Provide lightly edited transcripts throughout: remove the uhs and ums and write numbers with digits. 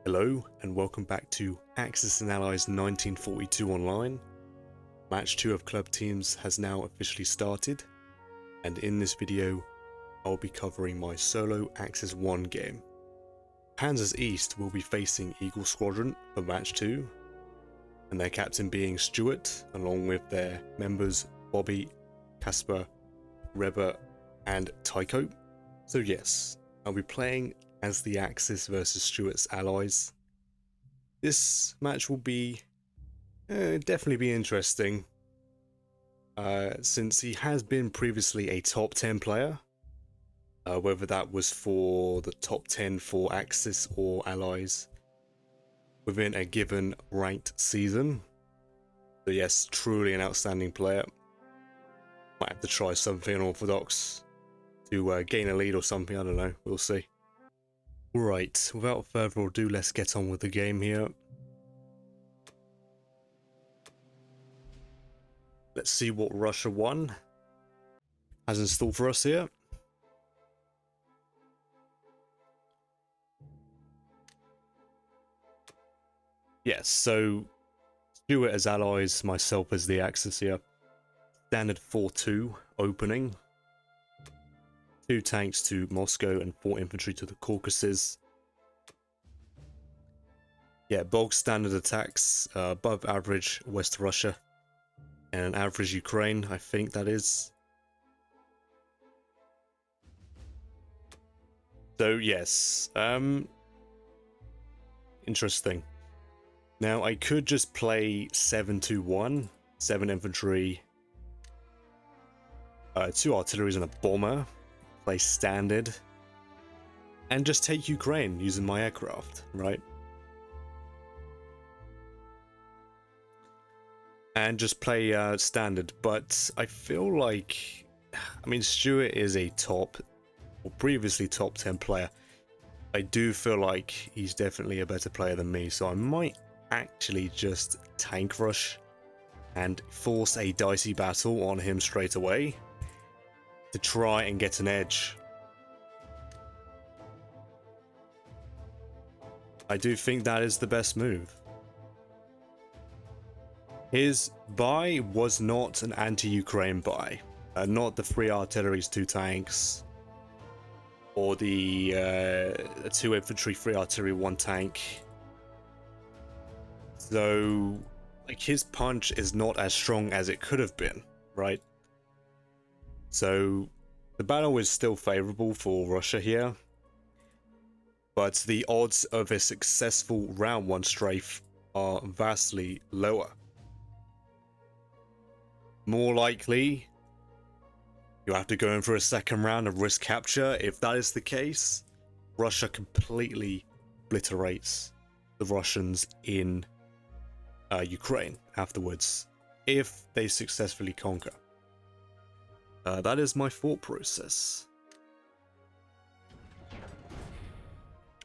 Hello and welcome back to Axis and Allies 1942 Online. Match 2 of Club Teams has now officially started, and in this video I'll be covering my solo Axis 1 game. Panzers East will be facing Eagle Squadron for Match 2, and their captain being STEWART, along with their members Bobby, Casper, Reba and Tycho. So yes, I'll be playing as the Axis versus STEWART's allies. This match will be definitely be interesting, since he has been previously a top 10 player, whether that was for the top 10 for Axis or allies within a given ranked season. So yes, truly an outstanding player. Might have to try something unorthodox to gain a lead or something, I don't know, we'll see. Right, without further ado, let's get on with the game here. Let's see what Russia 1 has in store for us here. Yes, so STEWART as allies, myself as the Axis here. Standard 4-2 opening. 2 tanks to Moscow and 4 infantry to the Caucasus. Yeah, bog standard attacks, above average West Russia and an average Ukraine, I think that is. So yes, interesting. Now I could just play 7-2-1, 7 infantry, 2 artilleries and a bomber, play standard, and just take Ukraine using my aircraft, right? And just play standard, but I feel like, I mean, STEWART is a top, or previously top 10 player. I do feel like he's definitely a better player than me, so I might actually just tank rush and force a dicey battle on him straight away to try and get an edge. I do think that is the best move. His buy was not an anti-Ukraine buy, not the 3 artilleries, 2 tanks, or the 2 infantry, 3 artillery, 1 tank. So, like, his punch is not as strong as it could have been, right? So, the battle is still favorable for Russia here, but the odds of a successful round 1 strafe are vastly lower. More likely, you have to go in for a second round of risk capture. If that is the case, Russia completely obliterates the Russians in Ukraine afterwards, if they successfully conquer. That is my thought process.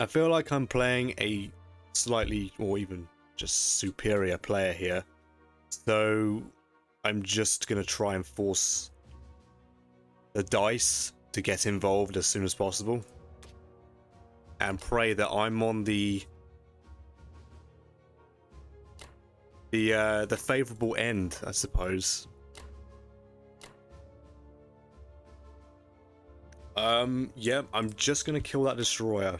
I feel like I'm playing a slightly, or even just superior player here, so I'm just going to try and force the dice to get involved as soon as possible, and pray that I'm on the favorable end, I suppose. Yeah, I'm just gonna kill that destroyer,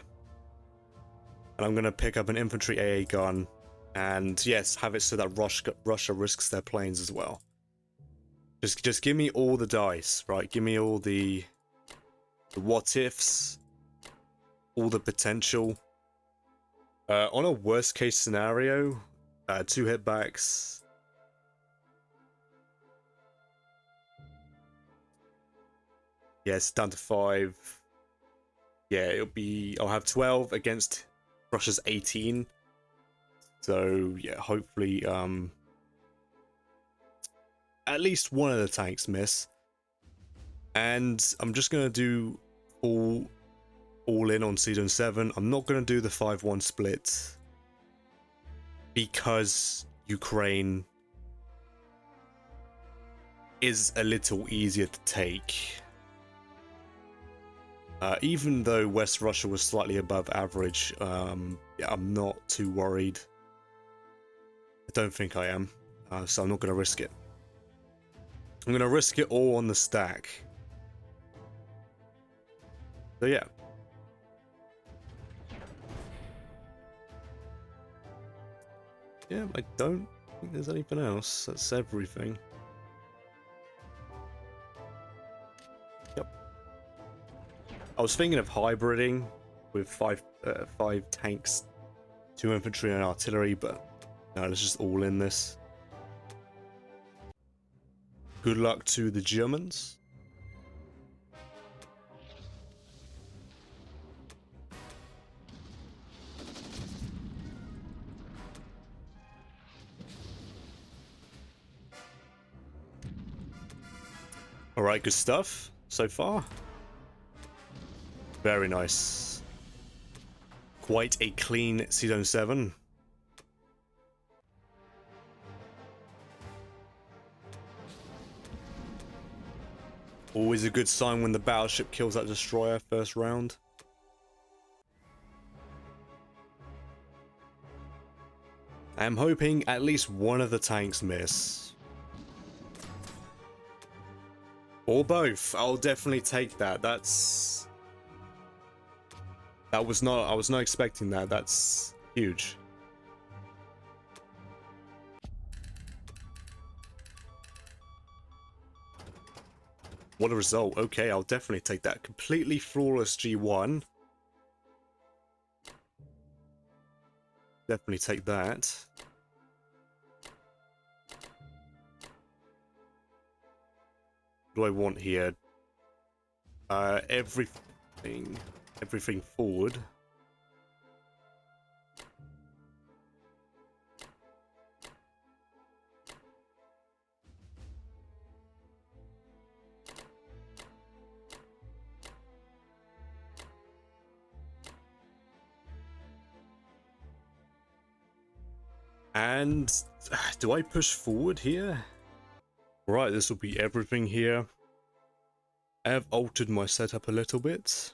and I'm gonna pick up an infantry AA gun, and yes, have it so that Russia risks their planes as well. Just give me all the dice, right? Give me all the what ifs, all the potential. On a worst case scenario, 2 hitbacks. Yes, down to 5. Yeah, I'll have 12 against Russia's 18. So yeah, hopefully at least one of the tanks miss. And I'm just gonna do all in on Season 7. I'm not gonna do the 5-1 split because Ukraine is a little easier to take. Even though West Russia was slightly above average, yeah, I'm not too worried. I don't think I am, so I'm not going to risk it. I'm going to risk it all on the stack. So yeah. Yeah, I don't think there's anything else. That's everything. Yep. I was thinking of hybriding with five tanks, 2 infantry and artillery, but no, let's just all in this. Good luck to the Germans. Alright, good stuff so far. Very nice. Quite a clean Season 7. Always a good sign when the battleship kills that destroyer first round. I'm hoping at least one of the tanks miss. Or both. I'll definitely take that. I was not expecting that. That's huge. What a result. Okay, I'll definitely take that. Completely flawless G1. Definitely take that. What do I want here? Everything forward. And do I push forward here? Right, this will be everything here. I have altered my setup a little bit.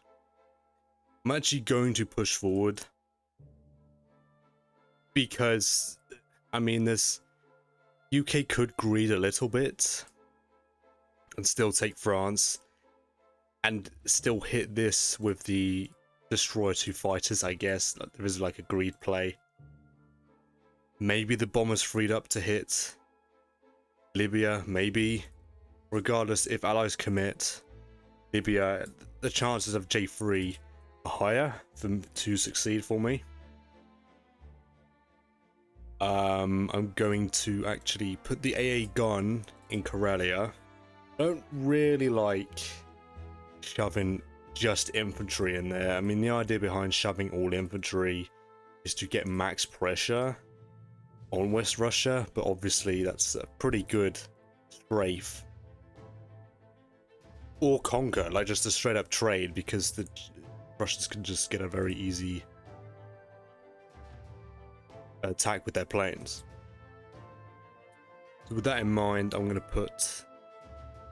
I'm actually going to push forward because, I mean, this UK could greed a little bit and still take France and still hit this with the Destroyer 2 fighters, I guess. There is like a greed play. Maybe the bombers freed up to hit Libya, maybe. Regardless, if allies commit Libya, the chances of J3 are higher for them to succeed for me. I'm going to actually put the AA gun in Karelia. I don't really like shoving just infantry in there. I mean, the idea behind shoving all infantry is to get max pressure on West Russia, but obviously that's a pretty good strafe. Or conquer, like just a straight up trade, because the Russians can just get a very easy attack with their planes. So with that in mind, I'm going to put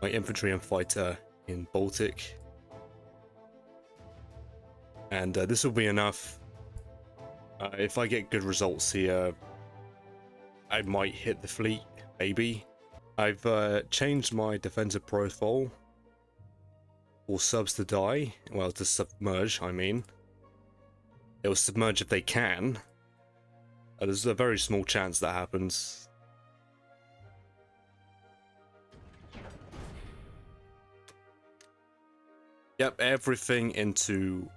my infantry and fighter in Baltic. And this will be enough. If I get good results here, I might hit the fleet, maybe. I've changed my defensive profile for subs to die. Well, to submerge, I mean. It will submerge if they can. There's a very small chance that happens. Yep, everything into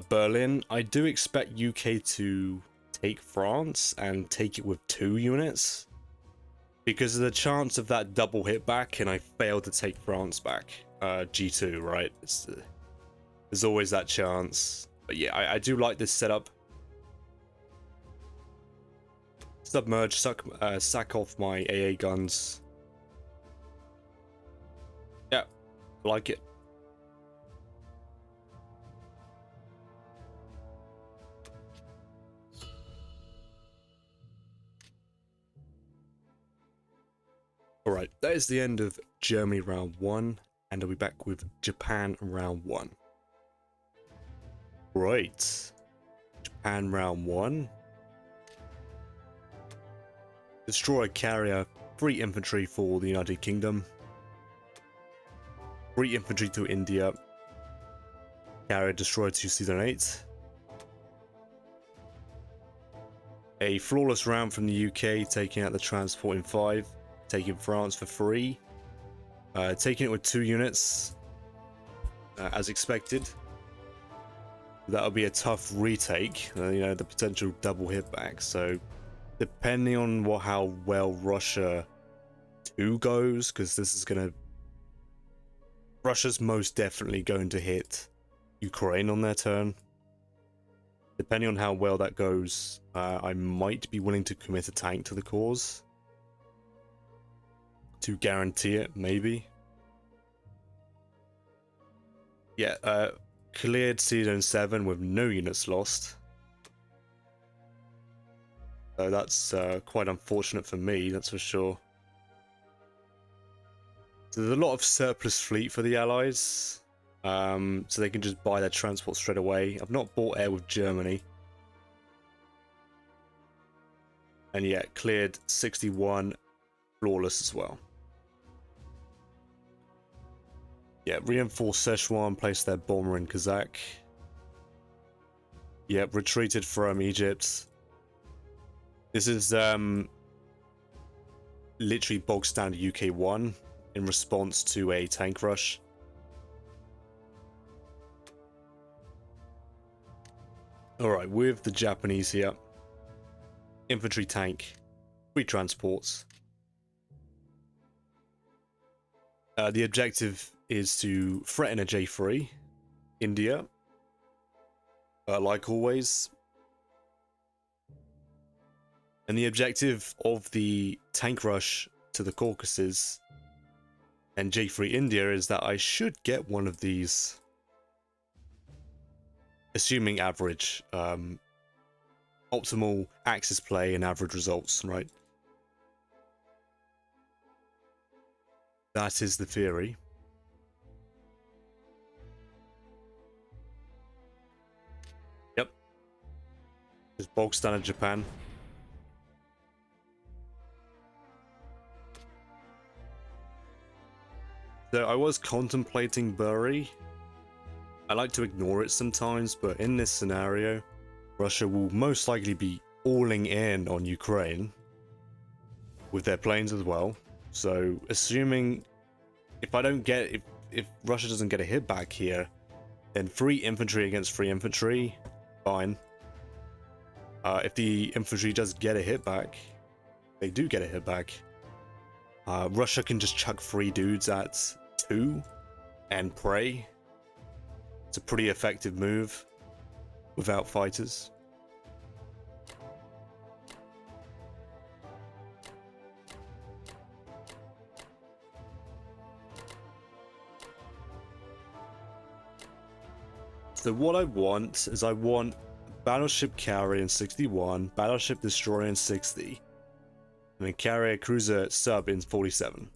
Berlin. I do expect UK to take France and take it with 2 units. Because of the chance of that double hit back and I failed to take France back. G2, right? There's always that chance. But yeah, I do like this setup. Submerge, sack off my AA guns. Yeah, like it. Alright, that is the end of Germany round 1, and I'll be back with Japan round 1. Right. Japan round 1. Destroyer carrier, 3 infantry for the United Kingdom. 3 infantry to India. Carrier destroyer to Season 8. A flawless round from the UK, taking out the transport in 5. Taking France for 3. Taking it with 2 units, as expected. That'll be a tough retake, you know, the potential double hit back. So, depending on how well Russia 2 goes, because this is going to... Russia's most definitely going to hit Ukraine on their turn. Depending on how well that goes, I might be willing to commit a tank to the cause. To guarantee it, maybe. Yeah, cleared Season 7 with no units lost. So that's quite unfortunate for me, that's for sure. So there's a lot of surplus fleet for the Allies. So they can just buy their transport straight away. I've not bought air with Germany. And yeah, cleared 61, flawless as well. Yeah, reinforced Szechuan, placed their bomber in Kazakh. Yeah, retreated from Egypt. This is literally bog standard UK1 in response to a tank rush. Alright, with the Japanese here. Infantry tank, 3 transports. The objective is to threaten a J3, India, like always. And the objective of the tank rush to the Caucasus and J3 India is that I should get one of these, assuming average, optimal Axis play and average results, right? That is the theory. Yep. Just bog standard Japan. So I was contemplating Bury. I like to ignore it sometimes, but in this scenario, Russia will most likely be alling in on Ukraine with their planes as well. So assuming if Russia doesn't get a hit back here, then 3 infantry against 3 infantry, fine. If the infantry does get a hit back, they do get a hit back. Russia can just chuck 3 dudes at 2 and pray. It's a pretty effective move without fighters. So what I want is battleship carrier in 61, battleship destroyer in 60, and then carrier cruiser sub in 47.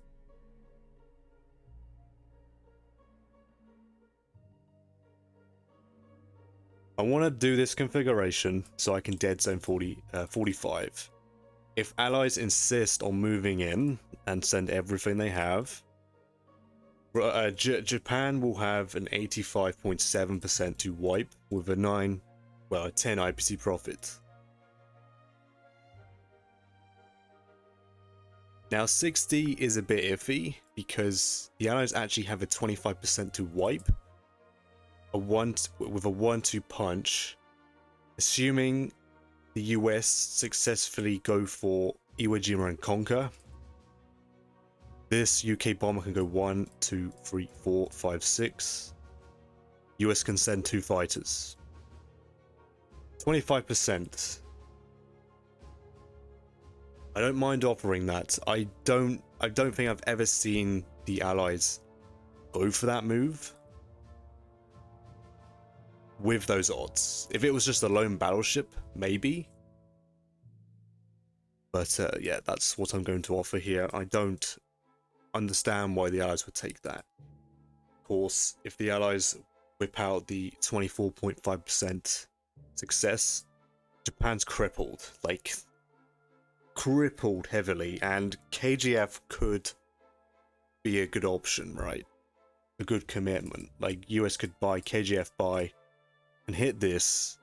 I want to do this configuration so I can dead zone 45. If allies insist on moving in and send everything they have, Japan will have an 85.7% to wipe with a 10 IPC profit. Now 60 is a bit iffy because the allies actually have a 25% to wipe with a 1-2 punch, assuming the US successfully go for Iwo Jima and conquer. This UK bomber can go 1, 2, 3, 4, 5, 6. US can send 2 fighters. 25%. I don't mind offering that. I don't think I've ever seen the allies go for that move with those odds. If it was just a lone battleship, maybe. But yeah, that's what I'm going to offer here. I don't understand why the allies would take that. Of course, if the allies whip out the 24.5% success, Japan's crippled, like crippled heavily, and KGF could be a good option, right? A good commitment. Like US could buy, KGF buy, and hit this.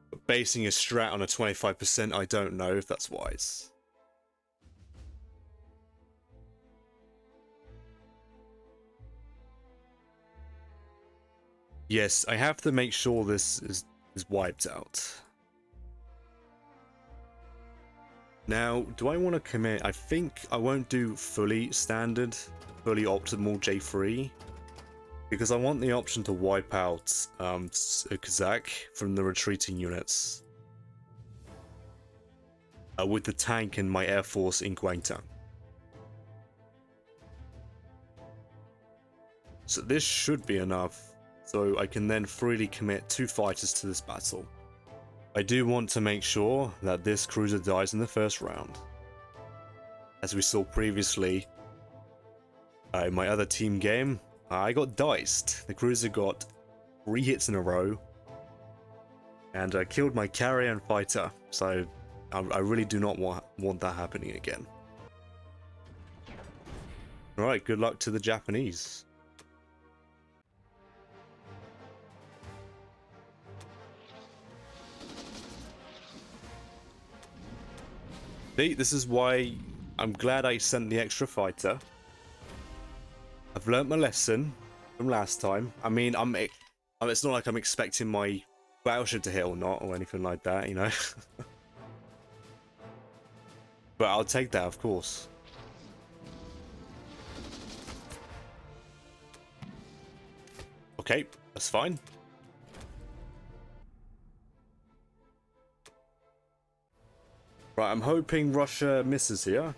But basing a strat on a 25%, I don't know if that's wise. Yes, I have to make sure this is wiped out. Now, do I want to commit? I think I won't do fully standard, fully optimal J3, because I want the option to wipe out Kazakh from the retreating units with the tank and my air force in Guangdong. So this should be enough, so I can then freely commit 2 fighters to this battle. I do want to make sure that this cruiser dies in the first round. As we saw previously, in my other team game, I got diced. The cruiser got 3 hits in a row, and killed my carrier and fighter, so I really do not want that happening again. Alright, good luck to the Japanese. See, this is why I'm glad I sent the extra fighter. I've learnt my lesson from last time. I mean, it's not like I'm expecting my battleship to hit or not, or anything like that, you know? But I'll take that, of course. Okay, that's fine. Right, I'm hoping Russia misses here.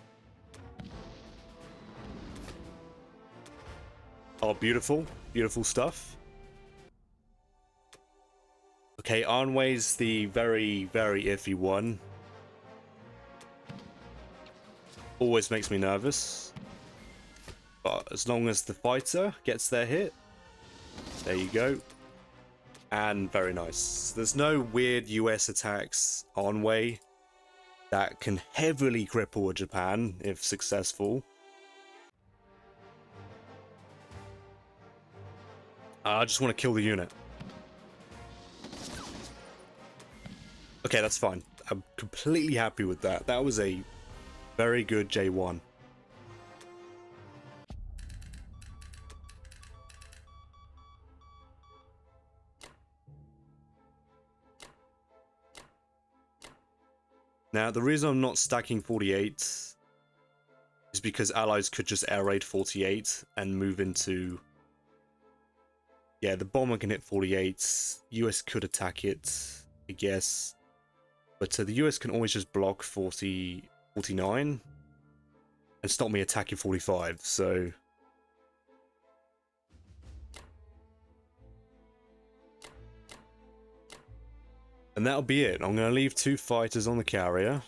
Oh, beautiful. Beautiful stuff. Okay, Anway's the very, very iffy one. Always makes me nervous. But as long as the fighter gets their hit, there you go. And very nice. There's no weird US attacks on way that can heavily cripple Japan if successful. I just want to kill the unit. Okay, that's fine. I'm completely happy with that. That was a very good J1. Now, the reason I'm not stacking 48 is because allies could just air raid 48 and move into... Yeah, the bomber can hit 48. US could attack it, I guess. But the US can always just block 49 and stop me attacking 45, so... And that'll be it. I'm going to leave 2 fighters on the carrier.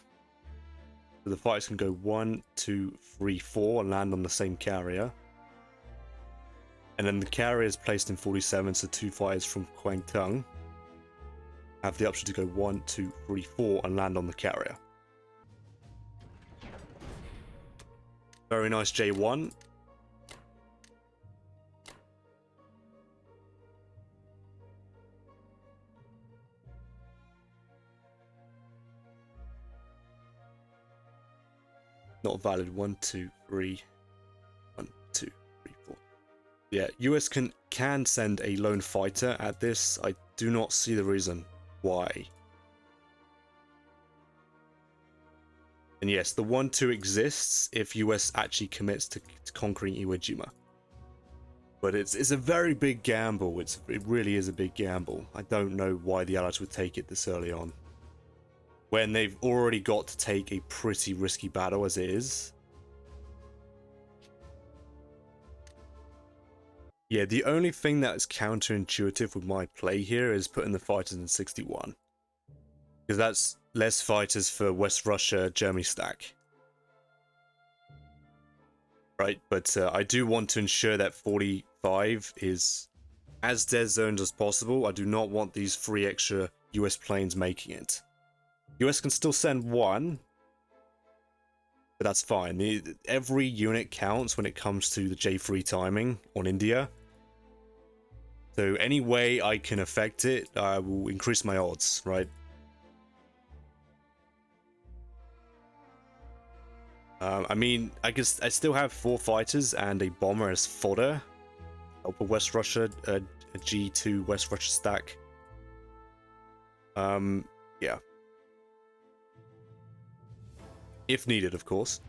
So the fighters can go 1, 2, 3, 4 and land on the same carrier. And then the carrier is placed in 47, so 2 fighters from Guangdong have the option to go 1, 2, 3, 4 and land on the carrier. Very nice J1. Not valid. 1, 2, 3. 1, 2, 3, 4. Yeah, US can send a lone fighter at this. I do not see the reason why. And yes, the 1-2 exists if US actually commits to conquering Iwo Jima. But it's a very big gamble. It really is a big gamble. I don't know why the Allies would take it this early on, when they've already got to take a pretty risky battle as it is. Yeah, the only thing that's counterintuitive with my play here is putting the fighters in 61. Because that's less fighters for West Russia, Germany stack. Right, but I do want to ensure that 45 is as dead zones as possible. I do not want these 3 extra US planes making it. US can still send 1, but that's fine. Every unit counts when it comes to the J3 timing on India. So any way I can affect it, I will increase my odds, right? I mean, I still have 4 fighters and a bomber as fodder. I'll put West Russia, a G2 West Russia stack. Yeah. If needed, of course.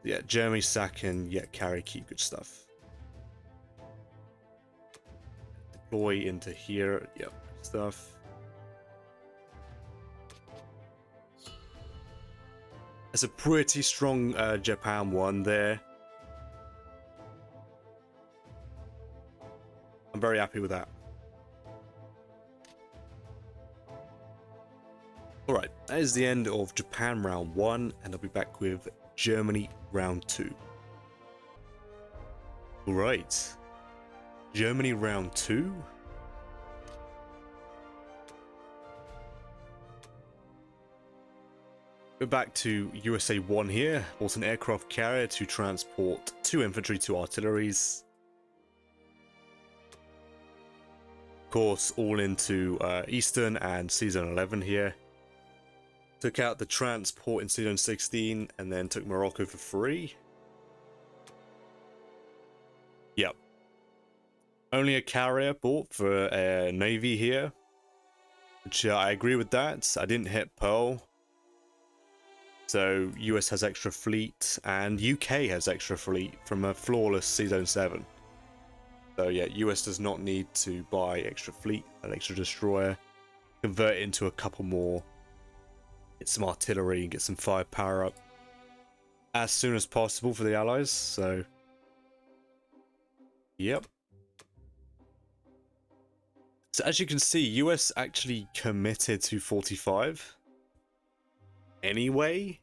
Yeah, Germany sack and carry, keep good stuff. Deploy into here, yep, stuff. It's a pretty strong Japan one there. I'm very happy with that. Alright, that is the end of Japan round 1, and I'll be back with Germany round 2. Alright, Germany round 2. We're back to USA 1 here. Bought an aircraft carrier to transport 2 infantry, 2 artilleries. Of course, all into Eastern and Season 11 here. Took out the transport in Season 16 and then took Morocco for free. Yep. Only a carrier bought for Navy here. Which I agree with that. I didn't hit Pearl. So US has extra fleet and UK has extra fleet from a flawless Season 7. So yeah, US does not need to buy extra fleet, an extra destroyer, convert it into a couple more, get some artillery and get some firepower up as soon as possible for the Allies. So yep. So as you can see, US actually committed to 45 anyway.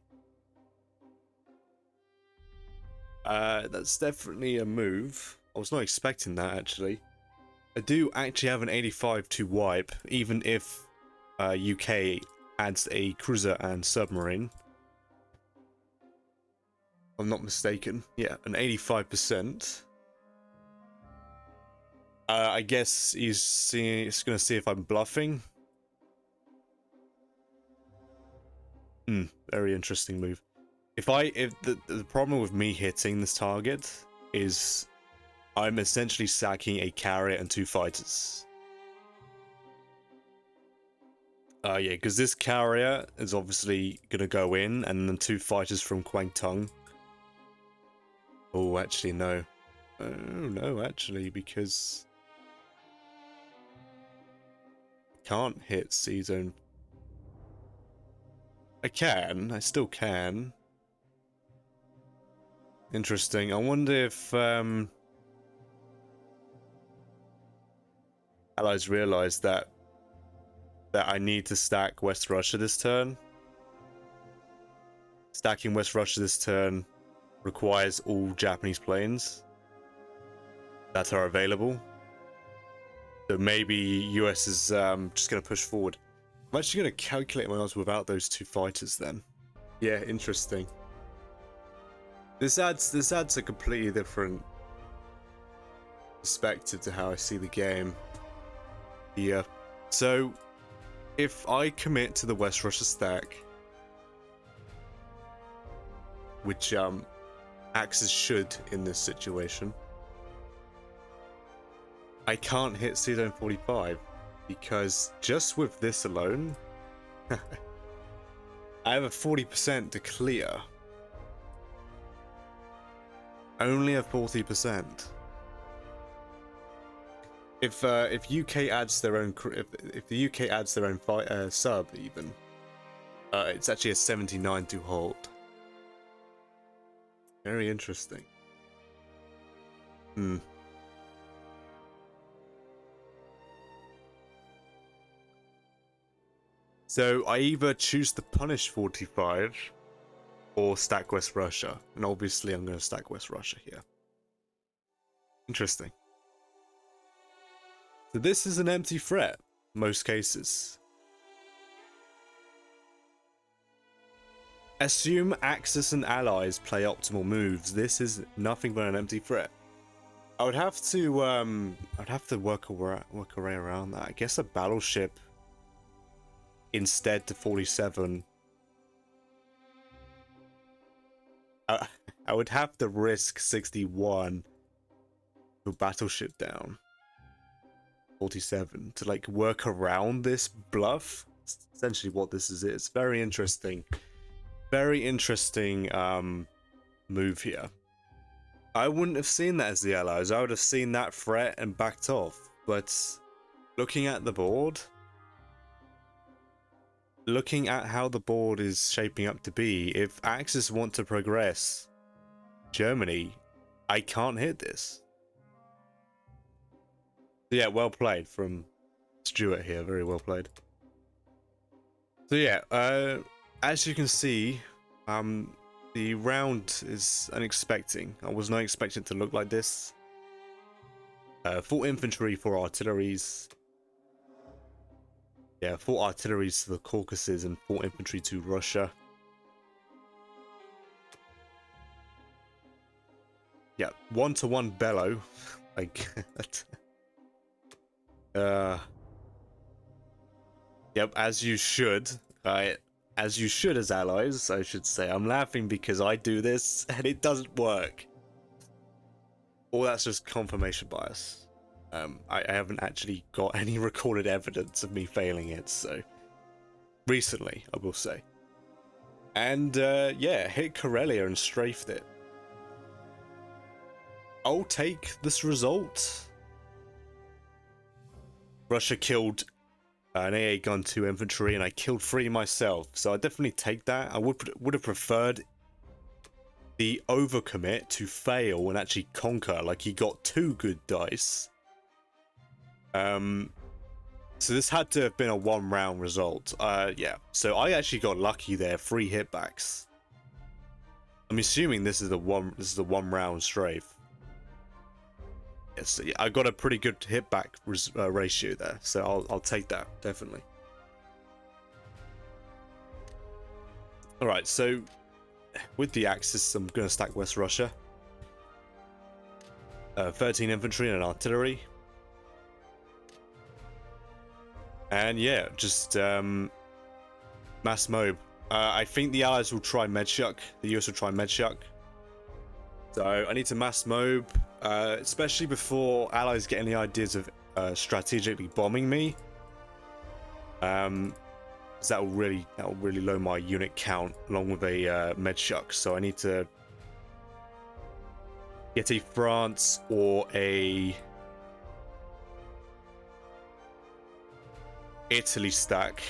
That's definitely a move. I was not expecting that, actually. I do actually have an 85 to wipe, even if UK adds a cruiser and submarine. If I'm not mistaken. Yeah, an 85%. I guess he's going to see if I'm bluffing. Very interesting move. If the problem with me hitting this target is I'm essentially sacking a carrier and 2 fighters. Yeah, because this carrier is obviously gonna go in, and then 2 fighters from Kwangtung. Oh, actually no. Oh no, actually, because I can't hit C-Zone. I still can. Interesting. I wonder if Allies realize that I need to stack West Russia this turn. Stacking West Russia this turn requires all Japanese planes that are available. So maybe US is just going to push forward. I'm actually going to calculate my odds without those 2 fighters then. Yeah, interesting. This adds a completely different perspective to how I see the game. Yeah. So if I commit to the West Russia stack, which Axis should in this situation, I can't hit C-Zone 45 because just with this alone, I have a 40% to clear. Only a 40%. If UK adds their own, if the UK adds their own sub even, it's actually a 79 to hold. Very interesting. So I either choose to punish 45 or stack West Russia, and obviously I'm going to stack West Russia here. Interesting. So this is an empty threat, most cases. Assume Axis and allies play optimal moves. This is nothing but an empty threat. I would have to work a way around that. I guess a battleship instead to 47. I would have to risk 61 to battleship down 47 to like work around this bluff. It's essentially what this is. It's very interesting. Very interesting move here. I wouldn't have seen that as the allies. I would have seen that threat and backed off. But looking at the board, looking at how the board is shaping up to be, if Axis want to progress Germany, I can't hit this. So yeah, well played from Stewart here. Very well played. So yeah, as you can see, the round is unexpected. I was not expecting it to look like this. Full infantry for artilleries. Yeah, full artilleries to the Caucasus and full infantry to Russia. Yeah, 1-to-1 bellow. Like, yep, as you should. As you should as allies, I should say. I'm laughing because I do this and it doesn't work. Or that's just confirmation bias. I haven't actually got any recorded evidence of me failing it, so recently, I will say. And yeah, hit Karelia and strafed it. I'll take this result. Russia killed an AA gun 2 infantry, and I killed 3 myself, so I definitely take that. I would have preferred the overcommit to fail and actually conquer. Like, he got 2 good dice. So this had to have been a 1-round result. Yeah. So I actually got lucky there. 3 hitbacks. I'm assuming this is the 1-round strafe. Yes, yeah, I got a pretty good hitback ratio there, so I'll take that definitely. All right, so with the Axis, I'm gonna stack West Russia. 13 infantry and artillery. And yeah, just mass mob. I think the Allies will try Medshuk. The US will try Medshuk. So I need to mass mob, especially before Allies get any ideas of strategically bombing me. Because that will really lower my unit count along with a Medshuk. So I need to get a France or a Italy stack,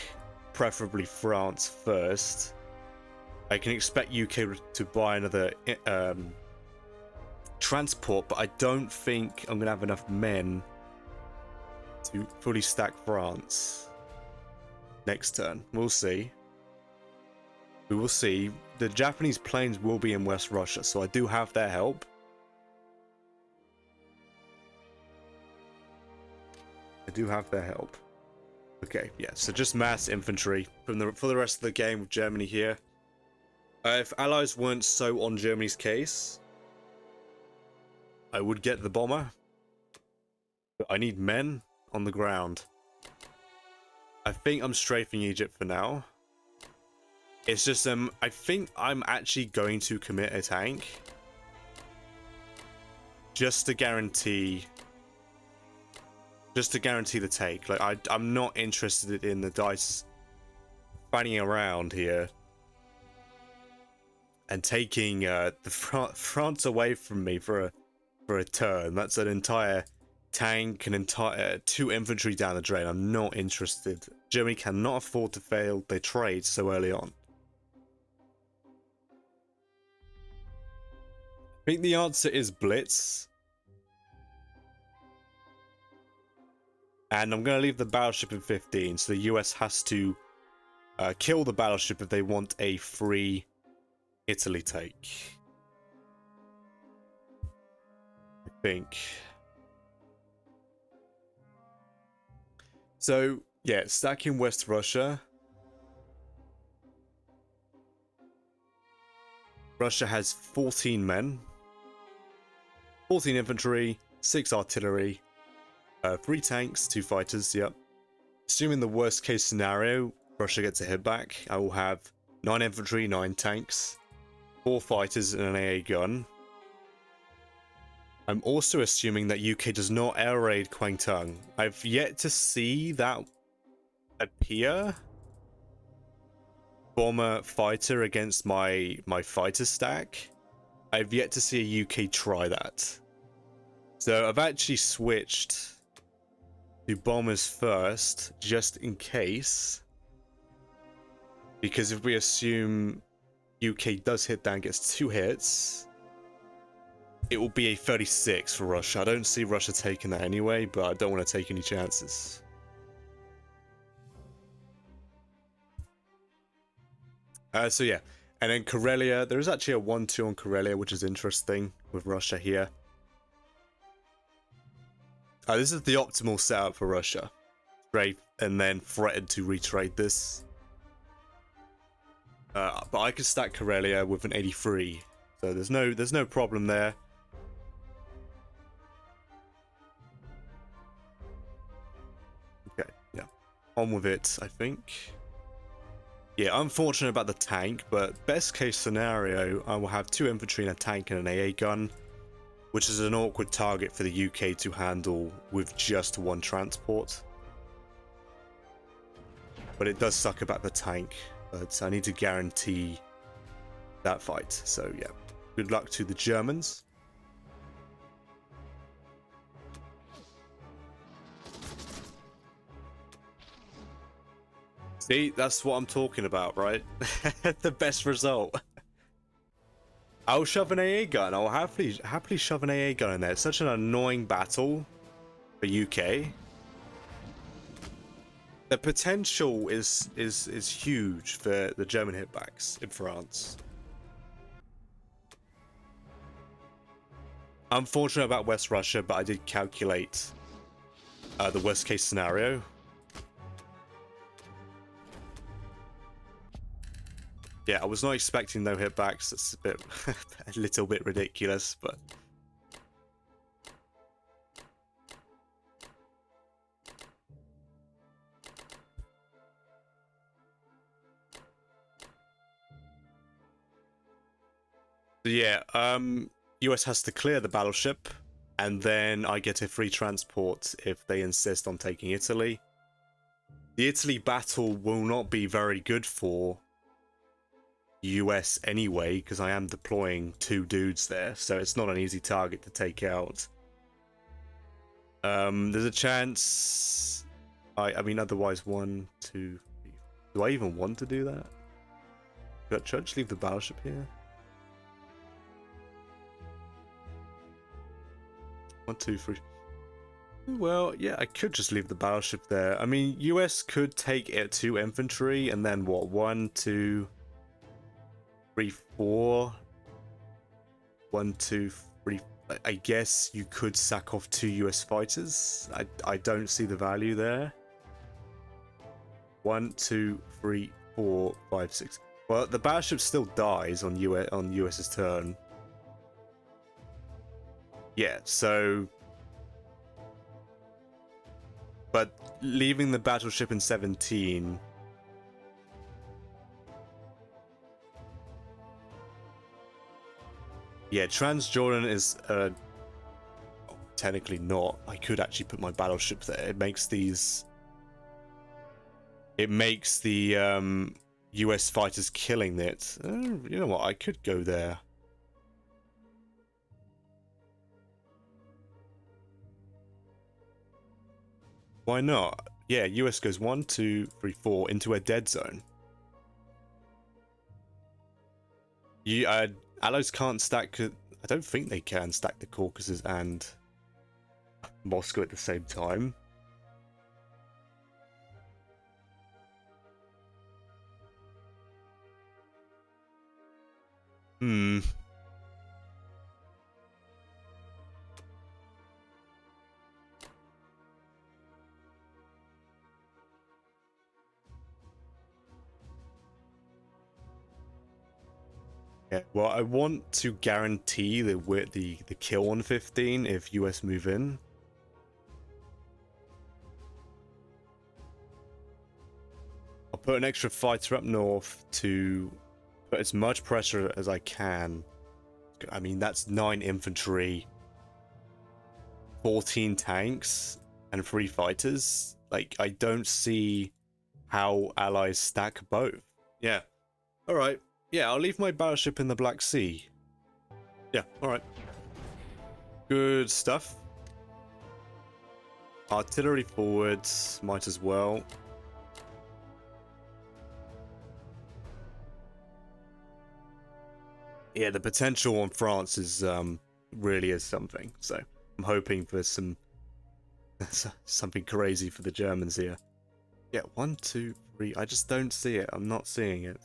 preferably France first. I can expect UK to buy another transport, but I don't think I'm gonna have enough men to fully stack France next turn. We'll see. We will see. The Japanese planes will be in West Russia, so I do have their help. I do have their help. Okay, yeah, so just mass infantry for the rest of the game with Germany here. If Allies weren't so on Germany's case, I would get the bomber. But I need men on the ground. I think I'm strafing Egypt for now. It's just I think I'm actually going to commit a tank just to guarantee the take. Like, I'm not interested in the dice fighting around here and taking the France away from me for a turn. That's an entire tank, an entire 2 infantry down the drain. I'm not interested. Germany cannot afford to fail their trade so early on. I think the answer is Blitz. And I'm going to leave the battleship in 15, so the US has to kill the battleship if they want a free Italy take. I think. So, yeah, stacking West Russia. Russia has 14 men, 14 infantry, 6 artillery, 3 tanks, 2 fighters, yep. Assuming the worst case scenario, Russia gets a hit back, I will have 9 infantry, 9 tanks, 4 fighters, and an AA gun. I'm also assuming that UK does not air raid Kwangtung. I've yet to see that appear. Bomber fighter against my fighter stack. I've yet to see a UK try that. So I've actually switched to bombers first, just in case. Because if we assume UK does hit down, gets 2 hits, it will be a 36 for Russia. I don't see Russia taking that anyway, but I don't want to take any chances. So yeah, and then Karelia. There is actually a 1-2 on Karelia, which is interesting with Russia here. This is the optimal setup for Russia. Right, and then threatened to retrade this. But I could stack Karelia with an 83, so there's no problem there. Okay, yeah, on with it, I think. Yeah, unfortunate about the tank, but best case scenario, I will have 2 infantry and a tank and an AA gun, which is an awkward target for the UK to handle with just 1 transport. But it does suck about the tank, but I need to guarantee that fight. So yeah, good luck to the Germans. See, that's what I'm talking about, right? The best result. I'll shove an AA gun. I'll happily shove an AA gun in there. It's such an annoying battle for UK. The potential is huge for the German hitbacks in France. Unfortunate about West Russia, but I did calculate the worst case scenario. Yeah, I was not expecting no hitbacks. It's a bit, a little bit ridiculous, but. So yeah, US has to clear the battleship, and then I get a free transport if they insist on taking Italy. The Italy battle will not be very good for US anyway, because I am deploying 2 dudes there, so it's not an easy target to take out. There's a chance. I mean, otherwise 1, 2, 3. Do I even want to do that? Should I just leave the battleship here? 1, 2, 3. Well, yeah, I could just leave the battleship there. I mean, US could take it to infantry, and then what? 1, 2, 3, 4. 1, 2, 3. I guess you could sack off 2 US fighters. I don't see the value there. 1, 2, 3, 4, 5, 6. Well, the battleship still dies on US's turn. Yeah, so. But leaving the battleship in 17. Yeah, Transjordan is technically not. I could actually put my battleship there. It makes these. It makes the US fighters killing it. You know what? I could go there. Why not? Yeah, US goes 1, 2, 3, 4 into a dead zone. Allies can't stack. I don't think they can stack the Caucasus and Moscow at the same time. Hmm. Yeah, well, I want to guarantee the kill on 15 if US move in. I'll put an extra fighter up north to put as much pressure as I can. I mean, that's 9 infantry, 14 tanks, and 3 fighters. Like, I don't see how allies stack both. Yeah. Alright. Yeah, I'll leave my battleship in the Black Sea. Yeah, alright. Good stuff. Artillery forwards, might as well. Yeah, the potential on France is really is something. So I'm hoping for some something crazy for the Germans here. Yeah, 1, 2, 3. I just don't see it. I'm not seeing it.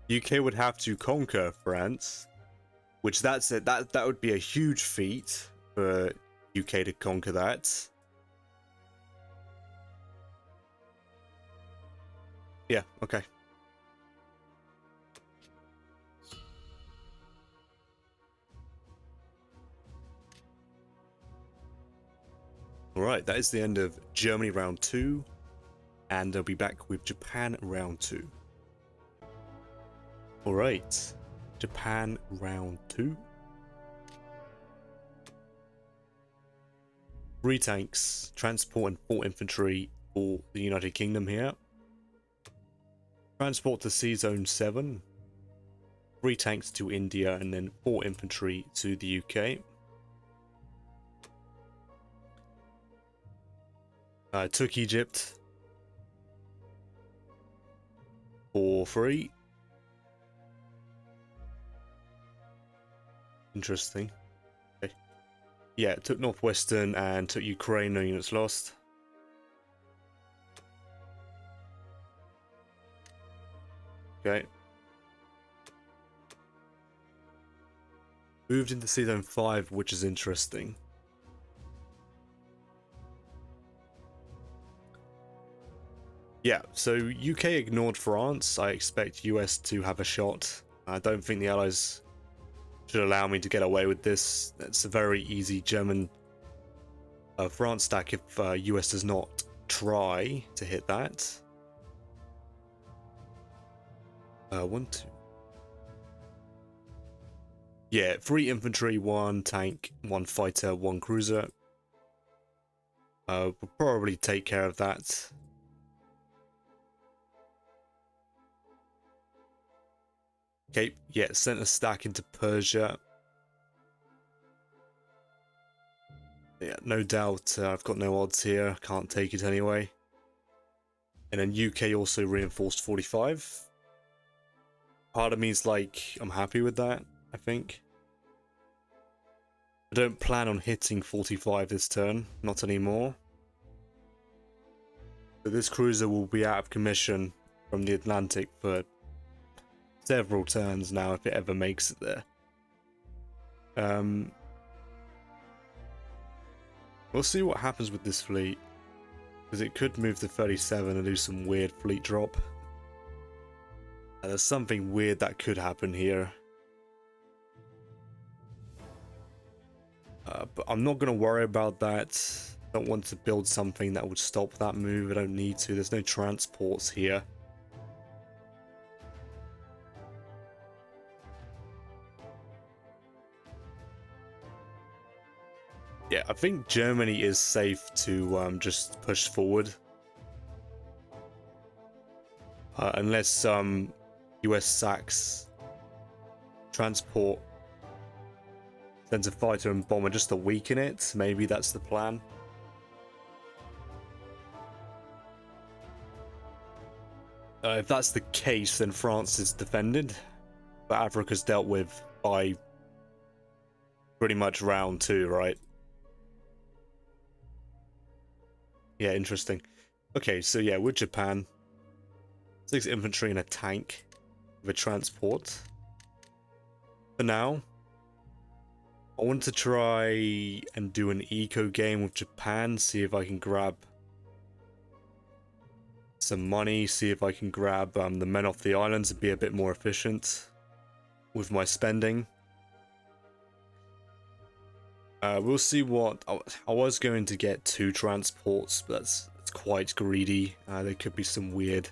UK would have to conquer France, which that's it. That would be a huge feat for UK to conquer that. Yeah, okay. Alright, that is the end of Germany round 2, and I'll be back with Japan round 2. Alright, Japan round 2. 3 tanks, transport and 4 infantry for the United Kingdom here. Transport to Sea Zone 7. 3 tanks to India, and then 4 infantry to the UK. Took Egypt for free. Interesting. Okay. Yeah, took Northwestern and took Ukraine, no units lost. Okay. Moved into Sea Zone 5, which is interesting. Yeah, so UK ignored France. I expect US to have a shot. I don't think the Allies should allow me to get away with this. It's a very easy German France stack if US does not try to hit that. 1, 2. Yeah, 3 infantry, 1 tank, 1 fighter, 1 cruiser. We'll probably take care of that. Okay, yeah, sent a stack into Persia. Yeah, no doubt I've got no odds here. Can't take it anyway. And then UK also reinforced 45. Part of me is like, I'm happy with that, I think. I don't plan on hitting 45 this turn, not anymore. But this cruiser will be out of commission from the Atlantic for several turns now, if it ever makes it there. We'll see what happens with this fleet, because it could move to 37 and do some weird fleet drop. There's something weird that could happen here. But I'm not going to worry about that. I don't want to build something that would stop that move. I don't need to. There's no transports here. Yeah, I think Germany is safe to just push forward. Unless US sacks transport, sends a fighter and bomber just to weaken it. Maybe that's the plan. If that's the case, then France is defended, but Africa's dealt with by pretty much round 2, right? Yeah, interesting. Okay, so yeah, with Japan, 6 infantry and a tank with a transport. For now, I want to try and do an eco game with Japan, see if I can grab some money, see if I can grab the men off the islands and be a bit more efficient. with my spending. We'll see what... I was going to get 2 transports, but that's quite greedy. There could be some weird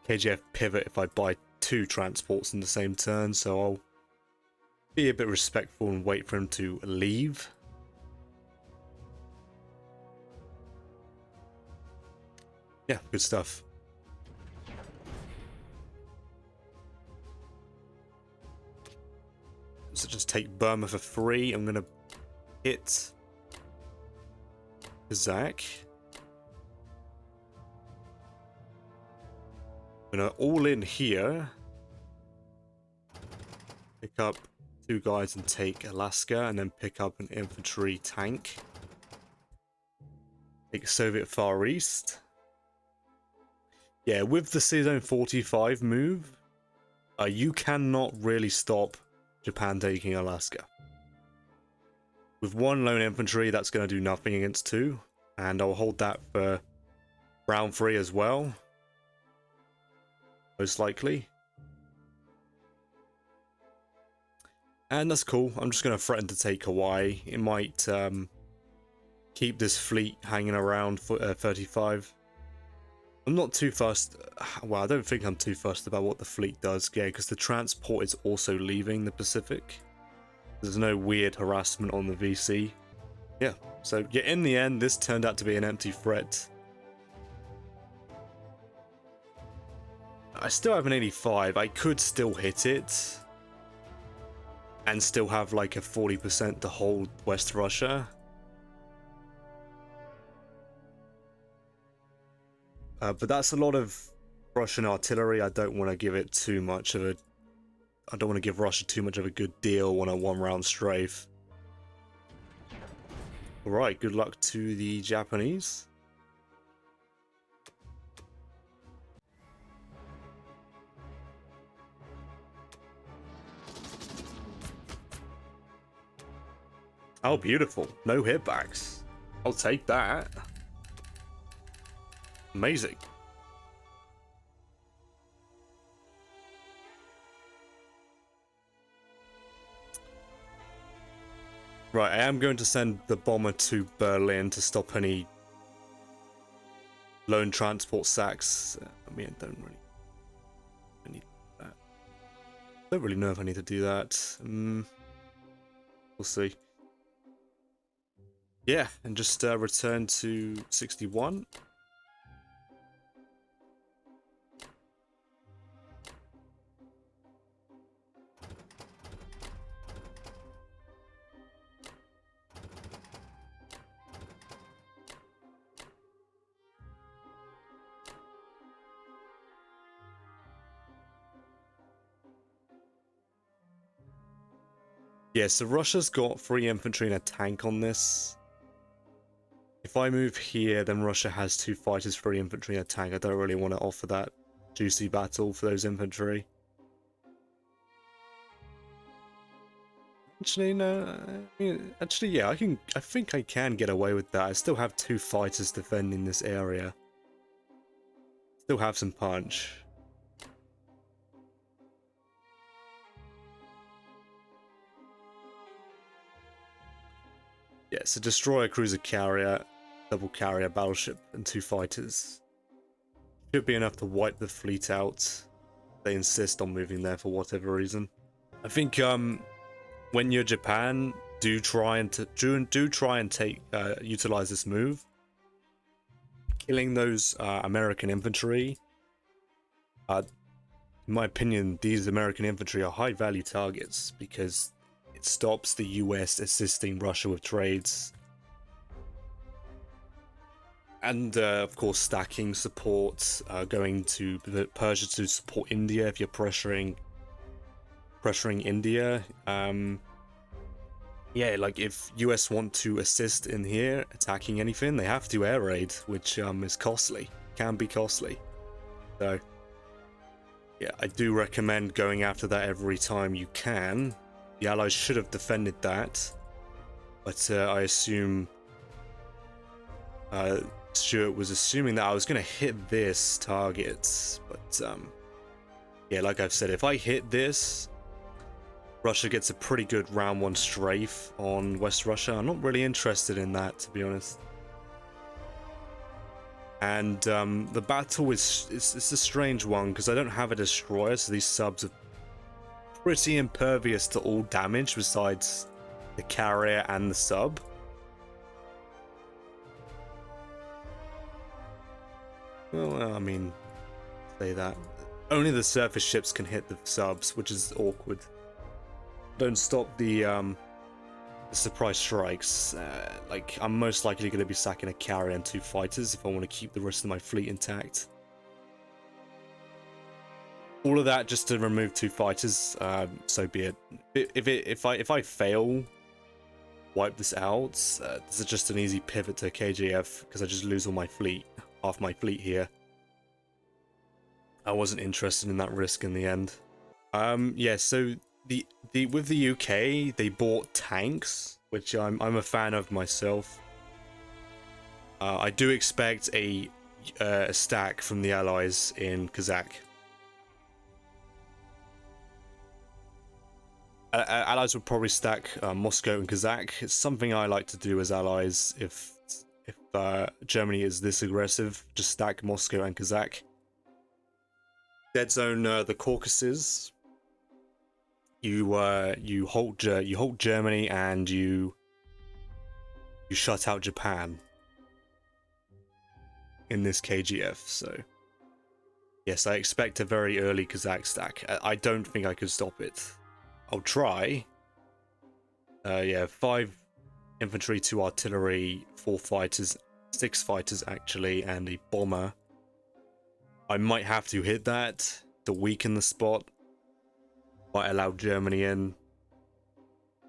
KGF pivot if I buy 2 transports in the same turn, so I'll be a bit respectful and wait for him to leave. Yeah, good stuff. So just take Burma for free. I'm gonna hit Kazakh. I'm gonna all in here. Pick up 2 guys and take Alaska, and then pick up an infantry tank. Take Soviet Far East. Yeah, with the Season 45 move, you cannot really stop Japan taking Alaska. With 1 lone infantry, that's going to do nothing against 2. And I'll hold that for round 3 as well. Most likely. And that's cool. I'm just going to threaten to take Hawaii. It might keep this fleet hanging around for 35. I'm not too fussed. Well, I don't think I'm too fussed about what the fleet does, yeah, because the transport is also leaving the Pacific. There's no weird harassment on the VC. Yeah, so yeah, in the end, this turned out to be an empty threat. I still have an 85. I could still hit it. And still have like a 40% to hold West Russia. But that's a lot of Russian artillery. I don't want to give it too much of a... I don't want to give Russia too much of a good deal on a 1-round strafe. Alright, good luck to the Japanese. Oh, beautiful. No hitbacks. I'll take that. Amazing. Right, I am going to send the bomber to Berlin to stop any lone transport sacks. I mean, I don't need that. Don't really know if I need to do that. We'll see. Yeah, and just return to 61. Yeah, so Russia's got 3 infantry and a tank on this. If I move here, then Russia has 2 fighters, 3 infantry and a tank. I don't really want to offer that juicy battle for those infantry. Actually, no. Actually, yeah, I think I can get away with that. I still have 2 fighters defending this area. Still have some punch. Yeah, so destroyer, cruiser carrier, double carrier, battleship, and 2 fighters. Should be enough to wipe the fleet out. They insist on moving there for whatever reason. I think when you're Japan, do try and utilize this move. Killing those American infantry. In my opinion, these American infantry are high value targets because it stops the US assisting Russia with trades. And of course, stacking support, going to Persia to support India if you're pressuring India. Yeah, like if US want to assist in here, attacking anything, they have to air raid, which is costly, can be costly. So, yeah, I do recommend going after that every time you can. The Allies should have defended that, but I assume Stuart was assuming that I was going to hit this target, but yeah, like I've said, if I hit this, Russia gets a pretty good round 1 strafe on West Russia. I'm not really interested in that, to be honest. And the battle is a strange one because I don't have a destroyer, so these subs are pretty impervious to all damage besides the carrier and the sub. Well, I mean, say that. Only the surface ships can hit the subs, which is awkward. Don't stop the surprise strikes. Like, I'm most likely going to be sacking a carrier and 2 fighters if I want to keep the rest of my fleet intact. All of that just to remove 2 fighters. So be it. If I fail, wipe this out. This is just an easy pivot to KJF because I just lose all my fleet, half my fleet here. I wasn't interested in that risk in the end. Yeah. So with the UK, they bought tanks, which I'm a fan of myself. I do expect a stack from the Allies in Kazakh. Allies would probably stack Moscow and Kazakh. It's something I like to do as allies. If Germany is this aggressive, just stack Moscow and Kazakh. Dead zone the Caucasus. You halt Germany and you shut out Japan in this KGF. So yes, I expect a very early Kazakh stack. I don't think I could stop it. I'll try. Yeah, 5 infantry, 2 artillery, 4 fighters, 6 fighters actually, and a bomber. I might have to hit that to weaken the spot. Might allow Germany in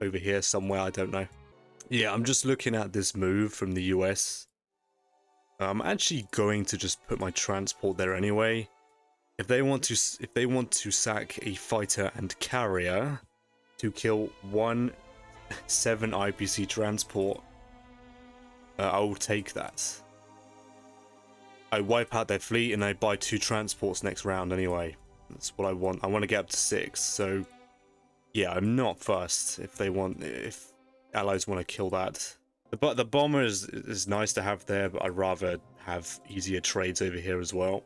over here somewhere, I don't know. Yeah, I'm just looking at this move from the US. I'm actually going to just put my transport there anyway. If they want to sack a fighter and carrier to kill 1 7 IPC transport, I will take that. I wipe out their fleet and I buy 2 transports next round anyway. That's what I want. I want to get up to 6. So yeah, I'm not fussed if allies want to kill that. But the bomber is nice to have there, but I'd rather have easier trades over here as well.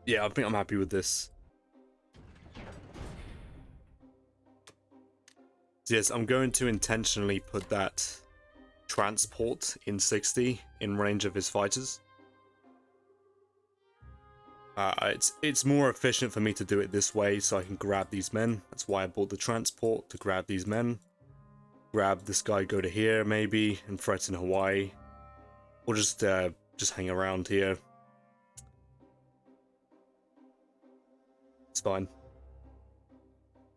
Yeah, I think I'm happy with this. So yes, I'm going to intentionally put that transport in 60 in range of his fighters. It's more efficient for me to do it this way so I can grab these men. That's why I bought the transport, to grab these men. Grab this guy, go to here maybe, and threaten Hawaii. Or just hang around here. It's fine.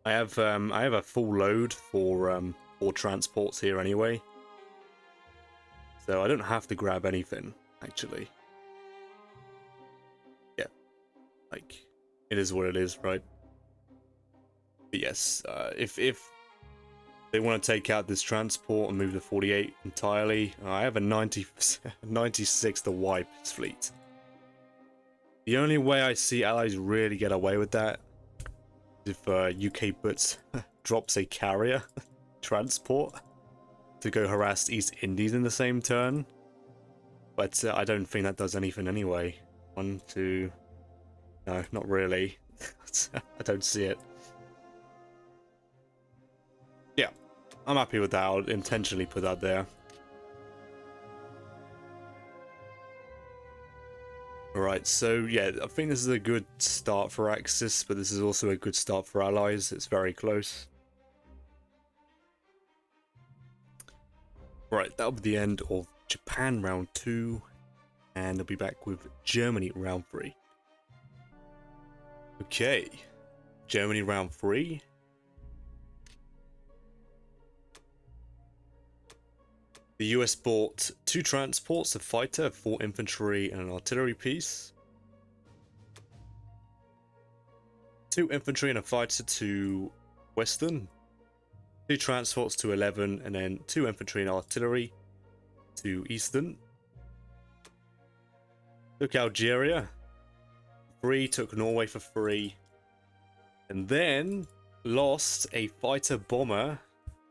I have a full load for transports here anyway. So I don't have to grab anything, actually. Yeah. Like, it is what it is, right? But yes, if they want to take out this transport and move the 48 entirely, I have a 96 to wipe his fleet. The only way I see allies really get away with that is if UK drops a carrier transport to go harass East Indies in the same turn. But I don't think that does anything anyway. 1, 2... No, not really. I don't see it. Yeah, I'm happy with that. I'll intentionally put that there. Alright, so yeah, I think this is a good start for Axis, but this is also a good start for Allies. It's very close. Right, that'll be the end of Japan round 2, and I'll be back with Germany round 3. Okay, Germany round 3. The US bought 2 transports, a fighter, 4 infantry, and an artillery piece. 2 infantry and a fighter to Western. 2 transports to 11, and then 2 infantry and artillery to Eastern. Look, Algeria. 3, took Norway for 3, and then lost a fighter bomber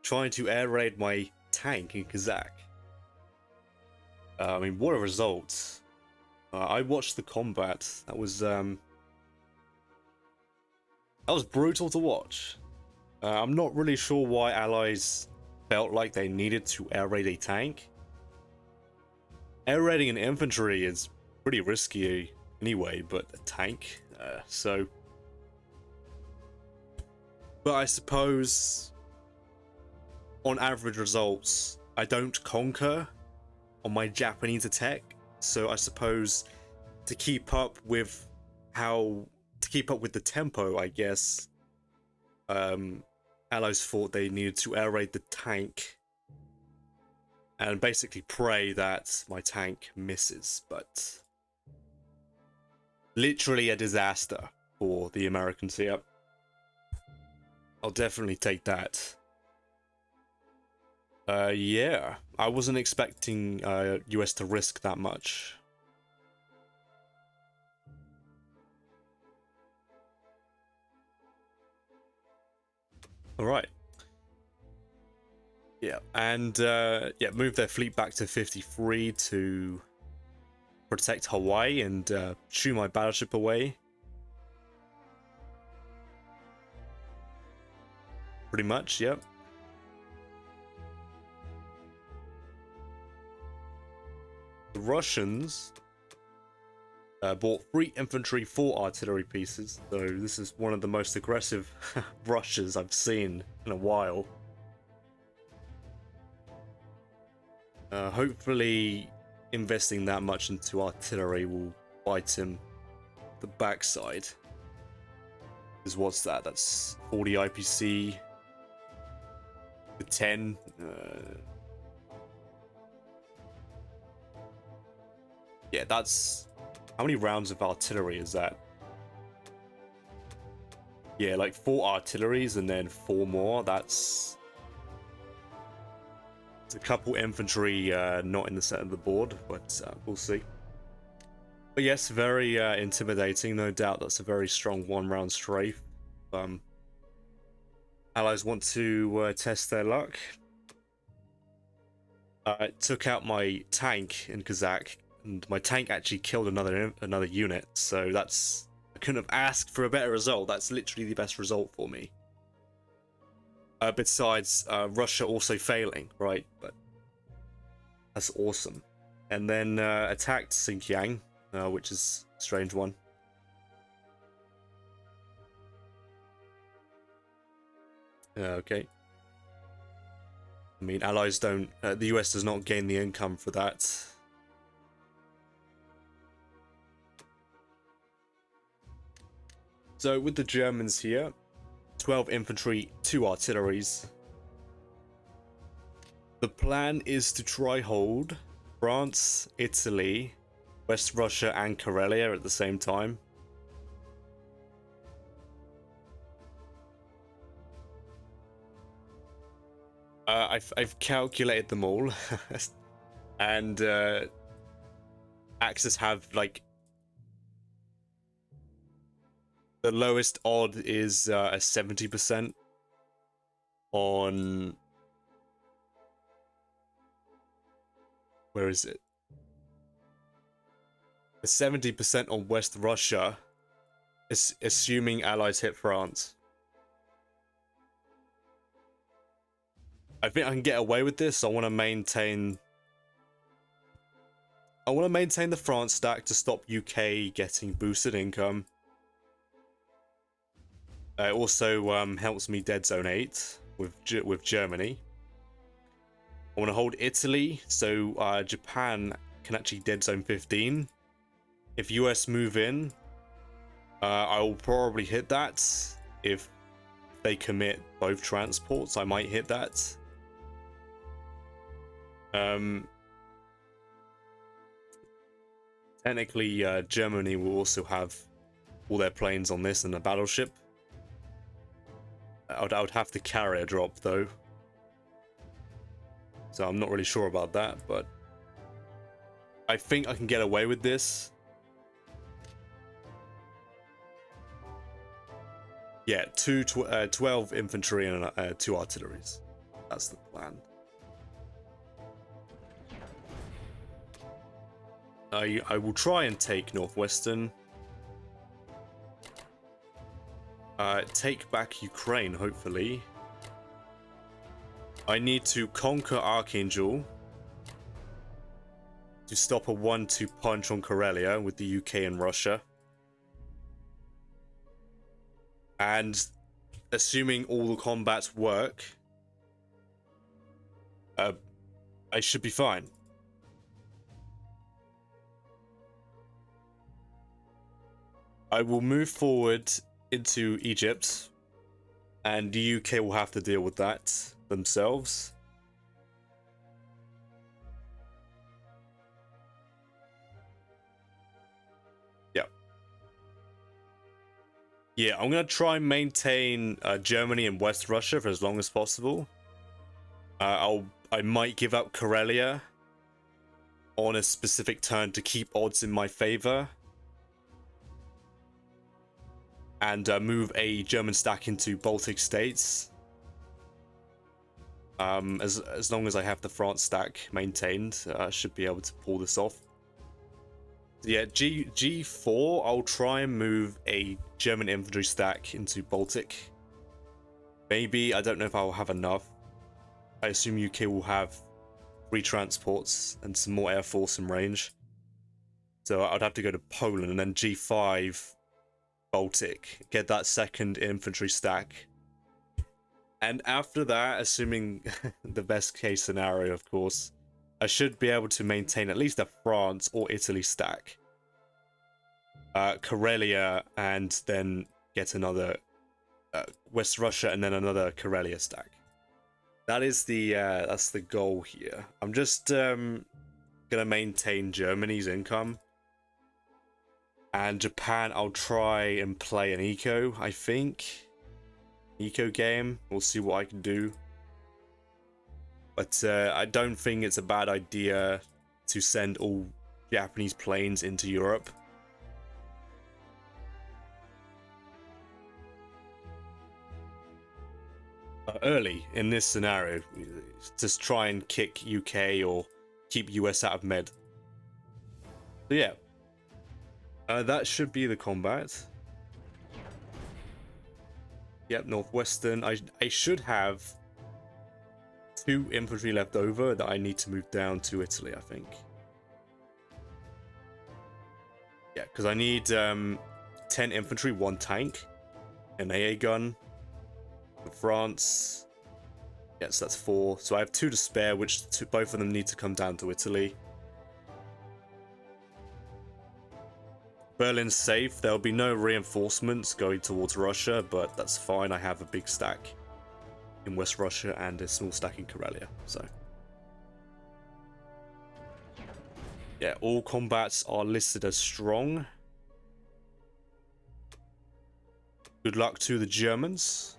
trying to air raid my tank in Kazakh. I mean, what a result. I watched the combat. That was brutal to watch. I'm not really sure why allies felt like they needed to air raid a tank. Air raiding an infantry is pretty risky anyway, but a tank, But I suppose, on average results, I don't conquer on my Japanese attack, so I suppose to keep up with the tempo, I guess, allies thought they needed to air raid the tank and basically pray that my tank misses, but literally a disaster for the Americans here. I'll definitely take that. Yeah, I wasn't expecting US to risk that much. All right. Yeah, and yeah, move their fleet back to 53 to protect Hawaii and shoo my battleship away. Pretty much, yep. The Russians bought 3 infantry, 4 artillery pieces, so this is one of the most aggressive rushes I've seen in a while. Hopefully investing that much into artillery will bite him the backside. Is what's that? That's 40 IPC. The 10. Yeah, that's... How many rounds of artillery is that? Yeah, like 4 artilleries and then 4 more. That's... It's a couple infantry not in the center of the board, but we'll see. But yes, very intimidating. No doubt that's a very strong 1-round strafe. Allies want to test their luck. It took out my tank in Kazakh, and my tank actually killed another unit. So that's... I couldn't have asked for a better result. That's literally the best result for me. Besides Russia also failing, right? But that's awesome. And then attacked Xinjiang, which is a strange one. Okay. I mean, allies don't... the US does not gain the income for that. So with the Germans here, 12 infantry, 2 artilleries. The plan is to try hold France, Italy, West Russia and Karelia at the same time. I've calculated them all, and Axis have like the lowest odd is a 70% on... Where is it? A 70% on West Russia, is assuming allies hit France. I think I can get away with this. I want to maintain the France stack to stop UK getting boosted income. It also helps me dead zone 8 with Germany. I want to hold Italy, so Japan can actually dead zone 15. If US move in, I will probably hit that. If they commit both transports, I might hit that. Technically, Germany will also have all their planes on this and a battleship. I would have to carry a drop though, so I'm not really sure about that, but I think I can get away with this. Yeah, 12 infantry and 2 artilleries. That's the plan. I will try and take Northwestern. Take back Ukraine, hopefully. I need to conquer Archangel to stop a 1-2 punch on Karelia with the UK and Russia. And assuming all the combats work, I should be fine. I will move forward into Egypt, and the UK will have to deal with that themselves. Yeah, I'm gonna try and maintain Germany and West Russia for as long as possible. I might give up Karelia on a specific turn to keep odds in my favor, and move a German stack into Baltic states. As long as I have the France stack maintained, I should be able to pull this off. Yeah, G4, I'll try and move a German infantry stack into Baltic. Maybe, I don't know if I'll have enough. I assume UK will have 3 transports and some more air force in range. So I'd have to go to Poland, and then G5, Baltic, get that 2nd infantry stack. And after that, assuming the best case scenario, of course, I should be able to maintain at least a France or Italy stack. Karelia, and then get another West Russia, and then another Karelia stack. That is that's the goal here. I'm just gonna maintain Germany's income, and Japan, I'll try and play an eco. I think eco game. We'll see what I can do. But I don't think it's a bad idea to send all Japanese planes into Europe. Early in this scenario, just try and kick UK or keep US out of Med. So yeah, that should be the combat. Yep, Northwestern. I should have 2 infantry left over that I need to move down to Italy, I think. Yeah, because I need 10 infantry, 1 tank, an AA gun. France. Yes, that's 4. So I have 2 to spare, which both of them need to come down to Italy. Berlin's safe. There'll be no reinforcements going towards Russia, but that's fine. I have a big stack in West Russia and a small stack in Karelia. So yeah, all combats are listed as strong. Good luck to the Germans.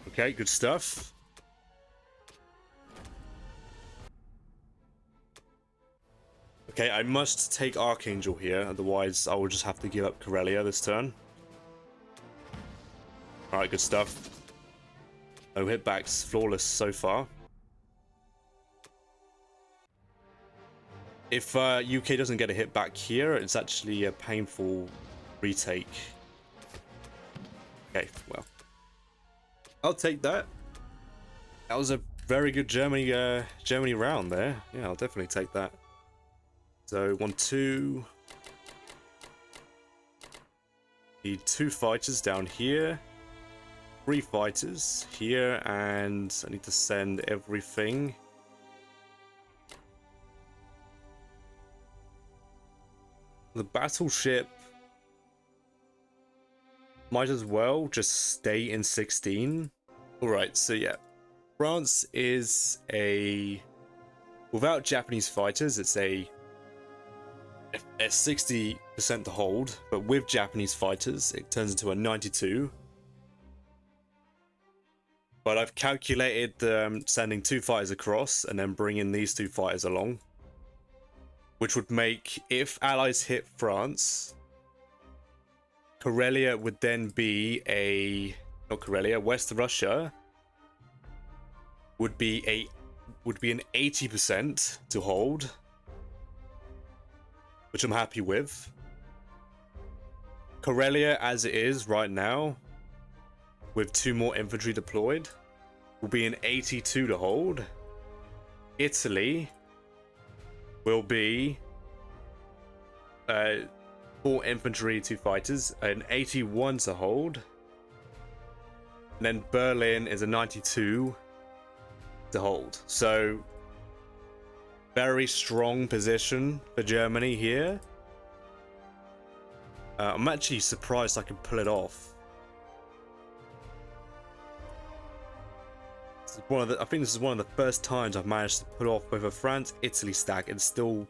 Okay, good stuff. Okay, I must take Archangel here, otherwise I will just have to give up Karelia this turn. Alright, good stuff. No hitbacks, flawless so far. If UK doesn't get a hit back here, it's actually a painful retake. Okay, well, I'll take that. That was a very good Germany round there. Yeah, I'll definitely take that. So 1, 2. Need 2 fighters down here. 3 fighters here, and I need to send everything. The battleship might as well just stay in 16. Alright, so yeah. France is a... Without Japanese fighters, it's a a 60% to hold, but with Japanese fighters, it turns into a 92. But I've calculated sending 2 fighters across and then bringing these 2 fighters along, which would make, if Allies hit France, Karelia would then be a, not Karelia, West Russia would be an 80% to hold, which I'm happy with. Karelia, as it is right now, with 2 more infantry deployed, will be an 82 to hold. Italy will be 4 infantry, 2 fighters, an 81 to hold. And then Berlin is a 92 to hold. So, very strong position for Germany here. I'm actually surprised I can pull it off. I think this is one of the first times I've managed to pull off both a France-Italy stack and still.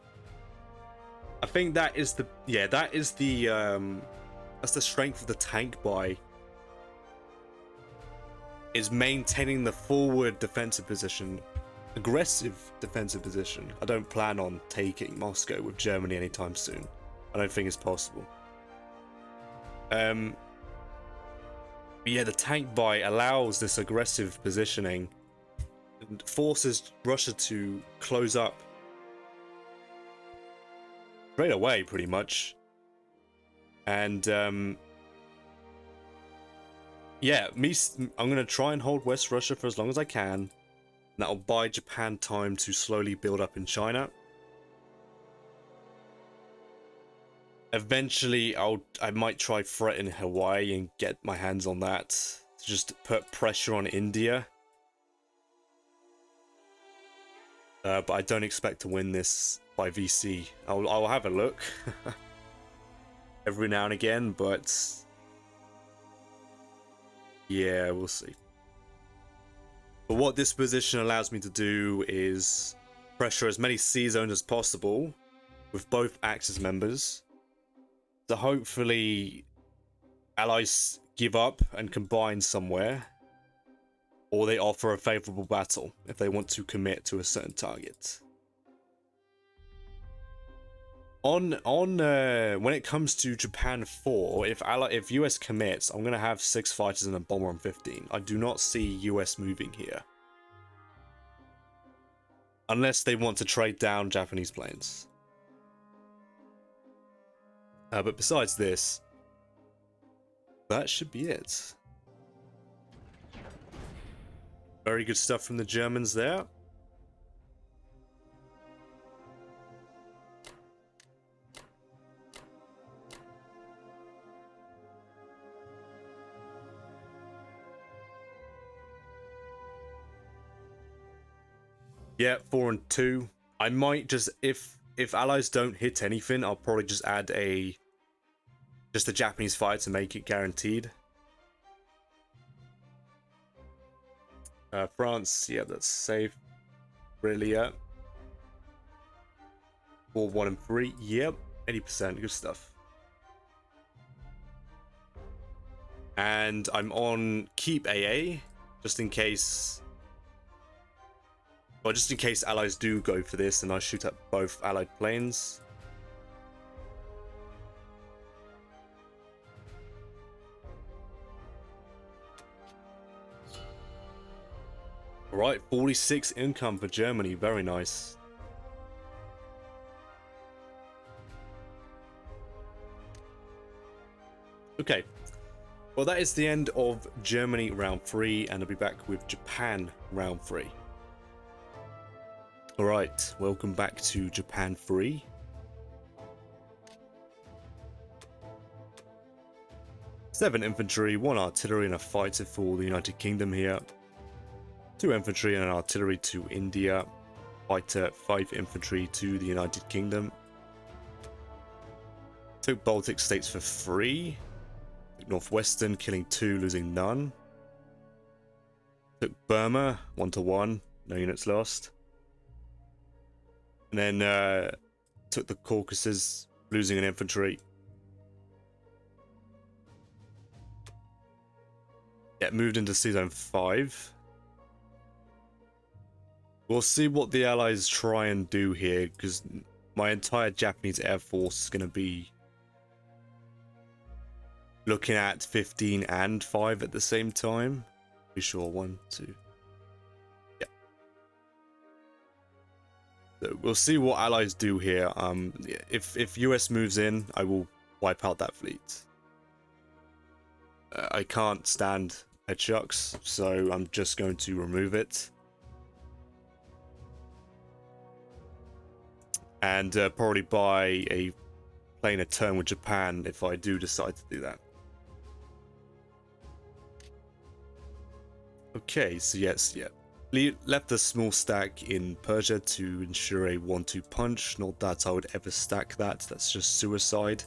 I think that is the that's the strength of the tank buy. Is maintaining the forward defensive position, aggressive defensive position. I don't plan on taking Moscow with Germany anytime soon. I don't think it's possible. Yeah, the tank buy allows this aggressive positioning and forces Russia to close up straight away, pretty much. And yeah, I'm gonna try and hold West Russia for as long as I can. That'll buy Japan time to slowly build up in China. Eventually, I might try threaten Hawaii and get my hands on that to just put pressure on India. But I don't expect to win this by VC. I'll have a look every now and again, but yeah, we'll see. But what this position allows me to do is pressure as many sea zones as possible with both Axis members. So hopefully Allies give up and combine somewhere, or they offer a favorable battle if they want to commit to a certain target. When it comes to Japan 4, if US commits, I'm gonna have 6 fighters and a bomber on 15. I do not see US moving here, unless they want to trade down Japanese planes. But besides this, that should be it. Very good stuff from the Germans there. Yeah, 4 and 2. I might just, if Allies don't hit anything, I'll probably just add just a Japanese fighter to make it guaranteed. France, yeah, that's safe. Really, yeah. 4, 1 and 3, yep, 80%, good stuff. And I'm on keep AA, just in case. Well, just in case Allies do go for this and I shoot at both Allied planes. Alright, 46 income for Germany, very nice. Okay, well that is the end of Germany round 3, and I'll be back with Japan round 3. Alright, welcome back to Japan 3. Seven infantry, 1 artillery and a fighter for the United Kingdom here. 2 infantry and an artillery to India. Fighter, 5 infantry to the United Kingdom. Took Baltic states for 3. Took Northwestern, killing 2, losing none. Took Burma, 1-1, no units lost. And then took the Caucasus, losing an infantry. Yeah, moved into Sea Zone 5. We'll see what the Allies try and do here, because my entire Japanese Air Force is going to be looking at 15 and 5 at the same time. Be sure 1, 2. Yeah. So we'll see what Allies do here. If US moves in, I will wipe out that fleet. I can't stand headshucks, so I'm just going to remove it. And probably buy a plane a turn with Japan if I do decide to do that. Okay, so yes, yeah. Left a small stack in Persia to ensure a 1-2 punch. Not that I would ever stack that, that's just suicide.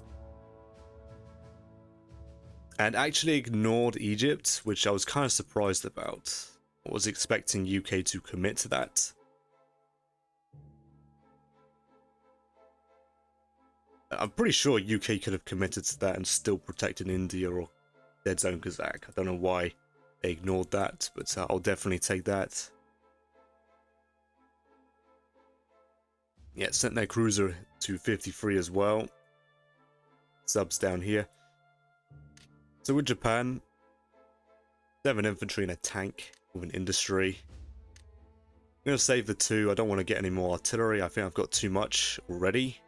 And actually ignored Egypt, which I was kind of surprised about. I was expecting UK to commit to that. I'm pretty sure UK could have committed to that and still protected India or Dead Zone Kazakh. I don't know why they ignored that, but I'll definitely take that. Yeah, sent their cruiser to 53 as well. Subs down here. So with Japan, 7 infantry and a tank with an industry. I'm going to save the 2. I don't want to get any more artillery. I think I've got too much already.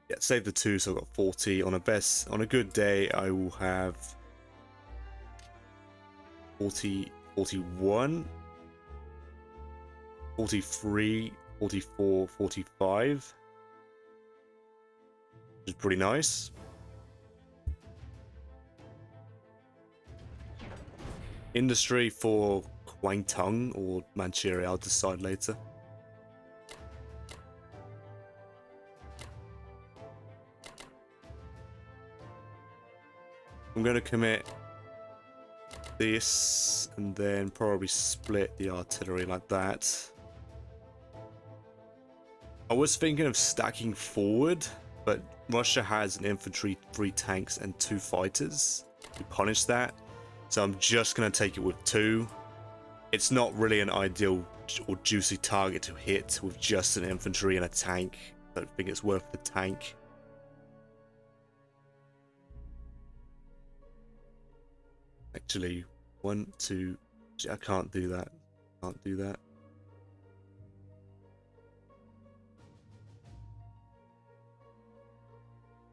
Yeah, save the 2, so I've got 40. On a good day, I will have 40, 41, 43, 44, 45. Which is pretty nice. Industry for Kwangtung or Manchuria, I'll decide later. I'm going to commit this and then probably split the artillery like that. I was thinking of stacking forward, but Russia has an infantry, 3 tanks and 2 fighters to punish that. So I'm just going to take it with 2. It's not really an ideal or juicy target to hit with just an infantry and a tank. I don't think it's worth the tank. Actually, 1, 2... I can't do that. Can't do that.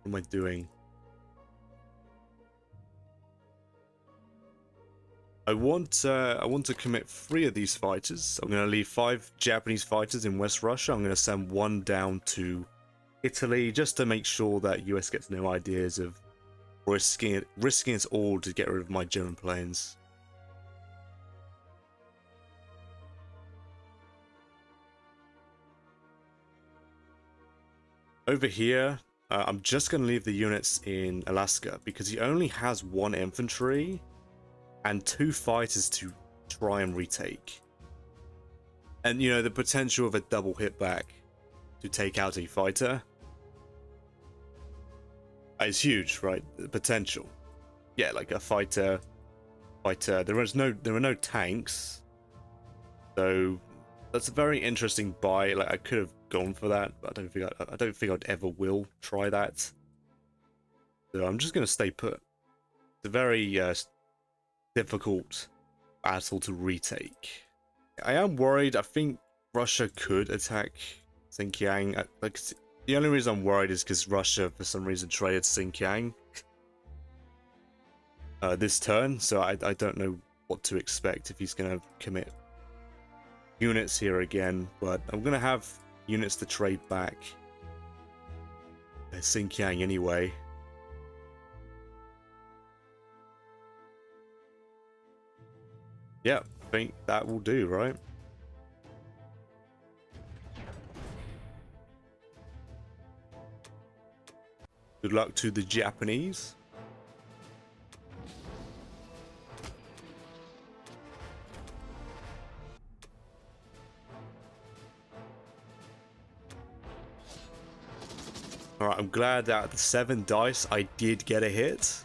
What am I doing? I want to commit 3 of these fighters. I'm going to leave 5 Japanese fighters in West Russia. I'm going to send 1 down to Italy just to make sure that US gets no ideas of risking it all to get rid of my German planes. Over here, I'm just going to leave the units in Alaska because he only has 1 infantry and 2 fighters to try and retake. And you know, the potential of a double hit back to take out a fighter is huge, right? The potential. Yeah, like a fighter. There are no tanks. So that's a very interesting buy. Like I could have gone for that, but I don't think I'd ever will try that. So I'm just gonna stay put. It's a very difficult battle to retake. I am worried. I think Russia could attack Xinjiang. Like the only reason I'm worried is because Russia, for some reason, traded Xinjiang this turn. So I don't know what to expect if he's gonna commit units here again. But I'm gonna have units to trade back Xinjiang anyway. Yeah, I think that will do, right? Good luck to the Japanese. Alright, I'm glad that out of the 7 dice, I did get a hit.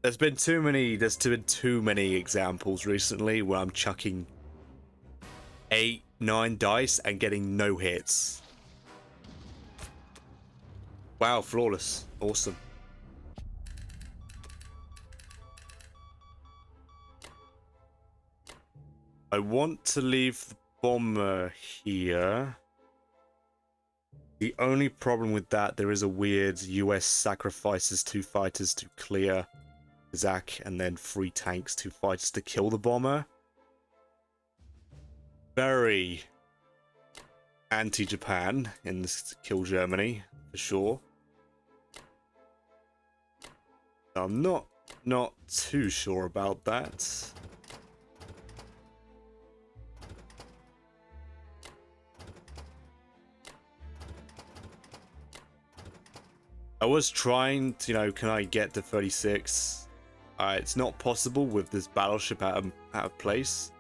There's been too many examples recently where I'm chucking 8, 9 dice and getting no hits. Wow, flawless. Awesome. I want to leave the bomber here. The only problem with that, there is a weird US sacrifices 2 fighters to clear Kazakh and then 3 tanks, 2 fighters to kill the bomber. Very anti-Japan in this kill Germany, for sure. I'm not too sure about that. I was trying to, can I get to 36? It's not possible with this battleship out of place.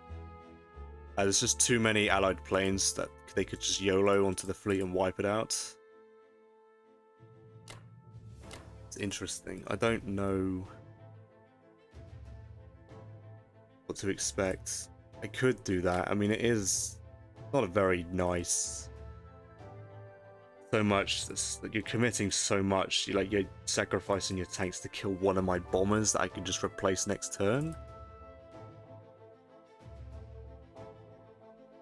There's just too many allied planes that they could just YOLO onto the fleet and wipe it out. It's interesting. I don't know what to expect. I could do that. I mean, it is not a very nice. So much that you're committing so much. You're sacrificing your tanks to kill one of my bombers that I can just replace next turn.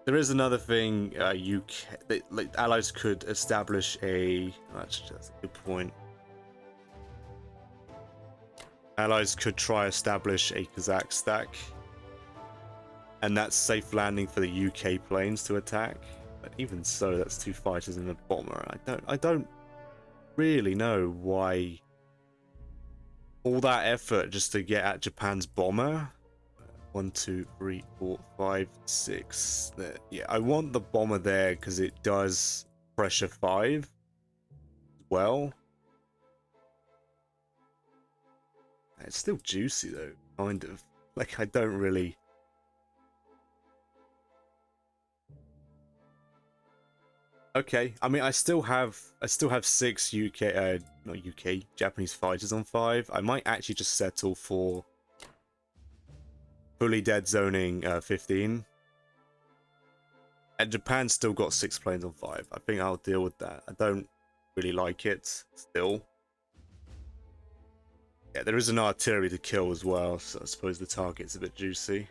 There is another thing. Allies could establish a. Actually, that's a good point. Allies could try establish a Kazakh stack, and that's safe landing for the UK planes to attack. But even so, that's 2 fighters and a bomber. I don't really know why all that effort just to get at Japan's bomber. 1, 2, 3, 4, 5, 6. Yeah, I want the bomber there because it does pressure 5 as well. It's still juicy though, kind of. I don't really. Okay, I mean, I still have 6 Japanese fighters on 5. I might actually just settle for fully dead zoning 15. And Japan's still got 6 planes on 5. I think I'll deal with that. I don't really like it still. Yeah, there is an artillery to kill as well, so I suppose the target's a bit juicy.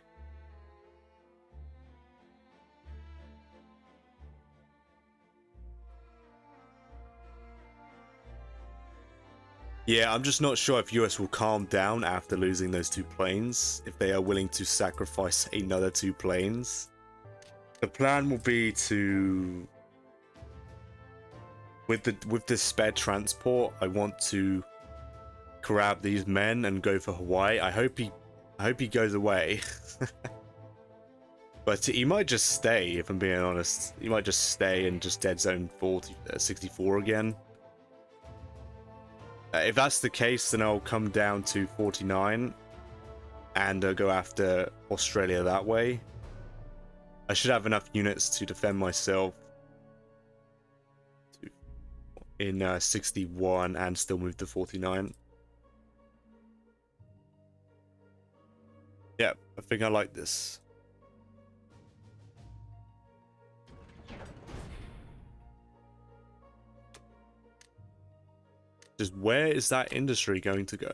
Yeah, I'm just not sure if US will calm down after losing those 2 planes, if they are willing to sacrifice another 2 planes. The plan will be to, with the spare transport, I want to grab these men and go for Hawaii. I hope he goes away. But he might just stay, if I'm being honest. He might just stay and just dead zone 64 again. If that's the case, then I'll come down to 49 and go after Australia that way. I should have enough units to defend myself in 61 and still move to 49. Yeah, I think I like this. Just where is that industry going to go?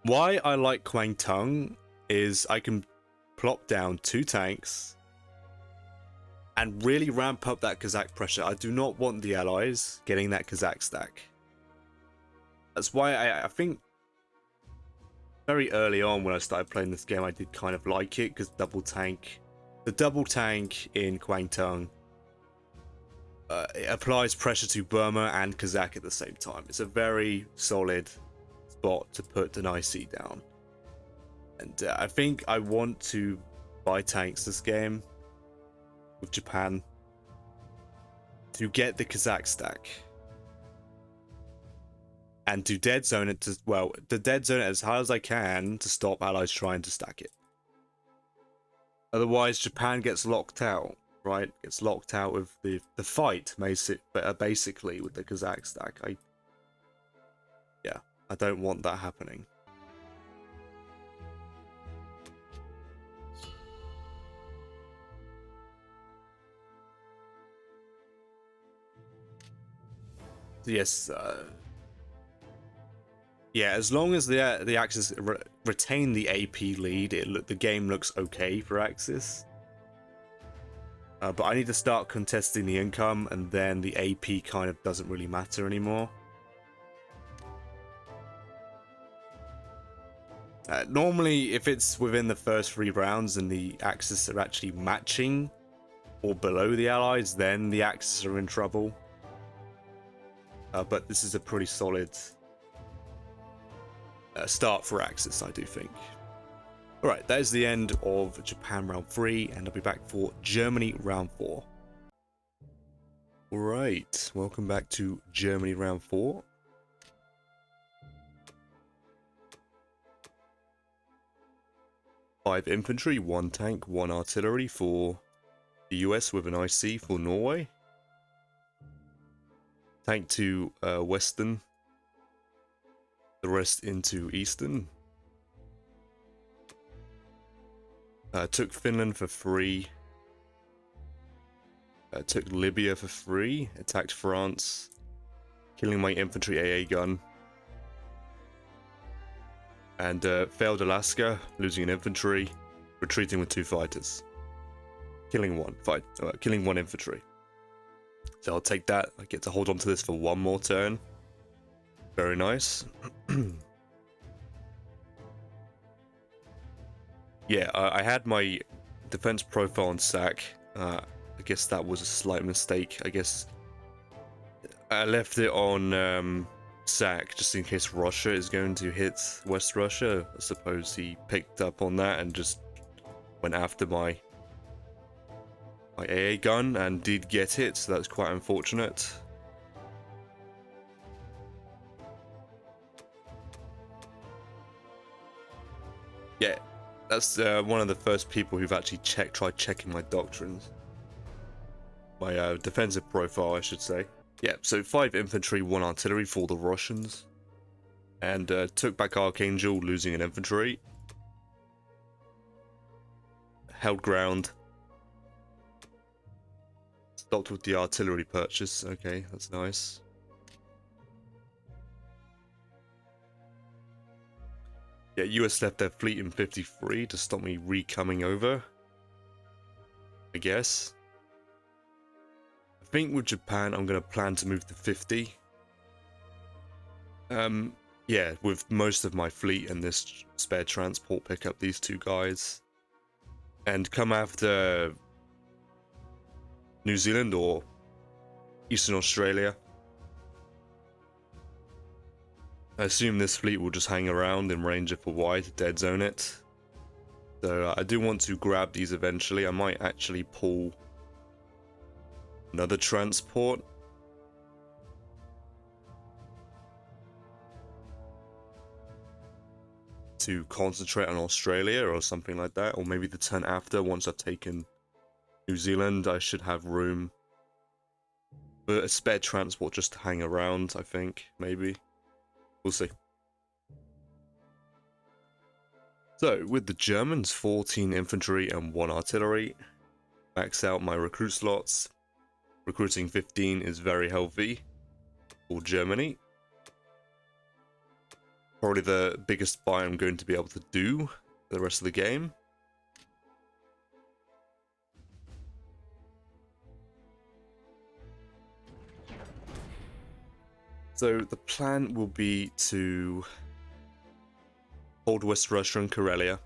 Why I like Kwangtung is I can plop down 2 tanks and really ramp up that Kazakh pressure. I do not want the allies getting that Kazakh stack. That's why I think very early on when I started playing this game, I did kind of like it because the double tank in Kwangtung it applies pressure to Burma and Kazakh at the same time. It's a very solid spot to put an IC down. And I think I want to buy tanks this game with Japan to get the Kazakh stack. and to dead zone it to dead zone it as high as I can to stop allies trying to stack it. Otherwise, Japan gets locked out, right? Gets locked out of the fight, basically with the Kazakh stack. I don't want that happening. So yes, yeah. As long as the Axis retain the AP lead, the game looks okay for Axis. But I need to start contesting the income, and then the AP kind of doesn't really matter anymore. Normally, if it's within the first 3 rounds and the Axis are actually matching or below the Allies, then the Axis are in trouble. But this is a pretty solid start for Axis, I do think. Alright, that is the end of Japan round 3, and I'll be back for Germany round 4. Alright, welcome back to Germany round 4. Five infantry, 1 tank, 1 artillery for the US with an IC for Norway. Tank to Western, the rest into Eastern. Took Finland for free. Took Libya for free. Attacked France, killing my infantry AA gun. And failed Alaska, losing an infantry, retreating with 2 fighters. Killing 1 infantry. So I'll take that. I get to hold on to this for 1 more turn. Very nice. Yeah, I had my defense profile on SAC. I guess that was a slight mistake. I guess I left it on SAC just in case Russia is going to hit West Russia. I suppose he picked up on that and just went after my AA gun and did get hit, so that's quite unfortunate. Yeah, that's one of the first people who've actually tried checking my doctrines. My defensive profile, I should say. Yeah, so 5 infantry, 1 artillery for the Russians. And took back Archangel, losing an infantry. Held ground. Stopped with the artillery purchase. Okay, that's nice. Yeah, US left their fleet in 53 to stop me re-coming over, I guess. I think with Japan, I'm going to plan to move to 50. Yeah, with most of my fleet and this spare transport, pick up these 2 guys. And come after New Zealand or Eastern Australia. I assume this fleet will just hang around in range of Hawaii to dead zone it. So I do want to grab these eventually. I might actually pull another transport. To concentrate on Australia or something like that. Or maybe the turn after, once I've taken New Zealand, I should have room for a spare transport just to hang around, I think. Maybe. We'll see. So, with the Germans, 14 infantry and 1 artillery. Max out my recruit slots. Recruiting 15 is very healthy for Germany. Probably the biggest buy I'm going to be able to do for the rest of the game. So the plan will be to hold West Russia and Karelia.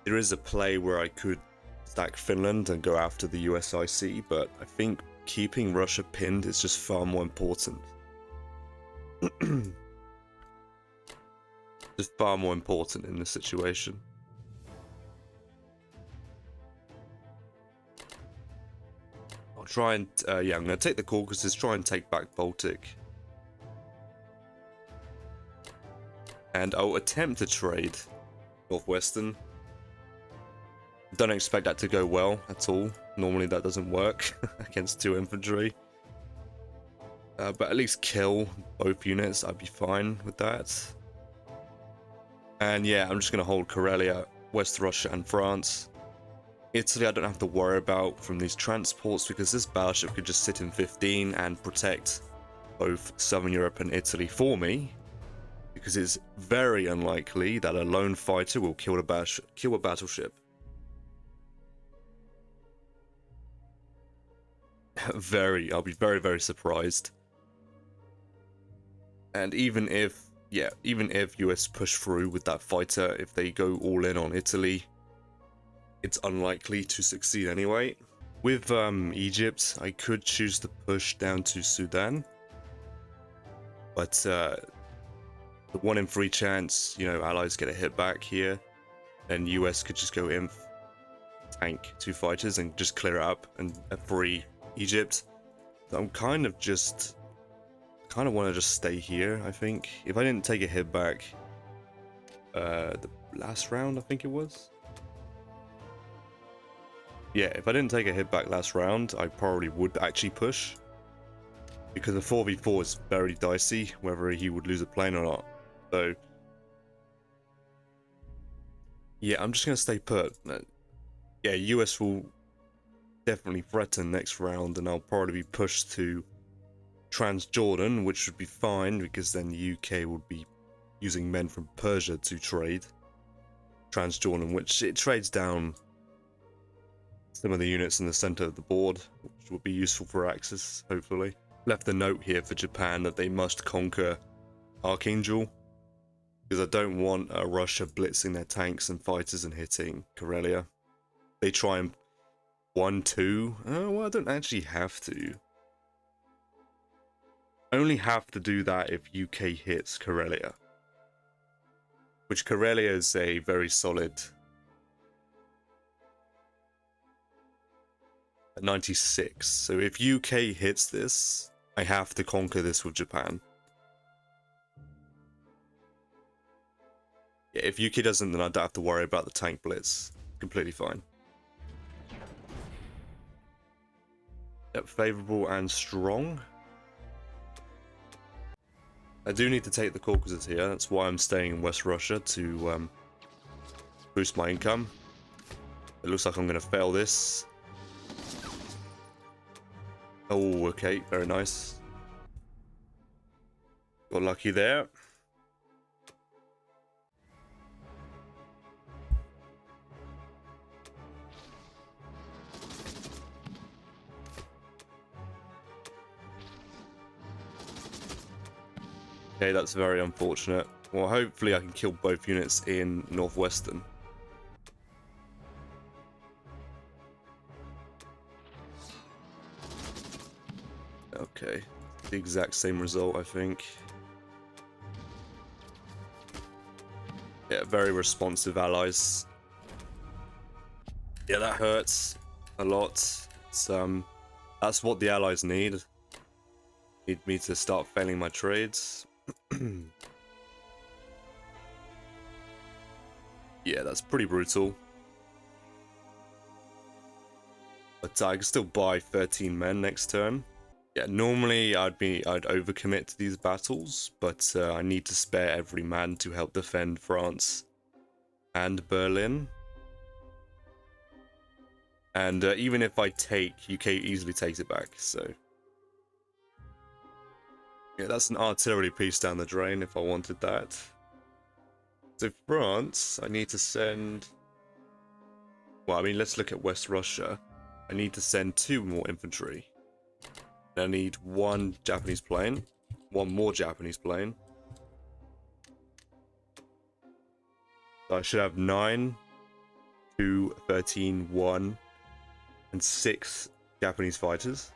There is a play where I could stack Finland and go after the USIC, but I think keeping Russia pinned is just far more important. Just far more important in this situation. I'll try and, yeah, I'm going to take the Caucasus, try and take back Baltic. And I'll attempt to trade Northwestern. Don't expect that to go well at all. Normally that doesn't work against 2 infantry. But at least kill both units, I'd be fine with that. And yeah, I'm just going to hold Karelia, West Russia and France. Italy I don't have to worry about from these transports because this battleship could just sit in 15 and protect both Southern Europe and Italy for me. Because it's very unlikely that a lone fighter will kill a battleship. I'll be very, very surprised. And even if US push through with that fighter, if they go all in on Italy, it's unlikely to succeed anyway. With Egypt, I could choose to push down to Sudan. But the 1 in 3 chance, you know, allies get a hit back here, and US could just go in, tank 2 fighters and just clear it up and free Egypt. So I'm kind of want to just stay here, I think. If I didn't take a hit back the last round, I think it was. Yeah, if I didn't take a hit back last round, I probably would actually push. Because a 4v4 is very dicey, whether he would lose a plane or not. So yeah, I'm just going to stay put. Yeah, US will definitely threaten next round, and I'll probably be pushed to Transjordan, which would be fine because then the UK would be using men from Persia to trade Transjordan, which it trades down some of the units in the center of the board, which would be useful for Axis, hopefully. Left a note here for Japan that they must conquer Archangel, because I don't want Russia blitzing their tanks and fighters and hitting Karelia. They try and 1-2. Oh, well, I don't actually have to. I only have to do that if UK hits Karelia. Which Karelia is a very solid 96. So if UK hits this, I have to conquer this with Japan. Yeah, if UK doesn't, then I don't have to worry about the tank blitz. Completely fine. Yep, favorable and strong. I do need to take the Caucasus here. That's why I'm staying in West Russia, to boost my income. It looks like I'm going to fail this. Oh, okay, very nice. Got lucky there. Okay, that's very unfortunate. Well, hopefully I can kill both units in Northwestern. Okay, the exact same result, I think. Yeah, very responsive allies. Yeah, that hurts a lot. It's, that's what the allies need. Need me to start failing my trades. Yeah, that's pretty brutal. But I can still buy 13 men next turn. Yeah, normally I'd overcommit to these battles, but I need to spare every man to help defend France and Berlin. And even if I take, UK easily takes it back, so... Yeah, that's an artillery piece down the drain if I wanted that. So France, I need to send... Well, I mean, let's look at West Russia. I need to send 2 more infantry. I need 1 Japanese plane, 1 more Japanese plane. So I should have 9, 2, 13, 1, and 6 Japanese fighters.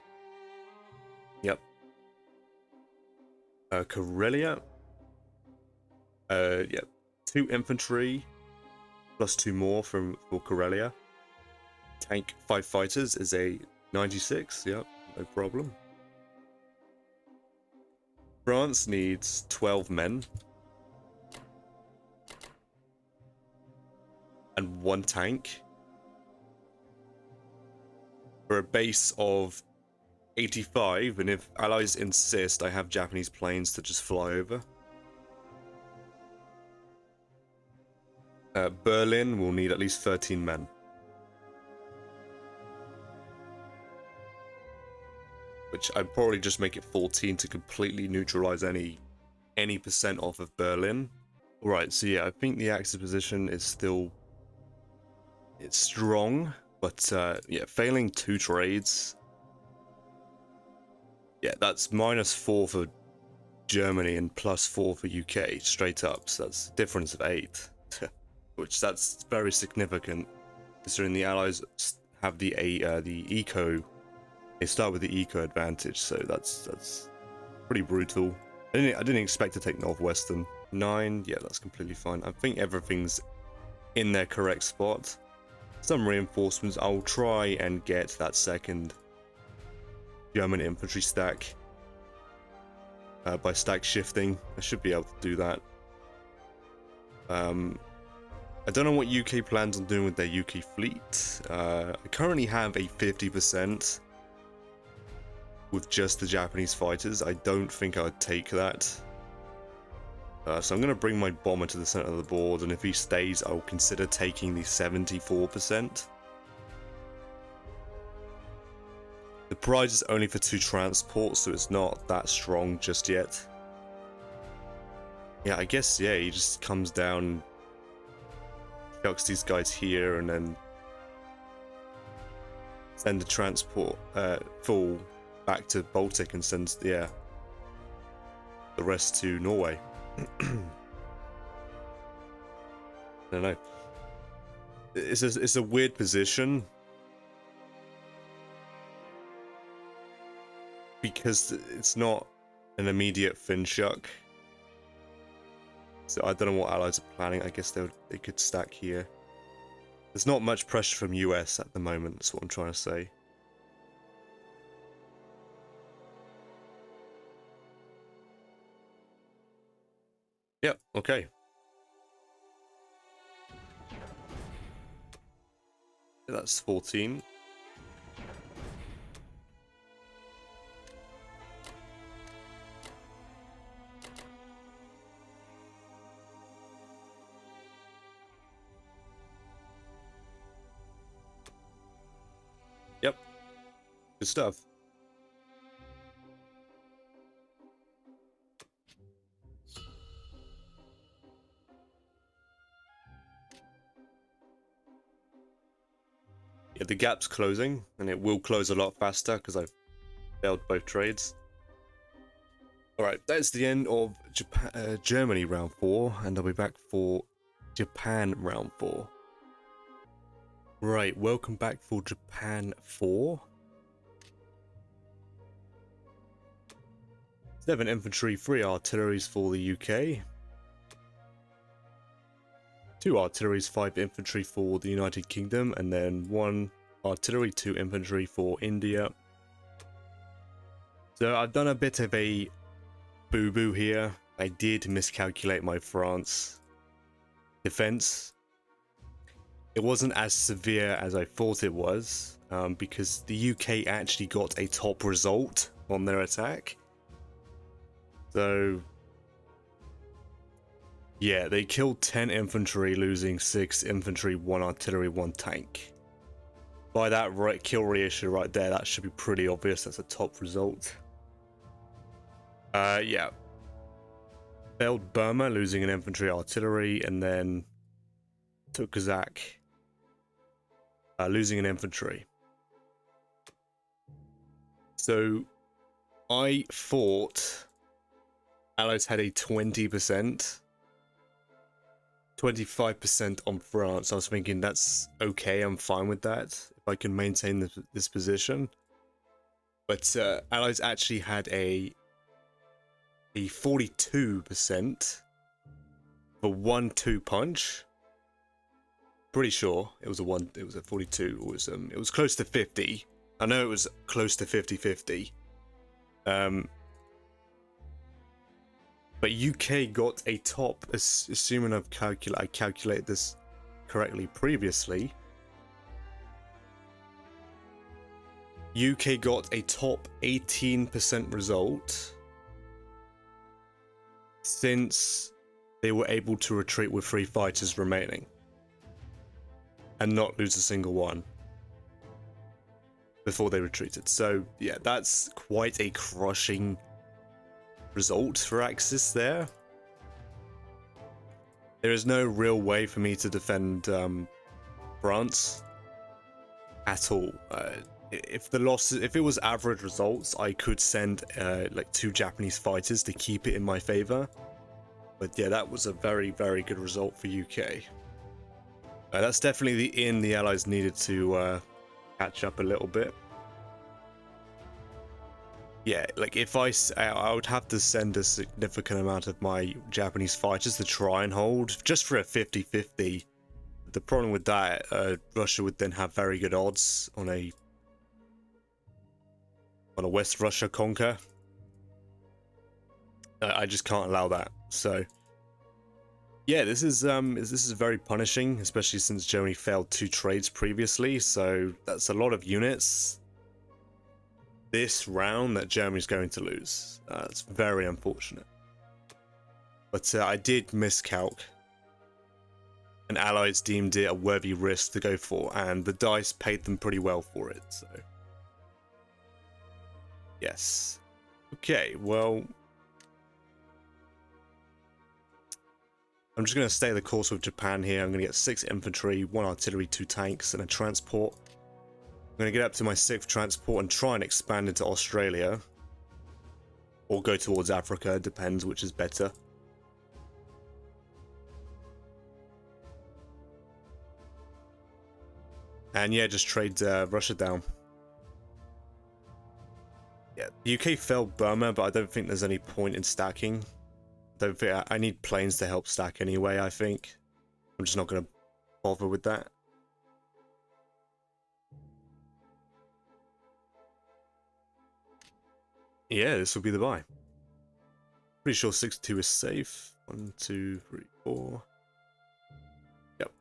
Yep. Karelia. Yep. 2 infantry, plus 2 more for Karelia. Tank 5 fighters is a 96. Yep, no problem. France needs 12 men. and 1 tank for a base of 85, and if Allies insist, I have Japanese planes to just fly over. Berlin will need at least 13 men. Which I'd probably just make it 14 to completely neutralize any percent off of Berlin. Alright, so yeah, I think the Axis position is still... it's strong, but yeah, failing 2 trades... yeah, that's -4 for Germany and +4 for UK, straight up, so that's a difference of 8. Which that's very significant, considering the Allies have the eco... they start with the eco advantage, so that's pretty brutal. I didn't expect to take Northwestern. 9, yeah, that's completely fine. I think everything's in their correct spot. Some reinforcements. I'll try and get that second German infantry stack by stack shifting. I should be able to do that. I don't know what UK plans on doing with their UK fleet. I currently have a 50% with just the Japanese fighters. I don't think I would take that. So I'm going to bring my bomber to the center of the board, and if he stays, I'll consider taking the 74%. The prize is only for 2 transports, so it's not that strong just yet. Yeah, I guess, yeah, he just comes down, chucks these guys here, and then send the transport full back to Baltic and sends, yeah, the rest to Norway. I don't know. It's a weird position because it's not an immediate Finshuck. So I don't know what Allies are planning. I guess they could stack here. There's not much pressure from US at the moment, that's what I'm trying to say. Yep, okay. That's 14. Yep. Good stuff. Yeah, the gap's closing, and it will close a lot faster because I've failed both trades. Alright, that's the end of Germany round 4, and I'll be back for Japan round 4. Right, welcome back for Japan 4. 7 infantry, 3 artilleries for the UK. 2 artilleries, 5 infantry for the United Kingdom, and then 1 artillery, 2 infantry for India. So I've done a bit of a boo-boo here. I did miscalculate my France defense. It wasn't as severe as I thought it was, because the UK actually got a top result on their attack. So yeah, they killed 10 infantry, losing 6 infantry, 1 artillery, 1 tank. By that kill ratio right there, that should be pretty obvious. That's a top result. Yeah. Failed Burma, losing an infantry, artillery, and then took Kazakh, losing an infantry. So I thought Allies had a 20%. 25% on France. I was thinking that's okay, I'm fine with that if I can maintain this position. But Allies actually had a 42% for 1-2 punch. Pretty sure it was a 42. It was close to 50. I know it was close to 50-50. But UK got a top, assuming I calculate this correctly previously, UK got a top 18% result since they were able to retreat with 3 fighters remaining and not lose a single one before they retreated. So yeah, that's quite a crushing result for Axis there. There is no real way for me to defend France at all. If it was average results, I could send like 2 Japanese fighters to keep it in my favor. But yeah, that was a very, very good result for UK. That's definitely the Allies needed to catch up a little bit. Yeah, like if I would have to send a significant amount of my Japanese fighters to try and hold, just for a 50-50. The problem with that, Russia would then have very good odds on a West Russia conquer. I just can't allow that. So yeah, this is very punishing, especially since Germany failed 2 trades previously. So that's a lot of units this round that Germany's going to lose. It's very unfortunate. But I did miscalc, and Allies deemed it a worthy risk to go for, and the dice paid them pretty well for it. So yes. Okay, well, I'm just going to stay the course with Japan here. I'm going to get 6 infantry, 1 artillery, 2 tanks, and a transport. I'm going to get up to my 6th transport and try and expand into Australia. Or go towards Africa, depends which is better. And yeah, just trade Russia down. Yeah, the UK failed Burma, but I don't think there's any point in stacking. I need planes to help stack anyway, I think. I'm just not going to bother with that. Yeah, this will be the buy. Pretty sure 6-2 is safe. 1, 2, 3, 4. Yep.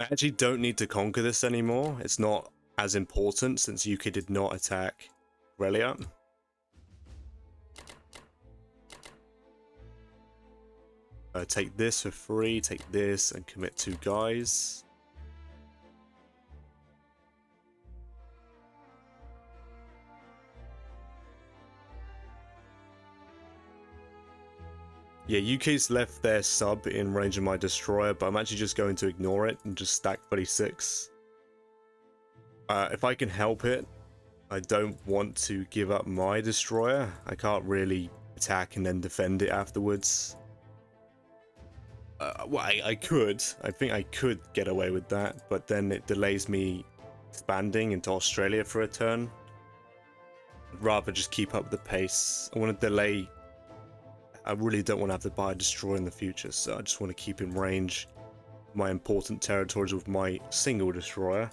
I actually don't need to conquer this anymore. It's not as important since UK did not attack Relia. Take this for free, take this, and commit 2 guys. Yeah, UK's left their sub in range of my destroyer, but I'm actually just going to ignore it and just stack 36. If I can help it, I don't want to give up my destroyer. I can't really attack and then defend it afterwards. Well, I could. I think I could get away with that, but then it delays me expanding into Australia for a turn. I'd rather just keep up the pace. I want to delay. I really don't want to have to buy a destroyer in the future, so I just want to keep in range of my important territories with my single destroyer.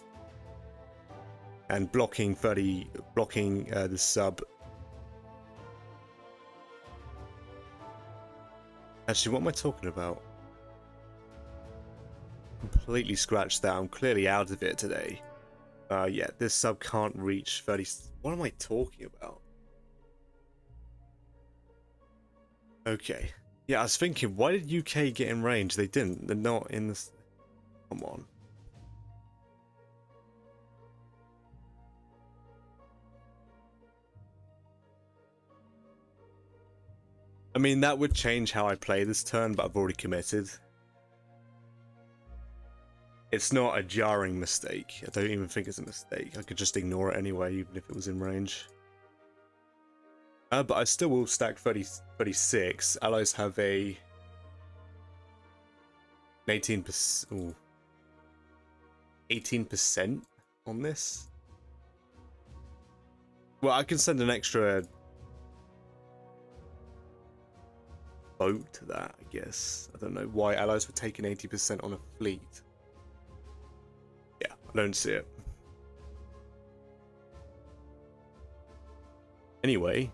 And blocking the sub. Actually, what am I talking about? Completely scratched that. I'm clearly out of it today. Yeah, this sub can't reach 30. What am I talking about? Okay. Yeah, I was thinking, why did UK get in range? They didn't. They're not in this. Come on. I mean, that would change how I play this turn, but I've already committed. It's not a jarring mistake. I don't even think it's a mistake. I could just ignore it anyway, even if it was in range. But I still will stack 36. Allies have a 18%. 18% on this. Well, I can send an extra boat to that, I guess. I don't know why Allies were taking 80% on a fleet. Yeah, I don't see it. Anyway,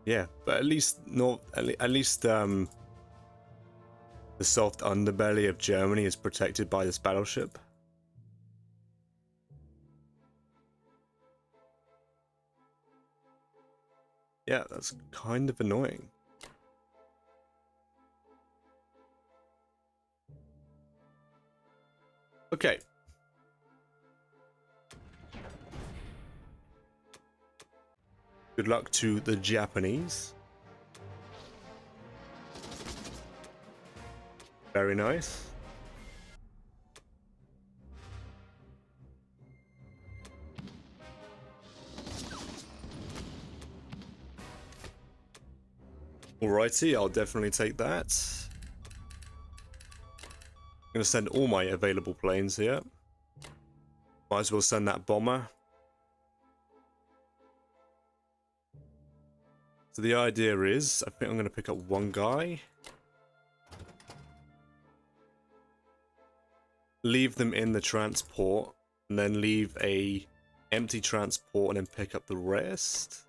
yeah, but at least the soft underbelly of Germany is protected by this battleship. Yeah, that's kind of annoying. Okay. Good luck to the Japanese. Very nice. Alrighty, I'll definitely take that. I'm gonna send all my available planes here. Might as well send that bomber. So the idea is, I think I'm gonna pick up one guy. Leave them in the transport, and then leave a empty transport and then pick up the rest.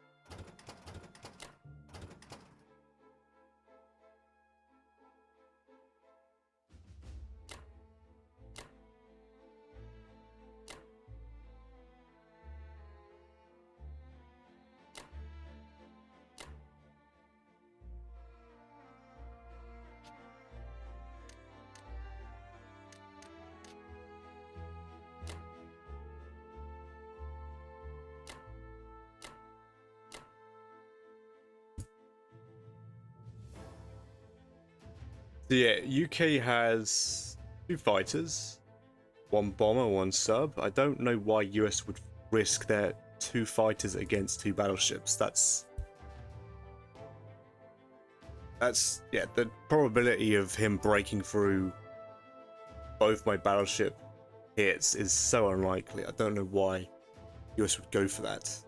So yeah, UK has 2 fighters, 1 bomber, 1 sub. I don't know why US would risk their 2 fighters against 2 battleships. That's yeah, the probability of him breaking through both my battleship hits is so unlikely. I don't know why US would go for that.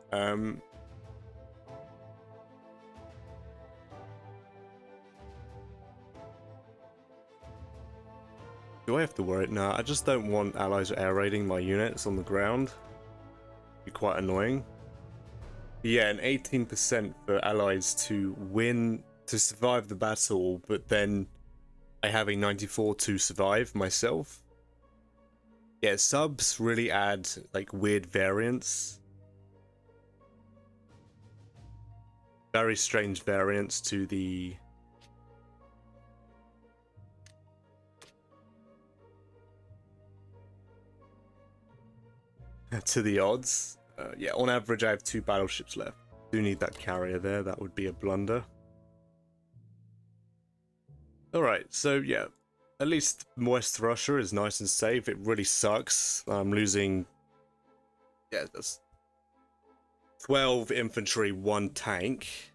Do I have to worry? No, I just don't want allies air raiding my units on the ground. It'd be quite annoying. But yeah, an 18% for allies to win, to survive the battle, but then I have a 94 to survive myself. Yeah, subs really add like weird variants. Very strange variants to the odds. Yeah, on average I have 2 battleships left. Do need that carrier there, that would be a blunder. Alright, so yeah, at least West Russia is nice and safe. It really sucks. I'm losing, yeah, that's 12 infantry, 1 tank.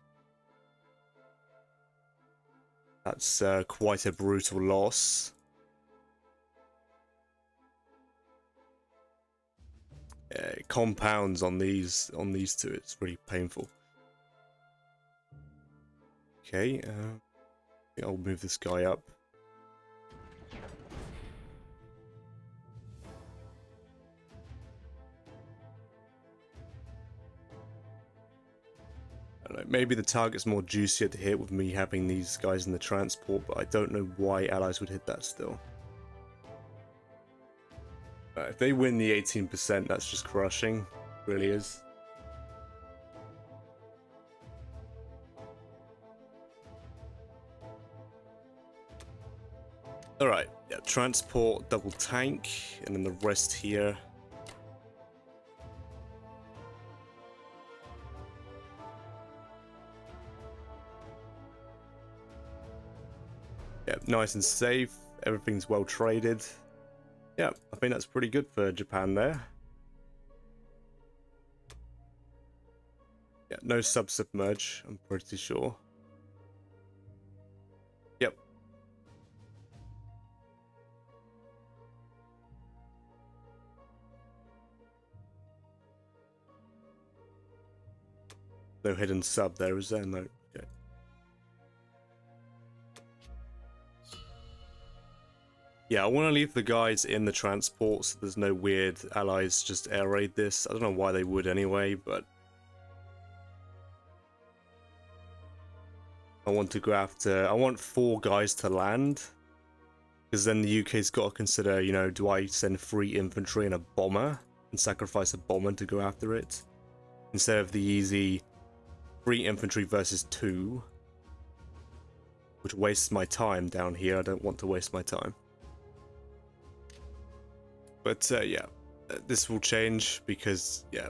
That's quite a brutal loss. It compounds on these 2. It's really painful. Okay, I'll move this guy up. I don't know, maybe the target's more juicier to hit with me having these guys in the transport, but I don't know why allies would hit that still. If they win the 18%, that's just crushing. It really is. Alright, yeah, transport, double tank, and then the rest here. Yeah, nice and safe. Everything's well traded. Yeah, I think that's pretty good for Japan there. Yeah, no sub-submerge, I'm pretty sure. Yep. No hidden sub there, is there? No. Okay. Yeah, I want to leave the guys in the transport so there's no weird allies just air raid this. I don't know why they would anyway, but I want to go after... I want 4 guys to land. Because then the UK's got to consider, you know, do I send 3 infantry and a bomber? And sacrifice a bomber to go after it? Instead of the easy 3 infantry versus 2. Which wastes my time down here. I don't want to waste my time. But yeah, this will change because, yeah,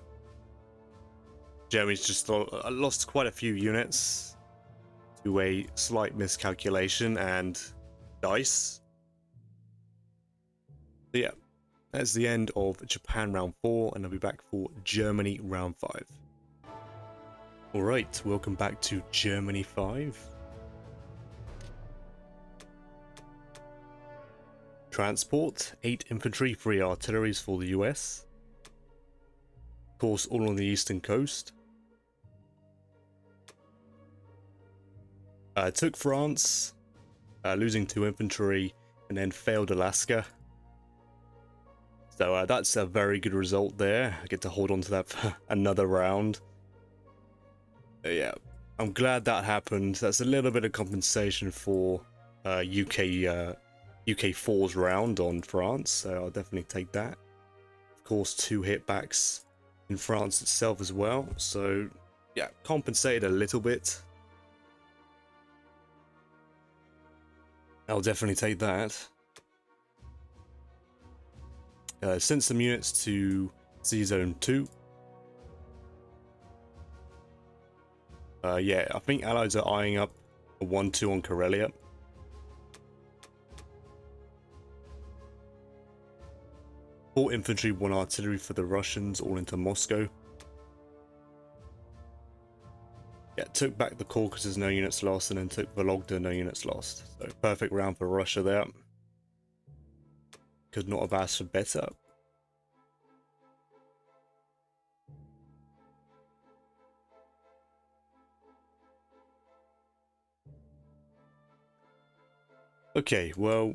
Germany's just lost quite a few units to a slight miscalculation and dice. So yeah, that's the end of Japan round 4, and I'll be back for Germany round 5. Alright, welcome back to Germany 5. Transport, 8 infantry, 3 artilleries for the US. Of course, all on the eastern coast. Took France, losing 2 infantry, and then failed Alaska. So that's a very good result there. I get to hold on to that for another round. Yeah, I'm glad that happened. That's a little bit of compensation for UK 4's round on France, so I'll definitely take that. Of course, 2 hitbacks in France itself as well, so yeah, compensated a little bit. I'll definitely take that. Sent some units to C Zone 2. Yeah, I think Allies are eyeing up a 1-2 on Karelia. Four infantry, 1 artillery for the Russians, all into Moscow. Yeah, took back the Caucasus, no units lost, and then took Vologda, no units lost. So perfect round for Russia there. Could not have asked for better. Okay, well,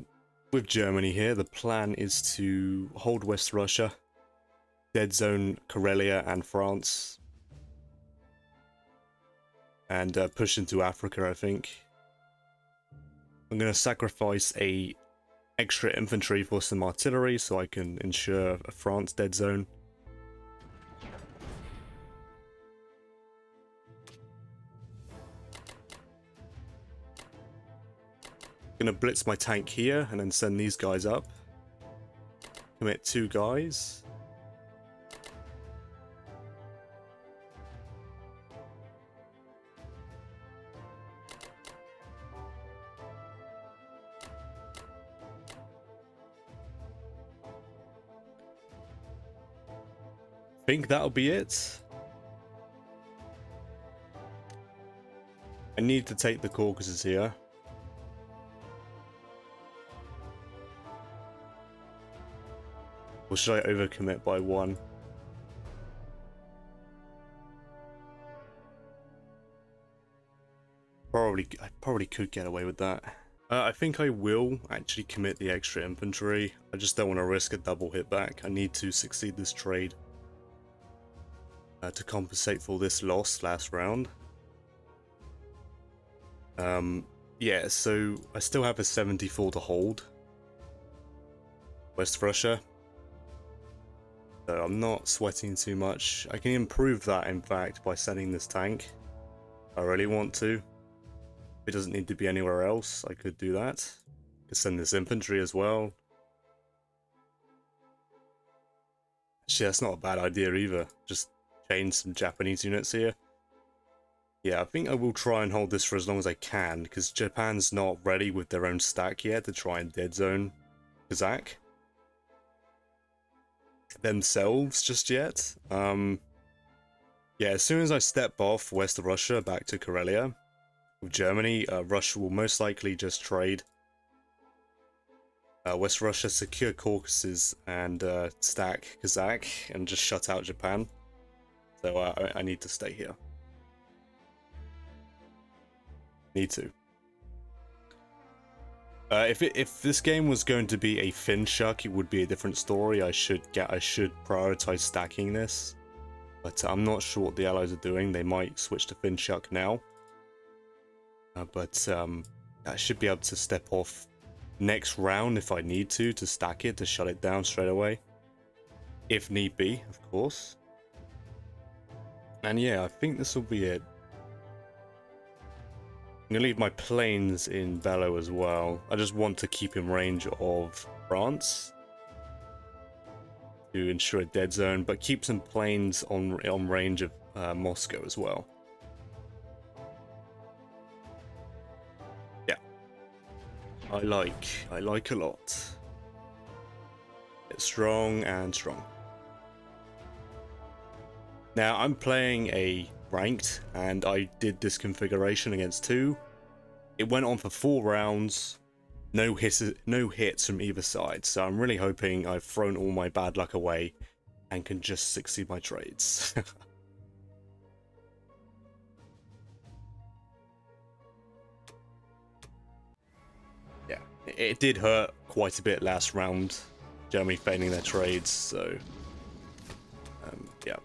with Germany here, the plan is to hold West Russia, dead zone Karelia and France, and push into Africa, I think. I'm going to sacrifice a extra infantry for some artillery so I can ensure a France dead zone. Gonna blitz my tank here and then send these guys up. Commit 2 guys. Think that'll be it. I need to take the Caucasus here. Or should I overcommit by 1? I probably could get away with that. I think I will actually commit the extra infantry. I just don't want to risk a double hit back. I need to succeed this trade to compensate for this loss last round. Yeah, so I still have a 74 to hold. West Russia. So I'm not sweating too much. I can improve that, in fact, by sending this tank. I really want to. If it doesn't need to be anywhere else, I could do that. Could send this infantry as well. Actually, that's not a bad idea either. Just change some Japanese units here. Yeah, I think I will try and hold this for as long as I can, because Japan's not ready with their own stack yet to try and dead zone Kazakh themselves just yet. Yeah, as soon as I step off West Russia back to Karelia with Germany, Russia will most likely just trade. West Russia secure Caucasus and stack Kazakh and just shut out Japan. So I need to stay here. Need to. If this game was going to be a Finshuck, it would be a different story. I should prioritize stacking this, but I'm not sure what the Allies are doing. They might switch to Finshuck now. but I should be able to step off next round if I need to stack it, to shut it down straight away. If need be, of course. And yeah, I think this will be it. I'm going to leave my planes in Bello as well. I just want to keep in range of France to ensure a dead zone, but keep some planes on range of Moscow as well. Yeah, I like a lot. It's strong and strong. Now I'm playing a ranked, and I did this configuration against 2. It went on for 4 rounds, no hits from either side, so I'm really hoping I've thrown all my bad luck away and can just succeed my trades. Yeah, it did hurt quite a bit last round, Germany failing their trades, so yeah.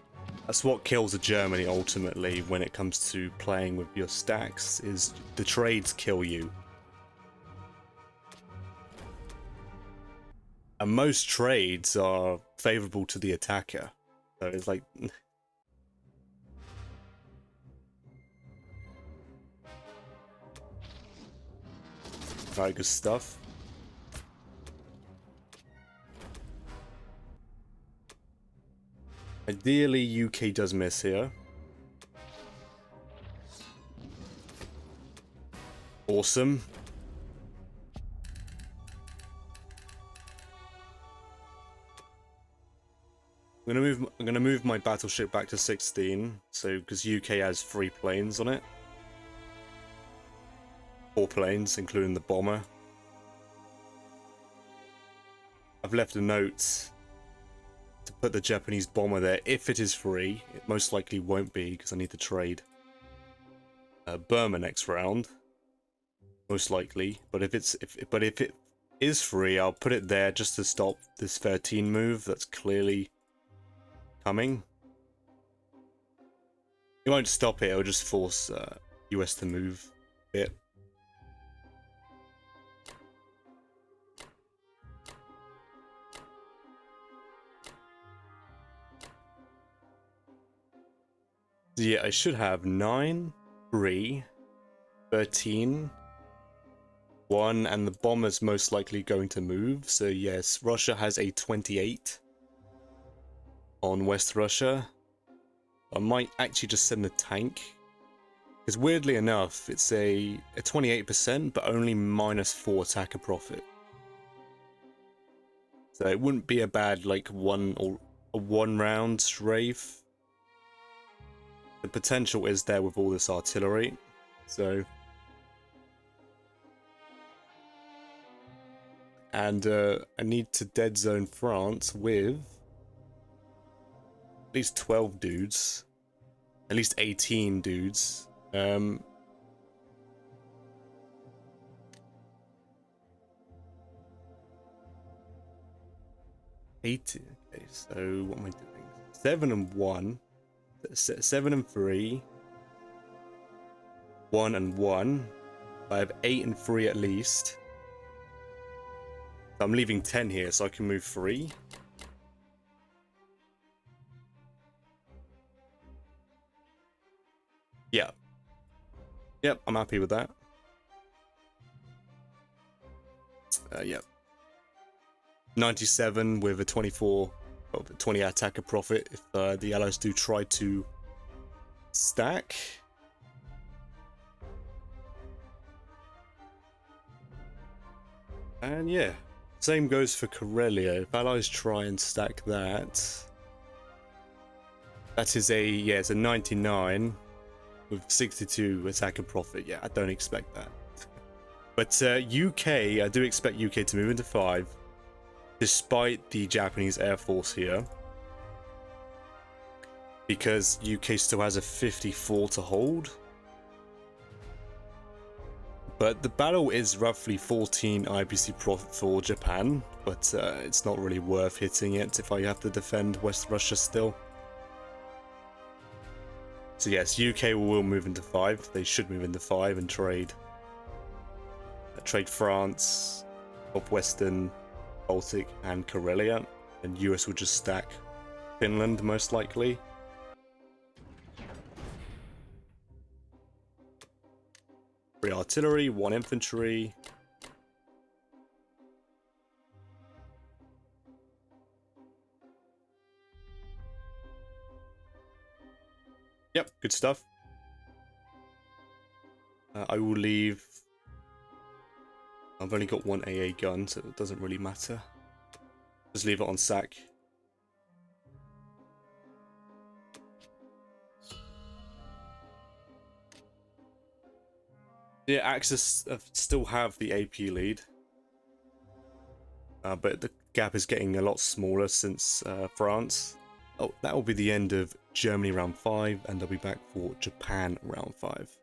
That's what kills a Germany ultimately when it comes to playing with your stacks, is the trades kill you. And most trades are favorable to the attacker. So it's like... Alright, good stuff. Ideally, UK does miss here. Awesome. I'm gonna move my battleship back to 16, so because UK has 3 planes on it. 4 planes, including the bomber. I've left a note to put the Japanese bomber there if it is free. It most likely won't be because I need to trade Burma next round, most likely. But if it is free, I'll put it there just to stop this 13 move that's clearly coming. It won't stop it. It'll just force US to move a bit. So yeah, I should have 9, 3, 13, 1, and the bomber's most likely going to move. So yes, Russia has a 28 on West Russia. I might actually just send the tank, because weirdly enough, it's a 28%, but only -4 attacker profit. So it wouldn't be a bad like a 1 round strafe. The potential is there with all this artillery, so. And I need to dead zone France with at least 12 dudes, at least 18 dudes. 80. Okay, so what am I doing? 7 and 1. 7 and 3. 1 and 1. I have 8 and 3 at least. I'm leaving 10 here so I can move 3. Yeah. Yep, I'm happy with that. Yep. 97 with a 24, or 20 attacker profit if the allies do try to stack. And yeah, same goes for Karelia. If allies try and stack that, that is a, yeah, it's a 99 with 62 attacker profit. Yeah, I don't expect that. But UK, I do expect UK to move into 5, despite the Japanese Air Force here, because UK still has a 54 to hold. But the battle is roughly 14 IBC profit for Japan, but it's not really worth hitting it if I have to defend West Russia still. So yes, UK will move into 5. They should move into 5 and trade. trade France, Northwestern, Baltic, and Karelia, and US would just stack Finland most likely. Three artillery, one infantry. Yep, good stuff. I will leave. I've only got one AA gun, so it doesn't really matter. Just leave it on sack. Yeah, Axis still have the AP lead. But the gap is getting a lot smaller since France. Oh, that will be the end of Germany round 5, and I'll be back for Japan round 5.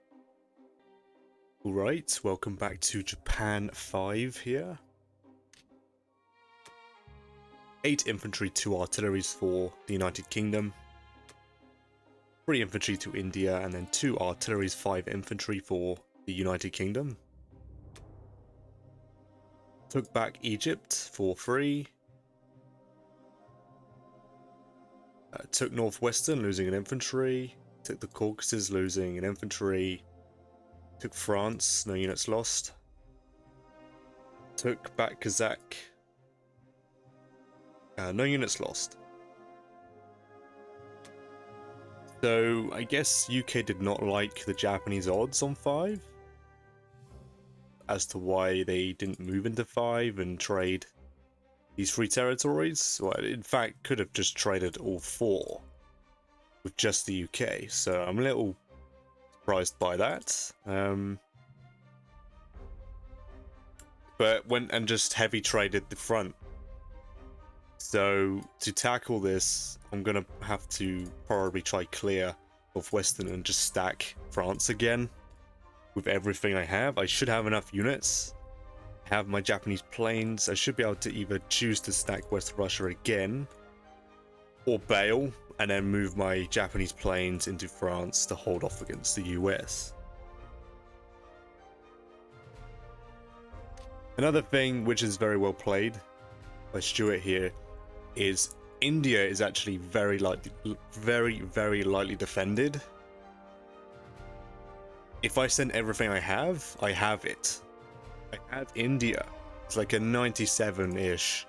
Alright, welcome back to Japan 5 here. 8 infantry, 2 artilleries for the United Kingdom. 3 infantry to India, and then 2 artilleries, 5 infantry for the United Kingdom. Took back Egypt for free. Took Northwestern, losing an infantry. Took the Caucasus, losing an infantry. Took France, no units lost. Took back Kazakh. No units lost. So I guess UK did not like the Japanese odds on 5. As to why they didn't move into 5 and trade these 3 territories. Well, in fact, could have just traded all 4 with just the UK. So I'm a little surprised by that. But went and just heavy traded the front. So to tackle this, I'm gonna have to probably try clear Northwestern and just stack France again with everything I have. I should have enough units. I have my Japanese planes. I should be able to either choose to stack West Russia again or bail and then move my Japanese planes into France to hold off against the US. Another thing which is very well played by Stewart here is India is actually very lightly defended. If I send everything I have it. I have India. It's like a 97-ish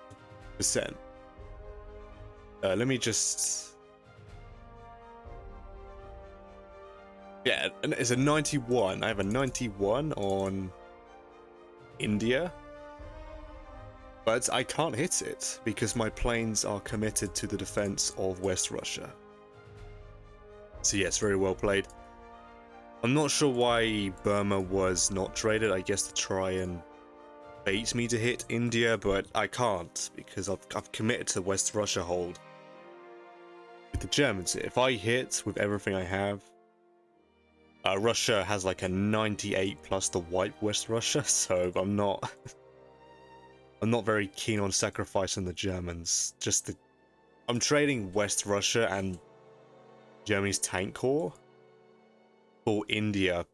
%. Let me just... Yeah, it's a 91. I have a 91 on India. But I can't hit it because my planes are committed to the defense of West Russia. So yes, very well played. I'm not sure why Burma was not traded. I guess to try and bait me to hit India, but I can't because I've committed to West Russia hold with the Germans. If I hit with everything I have, Russia has like a 98 plus to wipe West Russia, so I'm not very keen on sacrificing the Germans. I'm trading West Russia and Germany's tank corps for India,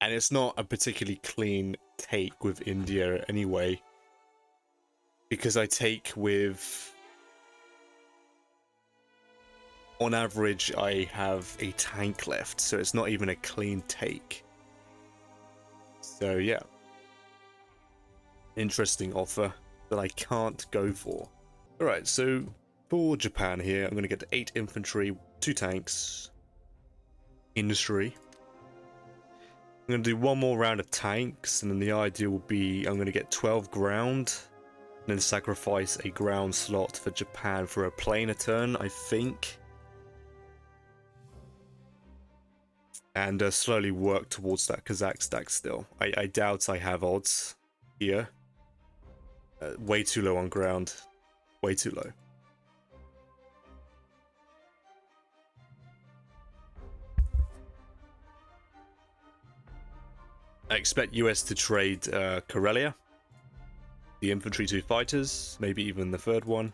and it's not a particularly clean take with India anyway, because I take with, on average, I have a tank left, so it's not even a clean take. So yeah, interesting offer that I can't go for. Alright, so for Japan here, I'm going to get 8 infantry, 2 tanks, industry. I'm going to do one more round of tanks, and then the idea will be I'm going to get 12 ground, and then sacrifice a ground slot for Japan for a plane a turn, I think. And slowly work towards that Kazakh stack still. I doubt I have odds here. Way too low on ground. Way too low. I expect US to trade Karelia, the infantry 2 fighters, maybe even the 3rd one.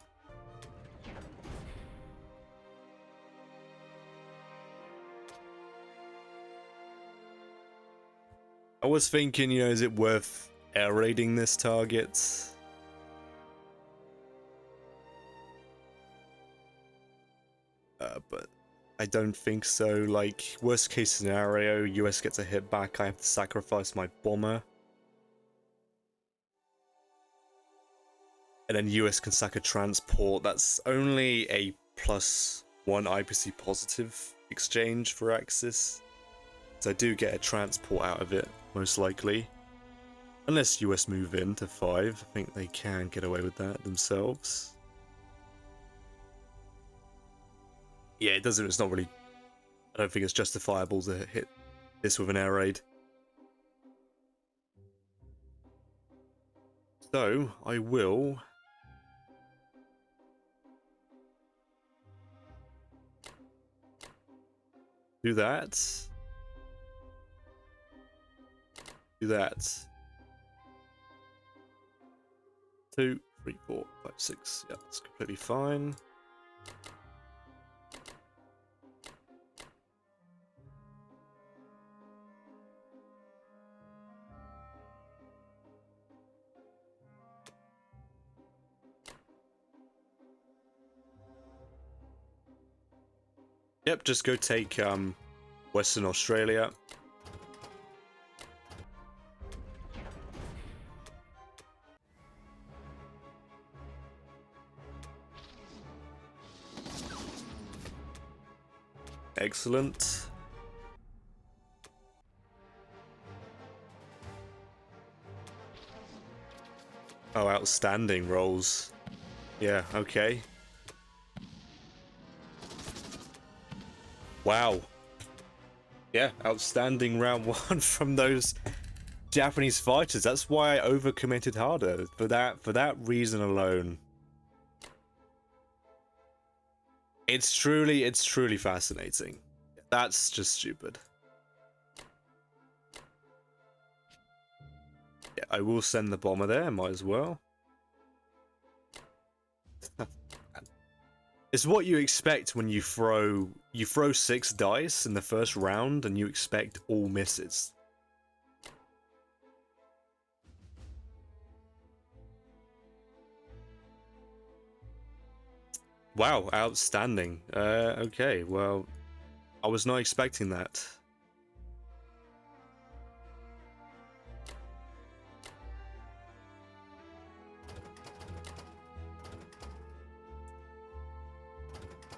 I was thinking, is it worth air raiding this target. But I don't think so. Like, worst case scenario, US gets a hit back, I have to sacrifice my bomber. And then US can sack a transport. That's only a +1 IPC positive exchange for Axis. So I do get a transport out of it, most likely. Unless US move in to 5, I think they can get away with that themselves. Yeah, it doesn't, it's not really, I don't think it's justifiable to hit this with an air raid. So, I will do that. Do that. 2, 3, 4, 5, 6. Yeah, that's completely fine. Yep, just go take Western Australia. Excellent. Oh, outstanding rolls. Yeah, okay. Wow. Yeah, outstanding round 1 from those Japanese fighters. That's why I overcommitted harder. For that reason alone. It's truly fascinating. That's just stupid. Yeah, I will send the bomber there, might as well. It's what you expect when you throw 6 dice in the first round and you expect all misses. Wow, outstanding. Okay, well, I was not expecting that.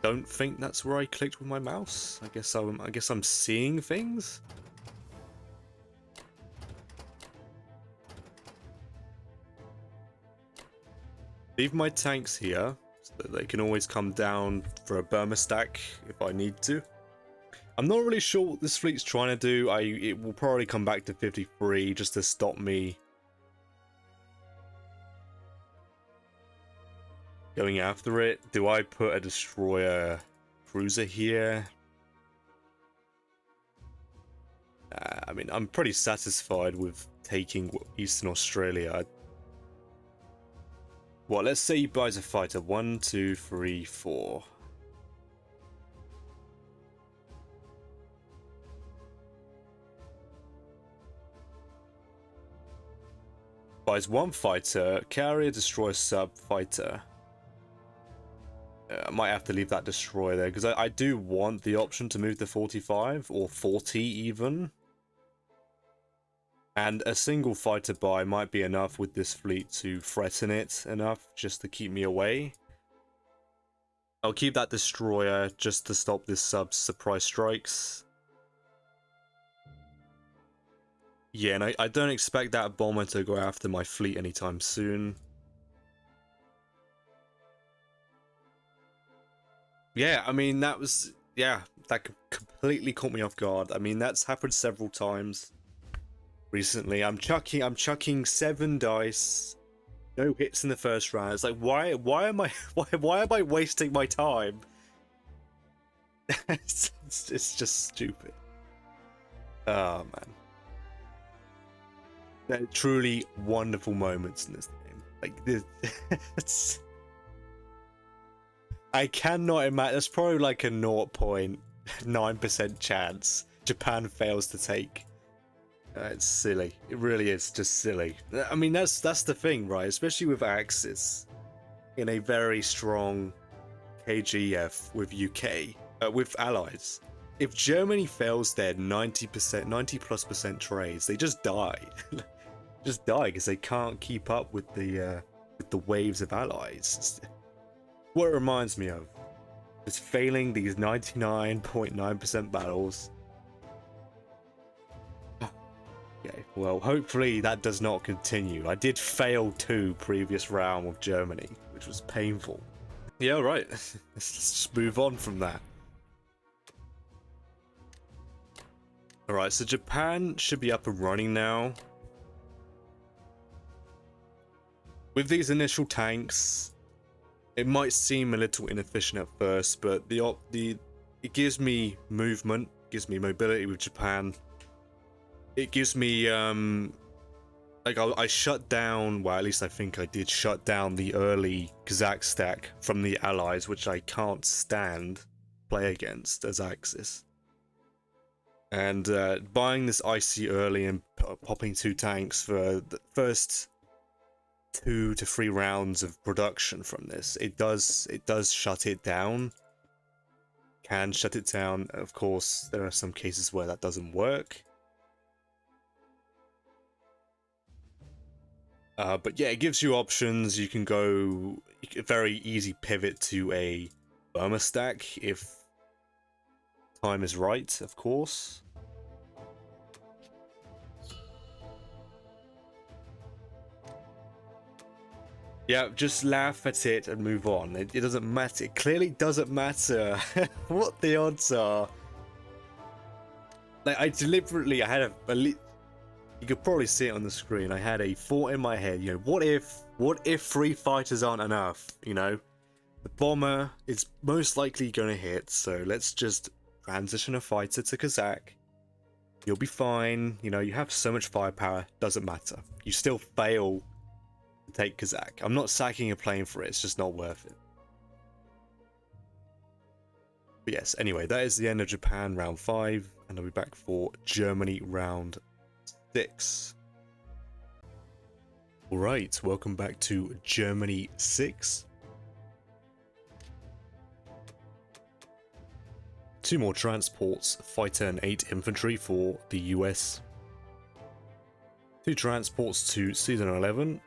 Don't think that's where I clicked with my mouse. I guess I'm seeing things. Leave my tanks here so that they can always come down for a Burma stack if I need to. I'm not really sure what this fleet's trying to do. It will probably come back to 53 just to stop me going after it. Do I put a destroyer cruiser here? I mean, I'm pretty satisfied with taking Eastern Australia. Well, let's say he buys a fighter. 1, 2, 3, 4. Buys 1 fighter, carrier, destroyer, sub, fighter. I might have to leave that destroyer there because I do want the option to move to 45 or 40 even. And a single fighter buy might be enough with this fleet to threaten it enough just to keep me away. I'll keep that destroyer just to stop this sub's surprise strikes. Yeah, and I don't expect that bomber to go after my fleet anytime soon. Yeah, I mean, that was... Yeah, that completely caught me off guard. I mean, that's happened several times recently. I'm chucking 7 dice, no hits in the first round. It's like, why am I wasting my time? it's just stupid. Oh man, they're truly wonderful moments in this game. Like this, I cannot imagine. There's probably like a 0.9% chance Japan fails to take It's silly. It really is just silly. I mean, that's the thing, right? Especially with Axis in a very strong KGF with UK, with allies. If Germany fails their 90+ % trades, they just die. Just die because they can't keep up with the waves of allies. What it reminds me of is failing these 99.9% battles. Okay, well, hopefully that does not continue. I did fail 2 previous round with Germany, which was painful. Yeah, right. Let's just move on from that. Alright, so Japan should be up and running now. With these initial tanks, it might seem a little inefficient at first, but it gives me movement, gives me mobility with Japan. It gives me like I shut down, well, at least I think I did shut down the early Kazakh stack from the allies, which I can't stand play against as Axis. And buying this IC early and popping 2 tanks for the first 2 to 3 rounds of production from this, it does shut it down. Can shut it down. Of course, there are some cases where that doesn't work. But yeah, it gives you options. You can go very easy pivot to a Burma stack if time is right, of course. Yeah, just laugh at it and move on. It doesn't matter. It clearly doesn't matter what the odds are. Like, I had you could probably see it on the screen. I had a thought in my head, you know, what if 3 fighters aren't enough, you know? The bomber is most likely going to hit, so let's just transition a fighter to Kazakh. You'll be fine, you know, you have so much firepower, doesn't matter. You still fail to take Kazakh. I'm not sacking a plane for it, it's just not worth it. But yes, anyway, that is the end of Japan round 5, and I'll be back for Germany round 6. Alright, welcome back to Germany 6. 2 more transports, fighter and 8 infantry for the US. 2 transports to Season 11.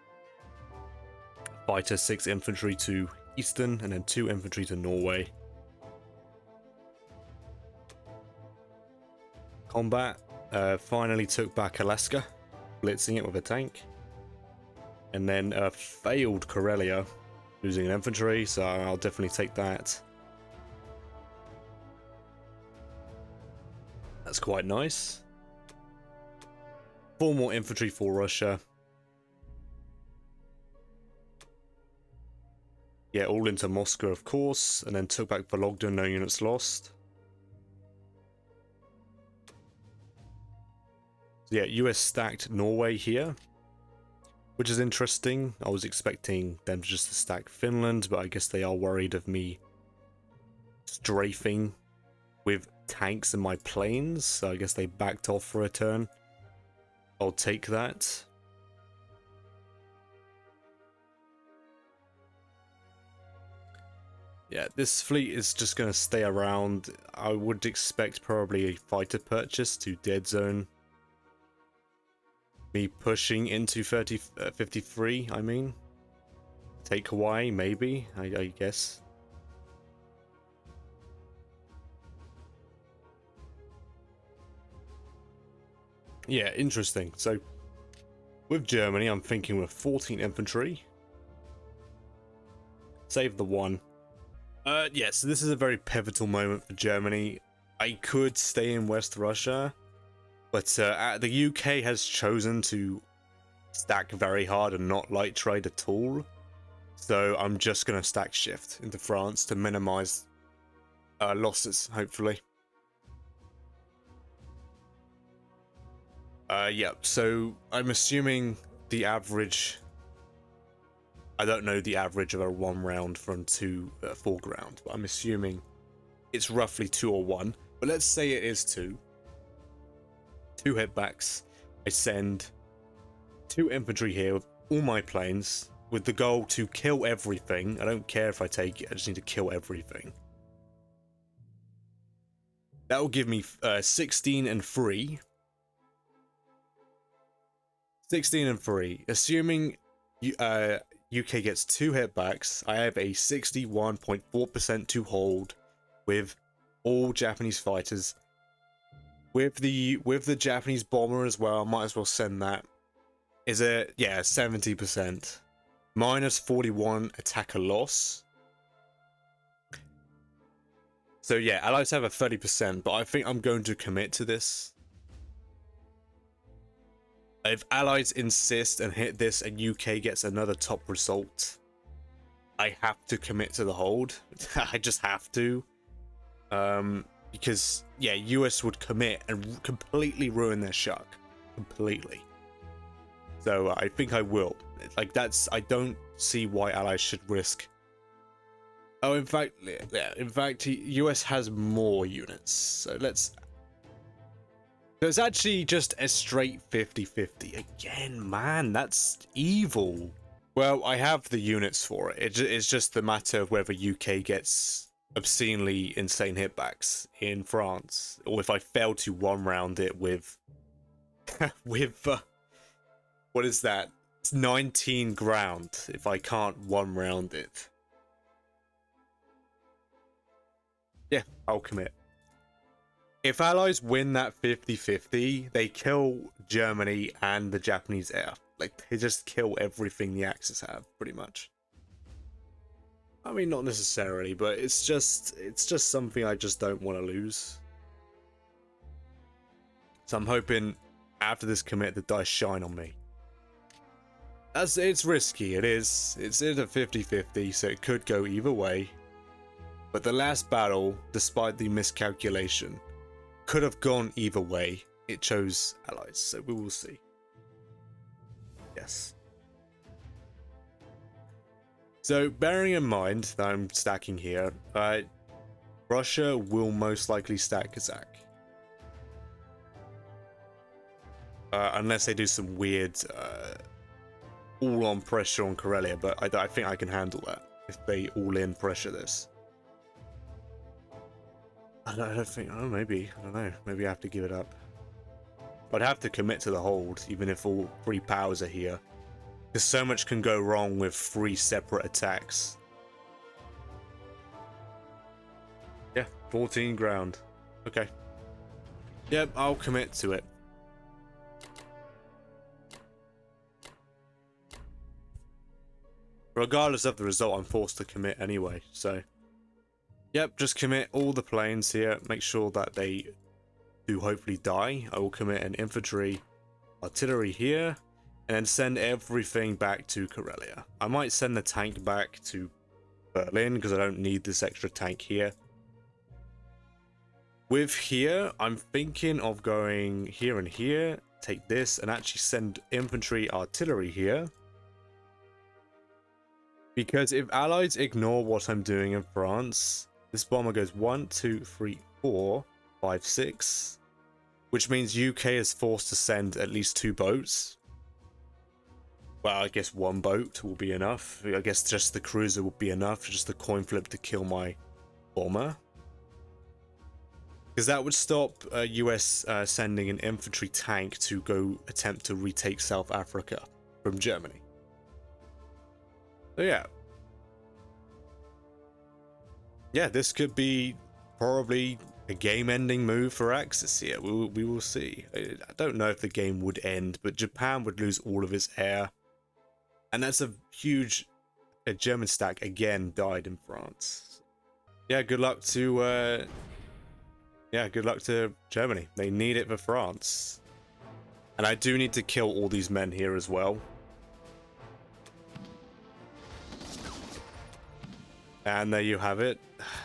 Fighter 6 infantry to Eastern, and then 2 infantry to Norway. Combat finally took back Alaska, blitzing it with a tank. And then failed Karelia, losing an infantry, so I'll definitely take that. That's quite nice. 4 more infantry for Russia. Yeah, all into Moscow, of course, and then took back Vologda, no units lost. So yeah, US stacked Norway here, which is interesting. I was expecting them just to stack Finland, but I guess they are worried of me strafing with tanks in my planes, so I guess they backed off for a turn. I'll take that. Yeah, this fleet is just going to stay around. I would expect probably a fighter purchase to dead zone. Me pushing into 53, I mean. Take Hawaii, maybe, I guess. Yeah, interesting. So, with Germany, I'm thinking with 14 infantry. Save the 1. Yeah, so this is a very pivotal moment for Germany. I could stay in West Russia, but the UK has chosen to stack very hard and not light trade at all. So I'm just going to stack shift into France to minimize losses, hopefully. Yeah, so I'm assuming the average... I don't know the average of a 1 round from 2 foreground, but I'm assuming it's roughly 2 or 1. But let's say it is 2. 2 hitbacks. I send 2 infantry here with all my planes, with the goal to kill everything. I don't care if I take it, I just need to kill everything. That will give me 16 and 3. 16 and 3. Assuming UK gets 2 hitbacks, I have a 61.4% to hold with all Japanese fighters. With the Japanese bomber as well, I might as well send that. Is it? Yeah, 70%. Minus 41 attacker loss. So yeah, allies have a 30%, but I think I'm going to commit to this. If allies insist and hit this and UK gets another top result, I have to commit to the hold. I just have to. Because yeah, US would commit and completely ruin their shuck. Completely. So I think I will. Like, I don't see why allies should risk. Oh, in fact, yeah, US has more units. So it's actually just a straight 50-50. Again, man, that's evil. Well, I have the units for it. It's just the matter of whether UK gets obscenely insane hitbacks in France, or if I fail to one round it with what is that? It's 19 ground if I can't one round it. Yeah, I'll commit. If allies win that 50-50, they kill Germany and the Japanese air. Like, they just kill everything the Axis have, pretty much. I mean, not necessarily, but it's just something I just don't want to lose. So I'm hoping after this commit the dice shine on me. It's risky, it is. It's in a 50-50, so it could go either way. But the last battle, despite the miscalculation, could have gone either way. It chose allies, so we will see. Yes. So, bearing in mind that I'm stacking here, Russia will most likely stack Kazakh. Unless they do some weird all-on pressure on Karelia, but I think I can handle that if they all-in pressure this. I don't think, oh, maybe, I don't know, maybe I have to give it up. I'd have to commit to the hold, even if all 3 powers are here. Because so much can go wrong with 3 separate attacks. Yeah, 14 ground. Okay. Yep, I'll commit to it. Regardless of the result, I'm forced to commit anyway, so... Yep, just commit all the planes here, make sure that they do hopefully die. I will commit an infantry, artillery here, and then send everything back to Karelia. I might send the tank back to Berlin, because I don't need this extra tank here. With here, I'm thinking of going here and here, take this, and actually send infantry, artillery here. Because if allies ignore what I'm doing in France, this bomber goes 1, 2, 3, 4, 5, 6, which means UK is forced to send at least 2 boats. Well, I guess 1 boat will be enough. I guess just the cruiser will be enough, just the coin flip to kill my bomber. Because that would stop US sending an infantry tank to go attempt to retake South Africa from Germany. So yeah. Yeah, this could be probably a game-ending move for Axis here. We will see. I don't know if the game would end, but Japan would lose all of its air. And that's a huge... A German stack again died in France. Yeah, good luck to... Yeah, good luck to Germany. They need it for France. And I do need to kill all these men here as well. And there you have it.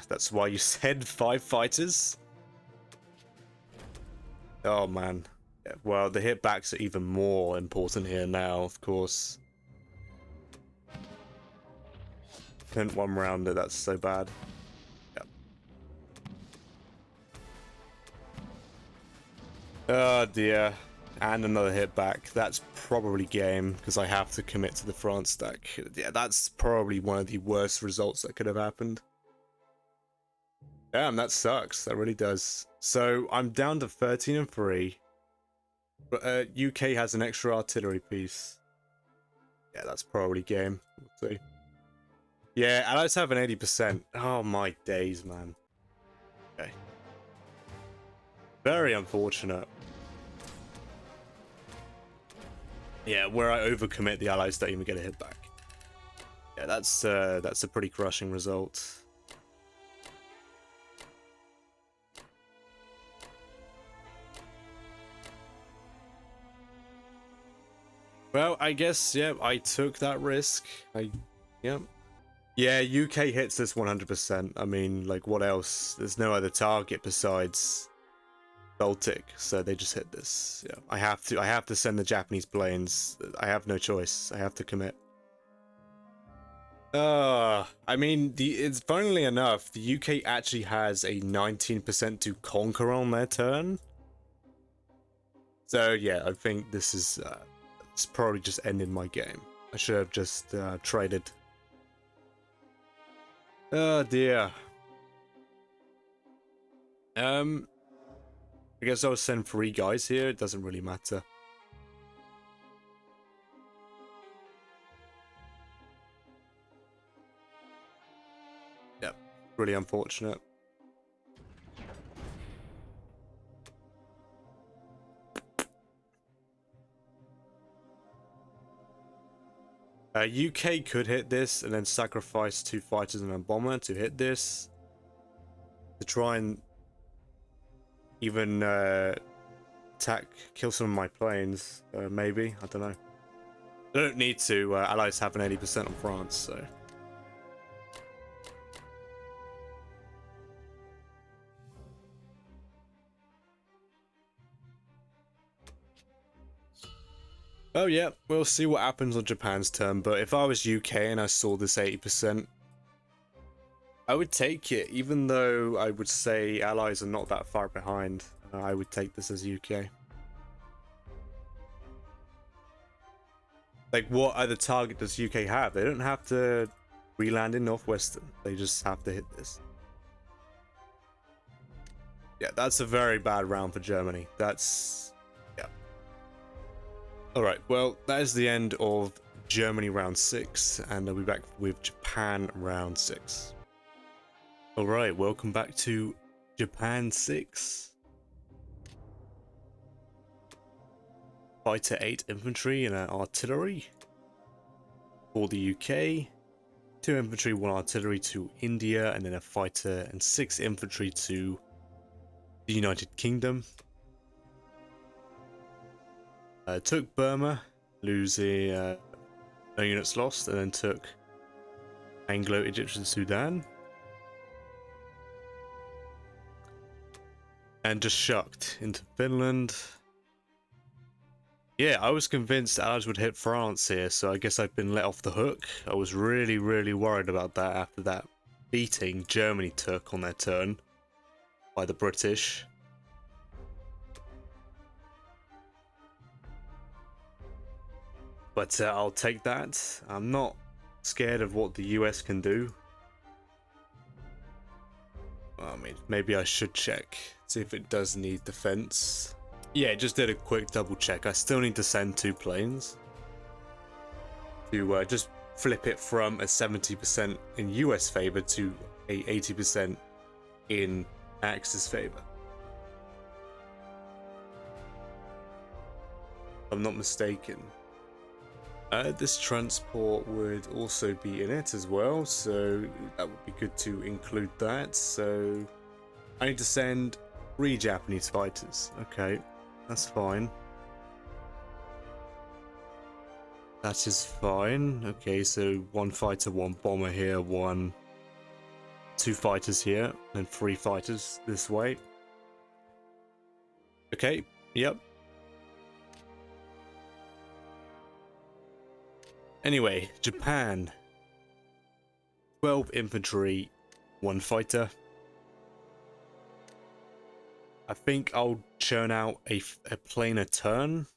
That's why you said 5 fighters. Oh, man. Yeah, well, the hitbacks are even more important here now, of course. Couldn't one rounder, that's so bad. Yep. Oh, dear. and another hit back. That's probably game, because I have to commit to the France stack. Yeah, that's probably one of the worst results that could have happened. Damn, that sucks. That really does. So I'm down to 13-3. But UK has an extra artillery piece. Yeah, that's probably game. We'll see. Yeah, Allies have an 80%. Oh my days, man. Okay. Very unfortunate. Yeah, where I overcommit, the Allies don't even get a hit back. Yeah, that's a pretty crushing result. Well, I guess, yeah, I took that risk. Yeah. Yeah, UK hits this 100%. I mean, like, what else? There's no other target besides Baltic, so they just hit this. Yeah, I have to send the Japanese planes. I have no choice. I have to commit. I mean, it's funnily enough, the UK actually has a 19% to conquer on their turn. So yeah, I think this is it's probably just ended my game. I should have just traded. Oh dear. I guess I'll send 3 guys here. It doesn't really matter. Yep, really unfortunate. UK could hit this and then sacrifice 2 fighters and a bomber to hit this. To try and even kill some of my planes, maybe. I don't know. They don't need to. Allies have an 80% on France, so. Oh yeah, we'll see what happens on Japan's turn, but if I was UK and I saw this 80%, I would take it, even though I would say Allies are not that far behind. I would take this as UK. Like, what other target does UK have? They don't have to re-land in Northwestern. They just have to hit this. Yeah, that's a very bad round for Germany. That's... yeah. Alright, well, that is the end of Germany round 6, and I'll be back with Japan round 6. Alright, welcome back to Japan 6. Fighter 8 infantry and an artillery for the UK. 2 infantry, 1 artillery to India, and then a fighter and 6 infantry to the United Kingdom. Took Burma, losing no units lost, and then took Anglo-Egyptian Sudan. And just shucked into Finland. Yeah, I was convinced Allies would hit France here, so I guess I've been let off the hook. I was really, really worried about that after that beating Germany took on their turn by the British. But I'll take that. I'm not scared of what the US can do. I mean, maybe I should check, see if it does need defense. Yeah, just did a quick double check. I still need to send 2 planes to just flip it from a 70% in US favor to a 80% in Axis favor. If I'm not mistaken. This transport would also be in it as well, so that would be good to include that. So I need to send 3 Japanese fighters. Okay, that's fine. That is fine. Okay, so 1 fighter, 1 bomber here, 2 fighters here, and 3 fighters this way. Okay, yep. Anyway, Japan. 12 infantry, 1 fighter. I think I'll churn out a planar turn.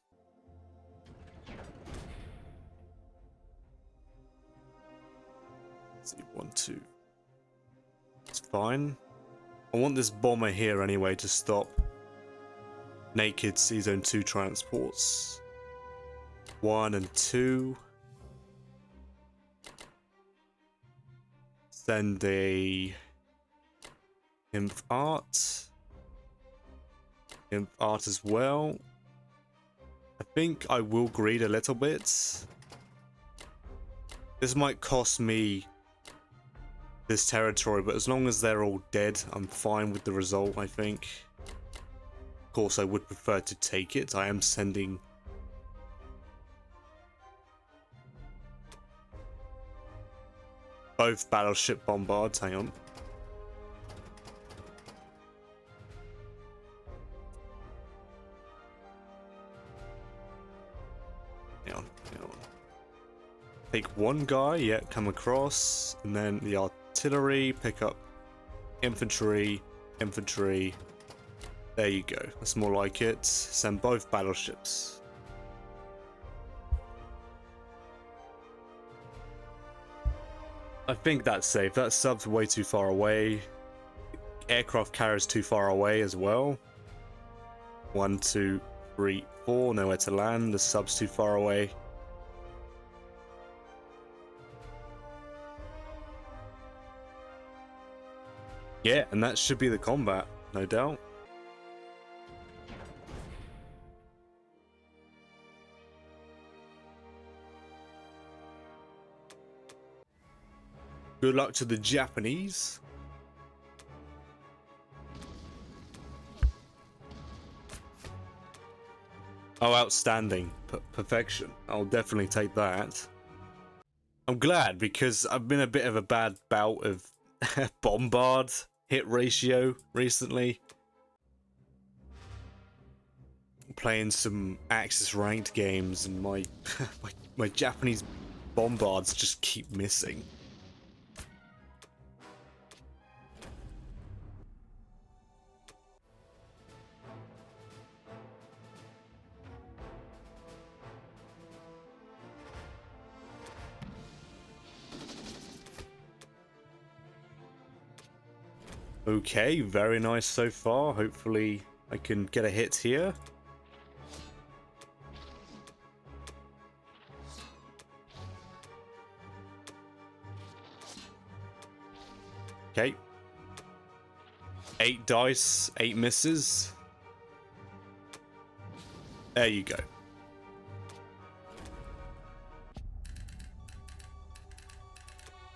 Let's see, 1, 2. It's fine. I want this bomber here anyway to stop naked C-Zone 2 transports. 1 and 2. Send a Imp Art. Imp Art as well. I think I will greed a little bit. This might cost me this territory, but as long as they're all dead, I'm fine with the result, I think. Of course, I would prefer to take it. I am sending both battleship bombards. Hang on. Hang on. Take one guy, yeah, come across, and then the artillery, pick up infantry, infantry. There you go. That's more like it. Send both battleships. I think that's safe. That sub's way too far away. Aircraft carrier's too far away as well. 1, 2, 3, 4. Nowhere to land. The sub's too far away. Yeah, and that should be the combat, no doubt. Good luck to the Japanese. Oh, outstanding. Perfection. I'll definitely take that. I'm glad, because I've been a bit of a bad bout of bombard hit ratio recently. Playing some Axis ranked games, and my my Japanese bombards just keep missing. Okay, very nice so far. Hopefully I can get a hit here. Okay. 8 dice, 8 misses. There you go.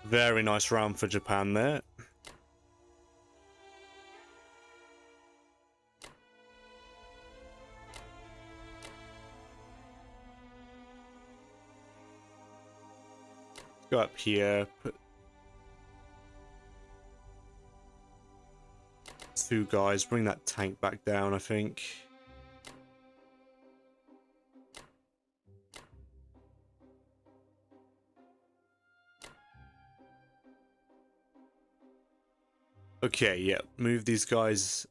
Very nice round for Japan there. Go up here, put 2 guys, bring that tank back down, I think. Okay, yeah, move these guys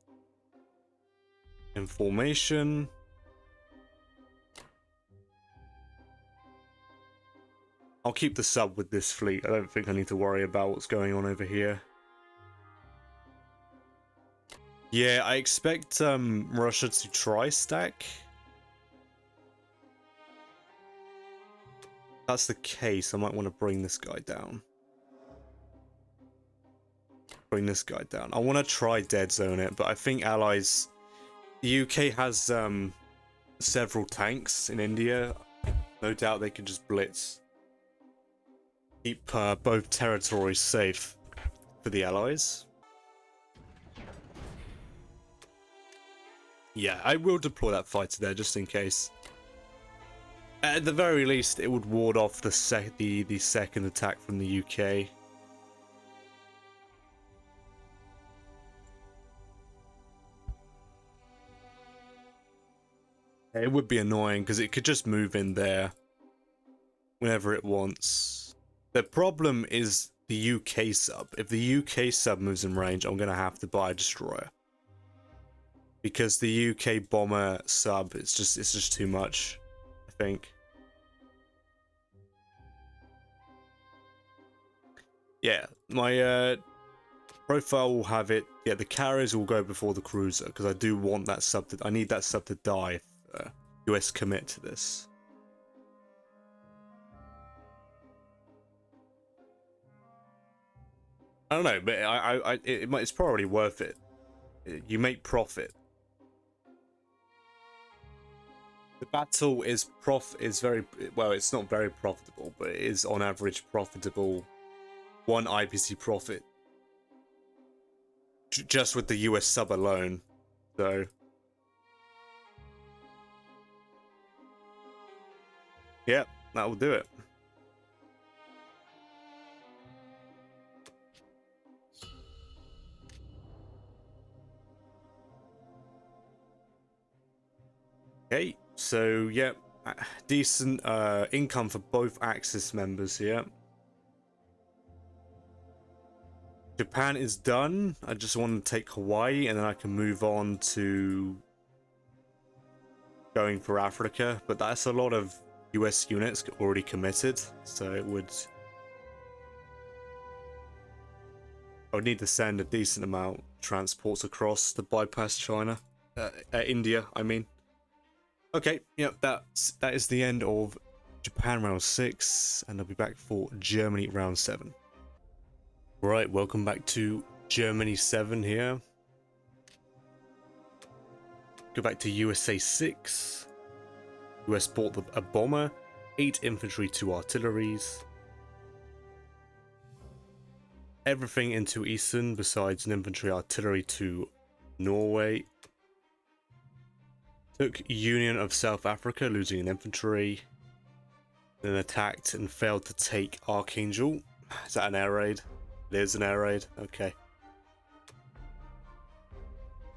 in formation. I'll keep the sub with this fleet. I don't think I need to worry about what's going on over here. Yeah, I expect Russia to tri-stack. If that's the case, I might want to bring this guy down. Bring this guy down. I want to try dead zone it, but I think allies... The UK has several tanks in India. No doubt they can just blitz. Keep both territories safe for the allies. Yeah, I will deploy that fighter there just in case. At the very least, it would ward off the second attack from the UK. It would be annoying because it could just move in there whenever it wants. The problem is the UK sub. If the UK sub moves in range, I'm going to have to buy a destroyer. because the UK bomber sub, it's just too much, I think. Yeah, my profile will have it. Yeah, the carriers will go before the cruiser because I do want that sub to. I need that sub to die if US commit to this. I don't know, but it's probably worth it. You make profit. The battle is very well. It's not very profitable, but it is on average profitable. 1 IPC profit just with the US sub alone. So yeah, that will do it. Okay, so yeah, decent income for both Axis members here. Japan is done. I just want to take Hawaii and then I can move on to going for Africa, but that's a lot of US units already committed, so it would... I would need to send a decent amount of transports across to bypass China. India, I mean. Okay, yep, that is the end of Japan round 6, and I'll be back for Germany round 7. Right, welcome back to Germany 7 here. Go back to USA 6. US bought a bomber, 8 infantry, 2 artilleries. Everything into Eastern besides an infantry artillery to Norway. Took Union of South Africa, losing an infantry. Then attacked and failed to take Archangel. Is that an air raid? It is an air raid. Okay.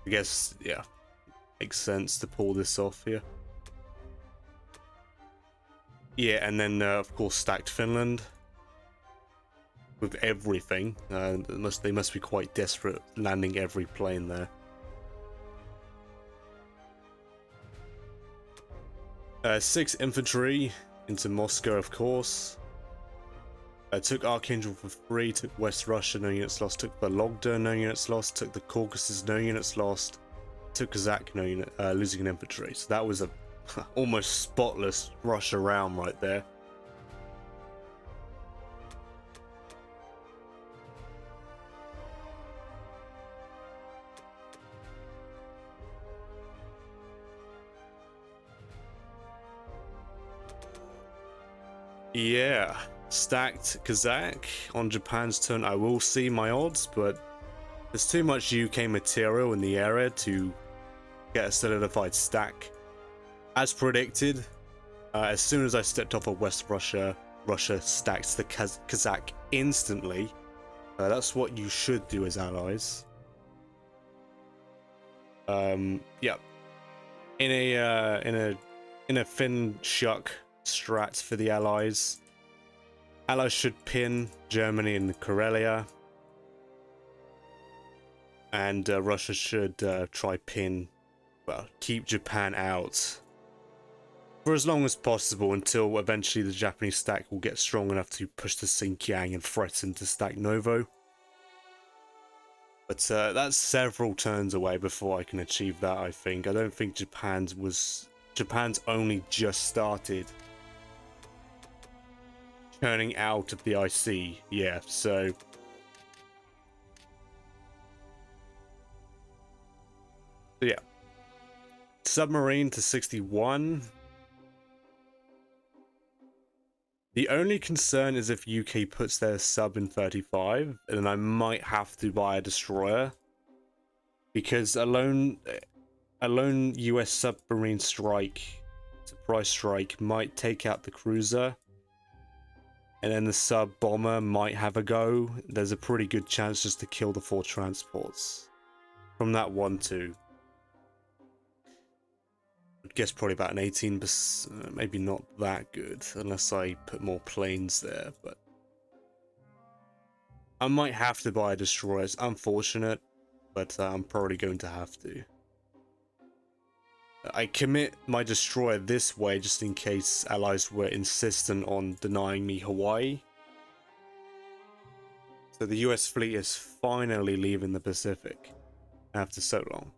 I guess, yeah, makes sense to pull this off here. Yeah, and then of course stacked Finland with everything. They must be quite desperate landing every plane there. Six infantry into Moscow, of course. Took Archangel for free, took West Russia, no units lost, took Vologda, no units lost, took the Caucasus, no units lost, took Kazakh, no unit, losing an infantry. So that was a almost spotless Russia round right there. Yeah, stacked Kazakh on Japan's turn. I will see my odds, but there's too much UK material in the area to get a solidified stack. As predicted, as soon as I stepped off of West Russia, Russia stacks the Kazakh instantly. That's what you should do as allies. Yeah, in a Finn Shuck strat for the allies. Allies should pin Germany and Karelia, and Russia should try pin, well, keep Japan out for as long as possible until eventually the Japanese stack will get strong enough to push to Xinjiang and threaten to stack Novo. But that's several turns away before I can achieve that, I think. I don't think Japan's only just started turning out of the IC. Yeah, so yeah. Submarine to 61. The only concern is if UK puts their sub in 35, and then I might have to buy a destroyer. Because a lone US submarine strike, surprise strike, might take out the cruiser. And then the sub bomber might have a go. There's a pretty good chance just to kill the 4 transports from that 1-2. I guess probably about an 18%, maybe not that good unless I put more planes there, but I might have to buy a destroyer. It's unfortunate, but I'm probably going to have to. I commit my destroyer this way just in case allies were insistent on denying me Hawaii. So the US fleet is finally leaving the Pacific after so long.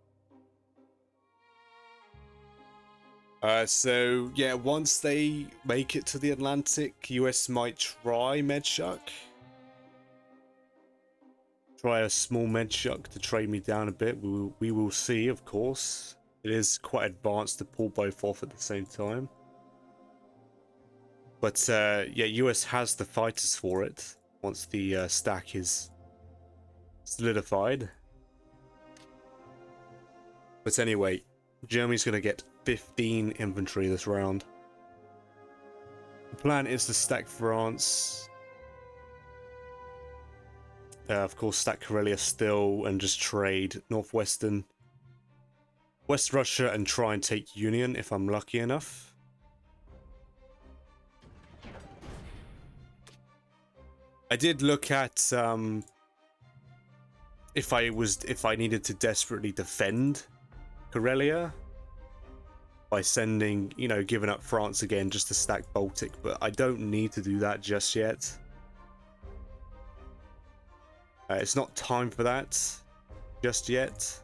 So yeah, once they make it to the Atlantic, US might try Medshuk. Try a small Medshuk to trade me down a bit. We will see, of course. It is quite advanced to pull both off at the same time. But yeah, US has the fighters for it once the stack is solidified. But anyway, Germany's going to get 15 infantry this round. The plan is to stack France. Of course, stack Karelia still and just trade northwestern West Russia and try and take Union if I'm lucky enough. I did look at if I needed to desperately defend Karelia by sending, you know, giving up France again just to stack Baltic, but I don't need to do that just yet. It's not time for that just yet.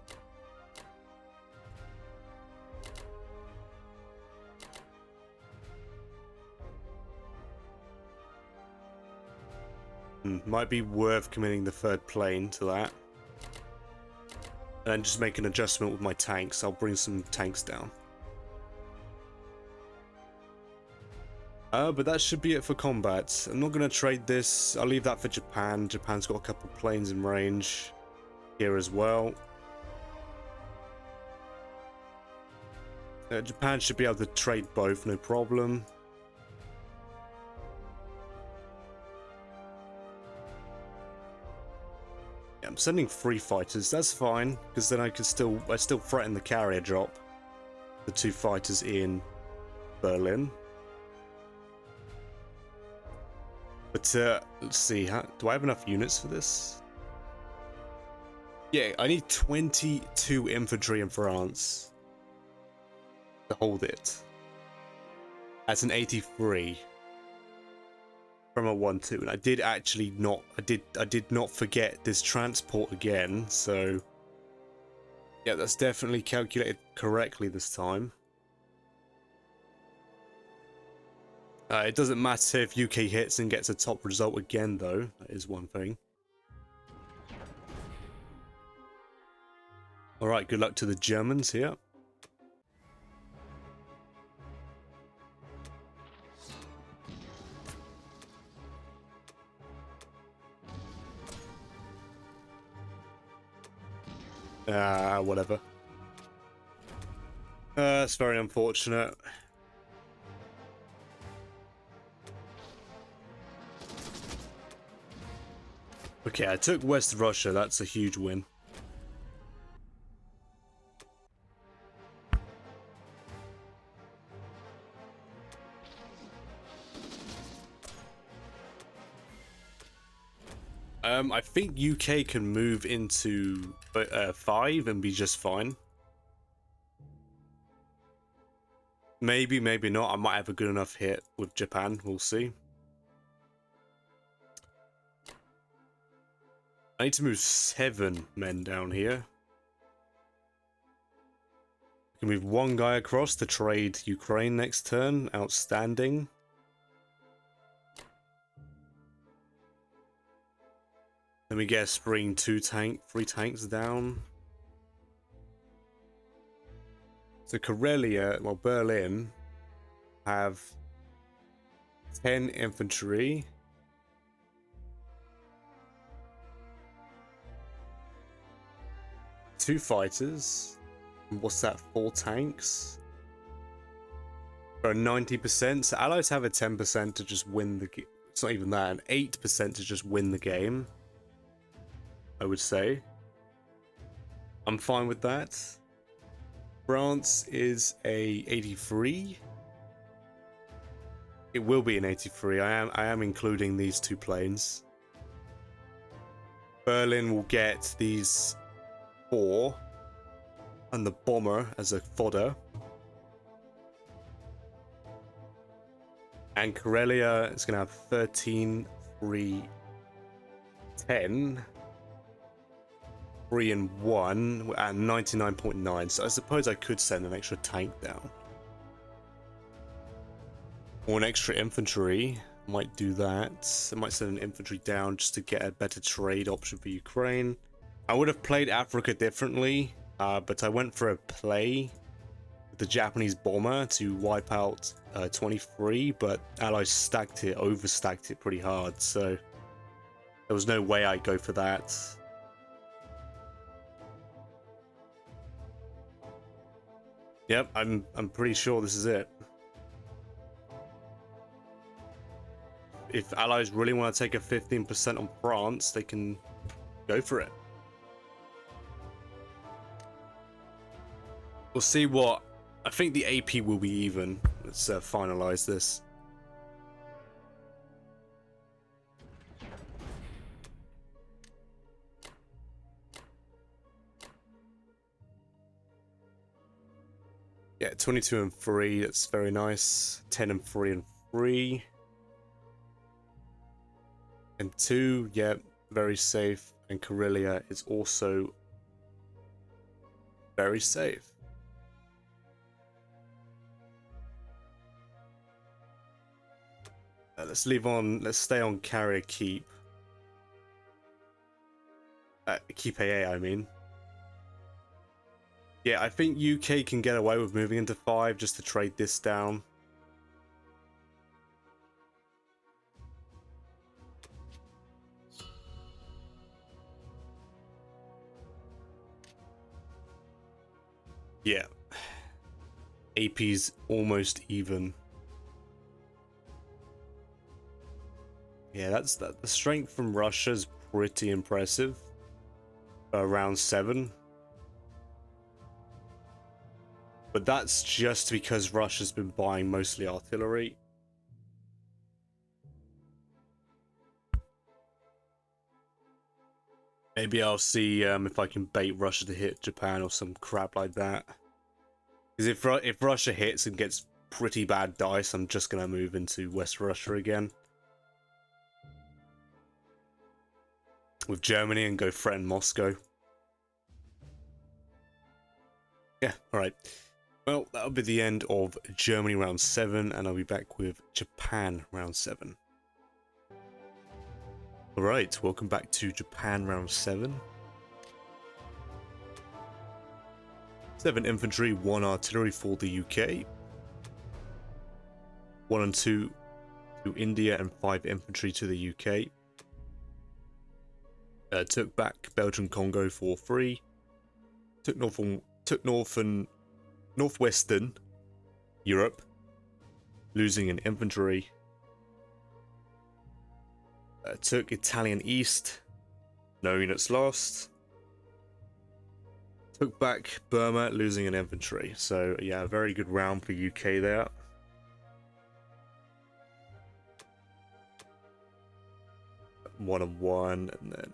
Might be worth committing the third plane to that. And just make an adjustment with my tanks. I'll bring some tanks down. But that should be it for combat. I'm not going to trade this. I'll leave that for Japan. Japan's got a couple planes in range here as well. Japan should be able to trade both, no problem. Yeah, I'm sending 3 fighters. That's fine, because then I still threaten the carrier drop. The 2 fighters in Berlin. But let's see, do I have enough units for this? Yeah, I need 22 infantry in France to hold it. That's an 83 from a 1-2, and I did actually not. I did not forget this transport again. So yeah, that's definitely calculated correctly this time. It doesn't matter if UK hits and gets a top result again, though. That is one thing. Alright, good luck to the Germans here. Whatever. It's very unfortunate. Okay, I took West Russia. That's a huge win. I think UK can move into 5 and be just fine. Maybe, maybe not. I might have a good enough hit with Japan. We'll see. I need to move 7 men down here. I can move 1 guy across to trade Ukraine next turn. Outstanding. Then we guess bring 3 tanks down. So Karelia, well, Berlin have 10 infantry. Two fighters. What's that? 4 tanks. For 90%. So allies have a 10% to just win the game. It's not even that. An 8% to just win the game, I would say. I'm fine with that. France is a 83. It will be an 83. I am including these 2 planes. Berlin will get these 4 and the bomber as a fodder. And Karelia is going to have 13, 3, 10, 3 and 1 at 99.9. So I suppose I could send an extra tank down. Or an extra infantry. Might do that. I might send an infantry down just to get a better trade option for Ukraine. I would have played Africa differently, but I went for a play with the Japanese bomber to wipe out 23, but Allies stacked it, overstacked it pretty hard, so there was no way I'd go for that. Yep, I'm pretty sure this is it. If Allies really want to take a 15% on France, they can go for it. We'll see what... I think the AP will be even. Let's finalize this. Yeah, 22 and 3, that's very nice. 10 and 3 and 3. And 2, yeah, very safe. And Karelia is also very safe. Let's stay on carrier keep. Keep AA, I mean. Yeah, I think UK can get away with moving into 5 just to trade this down. Yeah. AP's almost even. Yeah, that's that. The strength from Russia's pretty impressive. Round 7. But that's just because Russia's been buying mostly artillery. Maybe I'll see if I can bait Russia to hit Japan or some crap like that. Because if Russia hits and gets pretty bad dice, I'm just going to move into West Russia again. With Germany and go threaten Moscow. Yeah, alright. Well, that'll be the end of Germany round 7, and I'll be back with Japan round 7. Alright, welcome back to Japan round 7. 7 infantry, 1 artillery for the UK. 1 and 2 to India, and 5 infantry to the UK. Took back Belgian Congo for 3. Took northwestern Europe, losing an infantry. Took Italian East, no units lost. Took back Burma, losing an infantry. So yeah, a very good round for UK there. One on 1 and then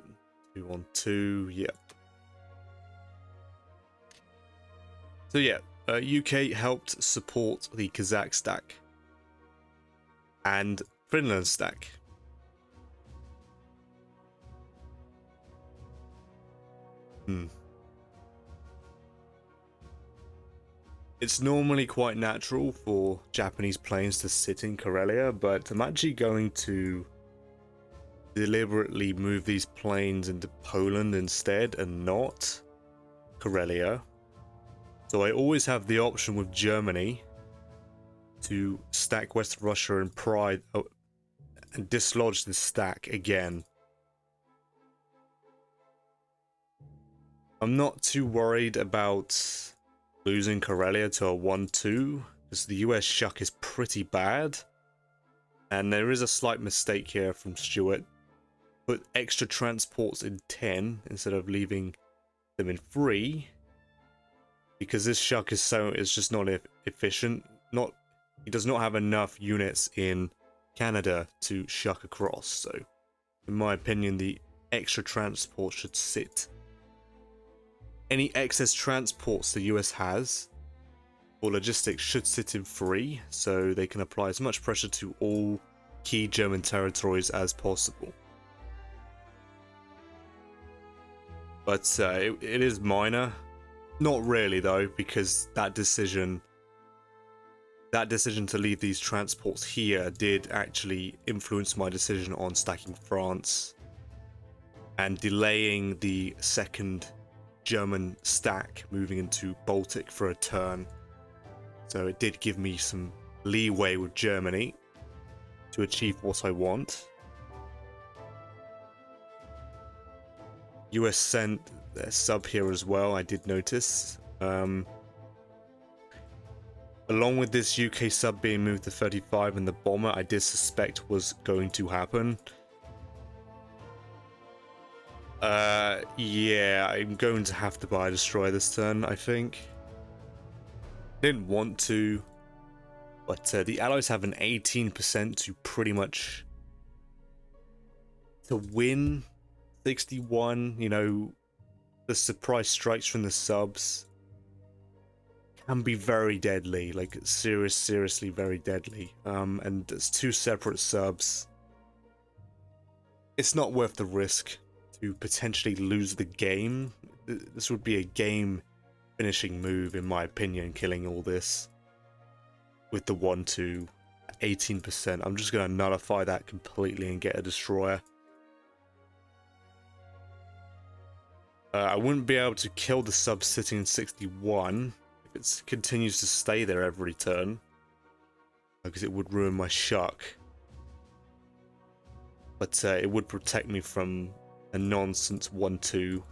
2 on 2. Yeah. So yeah, UK helped support the Kazakh stack and Finland stack. It's normally quite natural for Japanese planes to sit in Karelia, but I'm actually going to deliberately move these planes into Poland instead and not Karelia. So I always have the option with Germany to stack West Russia and Pride and dislodge the stack again. I'm not too worried about losing Karelia to a 1-2 because the US shuck is pretty bad. And there is a slight mistake here from Stewart. Put extra transports in 10 instead of leaving them in 3. Because this shuck is just not efficient. He does not have enough units in Canada to shuck across. So, in my opinion, the extra transport should sit. Any excess transports the US has or logistics should sit in 3, so they can apply as much pressure to all key German territories as possible. But it is minor. Not really though, because that decision to leave these transports here did actually influence my decision on stacking France and delaying the second German stack moving into Baltic for a turn. So it did give me some leeway with Germany to achieve what I want. US sent their sub here as well, I did notice. Along with this UK sub being moved to 35 and the bomber I did suspect was going to happen. Yeah, I'm going to have to buy a destroyer this turn, I think. Didn't want to, but the Allies have an 18% to pretty much to win 61. You know, the surprise strikes from the subs can be very deadly, like seriously very deadly. And it's 2 separate subs. It's not worth the risk to potentially lose the game. This would be a game finishing move in my opinion, killing all this with the 1-2 18%. I'm just going to nullify that completely and get a destroyer. I wouldn't be able to kill the sub sitting in 61 if it continues to stay there every turn, because it would ruin my shuck. But it would protect me from a nonsense 1-2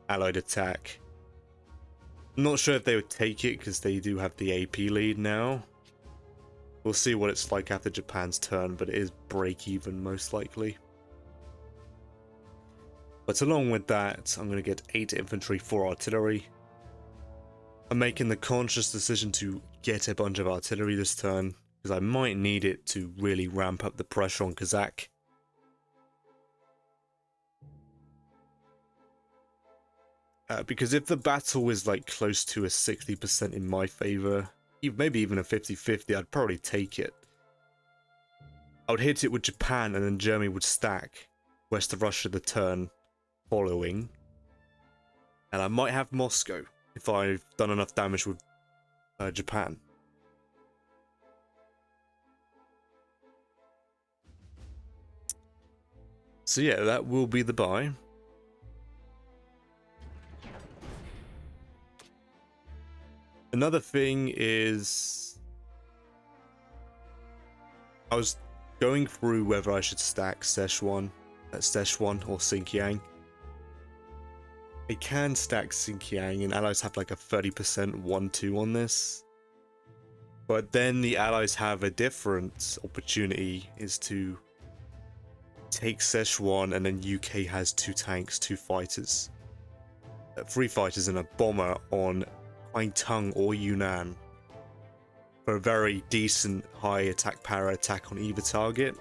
allied attack. I'm not sure if they would take it because they do have the AP lead now. We'll see what it's like after Japan's turn, but it is break even most likely. But along with that, I'm going to get 8 infantry, 4 artillery. I'm making the conscious decision to get a bunch of artillery this turn, because I might need it to really ramp up the pressure on Kazakh. Because if the battle is like close to a 60% in my favor, maybe even a 50-50, I'd probably take it. I would hit it with Japan and then Germany would stack west of Russia the turn following. And I might have Moscow if I've done enough damage with Japan. So yeah, that will be the buy. Another thing is, I was going through whether I should stack Szechuan or Xinjiang. I can stack Xinjiang and allies have like a 30% 1-2 on this. But then the allies have a different opportunity, is to take Szechuan and then UK has 2 tanks, 2 fighters. 3 fighters and a bomber on Kwangtung or Yunnan for a very decent high attack power attack on either target.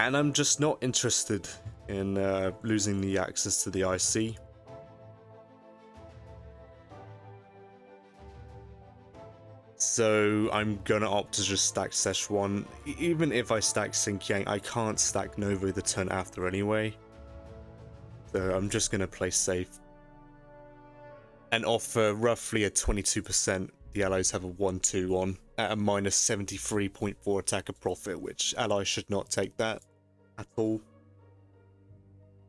And I'm just not interested in losing the access to the IC. So I'm gonna opt to just stack Szechuan. Even if I stack Xinjiang, I can't stack Novo the turn after anyway. So I'm just gonna play safe. And offer roughly a 22%. The allies have a 1-2 on at a minus 73.4 attacker profit, which allies should not take that at all,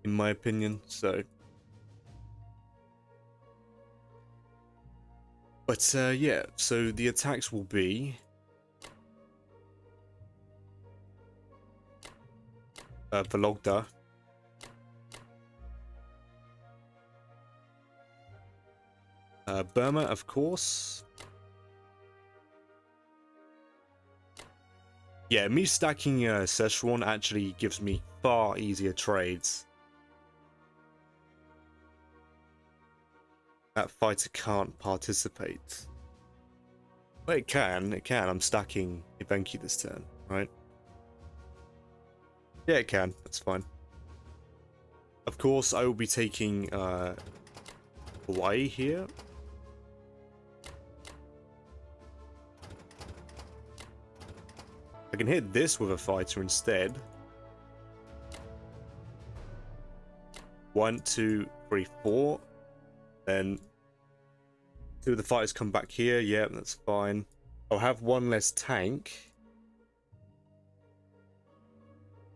in my opinion. So, but yeah, so the attacks will be Vologda, Burma, of course. Yeah, me stacking Szechuan actually gives me far easier trades. That fighter can't participate. Well, it can. I'm stacking Ivenki this turn, right? Yeah, it can. That's fine. Of course, I will be taking Hawaii here. I can hit this with a fighter instead. 1, 2, 3, 4. Then 2 of the fighters come back here. Yeah, that's fine. I'll have 1 less tank.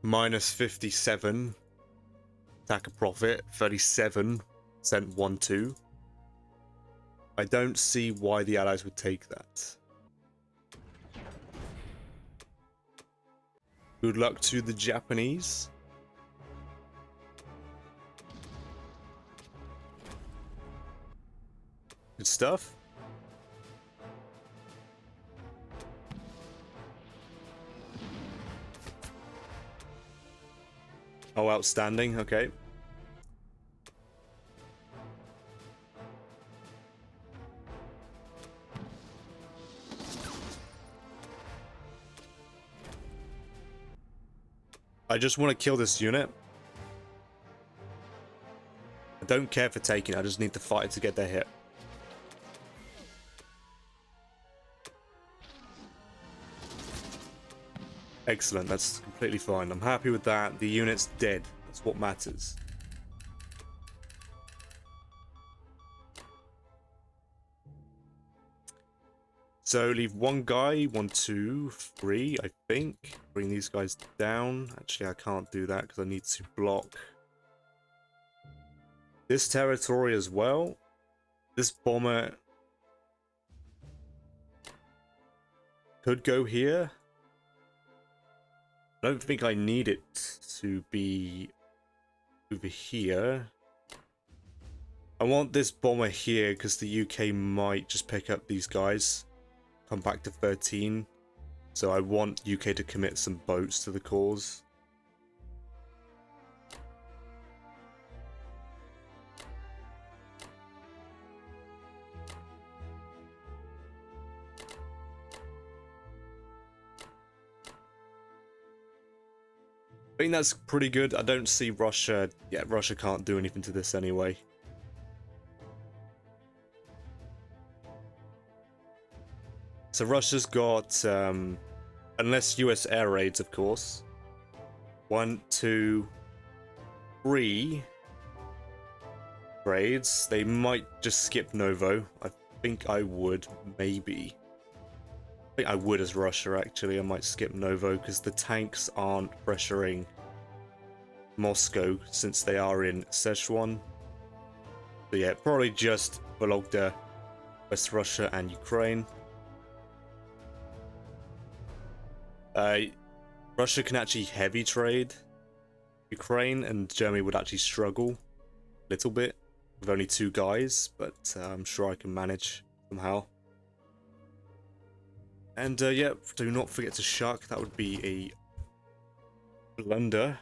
Minus 57. Attacker profit. 37. Sent 1, 2. I don't see why the Allies would take that. Good luck to the Japanese. Good stuff. Oh, outstanding. Okay. I just want to kill this unit. I don't care for taking it. I just need the fighter to get their hit. Excellent. That's completely fine. I'm happy with that. The unit's dead. That's what matters. So leave 1 guy, 1, 2, 3, I think. Bring these guys down. Actually, I can't do that because I need to block this territory as well. This bomber could go here. I don't think I need it to be over here. I want this bomber here because the UK might just pick up these guys. Come back to 13. So I want UK to commit some boats to the cause. I think that's pretty good. I don't see Russia. Yeah, Russia can't do anything to this anyway. So Russia's got, unless US air raids, of course. 1, 2, 3 raids. They might just skip Novo. I think I would, maybe. I think I would as Russia, actually. I might skip Novo because the tanks aren't pressuring Moscow since they are in Sichuan. So yeah, probably just Vologda, West Russia and Ukraine. Russia can actually heavy trade Ukraine, and Germany would actually struggle a little bit with only 2 guys, but I'm sure I can manage somehow. And yeah, do not forget to shuck. That would be a blunder.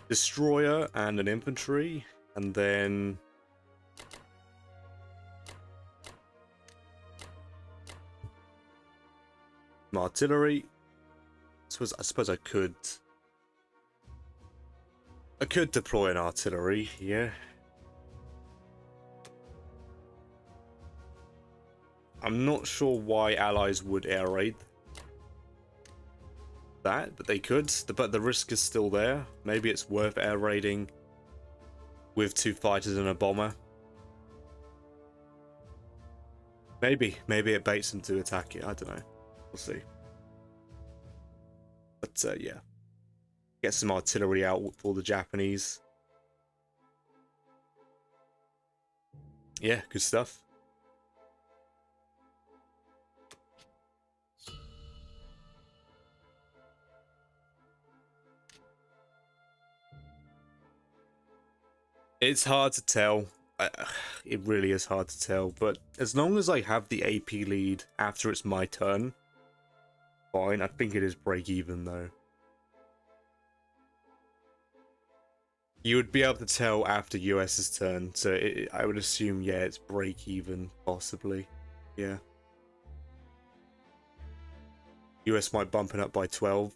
Destroyer and an infantry, and then artillery. I suppose I could deploy an artillery here. I'm not sure why allies would air raid that, but they could. But the risk is still there. Maybe it's worth air raiding with 2 fighters and a bomber. Maybe it baits them to attack it. I don't know. We'll see. But yeah, get some artillery out for the Japanese. Yeah, good stuff. It's hard to tell. It really is hard to tell, but as long as I have the AP lead after it's my turn, fine. I think it is break even though. You would be able to tell after US's turn, so I would assume, yeah, it's break even, possibly. Yeah. US might bump it up by 12.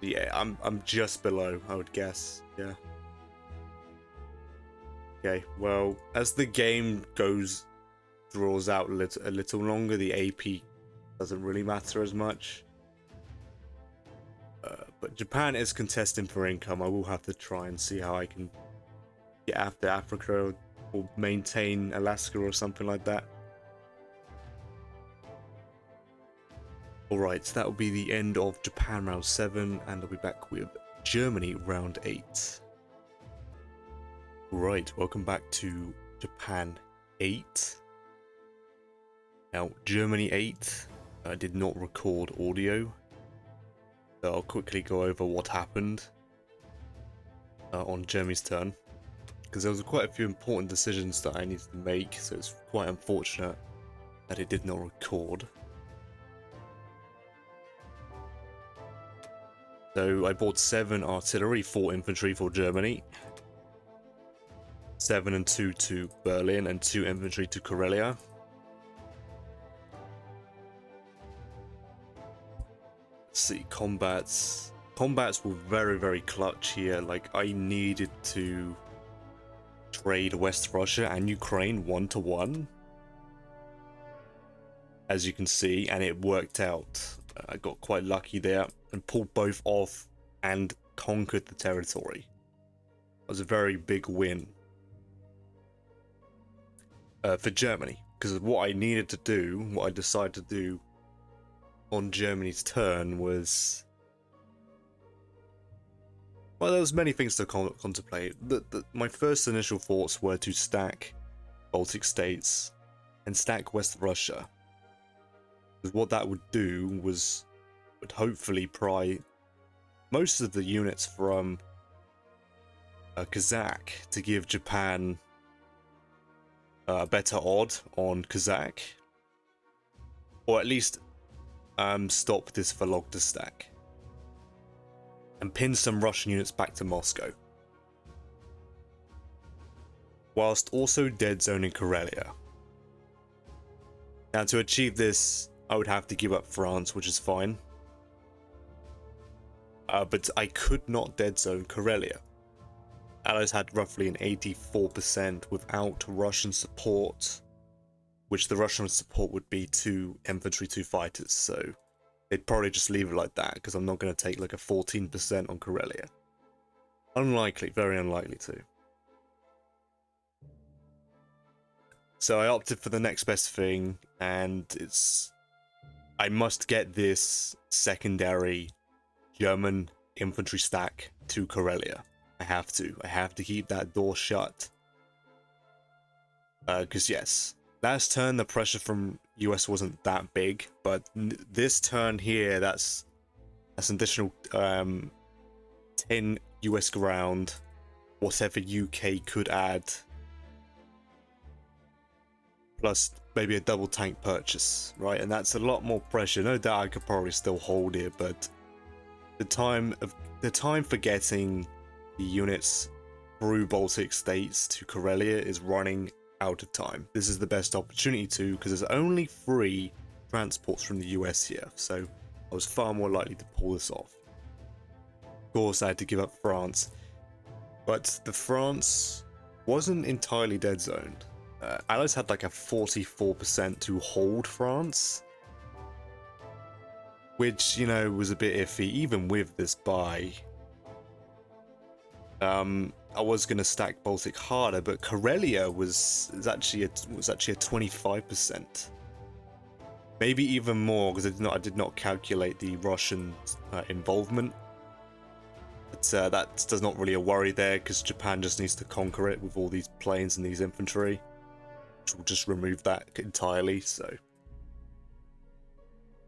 Yeah, I'm just below, I would guess. Yeah. Okay, well, as the game draws out a little longer, the AP doesn't really matter as much. But Japan is contesting for income. I will have to try and see how I can get after Africa or maintain Alaska or something like that. Alright, so that will be the end of Japan round 7, and I'll be back with Germany round 8. Right, welcome back to Japan 8. Now, Germany 8 did not record audio, so I'll quickly go over what happened on Germany's turn, because there was quite a few important decisions that I needed to make, so it's quite unfortunate that it did not record. So I bought 7 artillery, 4 infantry for Germany, 7 and 2 to Berlin, and 2 infantry to Karelia. Let's see, combats. Combats were very, very clutch here. Like, I needed to trade West Russia and Ukraine 1-to-1, as you can see, and it worked out. I got quite lucky there and pulled both off and conquered the territory. It was a very big win for Germany, because what I needed to do, what I decided to do on Germany's turn was, well, there was many things to contemplate. My first initial thoughts were to stack Baltic states and stack West Russia. Because what that would do would hopefully pry most of the units from Kazakh to give Japan a better odd on Kazakh, or at least stop this Vologda stack and pin some Russian units back to Moscow, whilst also dead zoning Karelia. Now, to achieve this, I would have to give up France, which is fine. But I could not dead zone Karelia. Allies had roughly an 84% without Russian support, which the Russian support would be 2 infantry, 2 fighters, so they'd probably just leave it like that, because I'm not going to take like a 14% on Karelia. Unlikely, very unlikely to. So I opted for the next best thing, and I must get this secondary German infantry stack to Karelia. I have to keep that door shut. Because yes, last turn the pressure from US wasn't that big, but this turn here, that's an additional 10 US ground, whatever UK could add, plus maybe a double tank purchase, right? And that's a lot more pressure. No doubt I could probably still hold it, but the time for getting the units through Baltic states to Karelia is running out of time. This is the best opportunity to, because there's only 3 transports from the US here, so I was far more likely to pull this off. Of course, I had to give up France, but the France wasn't entirely dead zoned. Allies had like a 44% to hold France, which, you know, was a bit iffy even with this buy. I was going to stack Baltic harder, but Karelia was actually a 25%, maybe even more, because I did not calculate the Russian involvement. But that does not really a worry there, because Japan just needs to conquer it with all these planes and these infantry, which will just remove that entirely. So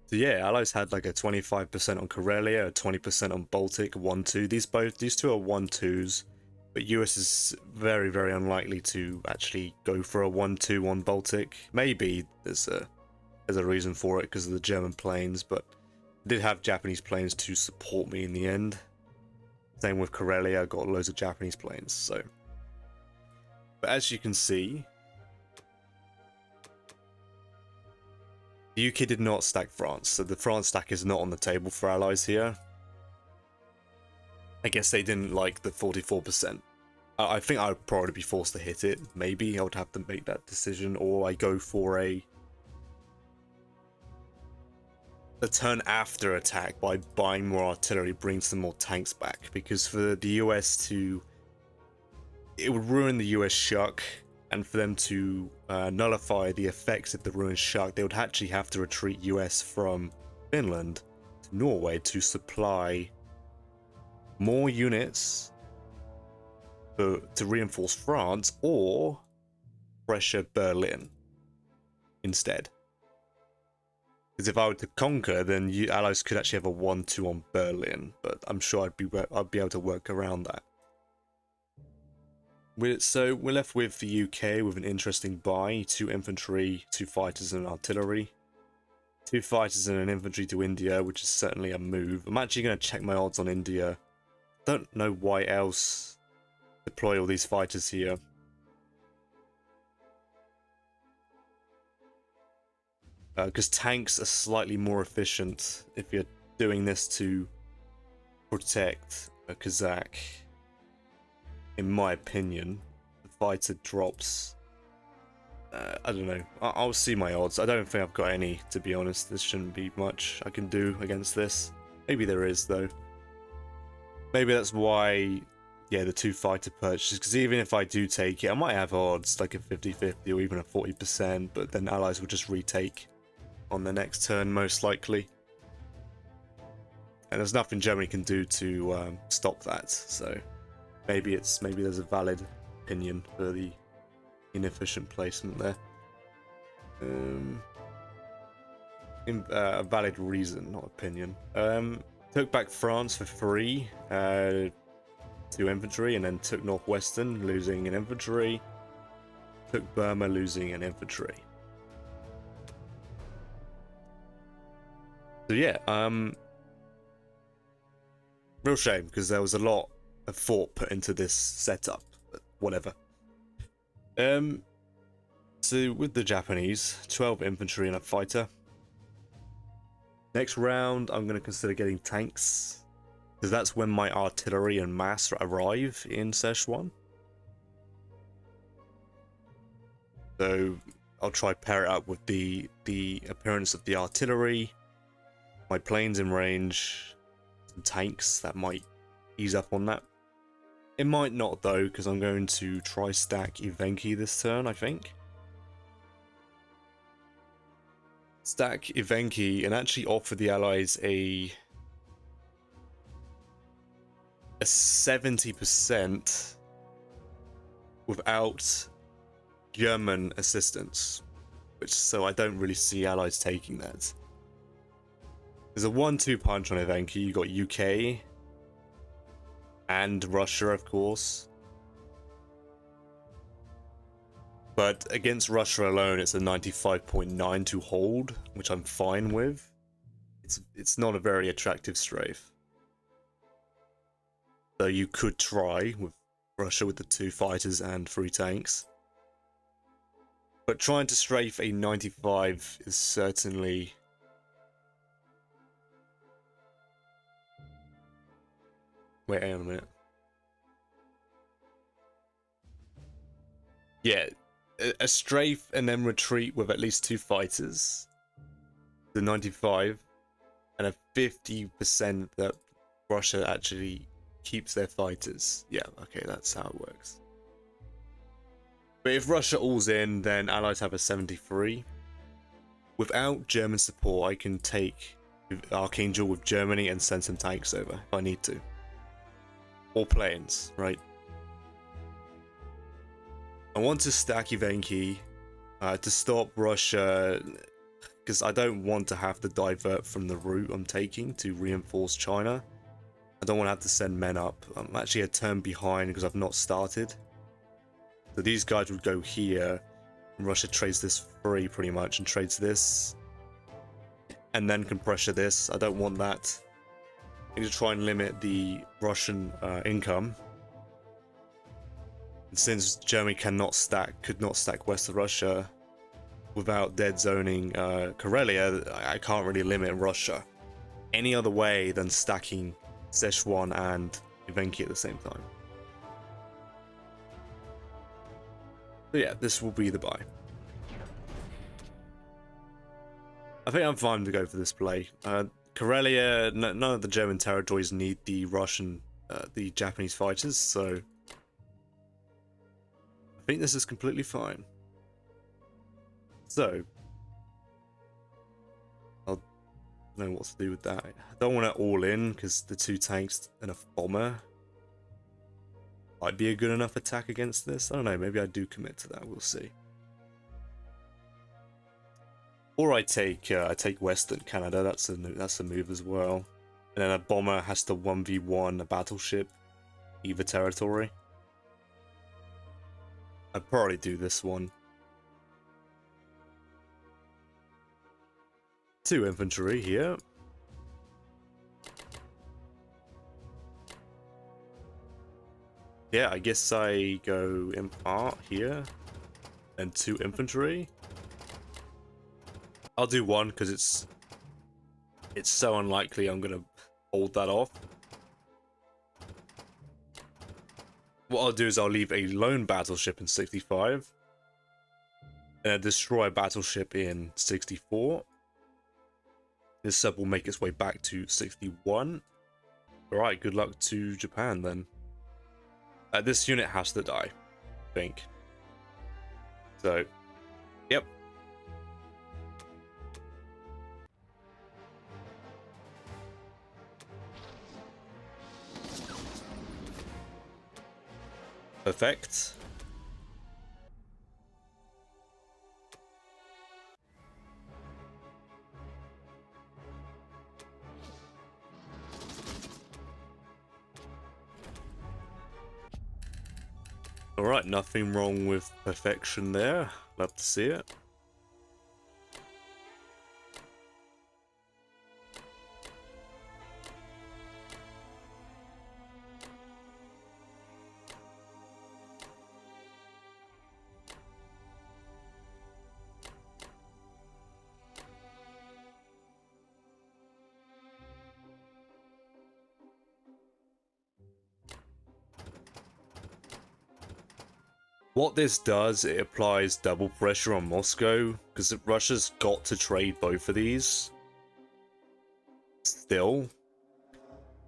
yeah, Allies had like a 25% on Karelia, a 20% on Baltic, 1-2. These two are 1-2s, but US is very, very unlikely to actually go for a 1-2 on Baltic. Maybe there's a reason for it because of the German planes, but I did have Japanese planes to support me in the end. Same with Karelia, I got loads of Japanese planes. So, but as you can see, The UK did not stack France, so the France stack is not on the table for allies here. I guess they didn't like the 44%. I think I would probably be forced to hit it. Maybe I would have to make that decision, or I go for a turn after attack by buying more artillery, brings some more tanks back. Because for the US to... it would ruin the US shuck, and for them to nullify the effects of the ruined shuck, they would actually have to retreat US from Finland to Norway to supply more units to reinforce France, or pressure Berlin instead. Because if I were to conquer, then you allies could actually have a 1-2 on Berlin, but I'm sure I'd be able to work around that. So we're left with the UK with an interesting buy: 2 infantry, 2 fighters, and artillery. 2 fighters and an infantry to India, which is certainly a move. I'm actually going to check my odds on India. Don't know why else deploy all these fighters here. Because tanks are slightly more efficient if you're doing this to protect a Kazakh. In my opinion, the fighter drops. I don't know. I'll see my odds. I don't think I've got any, to be honest. There shouldn't be much I can do against this. Maybe there is, though. Maybe that's why, yeah, the 2 fighter purchases. Because even if I do take it, I might have odds like a 50-50 or even a 40%, but then allies will just retake on the next turn, most likely. And there's nothing Germany can do to stop that. So maybe there's a valid opinion for the inefficient placement there. A valid reason, not opinion. Took back France for 3, 2 infantry, and then took Northwestern, losing an infantry. Took Burma, losing an infantry. So yeah, real shame, because there was a lot of thought put into this setup, but whatever. So with the Japanese, 12 infantry and a fighter. Next round, I'm going to consider getting tanks, because that's when my artillery and mass arrive in Szechuan. So I'll try pair it up with the appearance of the artillery, my planes in range, some tanks that might ease up on that. It might not though, because I'm going to try stack Evenki this turn, I think. Stack Evenki and actually offer the allies a 70% without German assistance, so I don't really see allies taking that. There's a 1-2 punch on Evenki. You got UK and Russia, of course. But against Russia alone, it's a 95.9 to hold, which I'm fine with. It's not a very attractive strafe. So you could try with Russia with the 2 fighters and 3 tanks. But trying to strafe a 95 is certainly... Wait, hang on a minute. Yeah, a strafe and then retreat with at least 2 fighters. The 95, and a 50% that Russia actually keeps their fighters. Yeah, okay, that's how it works. But if Russia all's in, then allies have a 73. Without German support, I can take Archangel with Germany and send some tanks over if I need to. Or planes, right? I want to stack Evenki to stop Russia, because I don't want to have to divert from the route I'm taking to reinforce China. I don't want to have to send men up. I'm actually a turn behind because I've not started. So these guys would go here, and Russia trades this free pretty much, and trades this, and then can pressure this. I don't want that. I need to try and limit the Russian income. And since Germany could not stack west of Russia, without dead zoning Karelia, I can't really limit Russia any other way than stacking Szechuan and Evenki at the same time. So yeah, this will be the buy. I think I'm fine to go for this play. Karelia, none of the German territories need the the Japanese fighters, so I think this is completely fine. So, I don't know what to do with that. I don't want to all in, because the 2 tanks and a bomber might be a good enough attack against this. I don't know, maybe I do commit to that, we'll see. Or I take Western Canada, that's a move as well. And then a bomber has to 1v1 a battleship, either territory. I'd probably do this one. 2 infantry here. Yeah, I guess I go Impart here. And 2 infantry. I'll do 1 because it's so unlikely I'm gonna hold that off. What I'll do is I'll leave a lone battleship in 65 and a destroy battleship in 64. This sub will make its way back to 61. Alright, good luck to Japan then. This unit has to die, I think. So, yep. Perfect. Alright, nothing wrong with perfection there. Love to see it. What this does, it applies double pressure on Moscow, because Russia's got to trade both of these. Still,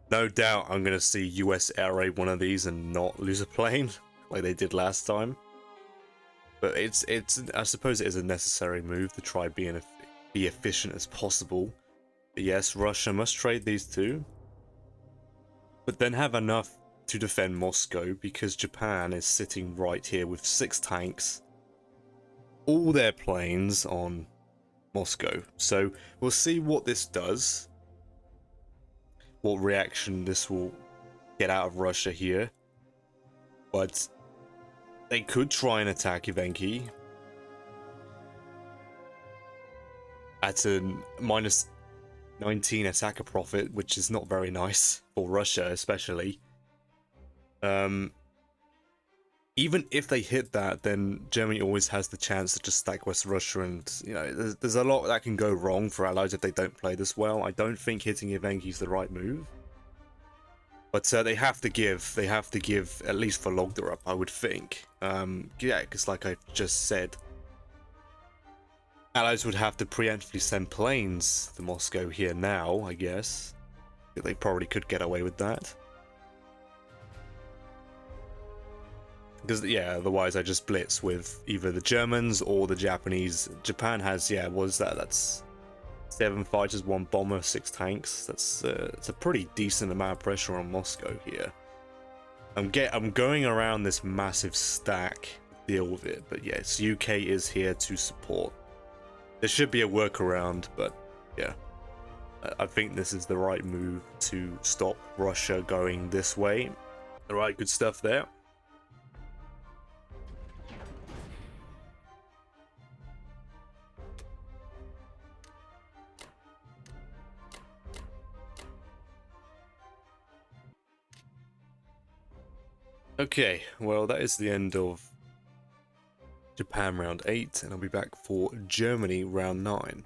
no doubt I'm going to see US air raid one of these and not lose a plane, like they did last time. But I suppose it is a necessary move to try be efficient as possible. But yes, Russia must trade these 2. But then have enough to defend Moscow, because Japan is sitting right here with 6 tanks, all their planes on Moscow. So we'll see what this does, what reaction this will get out of Russia here. But they could try and attack Evenki at a minus 19 attacker profit, which is not very nice for Russia, especially. Even if they hit that, then Germany always has the chance to just stack West Russia, and you know, there's a lot that can go wrong for allies if they don't play this well. I don't think hitting Evenki is the right move, but they have to give at least for Logder up, I would think. Yeah, because like I just said, allies would have to preemptively send planes to Moscow here now, I guess. They probably could get away with that. Because, yeah, otherwise I just blitz with either the Germans or the Japanese. Japan has, yeah, that's 7 fighters, 1 bomber, 6 tanks. That's it's a pretty decent amount of pressure on Moscow here. I'm going around this massive stack to deal with it, but yes, UK is here to support. There should be a workaround, but yeah, I think this is the right move to stop Russia going this way. Alright, good stuff there. Okay, well, that is the end of Japan round 8, and I'll be back for Germany round 9.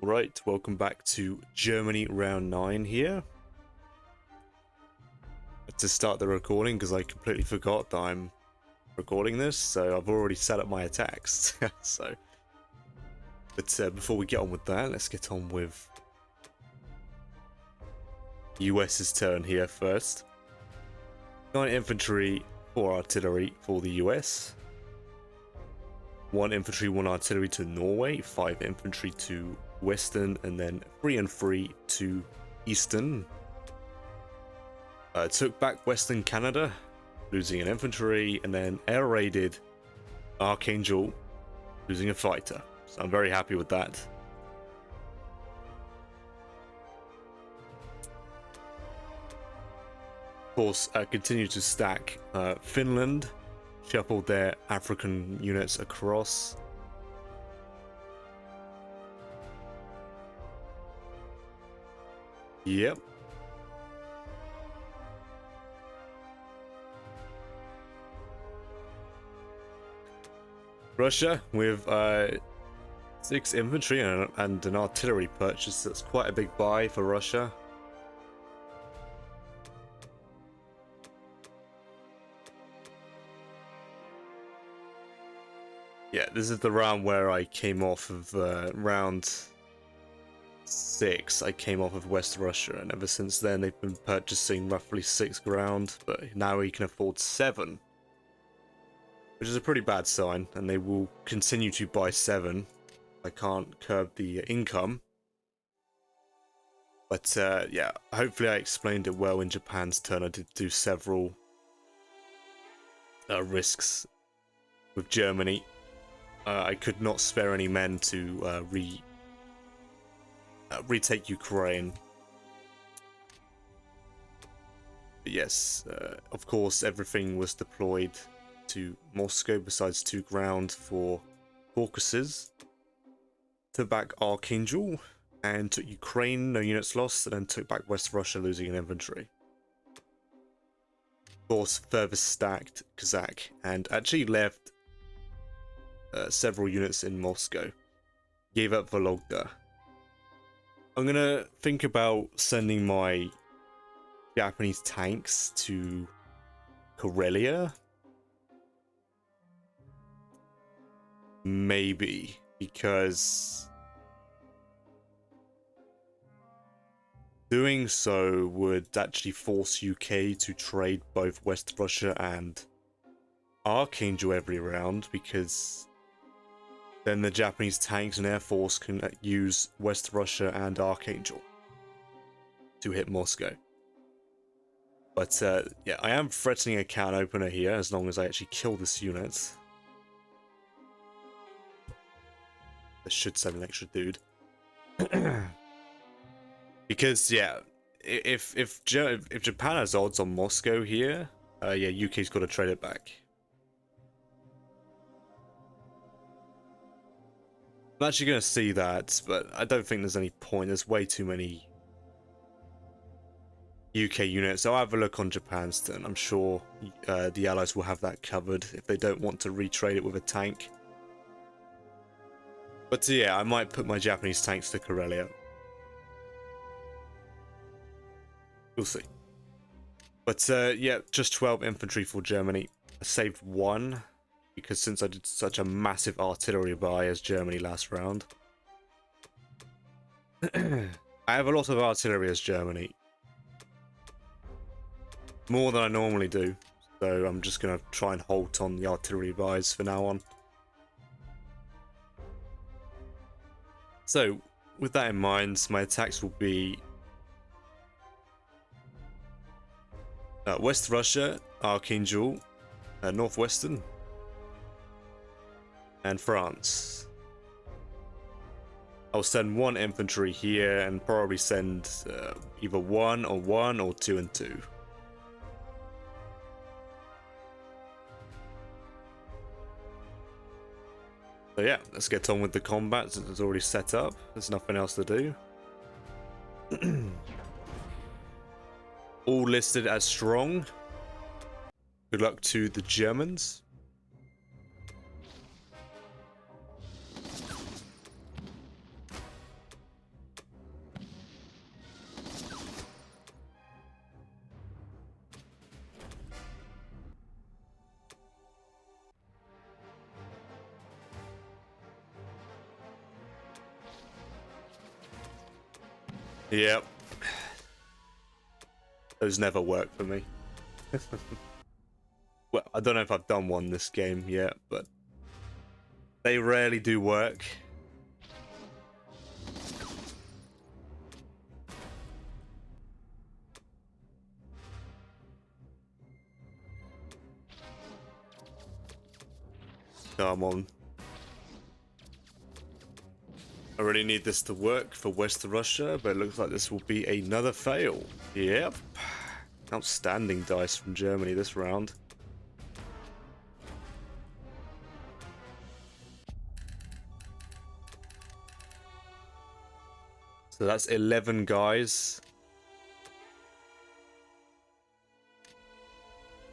Alright, welcome back to Germany round 9 here. To start the recording, because I completely forgot that I'm recording this, so I've already set up my attacks. But before we get on with that, let's get on with US's turn here first. 9 infantry, 4 artillery for the US. 1 infantry, 1 artillery to Norway, 5 infantry to Western, and then 3 and 3 to Eastern. Took back Western Canada, losing an infantry, and then air raided Archangel, losing a fighter. So I'm very happy with that. Of course, continue to stack Finland, shuffled their African units across. Yep. Russia with 6 infantry and an artillery purchase. That's quite a big buy for Russia. Yeah, this is the round where I came off of round 6. I came off of West Russia, and ever since then they've been purchasing roughly 6 ground, but now he can afford 7. Which is a pretty bad sign, and they will continue to buy 7. I can't curb the income. But yeah, hopefully I explained it well in Japan's turn. I did do several risks with Germany. I could not spare any men to retake Ukraine. But yes, of course, everything was deployed to Moscow besides 2 ground for Caucasus. Took back Archangel and took Ukraine, no units lost, and then took back West Russia, losing an infantry. Of course, further stacked Kazakh and actually left several units in Moscow. Gave up Vologda. I'm gonna think about sending my Japanese tanks to Karelia. Maybe, because doing so would actually force UK to trade both West Russia and Archangel every round, because then the Japanese tanks and air force can use West Russia and Archangel to hit Moscow. But yeah, I am threatening a can opener here as long as I actually kill this unit. I should send an extra dude. Because yeah, if Japan has odds on Moscow here, yeah, UK's got to trade it back. I'm actually going to see that, but I don't think there's any point. There's way too many UK units. I'll have a look on Japan's turn. I'm sure the Allies will have that covered if they don't want to retrade it with a tank. But yeah, I might put my Japanese tanks to Karelia. We'll see. But yeah, just 12 infantry for Germany. I saved 1, because since I did such a massive artillery buy as Germany last round. I have a lot of artillery as Germany. More than I normally do. So I'm just going to try and halt on the artillery buys for now on. So, with that in mind, my attacks will be West Russia, Archangel, Northwestern, and France. I'll send 1 infantry here and probably send either 1 or 2 and 2. So yeah, let's get on with the combat since it's already set up. There's nothing else to do. All listed as strong. Good luck to the Germans. Yep. Those never work for me. Well, I don't know if I've done one this game yet, but they rarely do work. Come on. I really need this to work for West Russia, but it looks like this will be another fail. Yep. Outstanding dice from Germany this round. So that's 11 guys.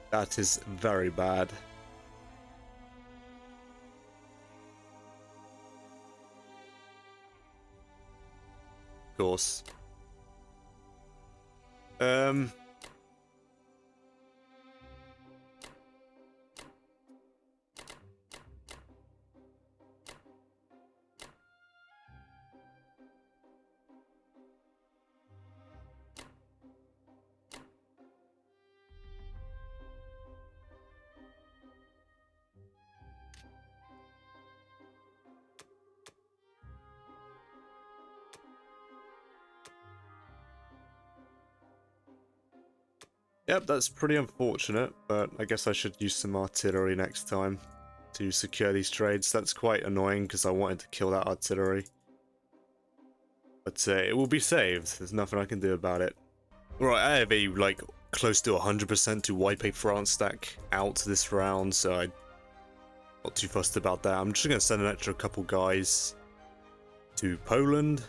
That is very bad. Of course. Yep, that's pretty unfortunate, but I guess I should use some artillery next time to secure these trades. That's quite annoying because I wanted to kill that artillery. But it will be saved. There's nothing I can do about it. Right, I have a, like, close to 100% to wipe a France stack out this round, so I'm not too fussed about that. I'm just going to send an extra couple guys to Poland.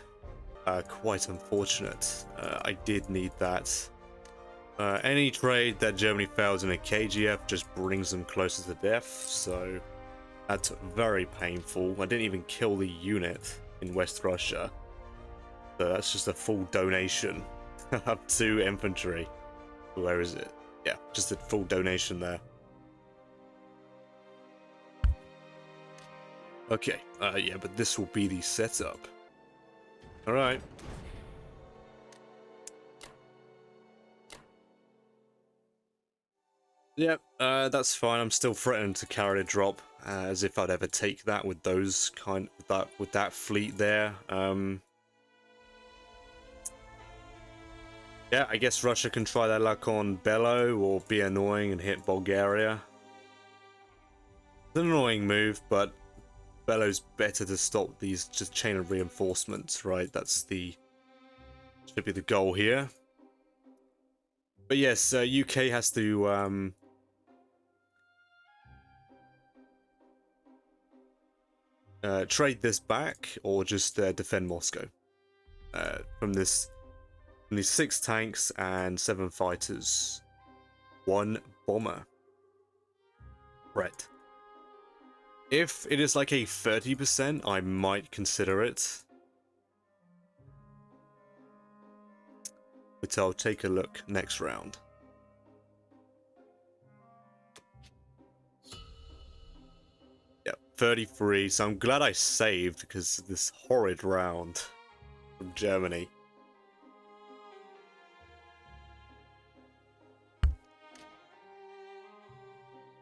Quite unfortunate. I did need that. Any trade that Germany fails in a KGF just brings them closer to death, so that's very painful. I didn't even kill the unit in West Russia, so that's just a full donation up to infantry. Where is it? Yeah, just a full donation there. Okay, yeah, but this will be the setup. Alright. Yep, that's fine. I'm still threatening to carry a drop, as if I'd ever take that with those with that fleet there. Yeah, I guess Russia can try their luck on Bello or be annoying and hit Bulgaria. It's an annoying move, but Bello's better to stop these just chain of reinforcements, right? That's should be the goal here. But yes, UK has to trade this back or just defend Moscow from these 6 tanks and 7 fighters, 1 bomber. Right. If it is like a 30%, I might consider it. But I'll take a look next round. Yep, 33. So I'm glad I saved because of this horrid round from Germany.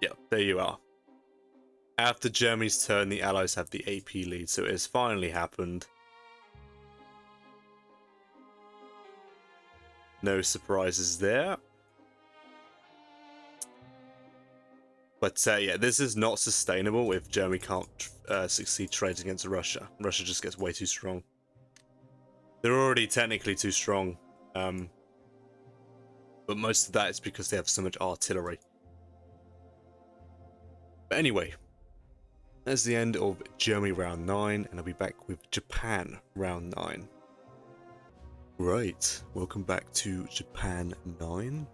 Yep, there you are. After Germany's turn, the Allies have the AP lead, so it has finally happened. No surprises there. But yeah, this is not sustainable if Germany can't succeed trades against Russia. Russia just gets way too strong. They're already technically too strong. But most of that is because they have so much artillery. But anyway, that's the end of Germany round 9, and I'll be back with Japan round 9. Right, welcome back to Japan 9.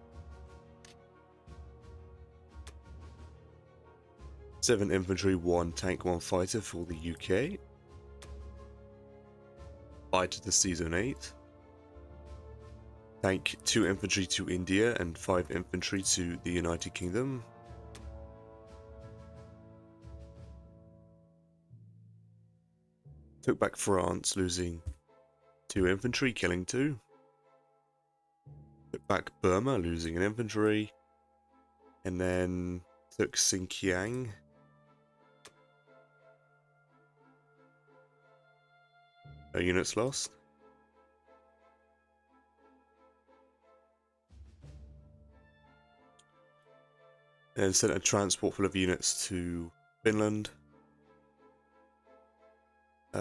7 infantry, 1 tank, 1 fighter for the UK. Fighter to season 8. Tank 2 infantry to India and 5 infantry to the United Kingdom. Took back France, losing 2 infantry, killing 2. back Burma, losing an infantry, and then took Xinjiang. No units lost. And sent a transport full of units to Finland.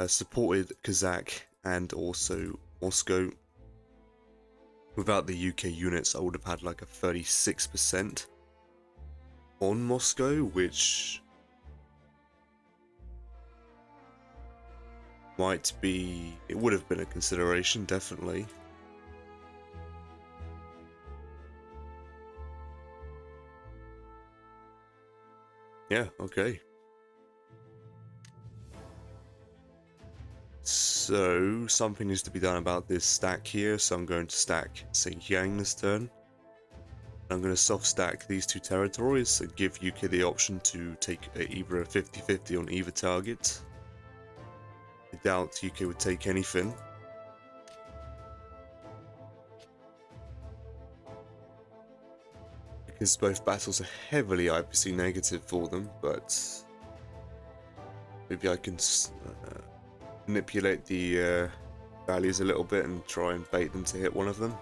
Supported Kazakh and also Moscow. Without the UK units, I would have had like a 36% on Moscow, which might be, it would have been a consideration, definitely. Yeah, okay. So, something needs to be done about this stack here, so I'm going to stack Xinjiang this turn. I'm going to soft stack these two territories and give UK the option to take either a 50-50 on either target. I doubt UK would take anything. Because both battles are heavily IPC negative for them, but maybe I can manipulate the values a little bit and try and bait them to hit one of them.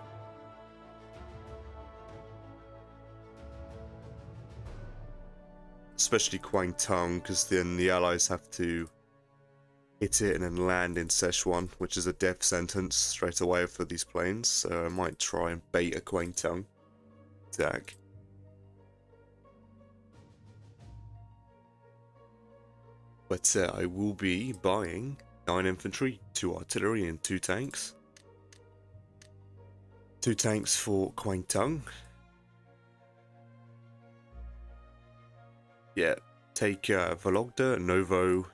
Especially Kwangtung, because then the allies have to hit it and then land in Szechuan, which is a death sentence straight away for these planes, so I might try and bait a Kwangtung attack. But I will be buying 9 infantry, 2 artillery and 2 tanks. 2 tanks for Kwangtung. Yeah, take Vologda, Novo,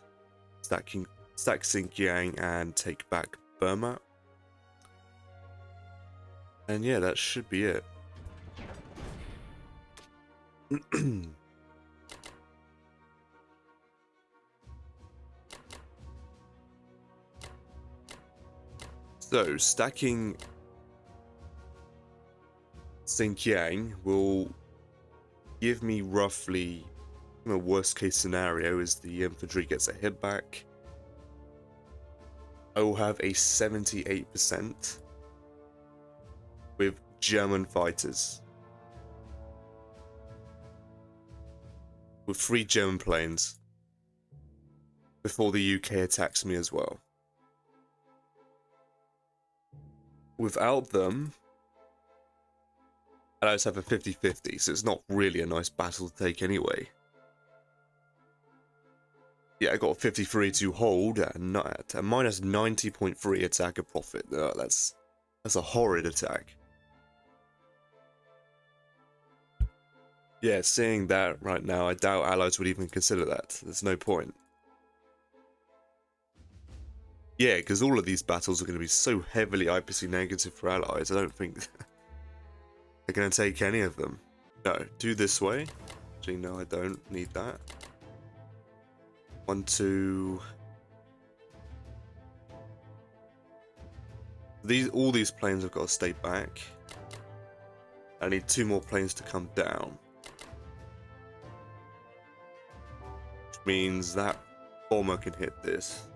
stack Xinjiang and take back Burma. And yeah, that should be it. So, stacking Xinjiang will give me roughly, the worst case scenario is the infantry gets a hit back. I will have a 78% with German fighters. With 3 German planes before the UK attacks me as well. Without them, I just have a 50-50, so it's not really a nice battle to take anyway. Yeah, I got a 53 to hold at a minus 90.3 attacker profit. That's a horrid attack. Yeah, seeing that right now, I doubt allies would even consider that. There's no point. Yeah, because all of these battles are going to be so heavily IPC negative for allies, I don't think they're going to take any of them. No, do this way. Actually, no, I don't need that. 1, 2... all these planes have got to stay back. I need 2 more planes to come down. Which means that bomber can hit this.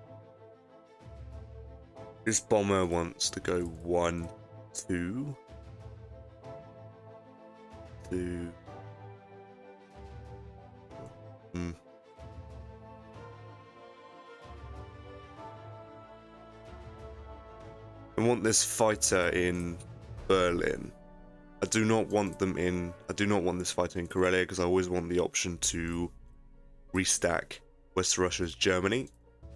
This bomber wants to go 1, 2... 2... I want this fighter in Berlin. I do not want this fighter in Karelia because I always want the option to restack West Russia's Germany.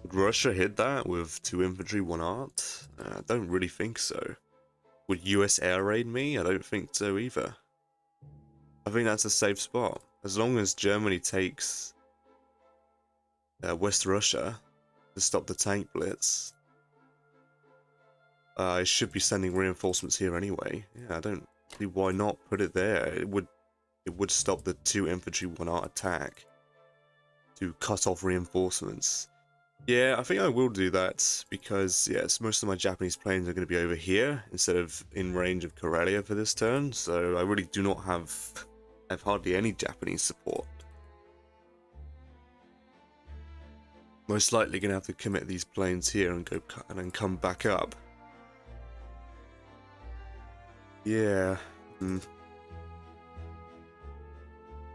Would Russia hit that with 2 infantry, 1 art? I don't really think so. Would US air raid me? I don't think so either. I think that's a safe spot. As long as Germany takes West Russia to stop the tank blitz, I should be sending reinforcements here anyway. Yeah, I don't see why not put it there. It would stop the 2 infantry 1 art attack to cut off reinforcements. Yeah, I think I will do that because, yes, most of my Japanese planes are going to be over here instead of in range of Karelia for this turn, so I really do not have hardly any Japanese support. Most likely going to have to commit these planes here and go and then come back up. Yeah.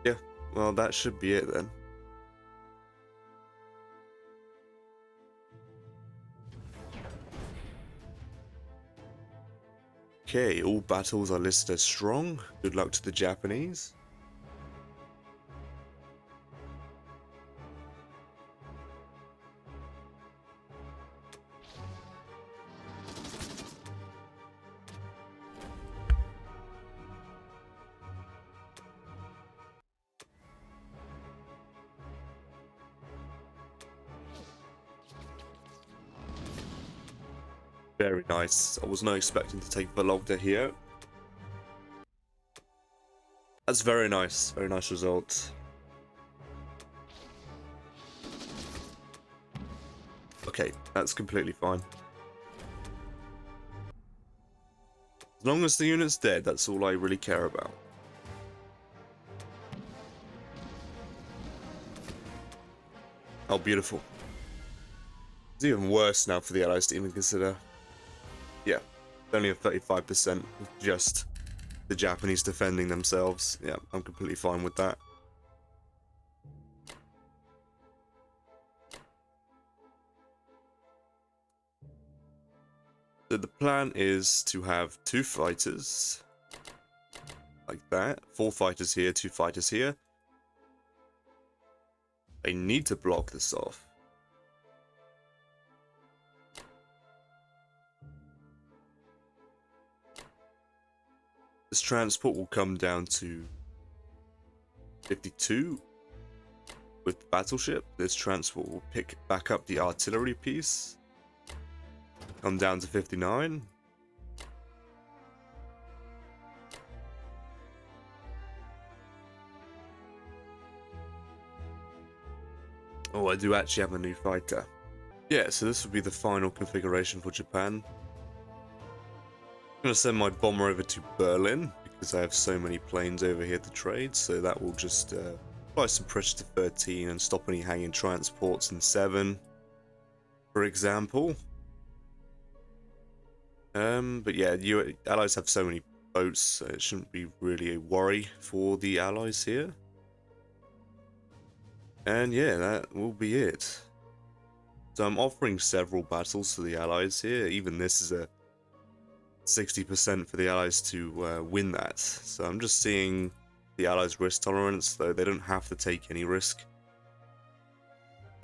Yeah, well, that should be it then. Okay, all battles are listed as strong. Good luck to the Japanese. Very nice. I was not expecting to take Vologda here. That's very nice. Very nice result. Okay, that's completely fine. As long as the unit's dead, that's all I really care about. Oh, beautiful. It's even worse now for the Allies to even consider. Yeah, only a 35% with just the Japanese defending themselves. Yeah, I'm completely fine with that. So the plan is to have 2 fighters, like that. 4 fighters here, 2 fighters here. I need to block this off. This transport will come down to 52 with the battleship. This transport will pick back up the artillery piece, come down to 59. Oh, I do actually have a new fighter. Yeah, so this would be the final configuration for Japan. I'm going to send my bomber over to Berlin because I have so many planes over here to trade, so that will just apply some pressure to 13 and stop any hanging transports in 7, for example. But yeah, you Allies have so many boats, so it shouldn't be really a worry for the Allies here. And yeah, that will be it. So I'm offering several battles to the Allies here. Even this is a 60% for the Allies to win that. So I'm just seeing the Allies' risk tolerance, though they don't have to take any risk.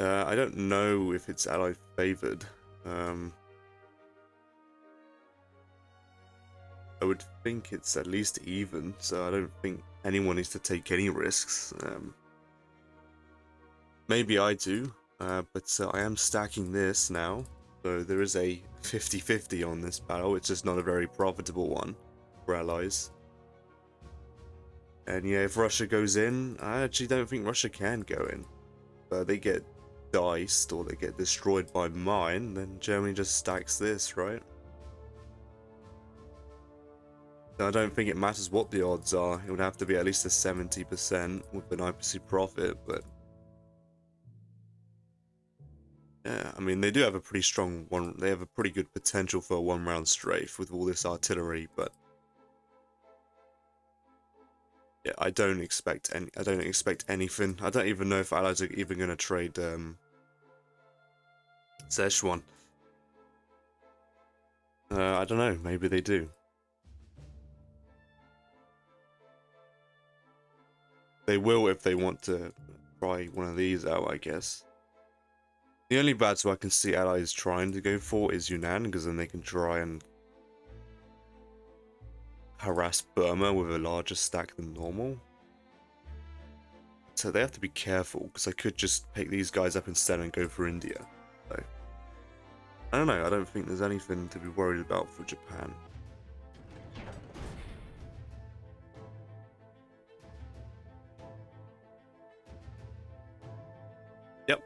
I don't know if it's Ally favored. I would think it's at least even, so I don't think anyone needs to take any risks. Maybe I do, but I am stacking this now, so there is a 50-50 on this battle. It's just not a very profitable one for Allies. And yeah, if Russia goes in, I actually don't think Russia can go in. They get diced or they get destroyed by mine, then Germany just stacks this, right? I don't think it matters what the odds are. It would have to be at least a 70% with an 9% profit, but yeah, I mean, they do have a pretty strong one. They have a pretty good potential for a 1-round strafe with all this artillery, but yeah, I don't expect anything. I don't even know if Allies are even going to trade Szechuan. I don't know. Maybe they do. They will if they want to try one of these out, I guess. The only battle I can see Allies trying to go for is Yunnan, because then they can try and harass Burma with a larger stack than normal. So they have to be careful, because I could just pick these guys up instead and go for India. So, I don't know, I don't think there's anything to be worried about for Japan. Yep.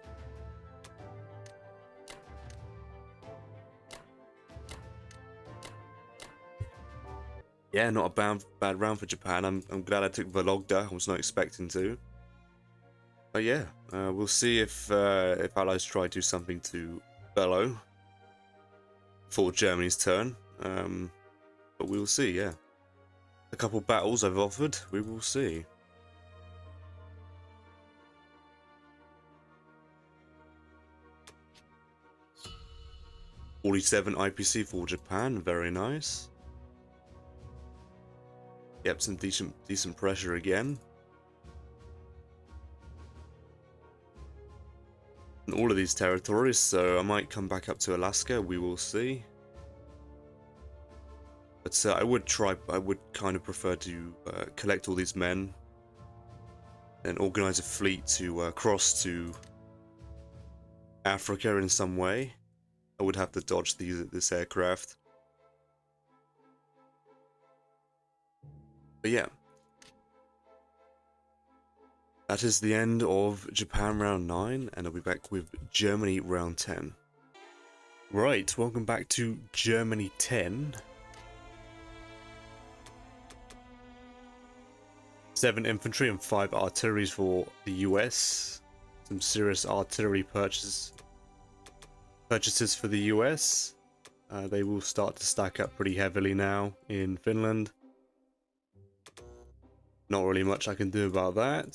Yeah, not a bad round for Japan. I'm glad I took Vologda. I was not expecting to. But yeah, we'll see if Allies try to do something to Bellow for Germany's turn. But we will see. Yeah, a couple battles I've offered. We will see. .47 IPC for Japan. Very nice. Yep, some decent pressure again. In all of these territories, so I might come back up to Alaska. We will see. But I would kind of prefer to collect all these men and organize a fleet to cross to Africa in some way. I would have to dodge this aircraft. But yeah. That is the end of Japan round 9, and I'll be back with Germany round 10. Right, welcome back to Germany 10. 7 infantry and 5 artillery for the US. Some serious artillery purchases for the US. They will start to stack up pretty heavily now in Finland. Not really much I can do about that.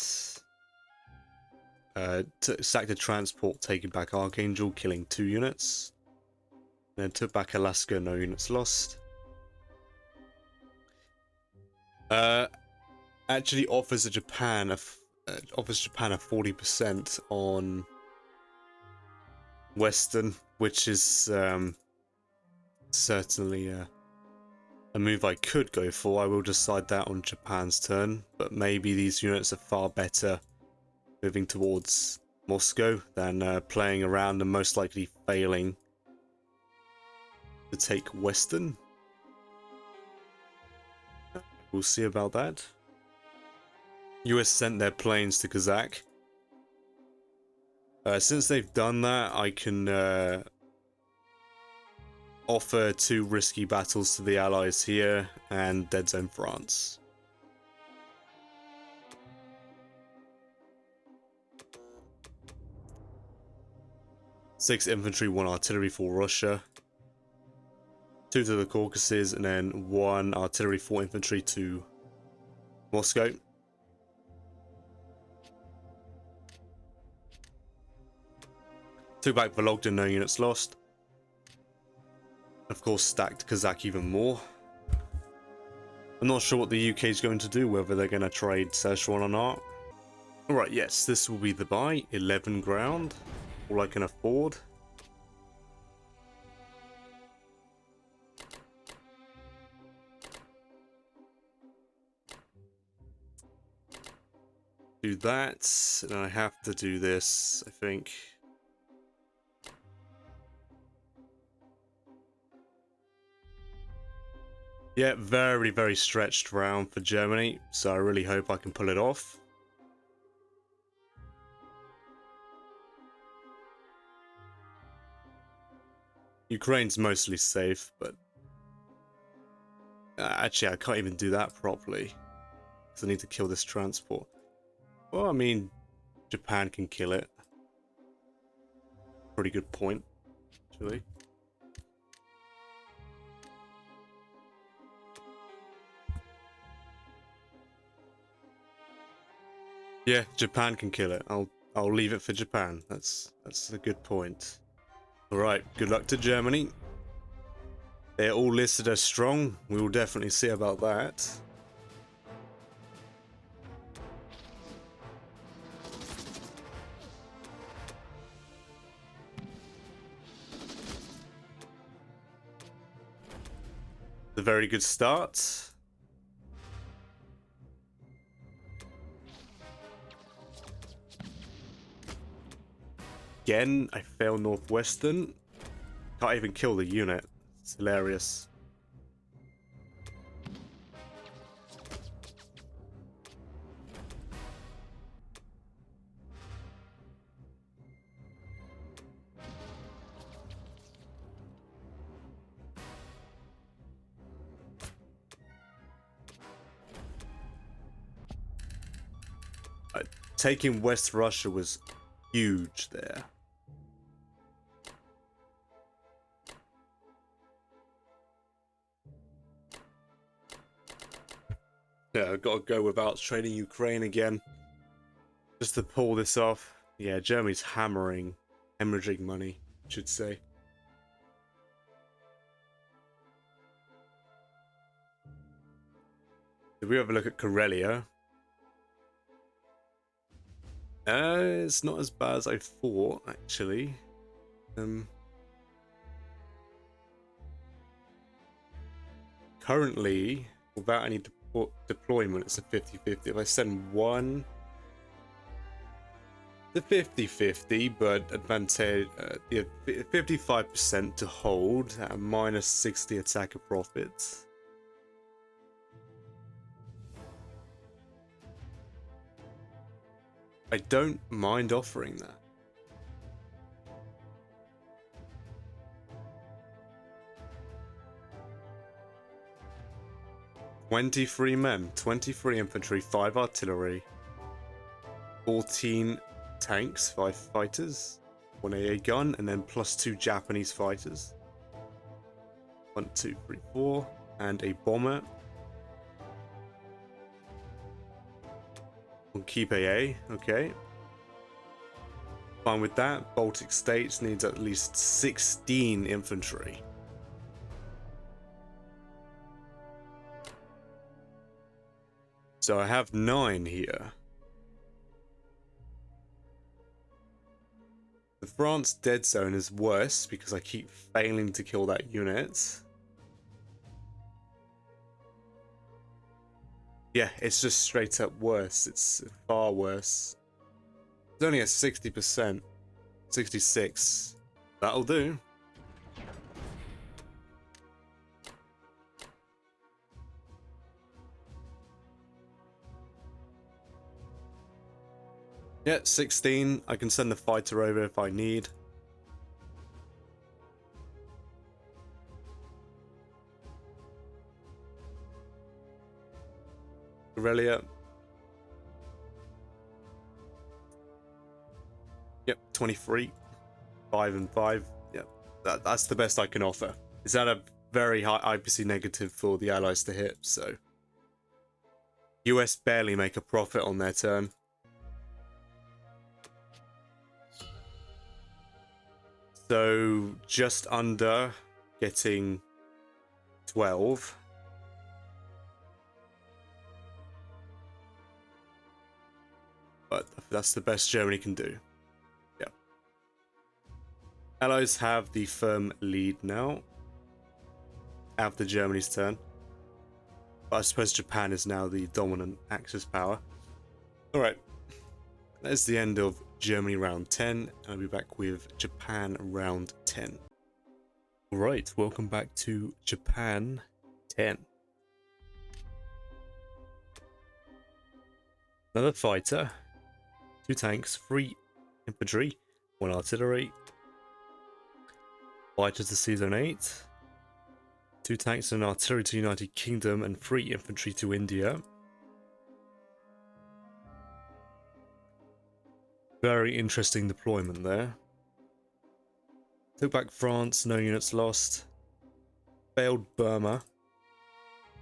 Sacked a transport, taking back Archangel, killing 2 units. Then took back Alaska, no units lost. Actually offers Japan a 40% on Western, which is certainly a move I could go for. I will decide that on Japan's turn, but maybe these units are far better moving towards Moscow than playing around and most likely failing to take Western. We'll see about that. US sent their planes to Kazakh. Since they've done that, I can offer 2 risky battles to the Allies here and Dead Zone France. Six infantry, 1 artillery for Russia. 2 to the Caucasus, and then 1 artillery, 4 infantry to Moscow. Took back Vologda, no units lost. Of course, stacked Kazakh even more. I'm not sure what the UK is going to do, whether they're going to trade Szechuan or not. Alright, yes, this will be the buy. 11 ground. All I can afford. Do that, and I have to do this, I think. Yeah, very, very stretched round for Germany, so I really hope I can pull it off. Ukraine's mostly safe, but actually I can't even do that properly, because I need to kill this transport. Well, I mean, Japan can kill it. Pretty good point, actually. Yeah, Japan can kill it. I'll leave it for Japan. That's a good point. All right, good luck to Germany. They're all listed as strong. We will definitely see about that. A very good start. Again, I fail Northwestern. Can't even kill the unit. It's hilarious. Taking West Russia was huge there. Yeah, I've got to go without trading Ukraine again. Just to pull this off. Yeah, Germany's hemorrhaging money, I should say. If we have a look at Karelia, it's not as bad as I thought, actually. Currently, without any deployment, it's a 50-50. If I send one, the 50-50, but advantage 55% to hold at a -60 attacker profit. I don't mind offering that. "23 men, 23 infantry, 5 artillery, 14 tanks, 5 fighters, 1 AA gun, and then +2 Japanese fighters. 1, 2, 3, 4, and a bomber. We'll keep AA, okay. Fine with that. Baltic States needs at least 16 infantry. So I have 9 here. The France dead zone is worse because I keep failing to kill that unit. Yeah, it's just straight up worse. It's far worse. It's only at 60%. 66. That'll do. Yeah, 16. I can send the fighter over if I need. Aurelia. Yep, 23. 5 and 5. Yep, that's the best I can offer. Is that a very high IPC negative for the Allies to hit? So US barely make a profit on their turn. So just under getting 12. But that's the best Germany can do. Yeah. Allies have the firm lead now. After Germany's turn. But I suppose Japan is now the dominant Axis power. Alright. That is the end of Germany round 10. And I'll be back with Japan round 10. Alright, welcome back to Japan 10. Another fighter. 2 tanks, 3 infantry, 1 artillery. Fighters to Season 8. 2 tanks and artillery to United Kingdom and 3 infantry to India. Very interesting deployment there. Took back France, no units lost. Failed Burma.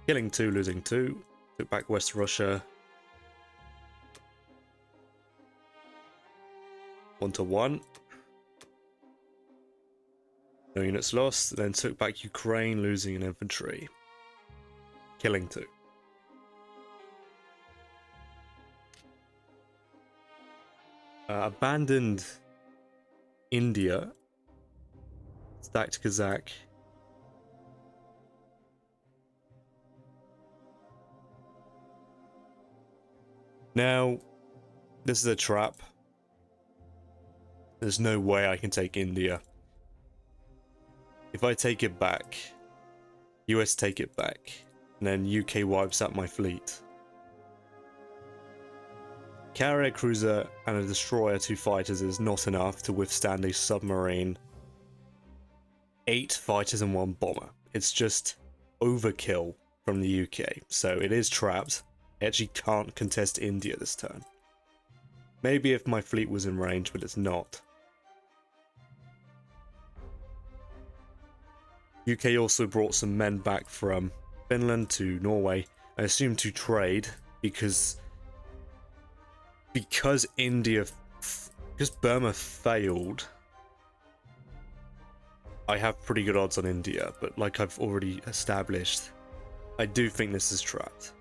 Killing 2, losing 2. Took back West Russia. 1-1. No units lost. Then took back Ukraine, losing an infantry. Killing 2. Abandoned India. Stacked Kazakh. Now, this is a trap. There's no way I can take India. If I take it back, US take it back, and then UK wipes out my fleet. Carrier cruiser and a destroyer, 2 fighters is not enough to withstand a submarine. 8 fighters and 1 bomber. It's just overkill from the UK, so it is trapped. It actually can't contest India this turn. Maybe if my fleet was in range, but it's not. UK also brought some men back from Finland to Norway, I assume to trade, because Burma failed. I have pretty good odds on India, but like I've already established, I do think this is trapped.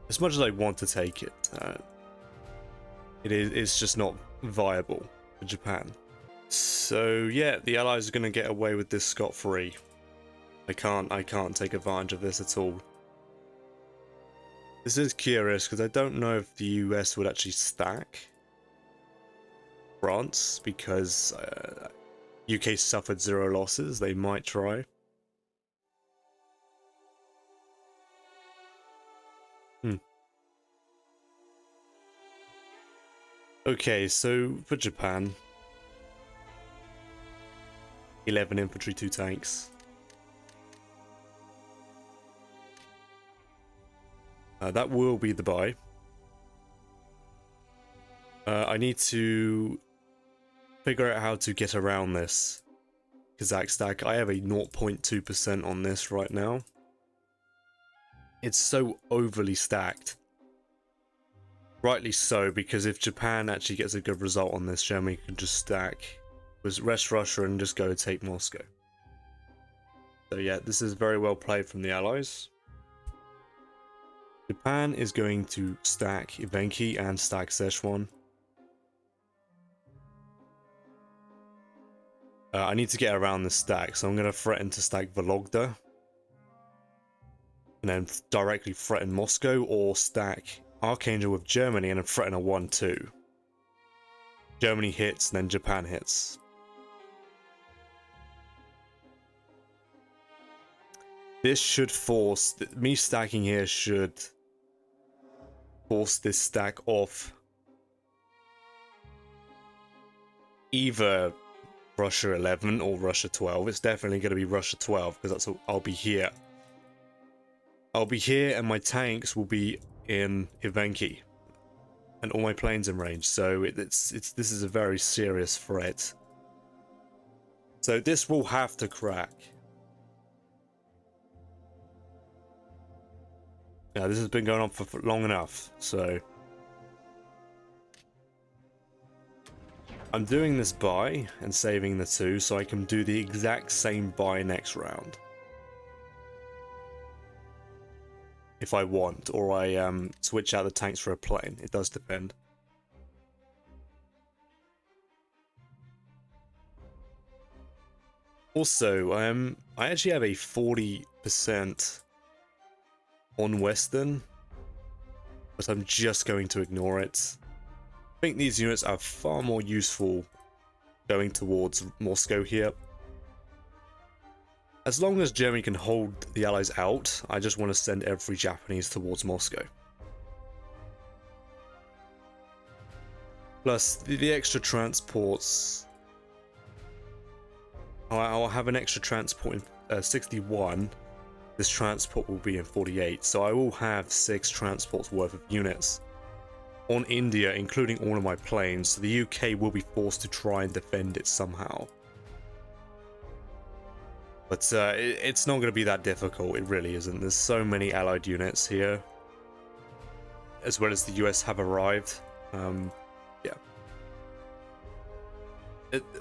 As much as I want to take it, it's just not viable for Japan. So yeah, the Allies are going to get away with this scot-free. I can't take advantage of this at all. This is curious because I don't know if the US would actually stack France because UK suffered 0 losses. They might try. Okay, so for Japan, 11 infantry, 2 tanks. That will be the buy. I need to figure out how to get around this Kazakh stack. I have a 0.2% on this right now. It's so overly stacked. Rightly so, because if Japan actually gets a good result on this, Germany can just stack with rest Russia and just go take Moscow. So yeah, this is very well played from the Allies. Japan is going to stack Ivenki and stack Szechuan. I need to get around the stack, so I'm going to threaten to stack Vologda. And then directly threaten Moscow, or stack Archangel with Germany and then threaten a 1-2. Germany hits, then Japan hits. This should force... me stacking here should force this stack off either Russia 11 or Russia 12. It's definitely going to be Russia 12 because that's I'll be here. I'll be here and my tanks will be in Ivenki and all my planes in range. So this is a very serious threat. So this will have to crack. Yeah, this has been going on for long enough, so I'm doing this buy and saving the 2 so I can do the exact same buy next round. If I want, or I switch out the tanks for a plane. It does depend. Also, I actually have a 40% on Western, but I'm just going to ignore it. I think these units are far more useful going towards Moscow here. As long as Germany can hold the Allies out, I just want to send every Japanese towards Moscow. Plus, the extra transports... I'll have an extra transport in 61. This transport will be in 48, so I will have 6 transports worth of units on India, including all of my planes, so the UK will be forced to try and defend it somehow. But it's not going to be that difficult, it really isn't. There's so many allied units here, as well as the US have arrived. Yeah.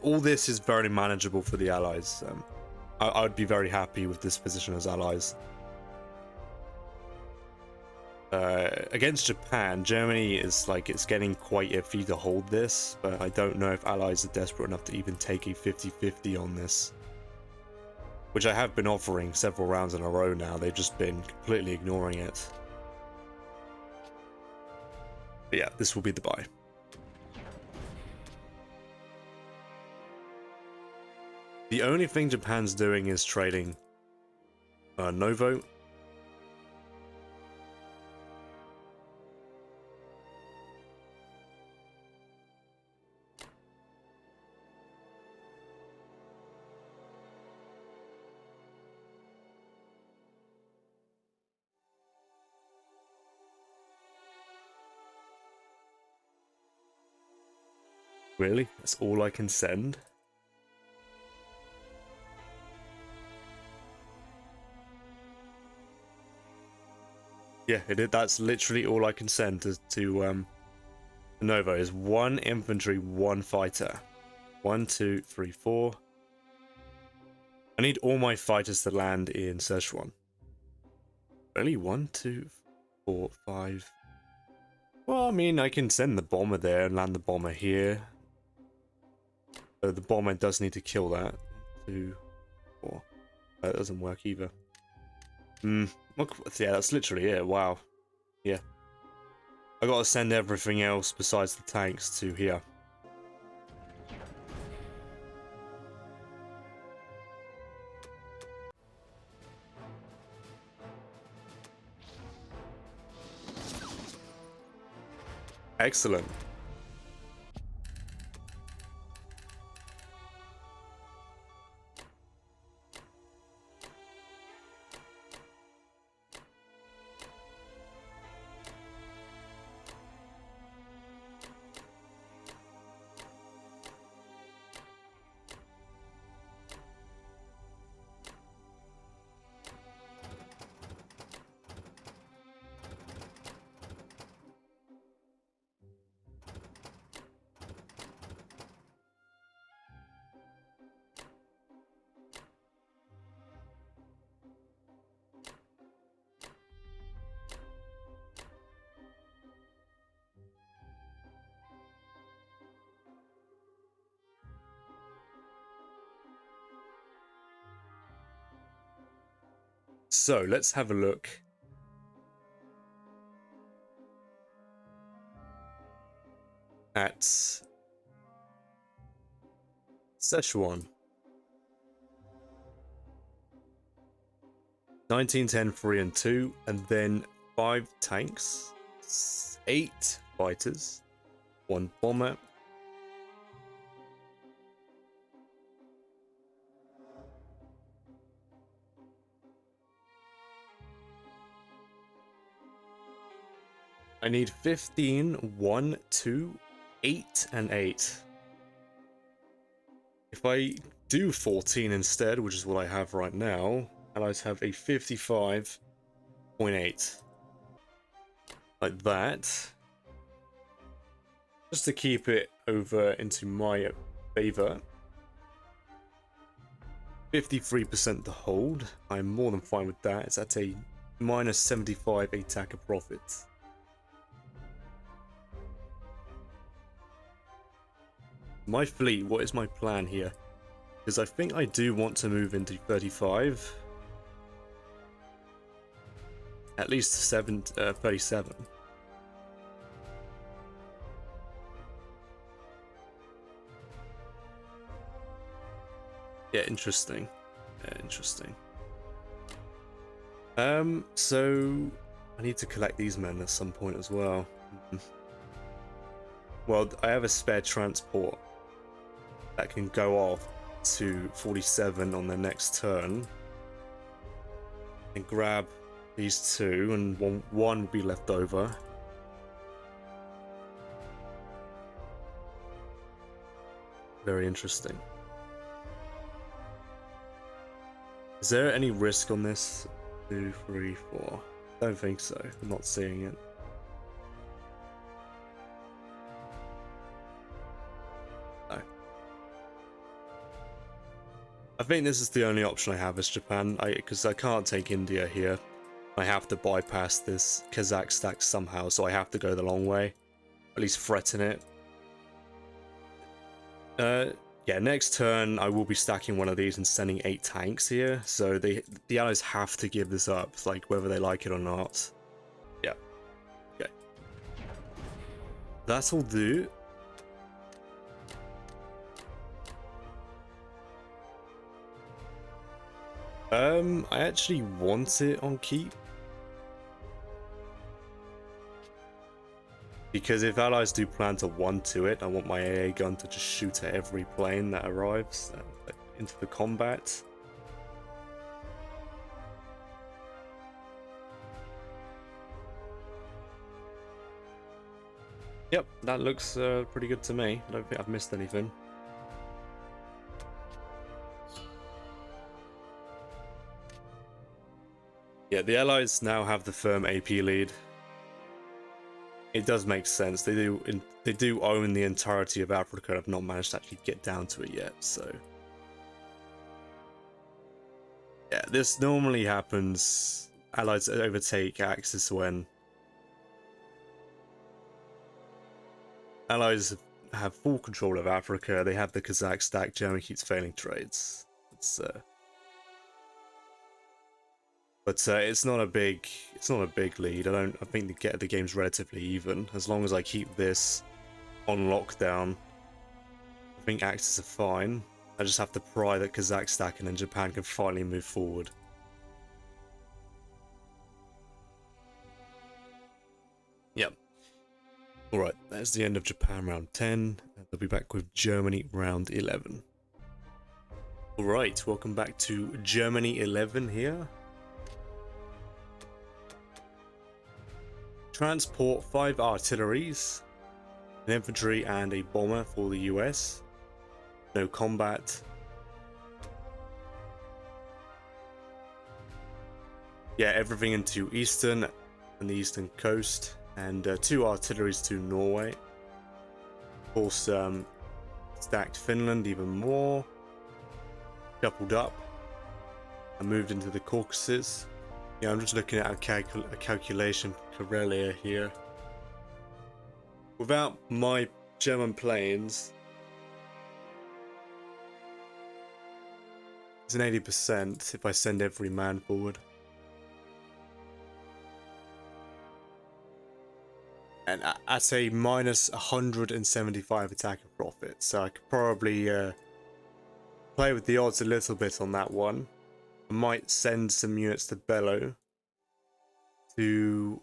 All this is very manageable for the allies. I would be very happy with this position as allies. Against Japan, Germany is like, it's getting quite iffy to hold this, but I don't know if allies are desperate enough to even take a 50-50 on this. Which I have been offering several rounds in a row now, they've just been completely ignoring it. But yeah, this will be the buy. The only thing Japan's doing is trading Novo. Really? That's all I can send? Yeah, that's literally all I can send to Nova is 1 infantry, 1 fighter. 1, 2, 3, 4. I need all my fighters to land in Szechuan. Really? 1, 2, 4, 5. Well, I mean, I can send the bomber there and land the bomber here. So the bomber does need to kill that. 2, 4. That doesn't work either. Yeah, that's literally it. Wow. Yeah. I gotta send everything else besides the tanks to here. Excellent. So let's have a look at Szechuan. 1910, 3 and 2, and then 5 tanks, 8 fighters, 1 bomber. I need 15, 1, 2, 8, and 8. If I do 14 instead, which is what I have right now, Allies have a 55.8. Like that. Just to keep it over into my favor. 53% to hold. I'm more than fine with that. It's at a minus 75 attacker profit. My fleet, what is my plan here? Because I think I do want to move into 35. At least 37. Yeah, interesting. Interesting. So I need to collect these men at some point as well. Well, I have a spare transport that can go off to 47 on the next turn and grab these 2, and one will be left over. Very interesting. Is there any risk on this? 2, 3, 4. Don't think so. I'm not seeing it. No. I think this is the only option I have as Japan, because I can't take India here. I have to bypass this Kazakh stack somehow, so I have to go the long way. At least threaten it. Yeah, next turn I will be stacking one of these and sending 8 tanks here, so the allies have to give this up, like whether they like it or not. Yeah. Okay. That'll do. I actually want it on keep. Because if allies do plan to 1-2 it, I want my AA gun to just shoot at every plane that arrives into the combat. Yep, that looks pretty good to me. I don't think I've missed anything. Yeah, the Allies now have the firm AP lead. It does make sense. They do own the entirety of Africa. I've not managed to actually get down to it yet, so yeah, this normally happens. Allies overtake Axis when Allies have full control of Africa. They have the Kazakh stack. Germany keeps failing trades. It's not a big lead. I think the game's relatively even. As long as I keep this on lockdown, I think Axis are fine. I just have to pry that Kazakh stack, and then Japan can finally move forward. Yep. Alright, that's the end of Japan round 10. They'll be back with Germany round 11. Alright, welcome back to Germany 11 here. Transport 5 artilleries, an infantry and a bomber for the US. No combat. Yeah, everything into Eastern and the Eastern coast, and 2 artilleries to Norway. Of course, stacked Finland even more. Doubled up and moved into the Caucasus. Yeah, I'm just looking at a calculation Karelia here. Without my German planes, it's an 80% if I send every man forward. And at a minus 175 attack and profit, so I could probably play with the odds a little bit on that one. I might send some units to Bello to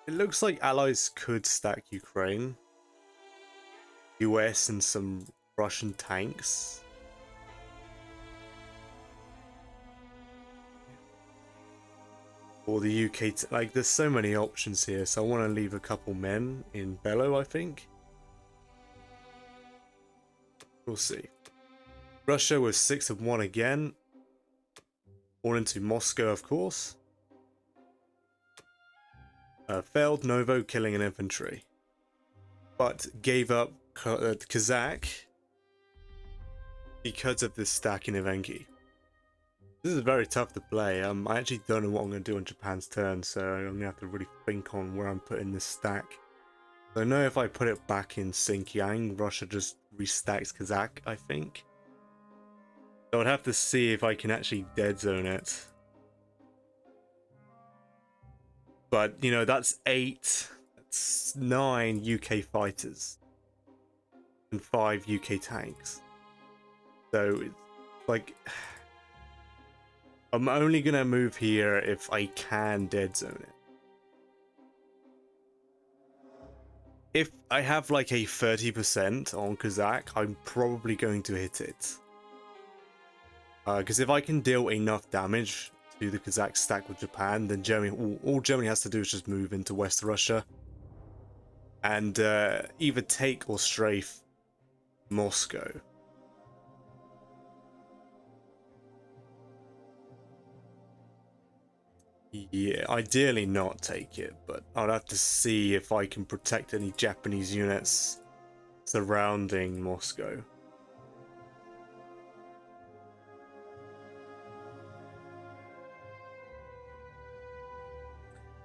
it looks like Allies could stack Ukraine, US, and some Russian tanks. Or the UK, like there's so many options here, so I want to leave a couple men in Bello, I think. We'll see. Russia was 6 of 1 again. All into Moscow, of course. Failed Novo, killing an infantry. But gave up Kazakh because of this stack in Evenki. This is very tough to play. I actually don't know what I'm going to do on Japan's turn, so I'm going to have to really think on where I'm putting this stack. I know if I put it back in Xinjiang, Russia just restacks Kazakh, I think. So I'd have to see if I can actually dead zone it. But, you know, that's 9 UK fighters. And 5 UK tanks. So, it's like... I'm only going to move here if I can dead zone it. If I have like a 30% on Kazakh, I'm probably going to hit it. Because if I can deal enough damage to the Kazakh stack with Japan, then Germany, all Germany has to do is just move into West Russia. And either take or strafe Moscow. Yeah, ideally not take it, but I'll have to see if I can protect any Japanese units surrounding Moscow.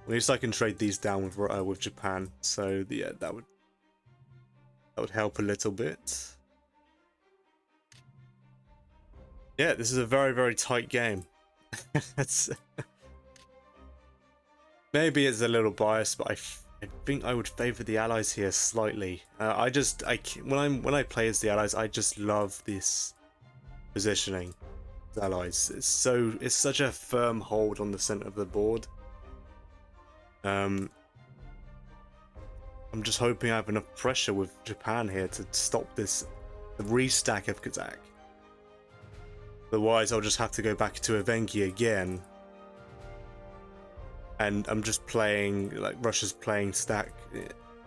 At least I can trade these down with Japan, so yeah, that would help a little bit. Yeah, this is a very, very tight game. Maybe it's a little biased, but I think I would favor the Allies here slightly. When I play as the Allies, I just love this positioning. The Allies, it's such a firm hold on the center of the board. I'm just hoping I have enough pressure with Japan here to stop the restack of Kazakh. Otherwise, I'll just have to go back to Evenki again. And I'm just playing, like, Russia's playing stack,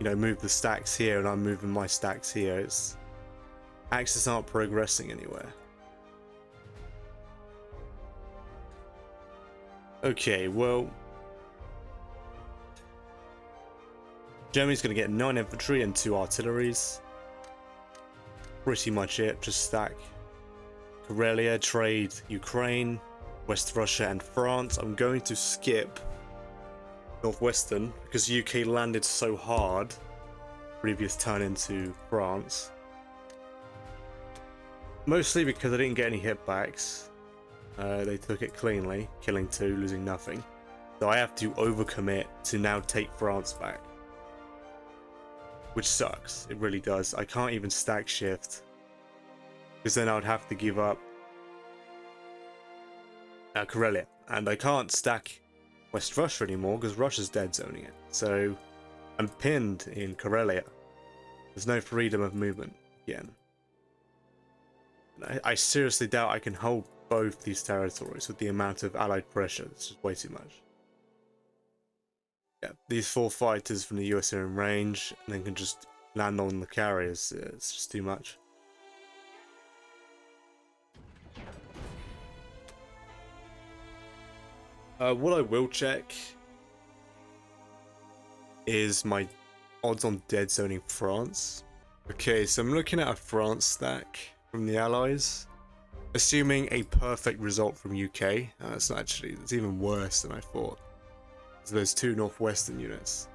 you know, move the stacks here and I'm moving my stacks here. It's Axis aren't progressing anywhere. Okay, well, Germany's going to get 9 infantry and 2 artilleries. Pretty much it. Just stack Karelia, trade Ukraine, West Russia and France. I'm going to skip Northwestern because UK landed so hard previous turn into France. Mostly because I didn't get any hitbacks. They took it cleanly, killing 2, losing nothing. So I have to overcommit to now take France back. Which sucks, it really does. I can't even stack shift. Because then I would have to give up Karelia. And I can't stack West Russia anymore because Russia's dead zoning it. So I'm pinned in Karelia. There's no freedom of movement again. I seriously doubt I can hold both these territories with the amount of allied pressure. It's just way too much. Yeah, these 4 fighters from the US are in range and then can just land on the carriers. It's just too much. What I will check is my odds on dead zoning France. Okay, so I'm looking at a France stack from the Allies, assuming a perfect result from UK. It's not actually, it's even worse than I thought. So there's 2 Northwestern units.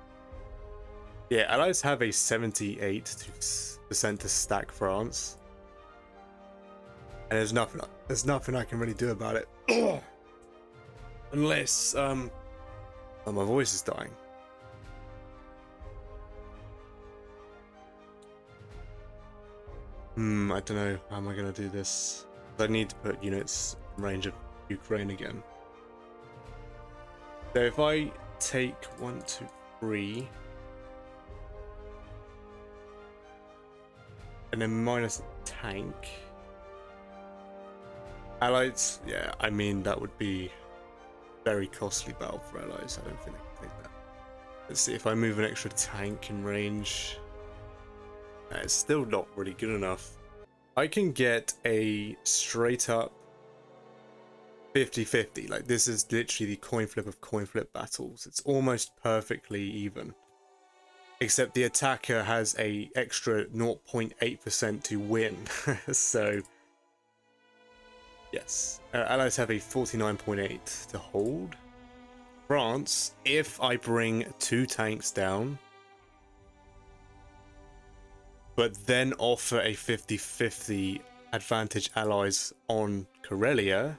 Yeah, Allies have a 78% to stack France, and there's nothing I can really do about it. Unless oh, my voice is dying. I don't know how am I gonna do this. I need to put units in range of Ukraine again. So if I take 1, 2, 3 and then minus a tank, Allies, yeah, I mean that would be very costly battle for Allies. I don't think they can take that. Let's see if I move an extra tank in range. It's still not really good enough. I can get a straight up 50-50. Like, this is literally the coin flip of coin flip battles. It's almost perfectly even. Except the attacker has a extra 0.8% to win. So, yes. Allies have a 49.8 to hold. France, if I bring 2 tanks down, but then offer a 50-50 advantage Allies on Karelia.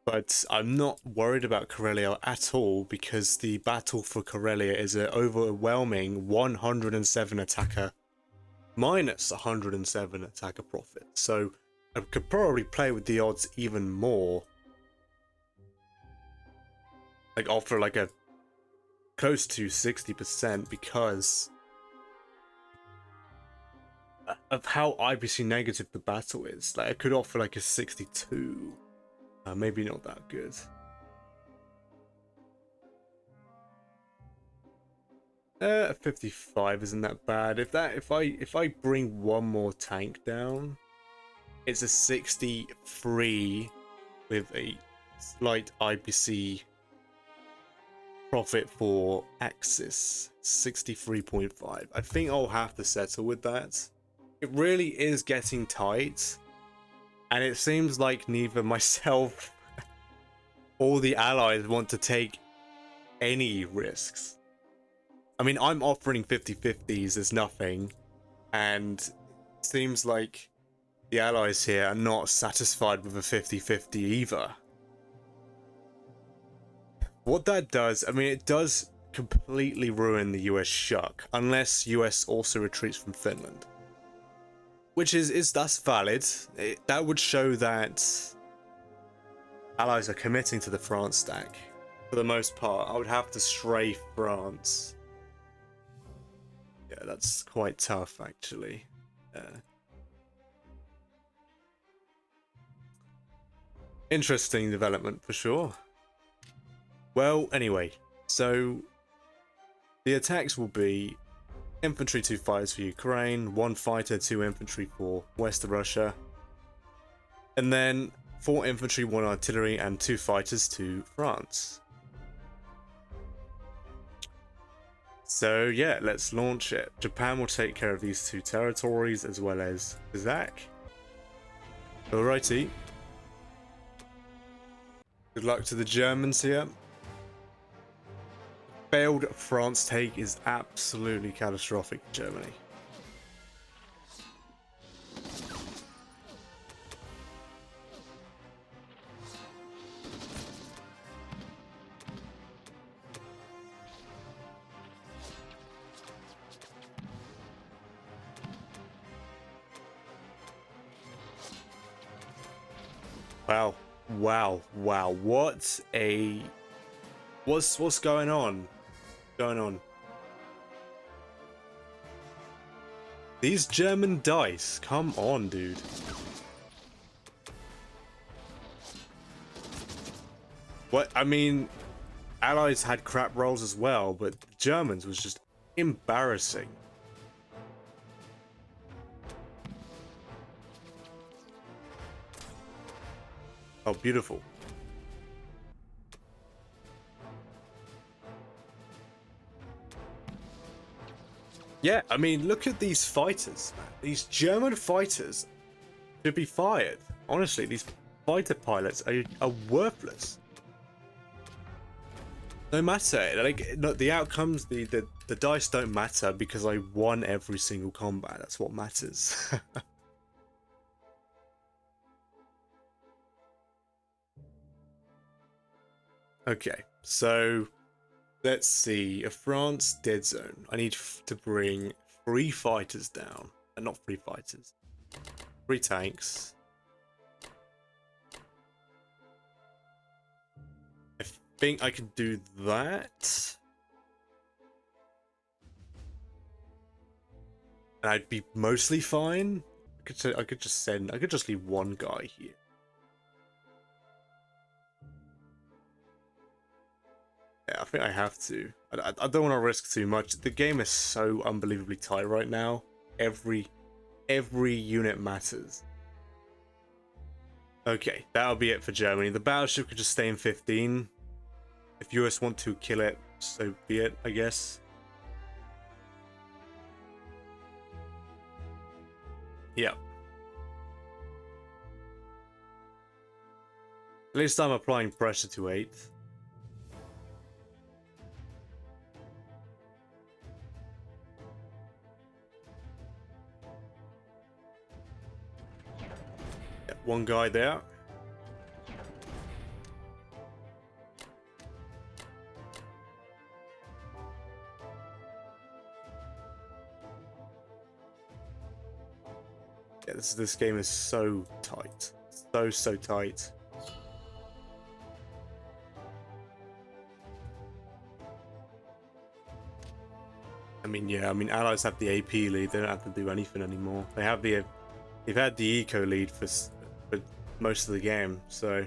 But I'm not worried about Karelia at all because the battle for Karelia is an overwhelming 107 attacker minus 107 attacker profit. So I could probably play with the odds even more. Like offer like a close to 60% because of how IBC negative the battle is. Like I could offer like a 62. Maybe not that good. 55 isn't that bad. If I bring 1 more tank down, it's a 63 with a slight IBC profit for Axis. 63.5. I think I'll have to settle with that. It really is getting tight. And it seems like neither myself or the Allies want to take any risks. I mean, I'm offering 50-50s as nothing, and it seems like the Allies here are not satisfied with a 50-50 either. What that does, I mean, it does completely ruin the US shuck, unless US also retreats from Finland. Which that's valid. That would show that Allies are committing to the France stack. For the most part, I would have to stray France. Yeah, that's quite tough, actually. Interesting development, for sure. Well, anyway, so The attacks will be infantry, 2 fighters for Ukraine, 1 fighter, 2 infantry for West Russia, and then 4 infantry, 1 artillery, and 2 fighters to France. So yeah, let's launch it. Japan will take care of these 2 territories as well as Kazakh. Alrighty. Good luck to the Germans here. Failed France take is absolutely catastrophic for Germany. Wow. Wow. Wow. What's going on? These German dice, come on, dude. What, I mean, Allies had crap rolls as well, but the Germans was just embarrassing. Oh, beautiful. Yeah, I mean, look at these fighters, man. These German fighters should be fired. Honestly, these fighter pilots are worthless. No matter, like, no, the outcomes, the dice don't matter because I won every single combat. That's what matters. Okay, so let's see. A France dead zone. I need to bring 3 fighters down. Not 3 fighters. 3 tanks. I think I can do that. And I'd be mostly fine. I could just leave 1 guy here. Yeah, I think I have to. I don't want to risk too much. The game is so unbelievably tight right now. Every unit matters. Okay, that'll be it for Germany. The battleship could just stay in 15. If US want to kill it, so be it, I guess. Yeah. At least I'm applying pressure to 8. Yeah, 1 guy there. Yeah, this game is so tight. So tight. I mean, yeah, Allies have the AP lead. They don't have to do anything anymore. They've had the eco lead for most of the game, so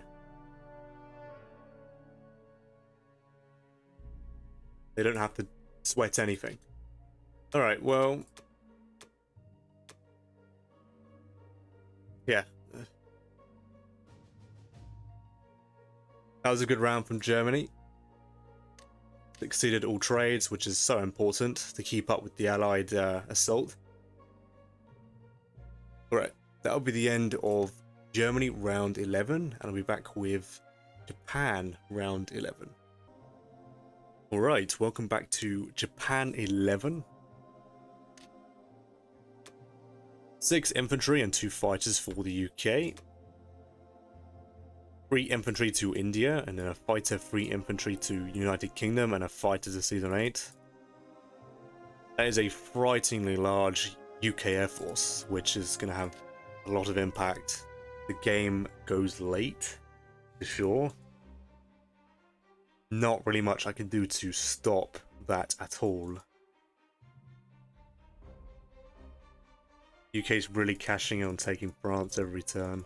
they don't have to sweat anything. All right, well, yeah, that was a good round from Germany. Succeeded all trades, which is so important to keep up with the Allied assault. Alright, that'll be the end of Germany round 11, and I'll be back with Japan round 11. Alright, welcome back to Japan 11. 6 infantry and 2 fighters for the UK. 3 infantry to India, and then a fighter, 3 infantry to United Kingdom, and a fighter to Season 8. That is a frighteningly large UK Air Force, which is going to have a lot of impact. The game goes late, for sure. Not really much I can do to stop that at all. UK's really cashing in on taking France every turn.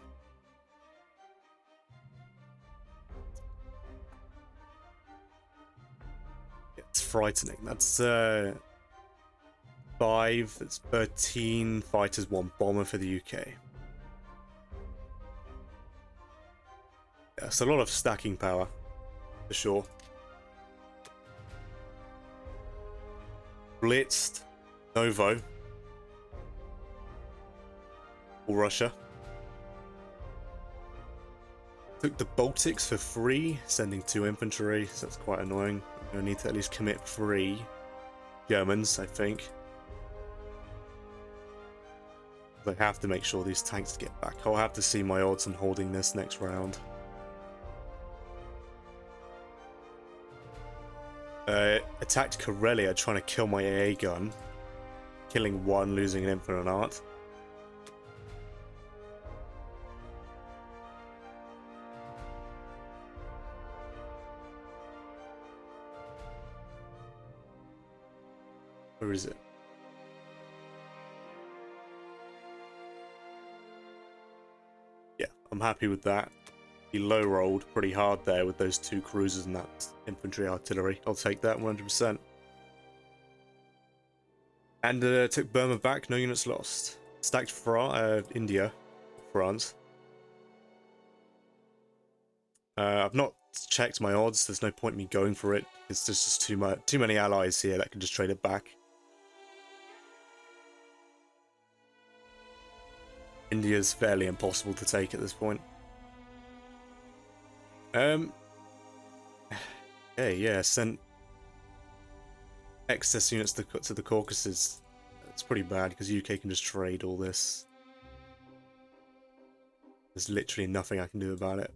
It's frightening. That's 5, that's 13 fighters, 1 bomber for the UK. Yeah, it's a lot of stacking power, for sure. Blitzed, Novo, all Russia. Took the Baltics for free, sending 2 infantry, so that's quite annoying. I'm gonna need to at least commit 3 Germans, I think. I have to make sure these tanks get back. I'll have to see my odds on holding this next round. Attacked Karelia trying to kill my AA gun. Killing 1, losing an infinite art. Where is it? Yeah, I'm happy with that. He low rolled pretty hard there with those 2 cruisers and that infantry artillery. I'll take that 100%. And took Burma back, no units lost. Stacked India, France. I've not checked my odds. There's no point in me going for it. It's just too many allies here that can just trade it back. India's fairly impossible to take at this point. Yeah, sent excess units to the Caucasus. It's pretty bad because UK can just trade all this. There's literally nothing I can do about it.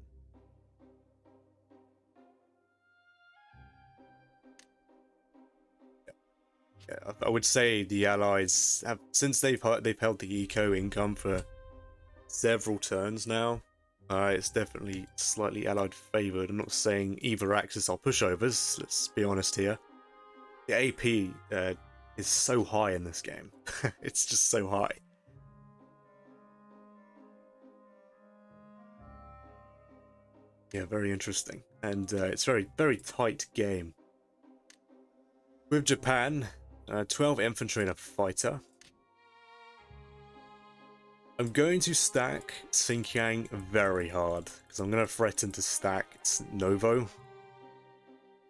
Yeah, I would say the Allies have, since they've held the eco income for several turns now. It's definitely slightly Allied favoured. I'm not saying either axis are pushovers, let's be honest here. The AP is so high in this game. It's just so high. Yeah, very interesting. And it's very tight game. With Japan, 12 infantry and a fighter. I'm going to stack Xinjiang very hard, because I'm going to threaten to stack Novo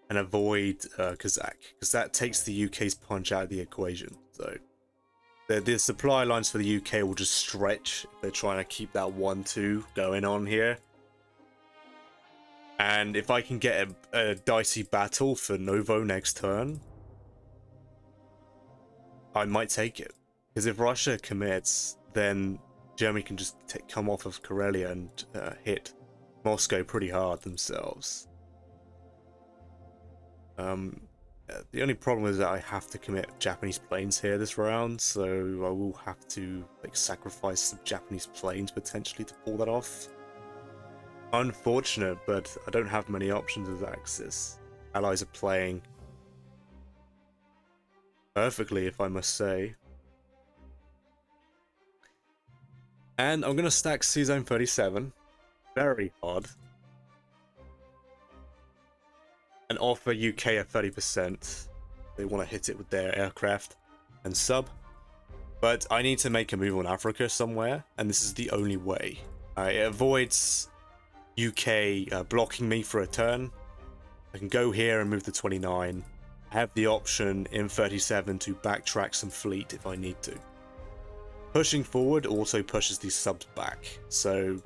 and avoid Kazakh, because that takes the UK's punch out of the equation. So the supply lines for the UK will just stretch if they're trying to keep that 1-2 going on here. And if I can get a dicey battle for Novo next turn, I might take it. Because if Russia commits, then Germany can just come off of Karelia and hit Moscow pretty hard themselves. The only problem is that I have to commit Japanese planes here this round, so I will have to sacrifice some Japanese planes potentially to pull that off. Unfortunate, but I don't have many options as Axis. Allies are playing perfectly, if I must say. And I'm going to stack C-Zone 37 very hard and offer UK a 30%. They want to hit it with their aircraft and sub. But I need to make a move on Africa somewhere, and this is the only way. It avoids UK blocking me for a turn. I can go here and move to 29. I have the option in 37 to backtrack some fleet if I need to. Pushing forward also pushes these subs back, so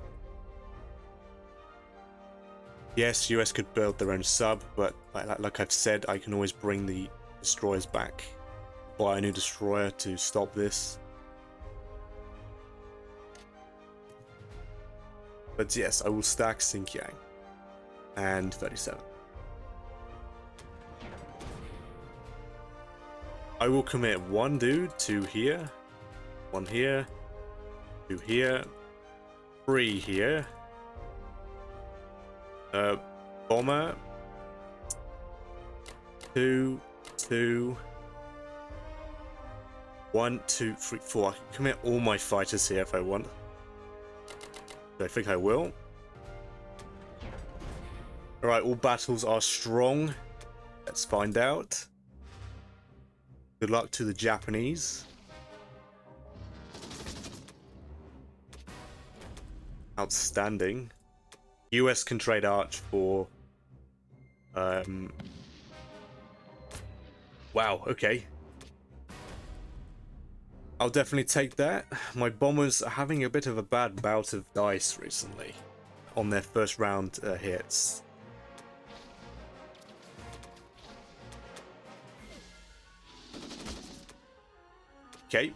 yes, US could build their own sub, but like I've said, I can always bring the destroyers back, buy a new destroyer to stop this. But yes, I will stack Xinjiang and 37. I will commit 1 dude to here. 1 here, 2 here, 3 here. Bomber. 2, 2. 1, 2, 3, 4. I can commit all my fighters here if I want. I think I will. Alright, all battles are strong. Let's find out. Good luck to the Japanese. Outstanding. US can trade Arch for... Wow, okay. I'll definitely take that. My bombers are having a bit of a bad bout of dice recently on their first round hits. Okay.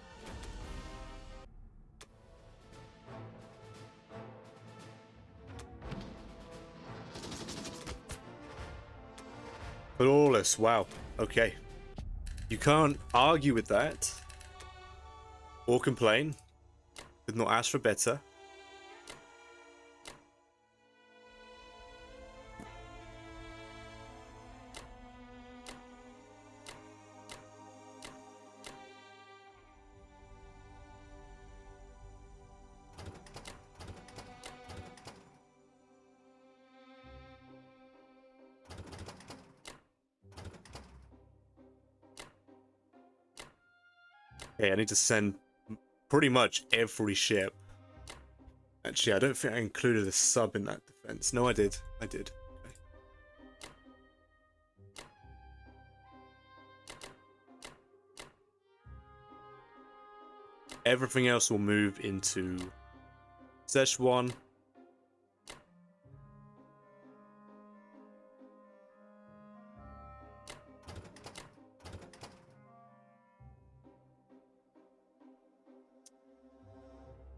Flawless, wow. Okay. You can't argue with that. Or complain. Did not ask for better. Okay, I need to send pretty much every ship. Actually, I don't think I included a sub in that defense. No, I did. I did. Okay. Everything else will move into Szechuan.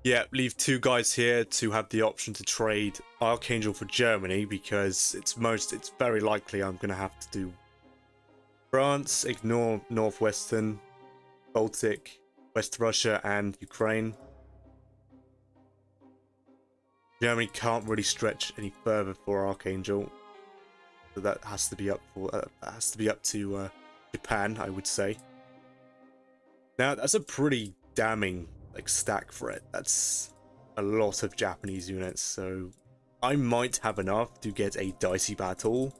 Yeah, leave 2 guys here to have the option to trade Archangel for Germany, because it's very likely I'm going to have to do France, ignore Northwestern, Baltic, West Russia, and Ukraine. Germany can't really stretch any further for Archangel, so that has to be up to Japan, I would say. Now that's a pretty damning stack for it. That's a lot of Japanese units, so I might have enough to get a dicey battle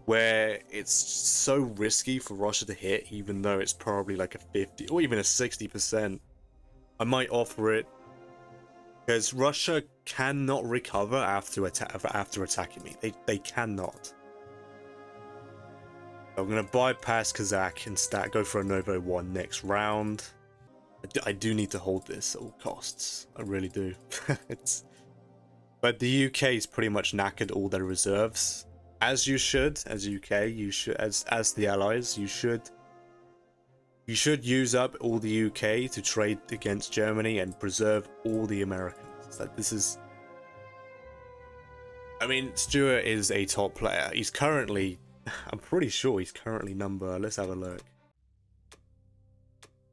where it's so risky for Russia to hit, even though it's probably like a 50 or even a 60%. I might offer it because Russia cannot recover after attacking me. They cannot. I'm gonna bypass Kazakh and go for a Novo 1 next round. I do need to hold this at all costs. I really do. But the UK is pretty much knackered all their reserves. As you should, as UK, you should, as the Allies, you should use up all the UK to trade against Germany and preserve all the Americans. This is... I mean, Stewart is a top player. He's currently... I'm pretty sure he's currently number... Let's have a look.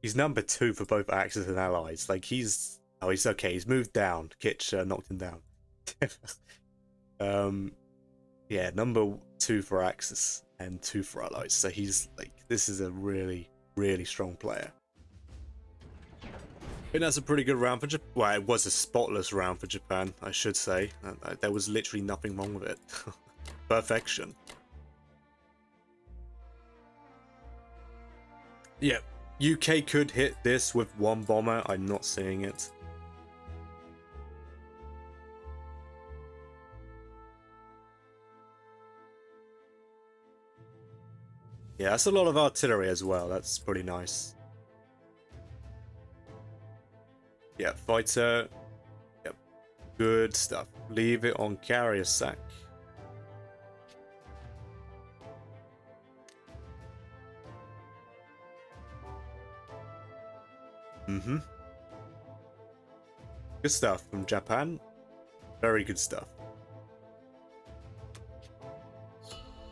He's number 2 for both Axis and Allies. Like, he's... Oh, he's okay. He's moved down. Kitch knocked him down. Yeah, number 2 for Axis and 2 for Allies. So he's, like... This is a really, really strong player. I think that's a pretty good round for Japan. Well, it was a spotless round for Japan, I should say. There was literally nothing wrong with it. Perfection. Yeah. UK could hit this with 1 bomber. I'm not seeing it. Yeah, that's a lot of artillery as well. That's pretty nice. Yeah, fighter. Yep. Good stuff. Leave it on carrier sack. Mm-hmm. Good stuff from Japan. Very good stuff.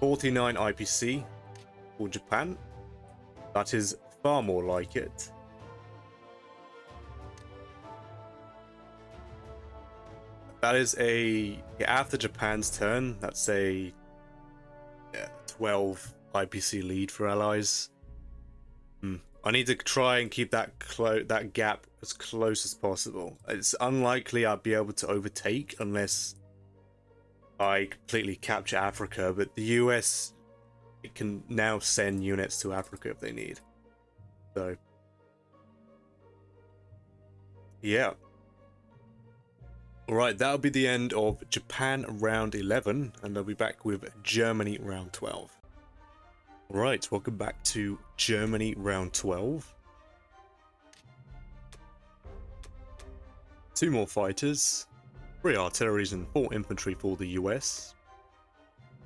49 IPC for Japan. That is far more like it. That is a... After Japan's turn, that's a 12 IPC lead for Allies. I need to try and keep that gap as close as possible. It's unlikely I'll be able to overtake unless I completely capture Africa, but the US, it can now send units to Africa if they need. So, yeah. Alright, that'll be the end of Japan round 11, and I'll be back with Germany round 12. Alright, welcome back to Germany round 12. 2 more fighters, 3 artilleries and 4 infantry for the US,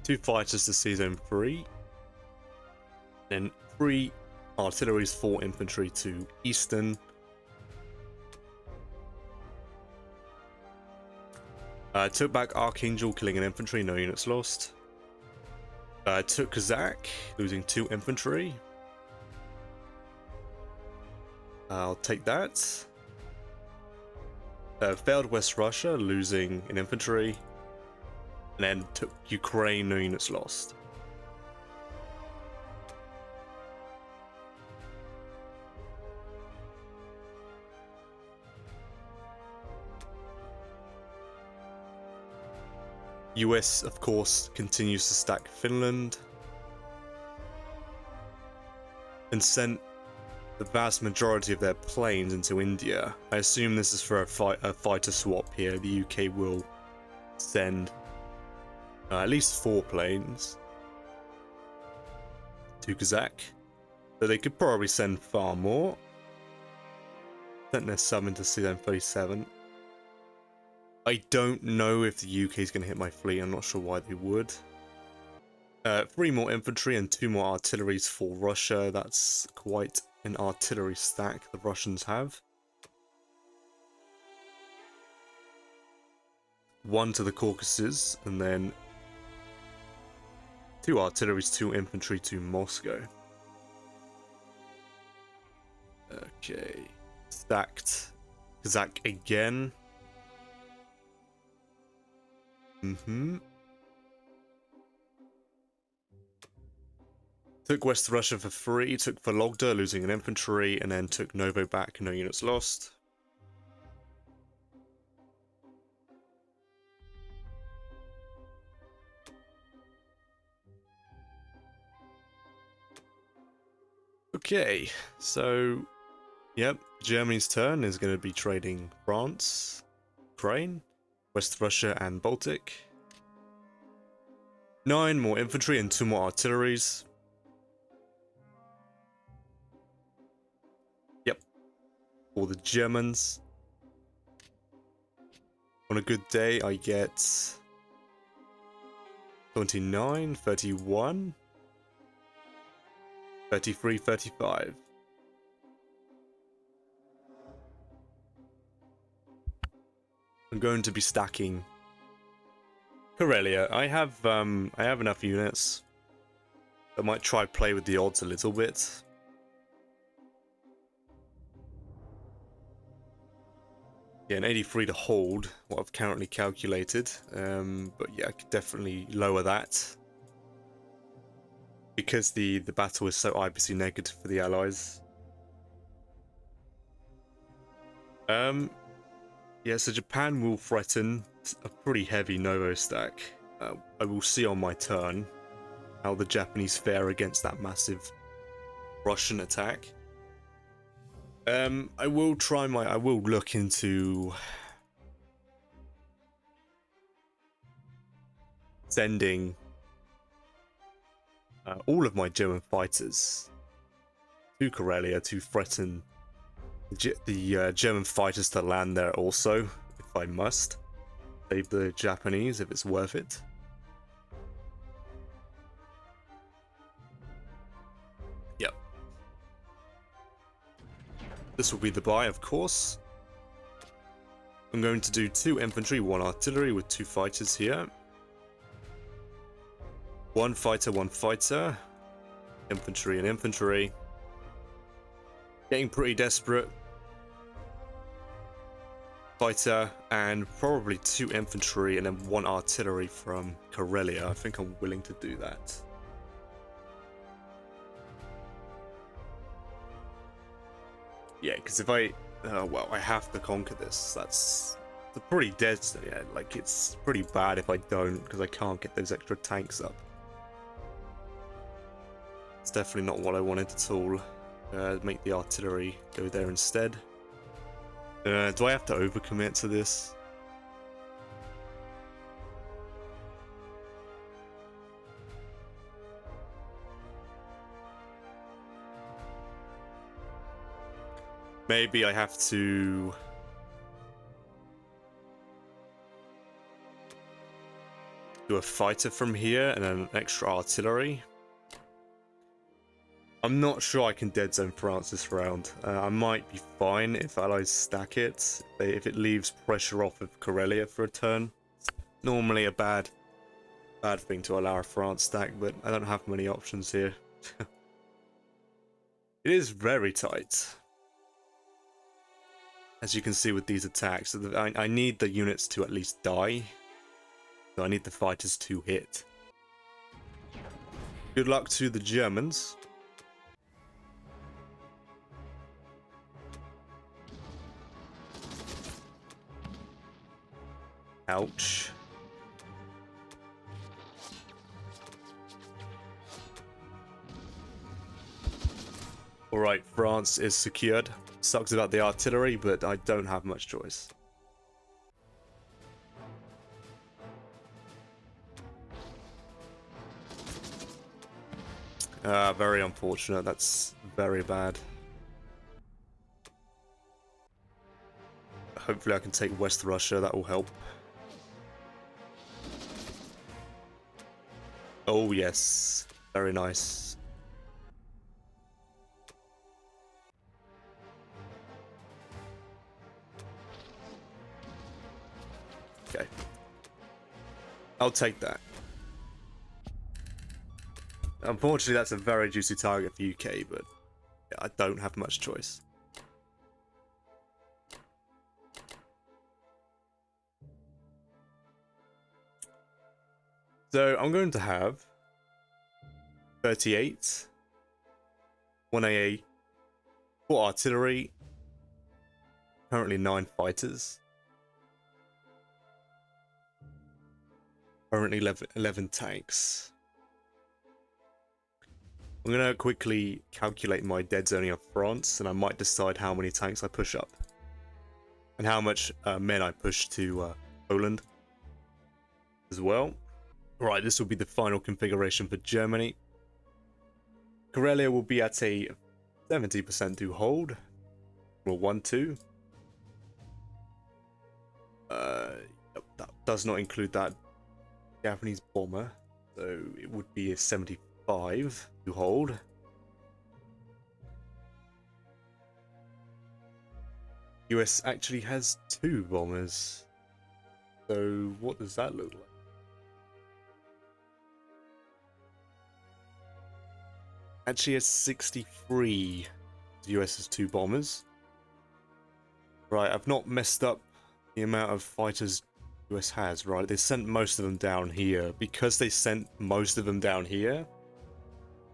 2 fighters to Sea Zone 3, then 3 artilleries, 4 infantry to Eastern. Took back Archangel, killing an infantry, no units lost. Took Kazakh, losing 2 infantry. I'll take that. Failed West Russia, losing an infantry. And then took Ukraine, no units lost. US, of course, continues to stack Finland. And sent the vast majority of their planes into India. I assume this is for a fighter swap here. The UK will send at least 4 planes to Kazakh. So they could probably send far more. Sent their sub into CM37. I don't know if the UK is going to hit my fleet. I'm not sure why they would. 3 more infantry and 2 more artilleries for Russia. That's quite an artillery stack the Russians have. 1 to the Caucasus, and then 2 artilleries, 2 infantry to Moscow. Okay. Stacked Kazakh again. Took West Russia for free, took Vologda, losing an infantry, and then took Novo back, no units lost. Okay, so, yep, Germany's turn is going to be trading France, Ukraine, West Russia, and Baltic. 9 more infantry and 2 more artilleries. Yep, for the Germans. On a good day, I get 29, 31, 33, 35. I'm going to be stacking Karelia. I have enough units. I might try play with the odds a little bit. Yeah, an 83 to hold, what I've currently calculated. But yeah, I could definitely lower that. Because the battle is so IPC negative for the Allies. Yeah, so Japan will threaten a pretty heavy Novo stack. I will see on my turn how the Japanese fare against that massive Russian attack. I will look into sending all of my German fighters to Karelia to threaten the German fighters to land there also, if I must. Save the Japanese if it's worth it. Yep. This will be the buy, of course. I'm going to do 2 infantry, 1 artillery with 2 fighters here. 1 fighter, 1 fighter. Infantry and infantry. Getting pretty desperate. Fighter and probably 2 infantry and then 1 artillery from Karelia. I think I'm willing to do that. Yeah, because if I have to conquer this. That's pretty dead. Yeah, like it's pretty bad if I don't, because I can't get those extra tanks up. It's definitely not what I wanted at all. make the artillery go there instead. Do I have to overcommit to this? Maybe I have to do a fighter from here and then an extra artillery. I'm not sure I can dead zone France this round. I might be fine if allies stack it. If it leaves pressure off of Karelia for a turn. It's normally a bad thing to allow a France stack, but I don't have many options here. It is very tight. As you can see with these attacks, I need the units to at least die. So I need the fighters to hit. Good luck to the Germans. Ouch. Alright, France is secured. Sucks about the artillery, but I don't have much choice. Very unfortunate. That's very bad. Hopefully I can take West Russia. That will help. Oh, yes. Very nice. Okay. I'll take that. Unfortunately, that's a very juicy target for UK, but I don't have much choice. So I'm going to have 38, 1 AA, 4 artillery, currently 9 fighters, currently 11 tanks. I'm going to quickly calculate my dead zoning of France, and I might decide how many tanks I push up. And how much men I push to Poland as well. Right, this will be the final configuration for Germany. Karelia will be at a 70% to hold. Well, 1-2. That does not include that Japanese bomber, so it would be a 75 to hold. US actually has 2 bombers, so what does that look like? Actually has 63. The US has 2 bombers. Right, I've not messed up the amount of fighters US has, right? They sent most of them down here. Because they sent most of them down here,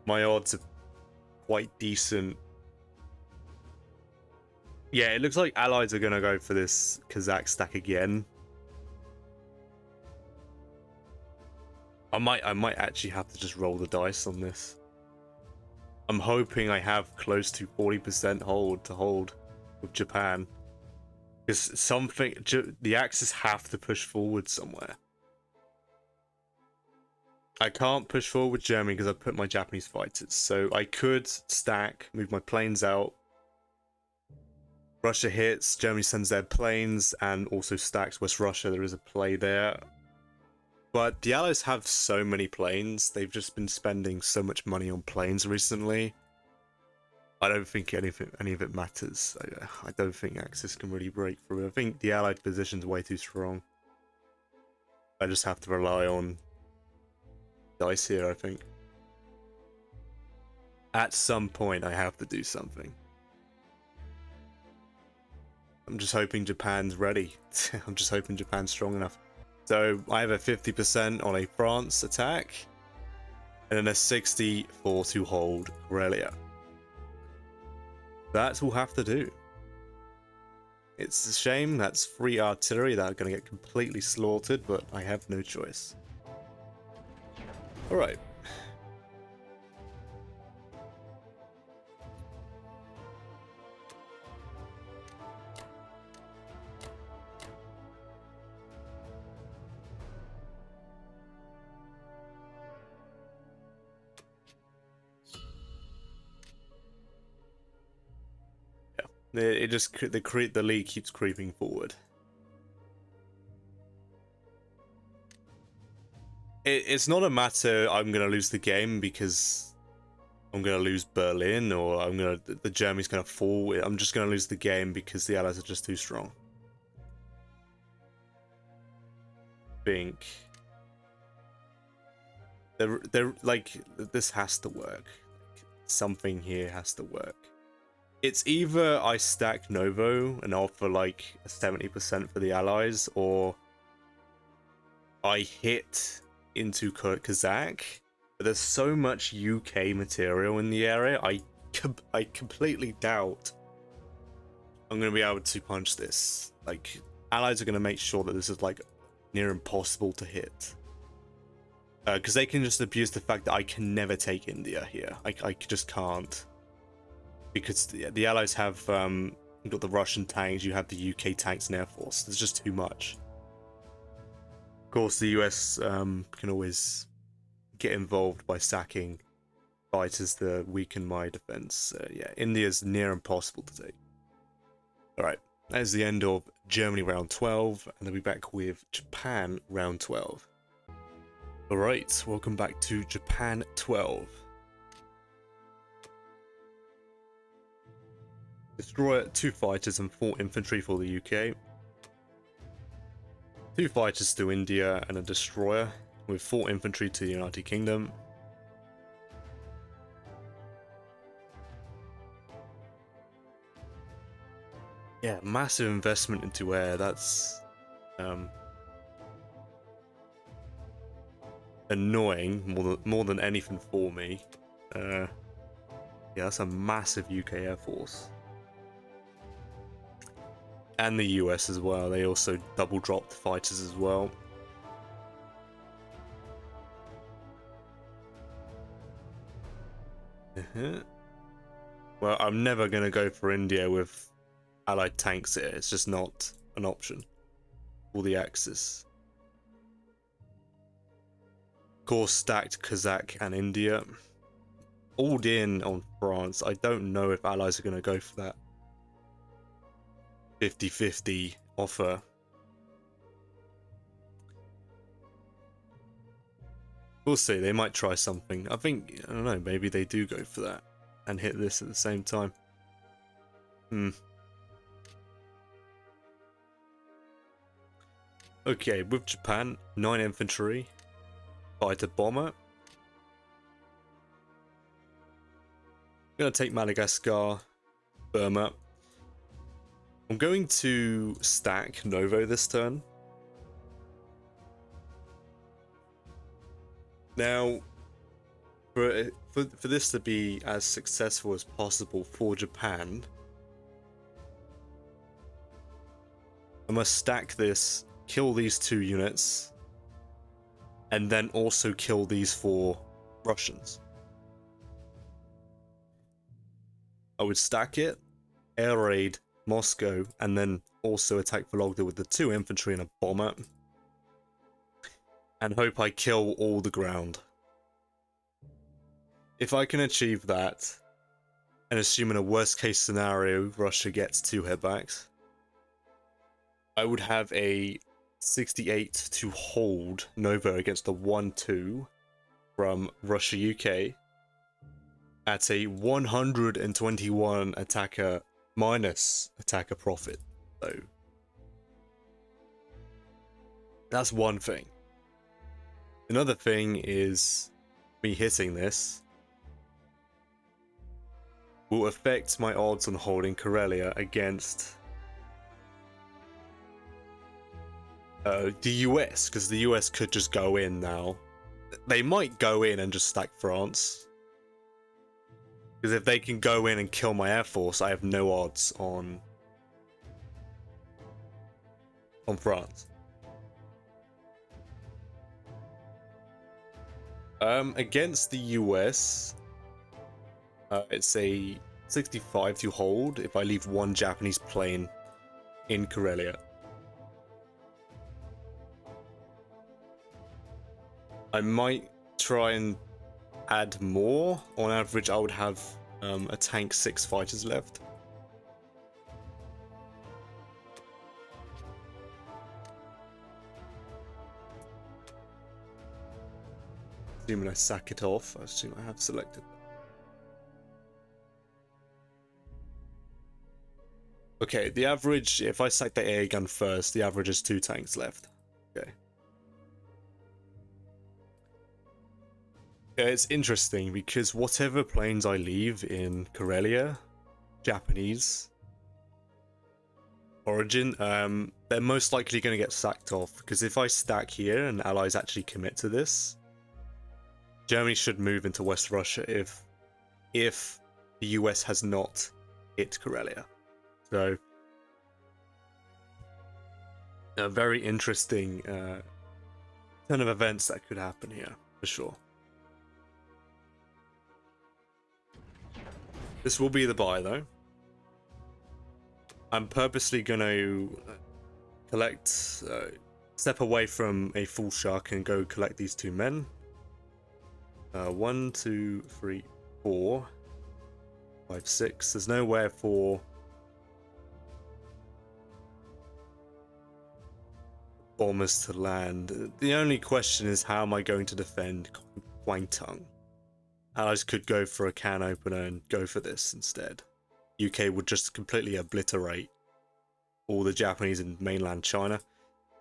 my odds are quite decent. Yeah, it looks like allies are going to go for this Kazakh stack again. I might actually have to just roll the dice on this. I'm hoping I have close to 40% hold with Japan. Because the Axis have to push forward somewhere. I can't push forward with Germany because I've put my Japanese fighters. So I could stack, move my planes out. Russia hits, Germany sends their planes, and also stacks West Russia. There is a play there. But the Allies have so many planes. They've just been spending so much money on planes recently. I don't think any of it matters. I don't think Axis can really break through. I think the Allied position's way too strong. I just have to rely on dice here, I think. At some point, I have to do something. I'm just hoping Japan's ready. I'm just hoping Japan's strong enough. So I have a 50% on a France attack, and then a 64 to hold Karelia. That will have to do. It's a shame that's 3 artillery that are going to get completely slaughtered, but I have no choice. Alright. The league keeps creeping forward. It's not a matter I'm gonna lose the game because I'm gonna lose Berlin or the Germany's gonna fall. I'm just gonna lose the game because the Allies are just too strong. Think they're like, this has to work. Something here has to work. It's either I stack Novo and offer like 70% for the Allies, or I hit into Kazakh. But there's so much UK material in the area, I completely doubt I'm going to be able to punch this. Like, Allies are going to make sure that this is like near impossible to hit. Because they can just abuse the fact that I can never take India here. I just can't. Because the Allies have you've got the Russian tanks, you have the UK tanks and air force. There's just too much. Of course, the US can always get involved by sacking fighters that weaken my defense. Yeah, India's near impossible to take. Alright, that is the end of Germany round 12, and then we'll be back with Japan round 12. Alright, welcome back to Japan 12. Destroyer, 2 fighters and 4 infantry for the UK. 2 fighters to India and a destroyer, with 4 infantry to the United Kingdom. Yeah, massive investment into air. That's annoying more than anything for me. Yeah, that's a massive UK Air Force. And the US as well. They also double dropped fighters as well. Well, I'm never going to go for India with Allied tanks here. It's just not an option for the Axis. Of course, stacked Kazakh and India. All in on France. I don't know if Allies are going to go for that 50-50 offer. We'll see, they might try something. I don't know, maybe they do go for that and hit this at the same time. Okay, with Japan, 9 infantry, fighter bomber. I'm gonna take Madagascar, Burma. I'm going to stack Novo this turn. Now, for this to be as successful as possible for Japan, I must stack this, kill these 2 units, and then also kill these 4 Russians. I would stack it, air raid Moscow, and then also attack Vologda with the 2 infantry and a bomber, and hope I kill all the ground. If I can achieve that, and assuming a worst case scenario Russia gets 2 headbacks, I would have a 68 to hold Novo against the 1-2 from Russia UK at a 121 attacker minus attacker profit, though. That's one thing. Another thing is me hitting this will affect my odds on holding Karelia against the US, because the US could just go in now. They might go in and just stack France, because if they can go in and kill my air force, I have no odds on France. Against the US, it's a 65 to hold if I leave 1 Japanese plane in Karelia. I might try and add more. On average, I would have a tank 6 fighters left. assuming I sack it off. I assume I have selected. Okay, the average, if I sack the AA gun first, the average is 2 tanks left. Okay. Yeah, it's interesting because whatever planes I leave in Karelia, Japanese origin, they're most likely going to get sacked off, because if I stack here and allies actually commit to this, Germany should move into West Russia if the US has not hit Karelia. So a very interesting turn of events that could happen here, for sure. This will be the buy, though. I'm purposely going to collect, step away from a full shark and go collect these 2 men. 1, 2, 3, 4, 5, 6. There's nowhere for bombers to land. The only question is, how am I going to defend Guangdong? Allies could go for a can opener and go for this instead. UK would just completely obliterate all the Japanese in mainland China,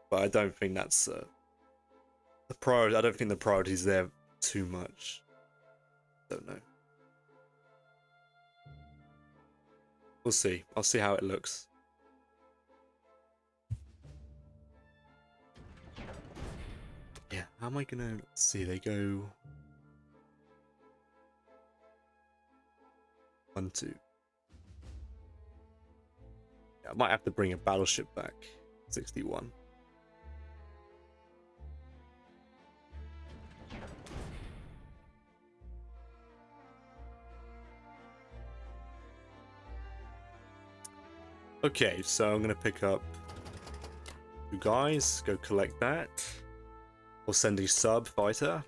but I don't think that's the priority. I don't think the priority is there too much. Don't know. We'll see. I'll see how it looks. Yeah, how am I gonna, let's see, they go 1, 2. Yeah, I might have to bring a battleship back. 61. Okay, so I'm gonna pick up 2 guys, go collect that. We'll send a sub fighter.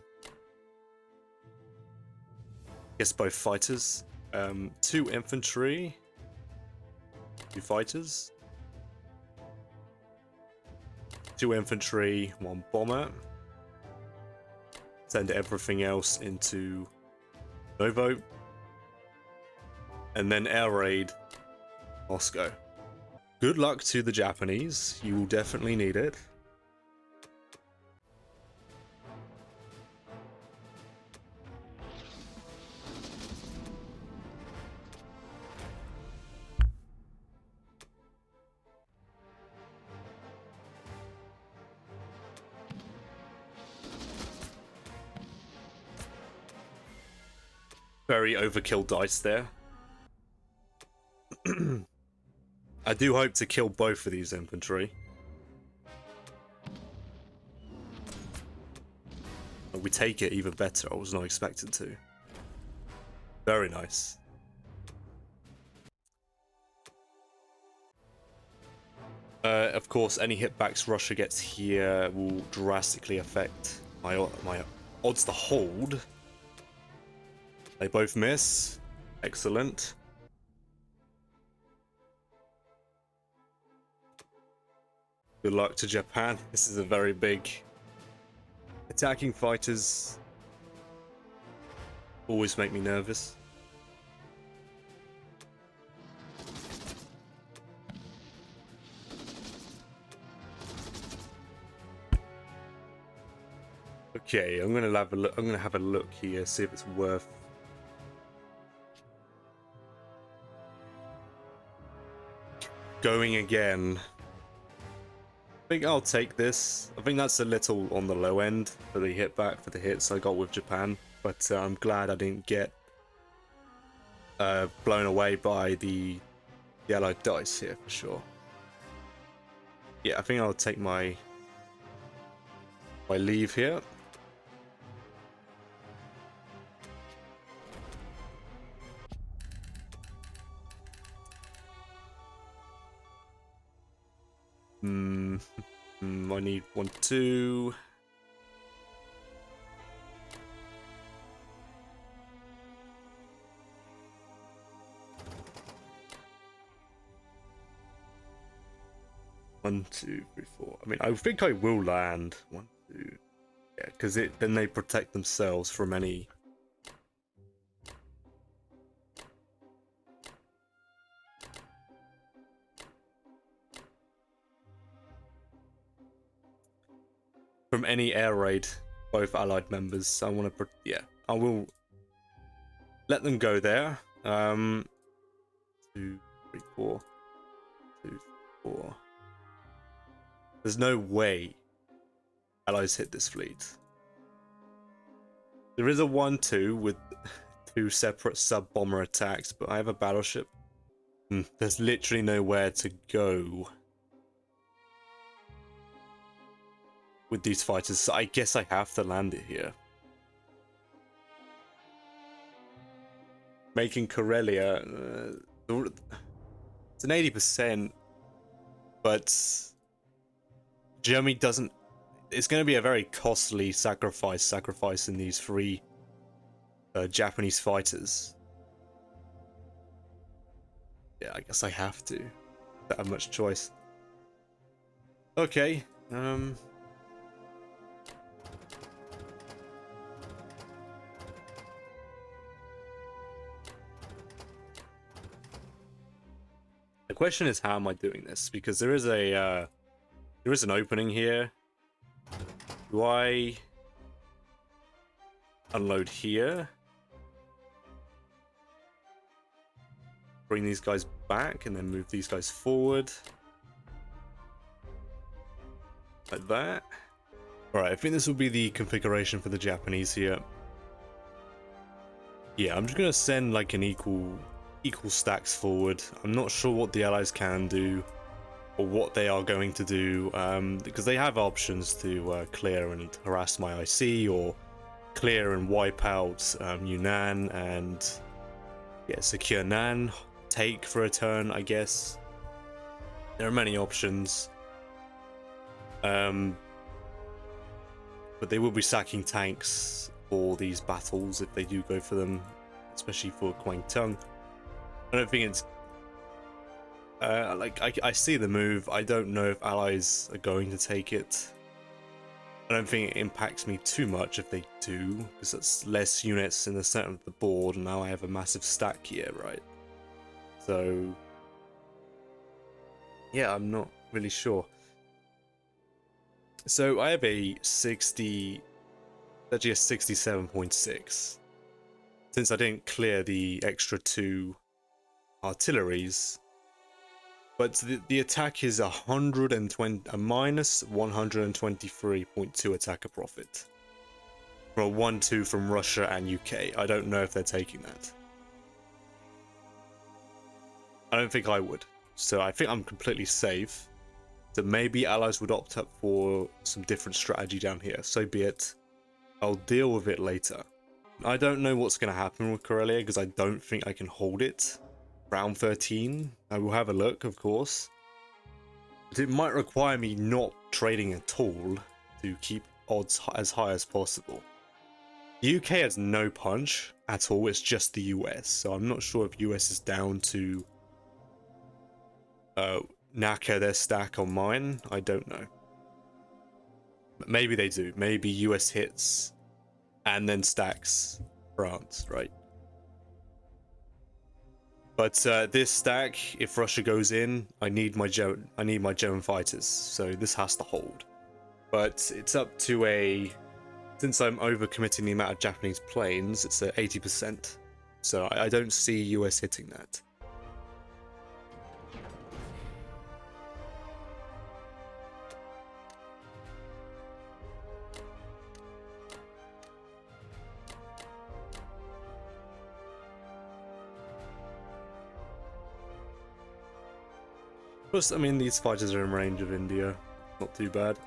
Guess both fighters. 2 infantry. 2 fighters. 2 infantry, 1 bomber. Send everything else into Novo. And then air raid Moscow. Good luck to the Japanese. You will definitely need it. Very overkill dice there. I do hope to kill both of these infantry. We take it even better. I was not expected to. Very nice. Of course, any hitbacks Russia gets here will drastically affect my odds to hold. They both miss. Excellent. Good luck to Japan. This is a very big... Attacking fighters always make me nervous. Okay, I'm gonna have a look. I'm gonna have a look here, see if it's worth. Going again. I think I'll take this. I think that's a little on the low end for the hitback for the hits I got with Japan, but I'm glad I didn't get blown away by the yellow dice here for sure. Yeah, I think I'll take my leave here. I need 1, 2. One, 2, 3, 4. I mean, I think I will land. 1, 2. Yeah, because then they protect themselves from any... from any air raid, both allied members. I want to... yeah, I will let them go there. 2, 3, 4, 2, 4. There's no way allies hit this fleet. There is a 1-2 with 2 separate sub-bomber attacks, but I have a battleship. There's literally nowhere to go with these fighters, so I guess I have to land it here. Making Karelia, it's an 80%, but Germany doesn't... it's going to be a very costly sacrificing these 3 Japanese fighters. Yeah, I guess I have to. Don't have much choice. Okay. The question is, how am I doing this? Because there is a there is an opening here. Do I unload here? Bring these guys back and then move these guys forward. Like that. Alright, I think this will be the configuration for the Japanese here. Yeah, I'm just gonna send like an equal stacks forward. I'm not sure what the allies can do or what they are going to do, because they have options to clear and harass my IC, or clear and wipe out Yunnan and yeah, secure Nan, take for a turn, I guess. There are many options. But they will be sacking tanks for these battles if they do go for them, especially for Kwangtung. I don't think it's like I see the move. I don't know if allies are going to take it. I don't think it impacts me too much if they do, because that's less units in the center of the board, and now I have a massive stack here, right? So yeah, I'm not really sure. So I have a 60, actually a 67.6. Since I didn't clear the extra 2 artilleries, but the attack is a minus 123.2 attacker profit for a 1-2 from Russia and UK. I don't know if they're taking that. I don't think I would. So I think I'm completely safe. So maybe allies would opt up for some different strategy down here. So be it. I'll deal with it later. I don't know what's going to happen with Karelia, because I don't think I can hold it. Round 13. I will have a look, of course. But it might require me not trading at all to keep odds as high as possible. The UK has no punch at all. It's just the US. So I'm not sure if US is down to knacker their stack on mine. I don't know. But maybe they do. Maybe US hits and then stacks France, right? But this stack, if Russia goes in, I need my German fighters, so this has to hold. But it's up to a... since I'm overcommitting the amount of Japanese planes, it's at 80%. So I don't see US hitting that. Plus, I mean, these fighters are in range of India. Not too bad.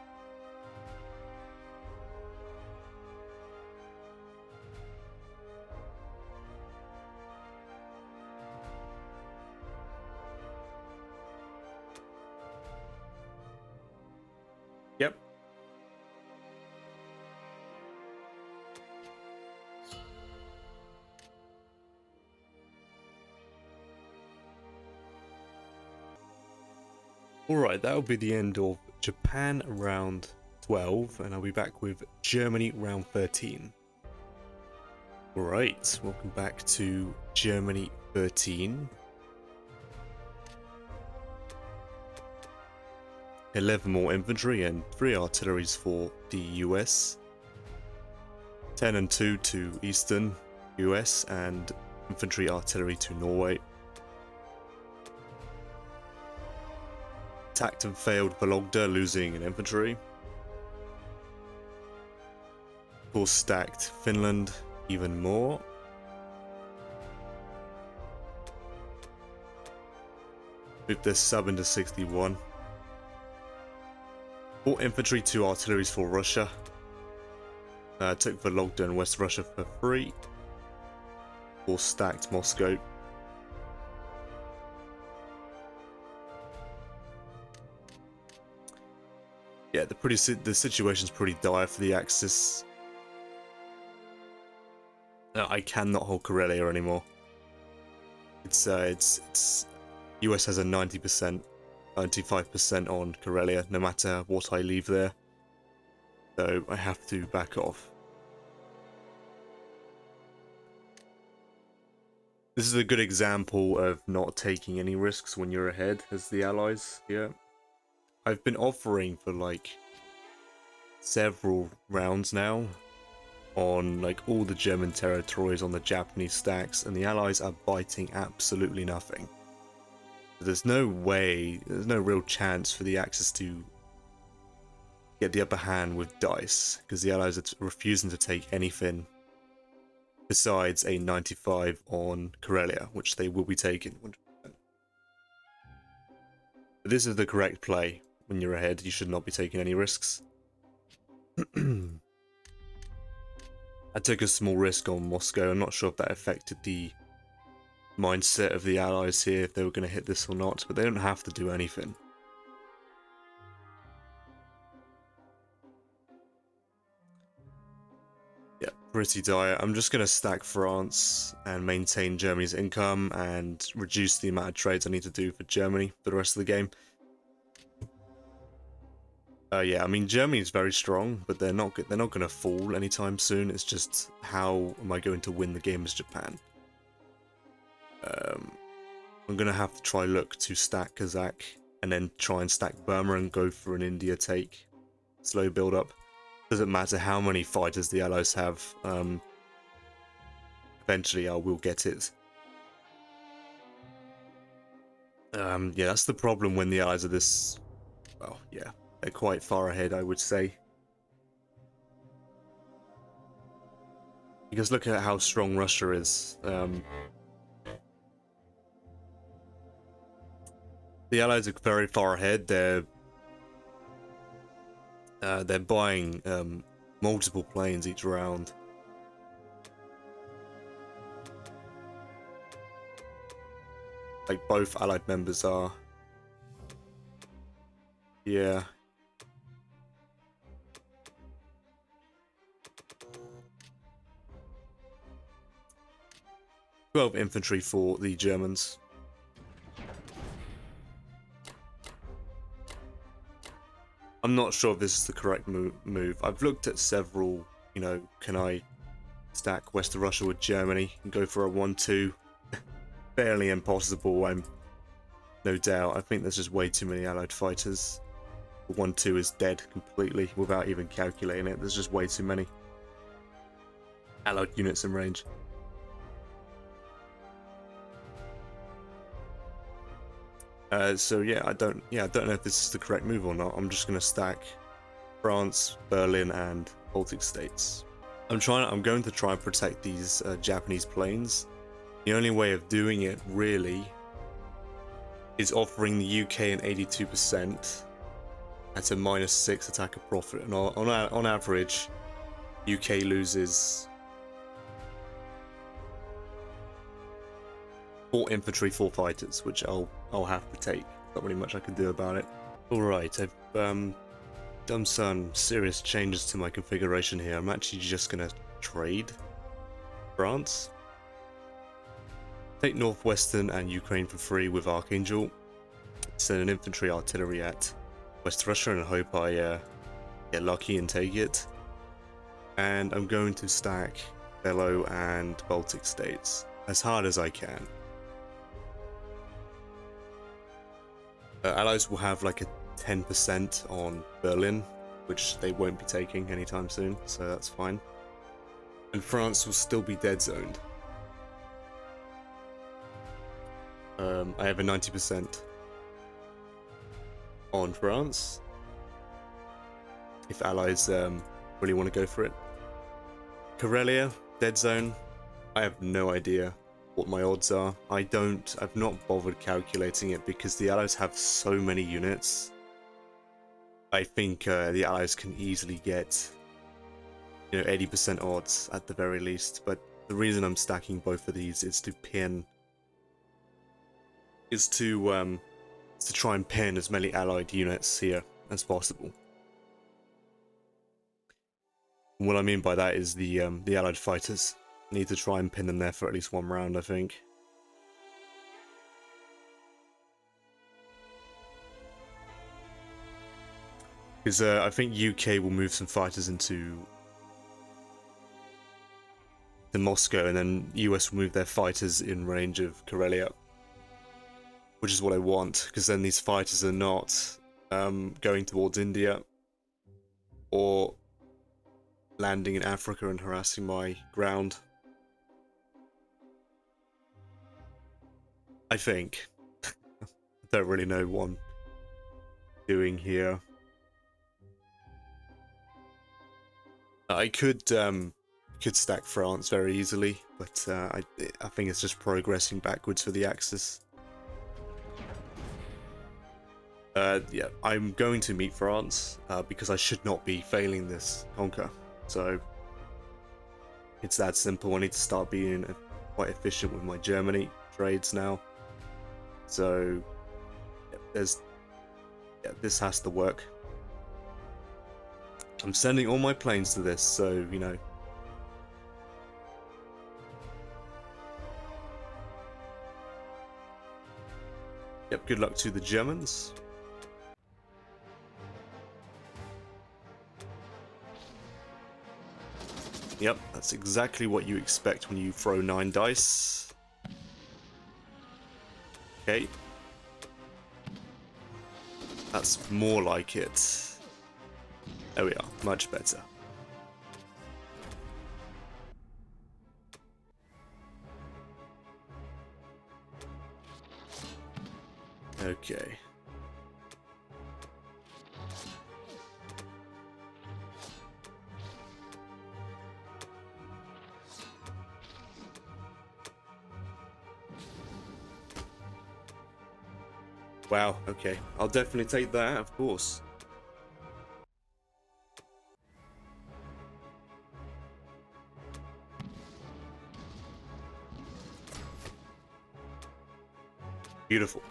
Yep. Alright, that'll be the end of Japan round 12, and I'll be back with Germany round 13. Alright, welcome back to Germany 13. 11 more infantry and 3 artilleries for the US. 10 and 2 to Eastern US and infantry artillery to Norway. Attacked and failed Vologda, losing an infantry. Of course, stacked Finland even more. Moved their sub into 61. Bought infantry, 2 artilleries for Russia. Took Vologda and West Russia for free. Or stacked Moscow. Yeah, the situation's pretty dire for the Axis. I cannot hold Karelia anymore. It's US has a 90%, 95% on Karelia, no matter what I leave there. So I have to back off. This is a good example of not taking any risks when you're ahead as the Allies here. I've been offering for like several rounds now on like all the German territories on the Japanese stacks, and the Allies are biting absolutely nothing. There's no way, there's no real chance for the Axis to get the upper hand with dice, because the Allies are refusing to take anything besides a 95 on Karelia, which they will be taking 100%. But this is the correct play. When you're ahead, you should not be taking any risks. I took a small risk on Moscow. I'm not sure if that affected the mindset of the Allies here, if they were going to hit this or not, but they don't have to do anything. Yeah, pretty dire. I'm just going to stack France and maintain Germany's income and reduce the amount of trades I need to do for Germany for the rest of the game. Yeah, I mean, Germany is very strong, but they're not going to fall anytime soon. It's just, how am I going to win the game as Japan? I'm going to have to try look to stack Kazakh and then try and stack Burma and go for an India take. Slow build up. Doesn't matter how many fighters the Allies have. Eventually I will get it. Yeah, that's the problem when the Allies are this... Well, yeah. They're quite far ahead, I would say. Because look at how strong Russia is. The Allies are very far ahead. They're buying multiple planes each round. Like both Allied members are. Yeah. "12 infantry for the Germans." I'm not sure if this is the correct move. I've looked at several, you know, can I stack West of Russia with Germany and go for a 1-2? Fairly impossible, I'm no doubt. I think there's just way too many Allied fighters. The 1-2 is dead completely without even calculating it. There's just way too many Allied units in range. So yeah, I don't know if this is the correct move or not. I'm just gonna stack France, Berlin, and Baltic states. I'm going to try and protect these Japanese planes. The only way of doing it really is offering the UK an 82% at a -6 attacker profit, and on average, UK loses 4 infantry, 4 fighters, which I'll have to take. Not really much I can do about it. Alright, I've done some serious changes to my configuration here. I'm actually just gonna trade France. Take Northwestern and Ukraine for free with Archangel. Send an infantry artillery at West Russia and hope I get lucky and take it. And I'm going to stack Bello and Baltic states as hard as I can. Allies will have like a 10% on Berlin, which they won't be taking anytime soon, so that's fine. And France will still be dead zoned. I have a 90% on France, if allies really want to go for it. Karelia, dead zone, I have no idea what my odds are. I've not bothered calculating it because the allies have so many units. I think the allies can easily get, 80% odds at the very least, but the reason I'm stacking both of these is to try and pin as many allied units here as possible. And what I mean by that is the allied fighters. Need to try and pin them there for at least one round, I think. Because I think UK will move some fighters into Moscow, and then US will move their fighters in range of Karelia, which is what I want, because then these fighters are not going towards India or landing in Africa and harassing my ground. I think. I don't really know what I'm doing here. I could stack France very easily, but I think it's just progressing backwards for the Axis. Yeah, I'm going to meet France because I should not be failing this conquer. So it's that simple. I need to start being quite efficient with my Germany trades now. So this has to work. I'm sending all my planes to this, so Yep, good luck to the Germans. Yep, that's exactly what you expect when you throw 9 dice. Okay. That's more like it. There we are, much better. Okay. Wow, okay. I'll definitely take that, of course. Beautiful.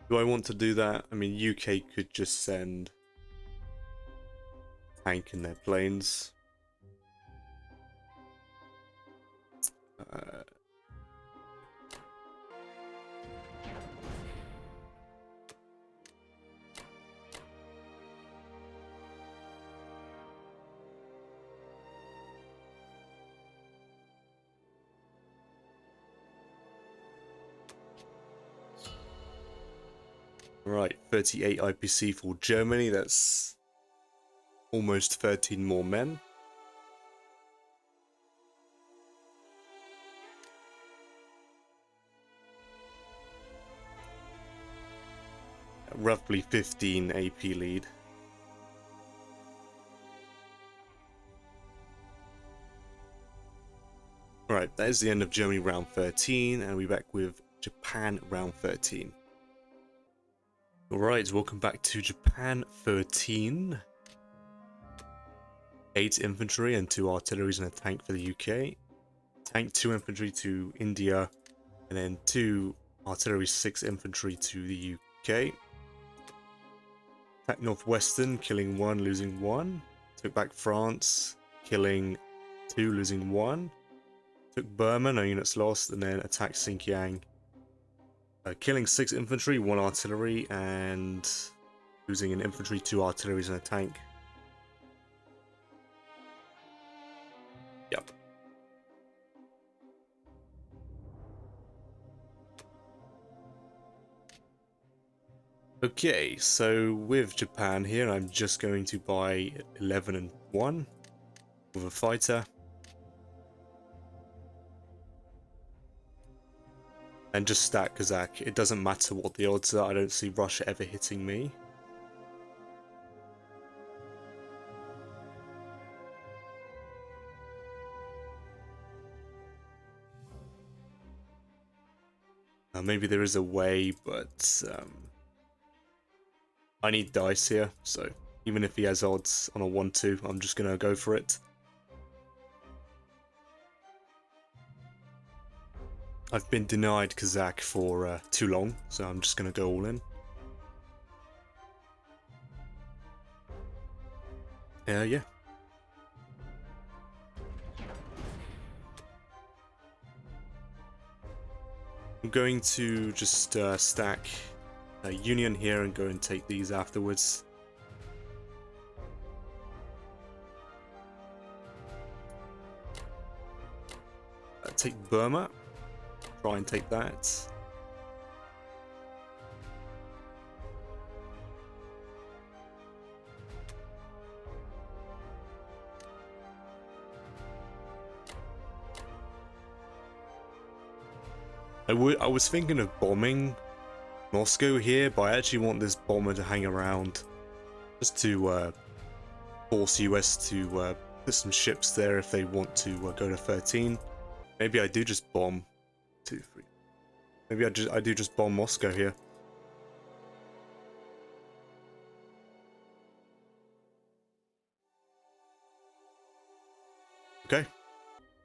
Do I want to do that? I mean, UK could just send tank in their planes. Right, 38 IPC for Germany. That's almost 13 more men. Roughly 15 AP lead. Right, that is the end of Germany round 13, and we're back with Japan round 13. Alright, welcome back to Japan 13. 8 infantry and 2 artilleries and a tank for the UK. Tank 2 infantry to India, and then 2 artillery 6 infantry to the UK. Attack Northwestern, killing 1, losing 1. Took back France, killing 2, losing 1. Took Burma, no units lost, and then attacked Xinjiang. Killing 6 infantry, 1 artillery, and losing an infantry, 2 artilleries, and a tank. Yep. Okay, so with Japan here, I'm just going to buy 11 and 1 with a fighter. And just stack Kazakh. It doesn't matter what the odds are, I don't see Russia ever hitting me. Maybe there is a way, but I need dice here, so even if he has odds on a 1-2, I'm just gonna go for it. I've been denied Kazakh for too long, so I'm just gonna go all in. Yeah. I'm going to just stack a Union here and go and take these afterwards. Take Burma. Try and take that. I was thinking of bombing Moscow here, but I actually want this bomber to hang around just to force US to put some ships there if they want to go to 13. Maybe I do just bomb 2, 3. Maybe I do just bomb Moscow here. Okay.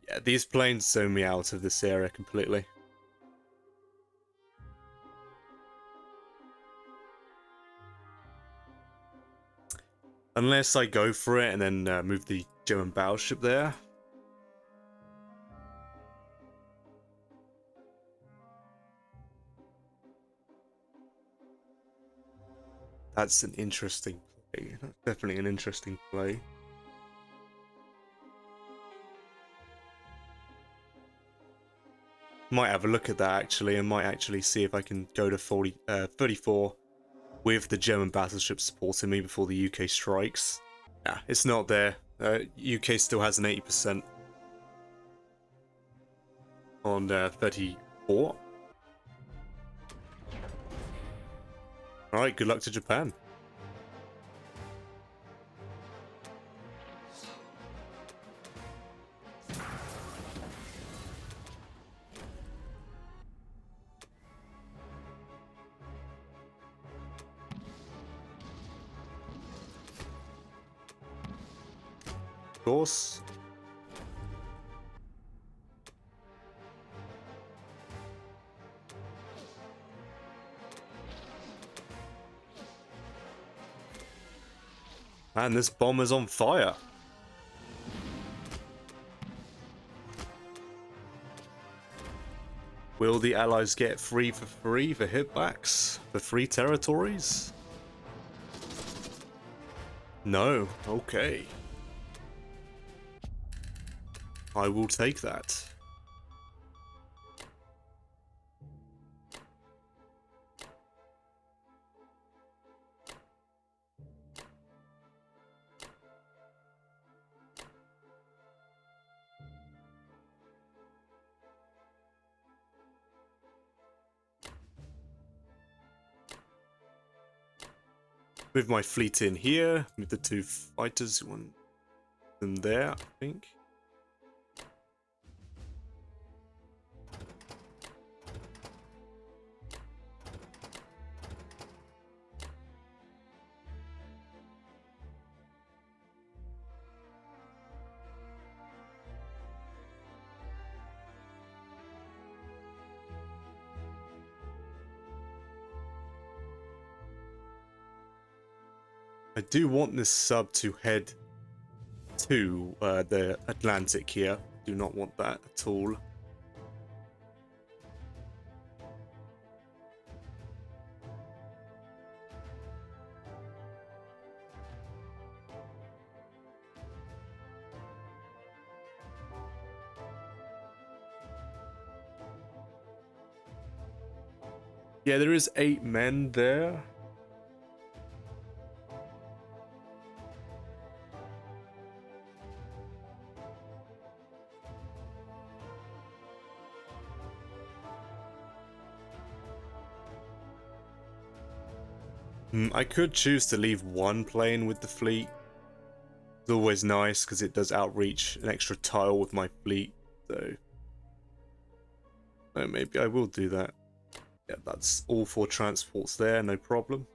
Yeah, these planes zone me out of this area completely. Unless I go for it and then move the German battleship there. That's an interesting play. That's definitely an interesting play. Might have a look at that actually, and might actually see if I can go to 34 with the German battleship supporting me before the UK strikes. Nah, it's not there. UK still has an 80% on 34. Alright, good luck to Japan. Of course. Man, this bomber's on fire. Will the Allies get free for hitbacks? For free territories? No. Okay. I will take that. Move my fleet in here. Move the 2 fighters. One them there, I think. I do want this sub to head to the Atlantic here. Do not want that at all. Yeah, there is 8 men there. I could choose to leave one plane with the fleet. It's always nice because it does outreach an extra tile with my fleet. So maybe I will do that. Yeah, that's all 4 transports there, no problem.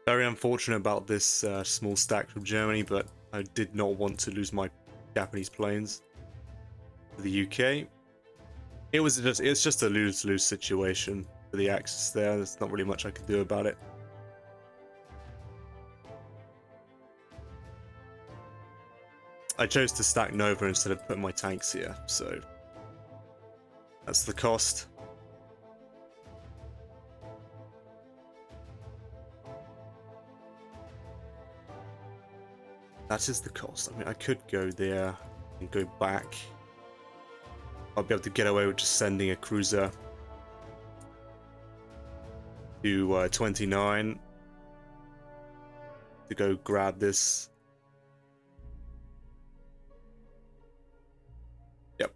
Very unfortunate about this small stack from Germany, but I did not want to lose my Japanese planes to the UK. It's just a lose-lose situation for the Axis there. There's not really much I could do about it. I chose to stack Nova instead of putting my tanks here, so that's the cost. That is the cost. I mean, I could go there and go back. I'll be able to get away with just sending a cruiser to 29 to go grab this. Yep.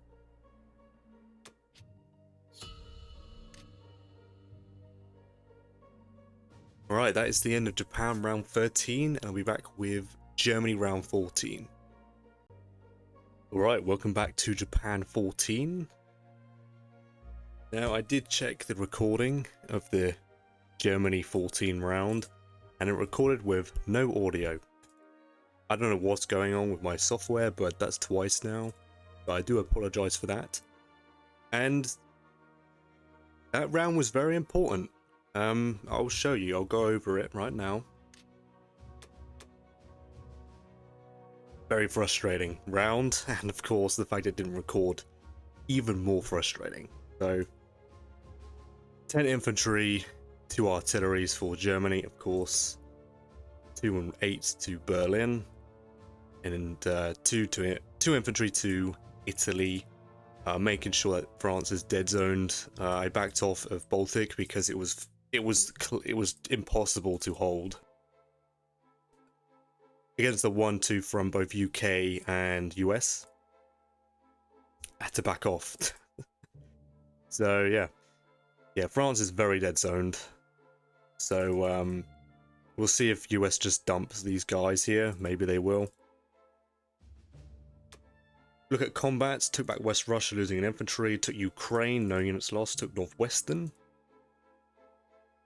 Alright, that is the end of Japan round 13, and I'll be back with Germany round 14. Alright, welcome back to Japan 14. Now, I did check the recording of the Germany 14 round, and it recorded with no audio. I don't know what's going on with my software, but that's twice now. But I do apologize for that. And that round was very important. I'll show you. I'll go over it right now. Very frustrating round, and of course the fact it didn't record, even more frustrating. So 10 infantry, 2 artilleries for Germany, of course, 2 and 8 to Berlin, and 2 infantry to Italy, making sure that France is dead zoned. I backed off of Baltic because it was impossible to hold against the 1-2 from both UK and US. I had to back off. So yeah, France is very dead zoned. So we'll see if US just dumps these guys here. Maybe they will. Look at combats. Took back West Russia, losing an infantry. Took Ukraine, no units lost. Took Northwestern,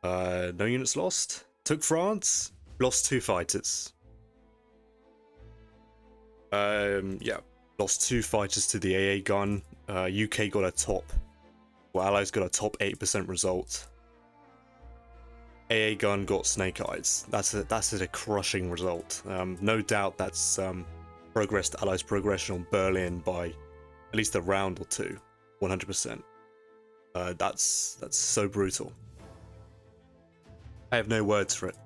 no units lost. Took France, lost 2 fighters. Yeah, lost 2 fighters to the AA gun. UK got a top, well, Allies got a top 8% result. AA gun got Snake Eyes. That's a crushing result. No doubt that's progressed Allies' progression on Berlin by at least a round or 2, 100%. That's so brutal. I have no words for it.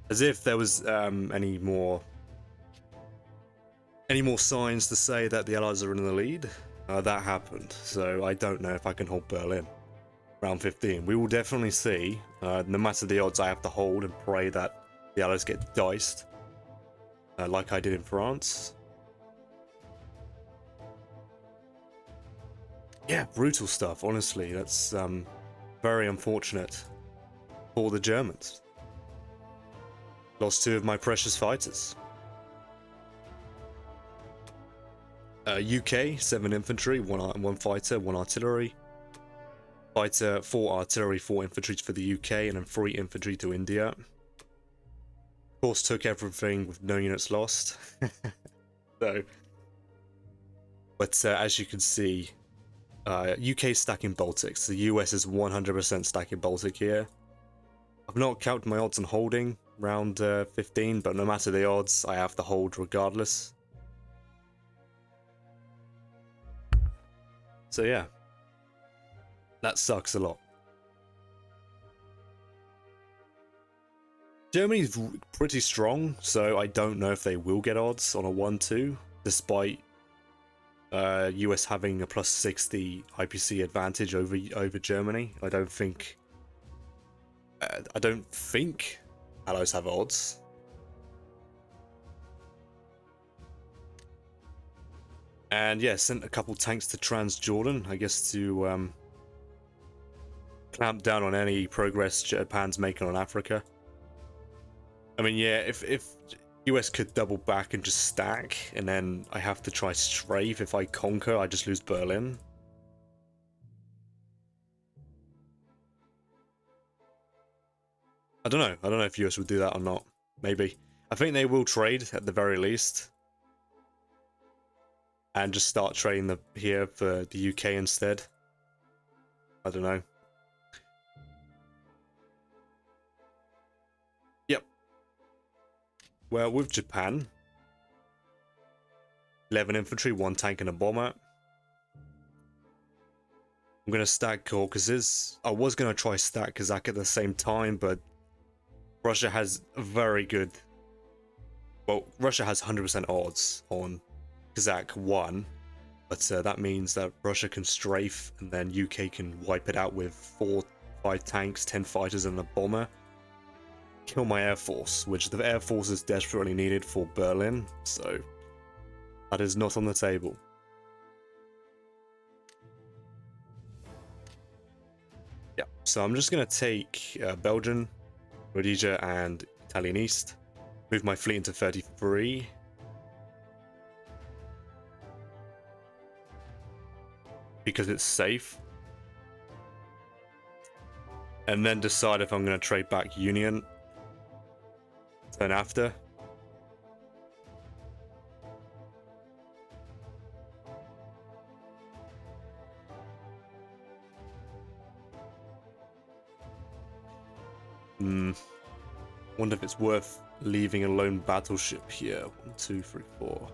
As if there was any more signs to say that the Allies are in the lead. That happened, so I don't know if I can hold Berlin. Round 15. We will definitely see. No matter the odds, I have to hold and pray that the Allies get diced, like I did in France. Yeah, brutal stuff, honestly. That's very unfortunate for the Germans. Lost 2 of my precious fighters. UK, 7 infantry, 1 fighter, 1 artillery. Fighter, 4 artillery, 4 infantry for the UK, and then 3 infantry to India. Of course, took everything with no units lost. So, but as you can see, UK stacking Baltics. The US is 100% stacking Baltic here. I've not counted my odds on holding round 15, but no matter the odds, I have to hold regardless. So yeah, that sucks a lot. Germany's pretty strong, so I don't know if they will get odds on a 1-2, despite US having a plus 60 IPC advantage over Germany. I don't think Allies have odds. And yeah, sent a couple tanks to Transjordan, I guess, to clamp down on any progress Japan's making on Africa. I mean, yeah, if US could double back and just stack, and then I have to try strafe. If I conquer, I just lose Berlin. I don't know. I don't know if US would do that or not. Maybe. I think they will trade at the very least. And just start trading here for the UK instead. I don't know. Yep. Well, with Japan, 11 infantry, 1 tank and a bomber. I'm going to stack Caucasus. I was going to try stack Kazakh at the same time, but Russia has a very good... Well, Russia has 100% odds on Kazakh 1, but that means that Russia can strafe, and then UK can wipe it out with 4-5 tanks, 10 fighters and a bomber. Kill my air force, which the air force is desperately needed for Berlin, so that is not on the table. Yeah, so I'm just going to take Belgian, Rhodesia and Italian East, move my fleet into 33. Because it's safe. And then decide if I'm going to trade back Union turn after. Wonder if it's worth leaving a lone battleship here. 1, 2, 3, 4.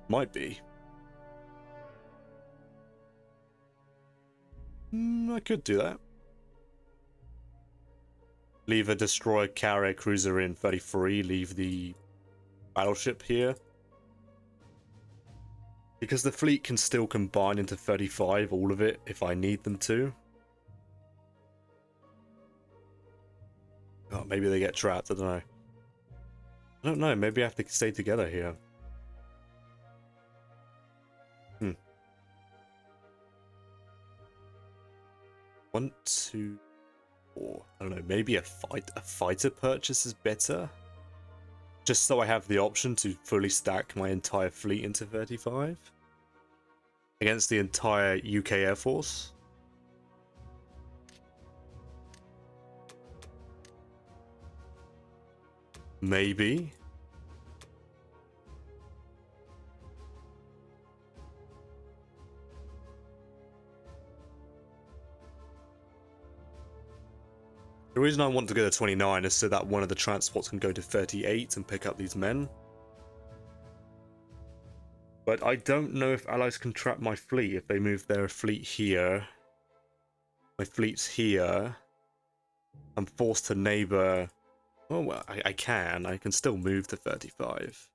Might be. I could do that. Leave a destroyer carrier cruiser in 33. Leave the battleship here. Because the fleet can still combine into 35, all of it, if I need them to. Oh, maybe they get trapped, I don't know. I don't know, maybe I have to stay together here. 1, 2, 4. I don't know, maybe a fighter purchase is better? Just so I have the option to fully stack my entire fleet into 35? Against the entire UK Air Force? Maybe. The reason I want to go to 29 is so that one of the transports can go to 38 and pick up these men. But I don't know if allies can trap my fleet if they move their fleet here. My fleet's here. I'm forced to neighbor... Oh, well, I can. I can still move to 35.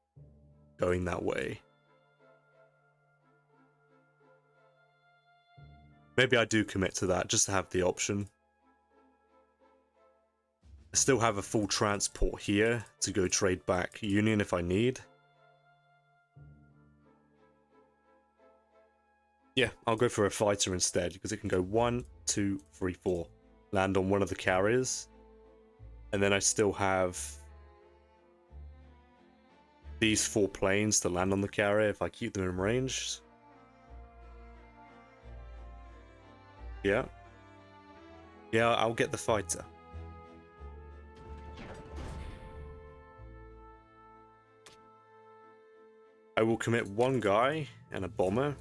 Going that way. Maybe I do commit to that, just to have the option. I still have a full transport here to go trade back Union if I need. Yeah, I'll go for a fighter instead, because it can go 1, 2, 3, 4. Land on one of the carriers. And then I still have these 4 planes to land on the carrier if I keep them in range. Yeah. Yeah, I'll get the fighter. I will commit one guy and a bomber.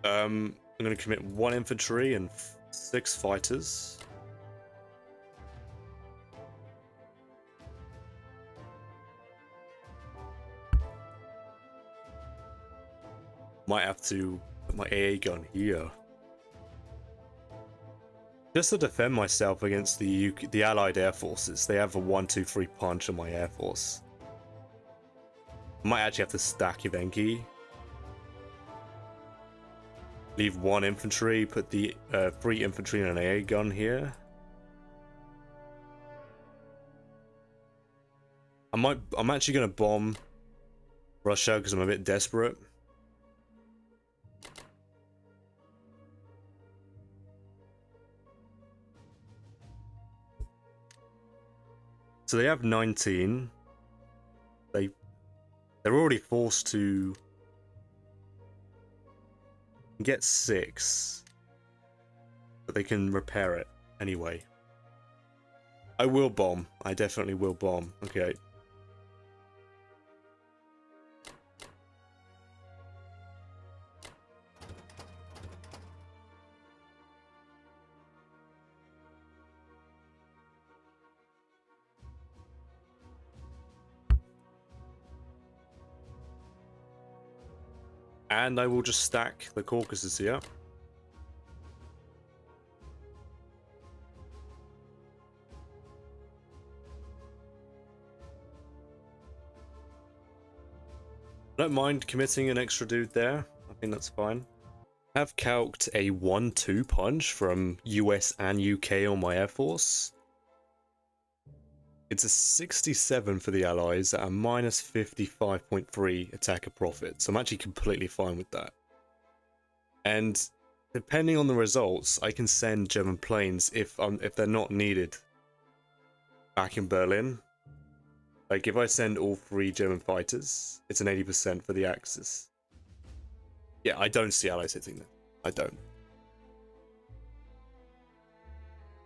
I'm going to commit one infantry and 6 fighters. Might have to put my AA gun here. Just to defend myself against the Allied Air Forces. They have a 1-2-3 punch on my Air Force. I might actually have to stack Evenki. Leave 1 infantry, put the 3 infantry and an AA gun here. I'm actually gonna bomb Russia because I'm a bit desperate. So they have 19. They're already forced to get 6, but they can repair it anyway. I will bomb. I definitely will bomb. Okay. And I will just stack the Caucasus here. I don't mind committing an extra dude there. I think that's fine. I have calced a 1-2 punch from US and UK on my Air Force. It's a 67 for the Allies at a minus 55.3 attacker profit. So I'm actually completely fine with that. And depending on the results, I can send German planes if they're not needed back in Berlin. Like if I send all 3 German fighters, it's an 80% for the Axis. Yeah, I don't see Allies hitting them. I don't.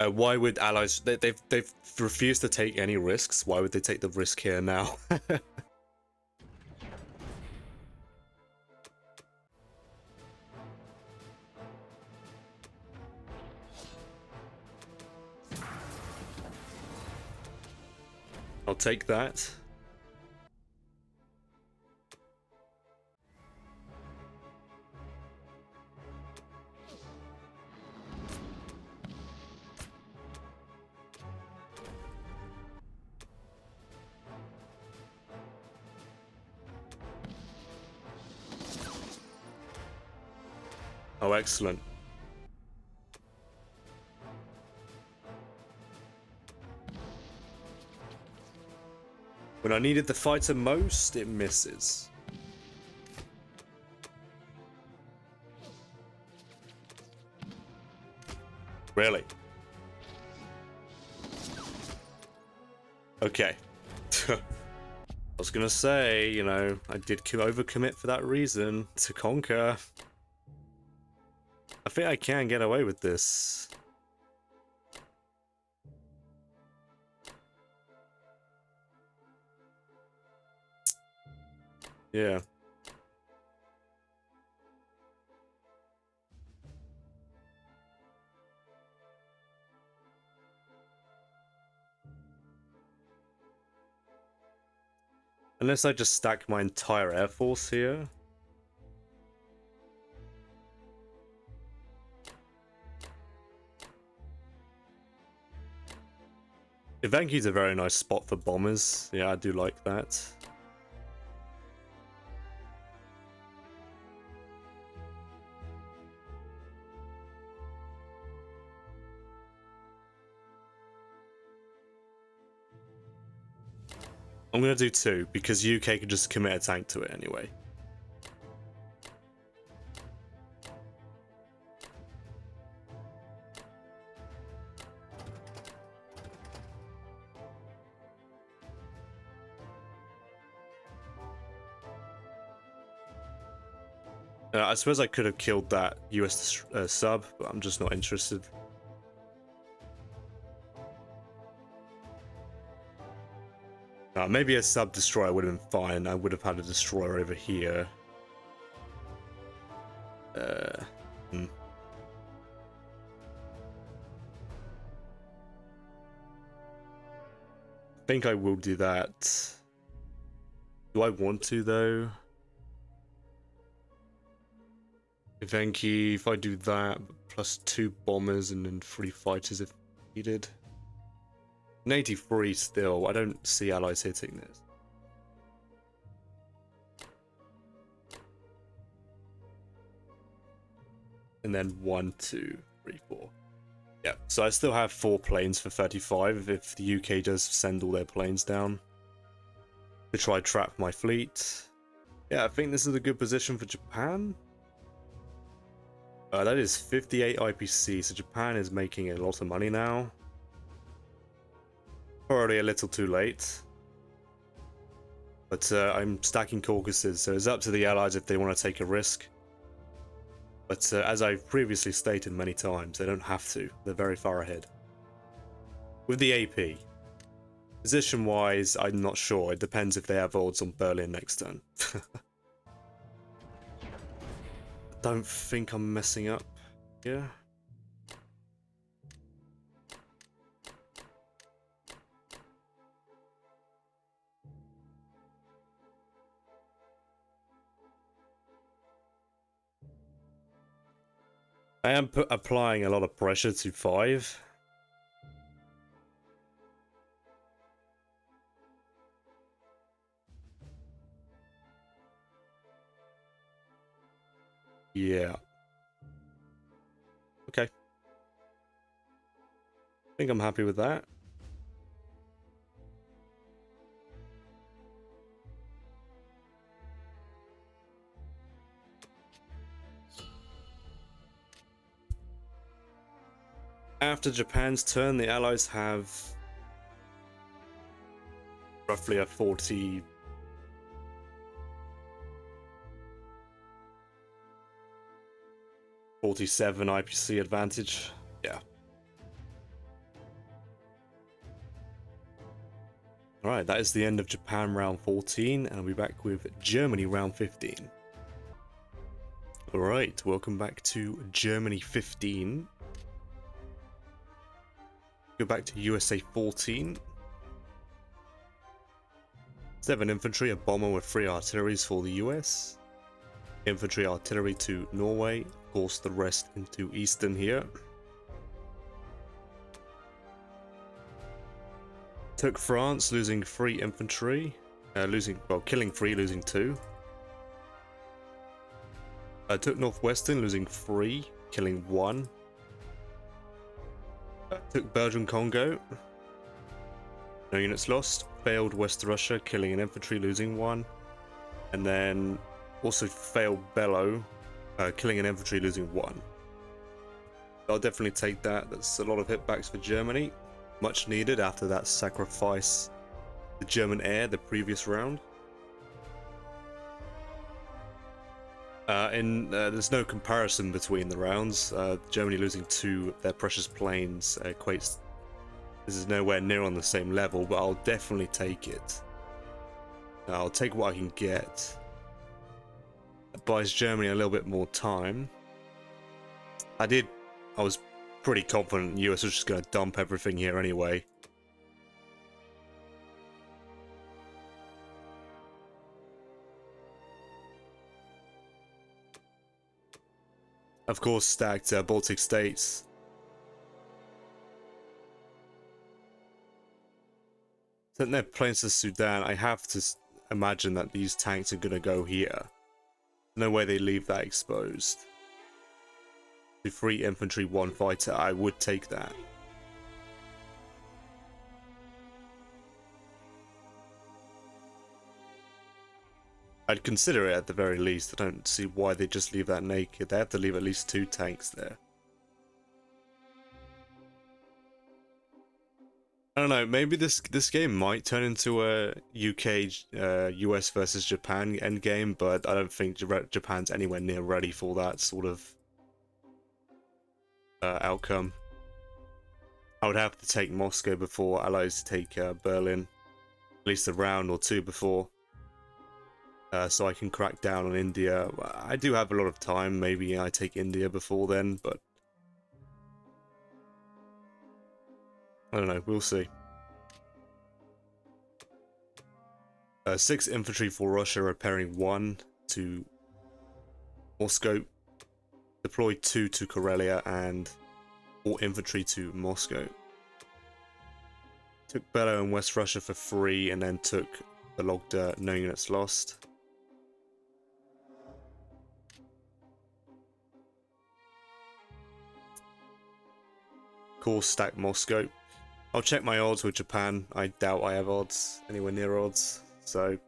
Why would Allies? They've refused to take any risks. Why would they take the risk here now? I'll take that. Oh, excellent. When I needed the fighter most, it misses. Really? Okay. I was gonna say, you know, I did overcommit for that reason, to conquer. I think I can get away with this. Yeah. Unless I just stack my entire Air Force here. Ivanki's a very nice spot for bombers. Yeah, I do like that. I'm gonna do 2, because UK can just commit a tank to it anyway. I suppose I could have killed that US sub, but I'm just not interested. Maybe a sub destroyer would have been fine. I would have had a destroyer over here. I think I will do that. Do I want to though? Evenki, if I do that, plus 2 bombers and then 3 fighters if needed. An 83 still, I don't see allies hitting this. And then 1, 2, 3, 4. Yeah, so I still have 4 planes for 35 if the UK does send all their planes down to try trap my fleet. Yeah, I think this is a good position for Japan. That is 58 IPC, so Japan is making a lot of money now. Probably a little too late. But I'm stacking Caucasus, so it's up to the Allies if they want to take a risk. But as I've previously stated many times, they don't have to. They're very far ahead. With the AP, position-wise, I'm not sure. It depends if they have odds on Berlin next turn. Don't think I'm messing up. Yeah. I am applying a lot of pressure to 5. Yeah. Okay. I think I'm happy with that. After Japan's turn, the Allies have roughly a 47 IPC advantage. Yeah. Alright, that is the end of Japan round 14, and I'll be back with Germany round 15. Alright, welcome back to Germany 15. Go back to USA 14. 7 infantry, a bomber with 3 artilleries for the US. Infantry artillery to Norway. Of course, the rest into Eastern here. Took France, losing 3 infantry. Killing 3, losing 2. Took Northwestern, losing 3, killing 1. Took Belgian Congo. No units lost. Failed West Russia, killing an infantry, losing 1. And then also failed Bello, killing an infantry, losing 1. I'll definitely take that. That's a lot of hitbacks for Germany. Much needed after that sacrifice the German air the previous round. There's no comparison between the rounds. Germany losing 2 of their precious planes equates. This is nowhere near on the same level, but I'll definitely take it. I'll take what I can get. It buys Germany a little bit more time. I was pretty confident the US was just going to dump everything here anyway. Of course, stacked Baltic states. Sent their planes to Sudan. I have to imagine that these tanks are going to go here. No way they leave that exposed. 3 infantry, 1 fighter. I would take that. I'd consider it at the very least. I don't see why they just leave that naked. They have to leave at least 2 tanks there. I don't know, maybe this game might turn into a UK US versus Japan endgame, but I don't think Japan's anywhere near ready for that sort of outcome. I would have to take Moscow before Allies take Berlin, at least a round or two before, so I can crack down on India. I do have a lot of time, maybe I take India before then, but I don't know, we'll see. 6 infantry for Russia, repairing 1 to Moscow, deployed 2 to Karelia, and 4 infantry to Moscow. Took Bello in West Russia for free, and then took Vologda, no units lost. Course stack Moscow. I'll check my odds with Japan. I doubt I have odds, anywhere near odds. So,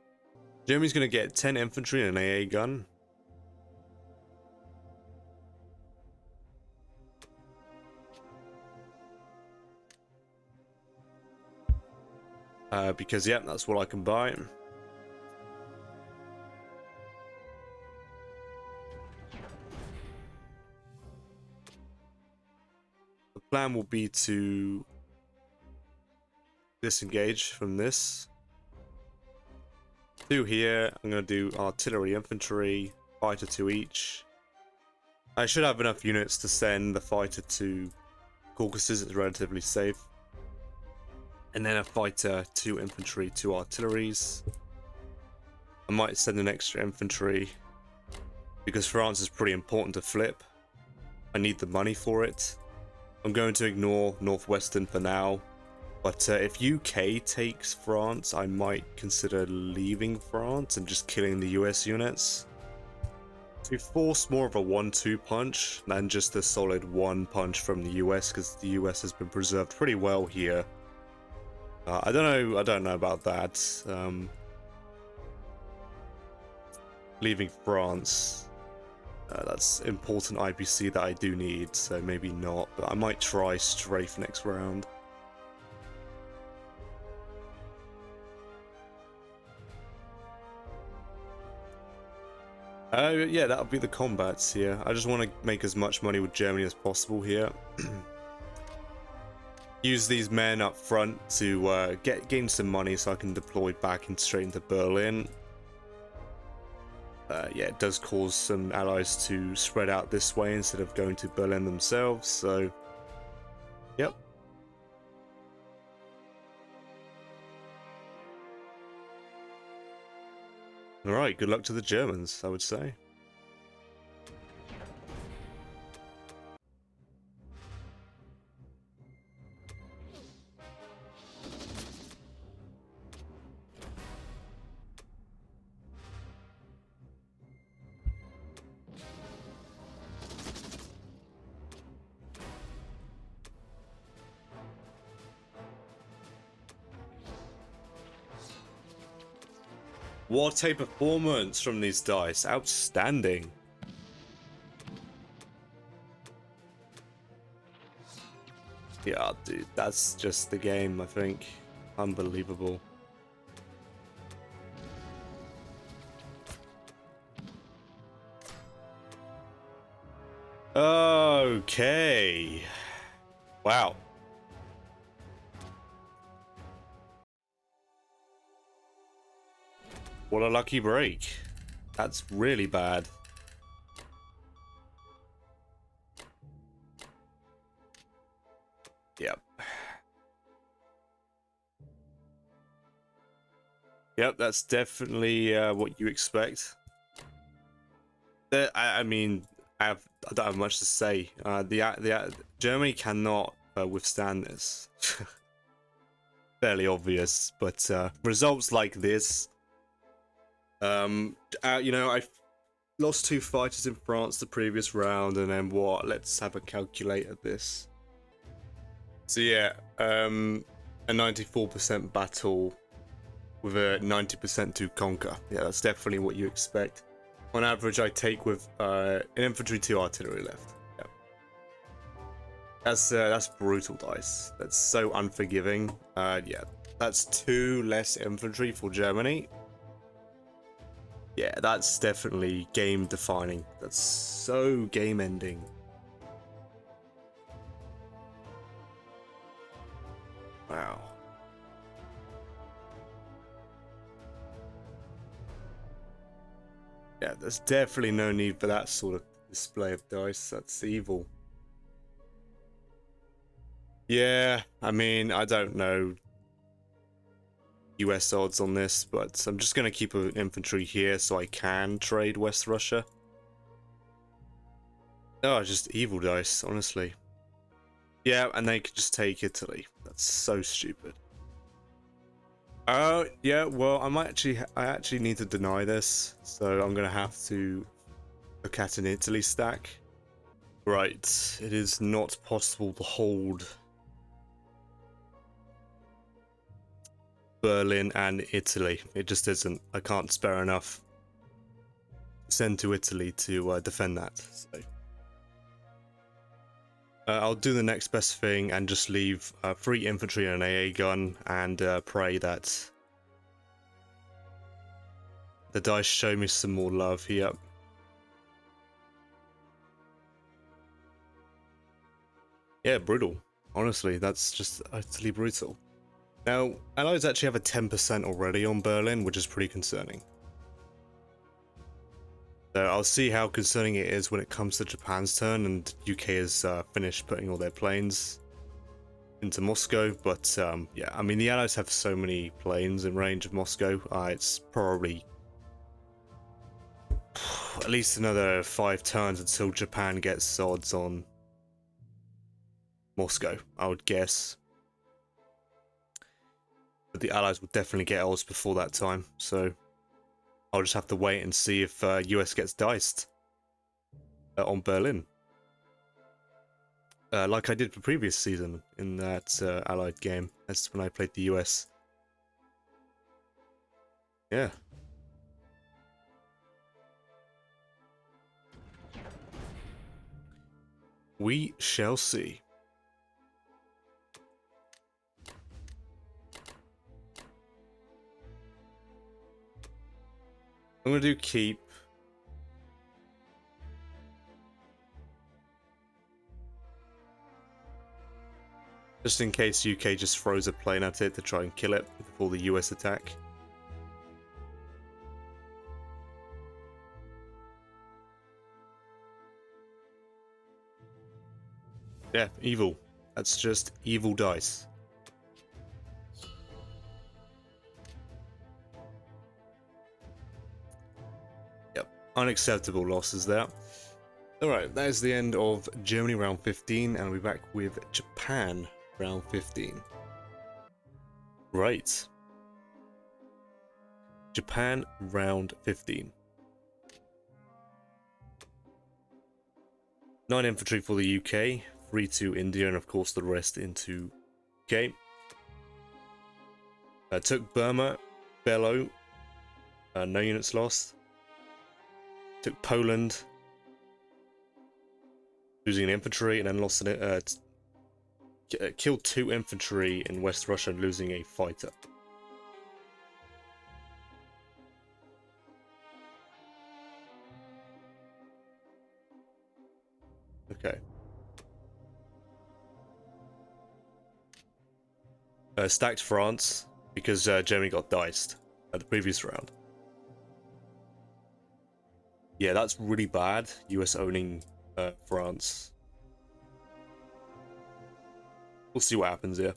Germany's going to get 10 infantry and an AA gun. Because, yeah, that's what I can buy. The plan will be to disengage from this. 2 here. I'm going to do artillery, infantry, fighter 2 each. I should have enough units to send the fighter to Caucasus. It's relatively safe. And then a fighter, 2 infantry, 2 artilleries. I might send an extra infantry because France is pretty important to flip. I need the money for it. I'm going to ignore Northwestern for now. But if UK takes France, I might consider leaving France and just killing the US units. To force more of a 1-2 punch than just a solid 1 punch from the US, because the US has been preserved pretty well here. I don't know about that. Leaving France, that's important IPC that I do need, so maybe not. But I might try strafe next round. Yeah, that'll be the combats here. I just want to make as much money with Germany as possible here. Use these men up front to gain some money so I can deploy back and straight into Berlin. Yeah, it does cause some allies to spread out this way instead of going to Berlin themselves, so yep. Alright, good luck to the Germans, I would say. What a performance from these dice. Outstanding. Yeah, dude, that's just the game, I think. Unbelievable. Okay. Wow. What a lucky break. That's really bad. Yep. Yep, that's definitely what you expect. I mean, I don't have much to say. Germany cannot withstand this. Fairly obvious, but results like this. You know, I lost 2 fighters in France the previous round, and then what? Let's have a calculate at this. So yeah, a 94% battle with a 90% to conquer. Yeah, that's definitely what you expect. On average, I take with an infantry, 2 artillery left. Yep. That's brutal dice. That's so unforgiving. Yeah, that's 2 less infantry for Germany. Yeah, that's definitely game defining. That's so game ending. Wow. Yeah, there's definitely no need for that sort of display of dice. That's evil. Yeah, I mean, I don't know US odds on this, but I'm just going to keep an infantry here so I can trade West Russia. Oh, just evil dice, honestly. Yeah, and they could just take Italy. That's so stupid. Oh, yeah, well, I actually need to deny this, so I'm going to have to look at an Italy stack. Right, it is not possible to hold Berlin and Italy. It just isn't. I can't spare enough to send to Italy to defend that. So I'll do the next best thing and just leave 3 infantry and an AA gun and pray that the dice show me some more love here. Yeah, brutal. Honestly, that's just utterly brutal. Now, Allies actually have a 10% already on Berlin, which is pretty concerning. So I'll see how concerning it is when it comes to Japan's turn and UK has finished putting all their planes into Moscow. But yeah, I mean, the Allies have so many planes in range of Moscow. It's probably at least another 5 turns until Japan gets odds on Moscow, I would guess. But the Allies will definitely get odds before that time. So I'll just have to wait and see if US gets diced on Berlin. Like I did the previous season in that Allied game. That's when I played the US. Yeah. We shall see. I'm going to do keep. Just in case UK just throws a plane at it to try and kill it before the US attack. Yeah, evil. That's just evil dice. Yep, unacceptable losses there. Alright, that is the end of Germany round 15, and we'll be back with Japan round 15. Right. Japan round 15. 9 infantry for the UK, 3 to India, and of course the rest into UK. Took Burma, Bello, no units lost. Took Poland, losing an infantry, and then lost an killed 2 infantry in West Russia, losing a fighter. Okay. Stacked France because Germany got diced at the previous round. Yeah, that's really bad. US owning France. We'll see what happens here.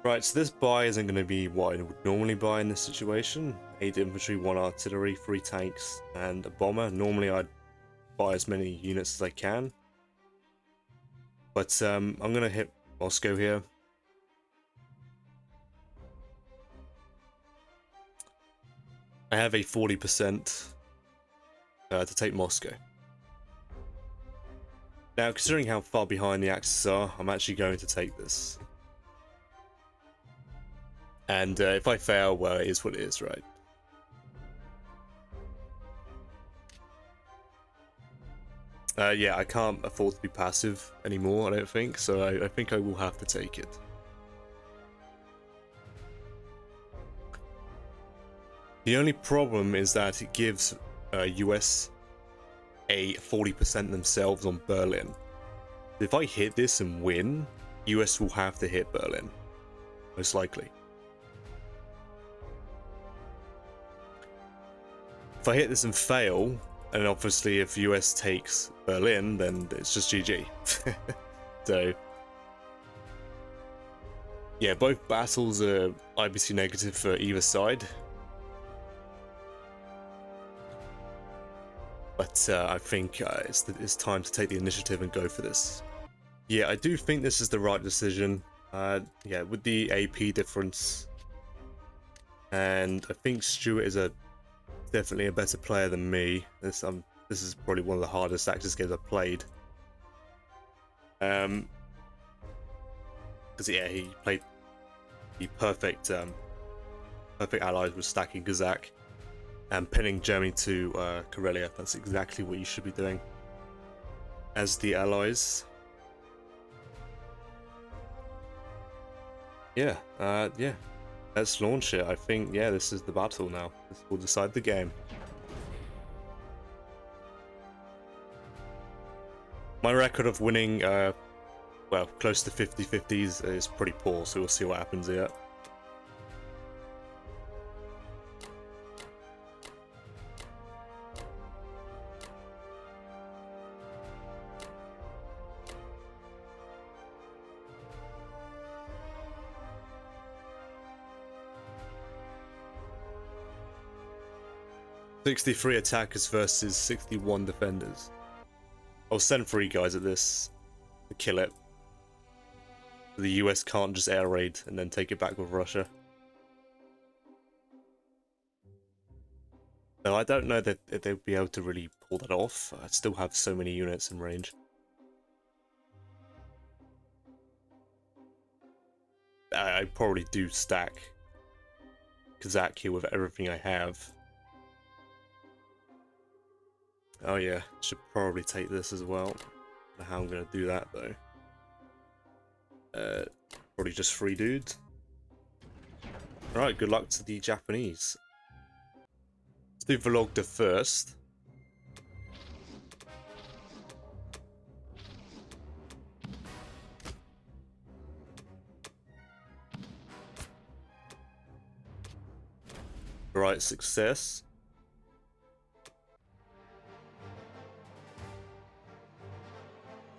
Right, so this buy isn't going to be what I would normally buy in this situation. 8 infantry, 1 artillery, 3 tanks, and a bomber. Normally I'd buy as many units as I can. But I'm going to hit Moscow here. I have a 40% to take Moscow. Now, considering how far behind the Axis are, I'm actually going to take this. And if I fail, well, it is what it is, right? Yeah, I can't afford to be passive anymore, I don't think, so I think I will have to take it. The only problem is that it gives US a 40% themselves on Berlin. If I hit this and win, US will have to hit Berlin, most likely. If I hit this and fail, and obviously if US takes Berlin, then it's just GG. So, yeah, both battles are IBC negative for either side. But I think it's time to take the initiative and go for this. Yeah, I do think this is the right decision. Yeah, with the AP difference. And I think Stewart is definitely a better player than me. This is probably one of the hardest Axis games I've played. Because yeah, he played the perfect allies with stacking Kazakh and pinning Germany to Karelia. That's exactly what you should be doing as the allies. Yeah, yeah. Let's launch it. I think, yeah, this is the battle now. This will decide the game. My record of winning, well, close to 50-50s is pretty poor, so we'll see what happens here. "63 attackers versus 61 defenders. I'll send 3 guys at this to kill it. The US can't just air raid and then take it back with Russia. No, I don't know that they'll be able to really pull that off. I still have so many units in range. I probably do stack Kazakh here with everything I have. Oh yeah, should probably take this as well. I don't know how I'm gonna do that though. Probably just 3 dudes. Alright, good luck to the Japanese. Let's do Vologda first. Right, success.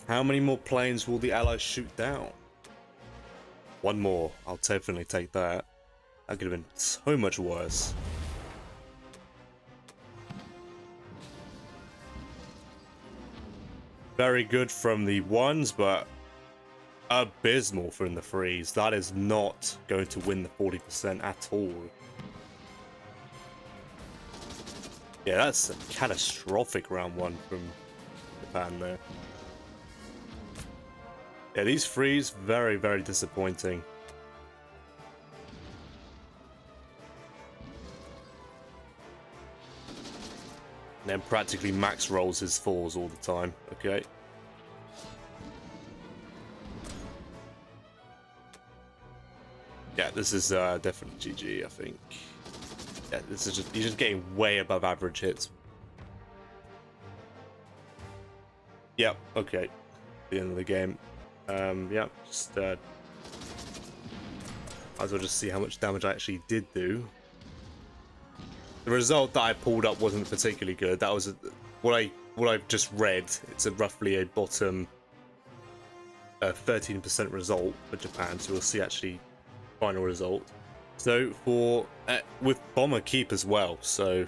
How many more planes will the Allies shoot down? 1 more. I'll definitely take that. That could have been so much worse. Very good from the 1s, but abysmal from the 3s. That is not going to win the 40% at all. Yeah, that's a catastrophic round 1 from Japan there. Yeah, these 3s, very, very disappointing. And then practically max rolls his 4s all the time. Okay. Yeah, this is definitely GG, I think. Yeah, this is he's just getting way above average hits. Yep, okay. The end of the game. Yeah, just might as well just see how much damage I actually did do. The result that I pulled up wasn't particularly good. That was what I've just read. It's roughly a bottom 13% result for Japan. So we'll see actually final result. So for with bomber keep as well. So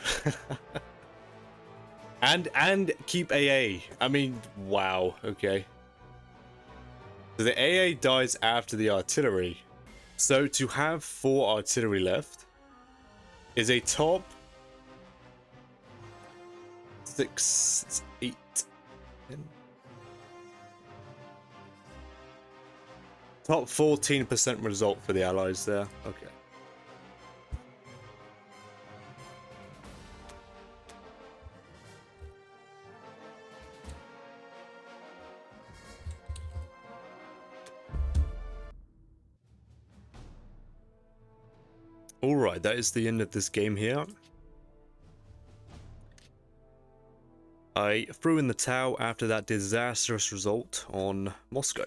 and keep AA. I mean, wow. Okay. So the AA dies after the artillery. So to have 4 artillery left is a top 6, 8, 10. Top 14% result for the Allies there. Okay. Alright, that is the end of this game here. I threw in the towel after that disastrous result on Moscow.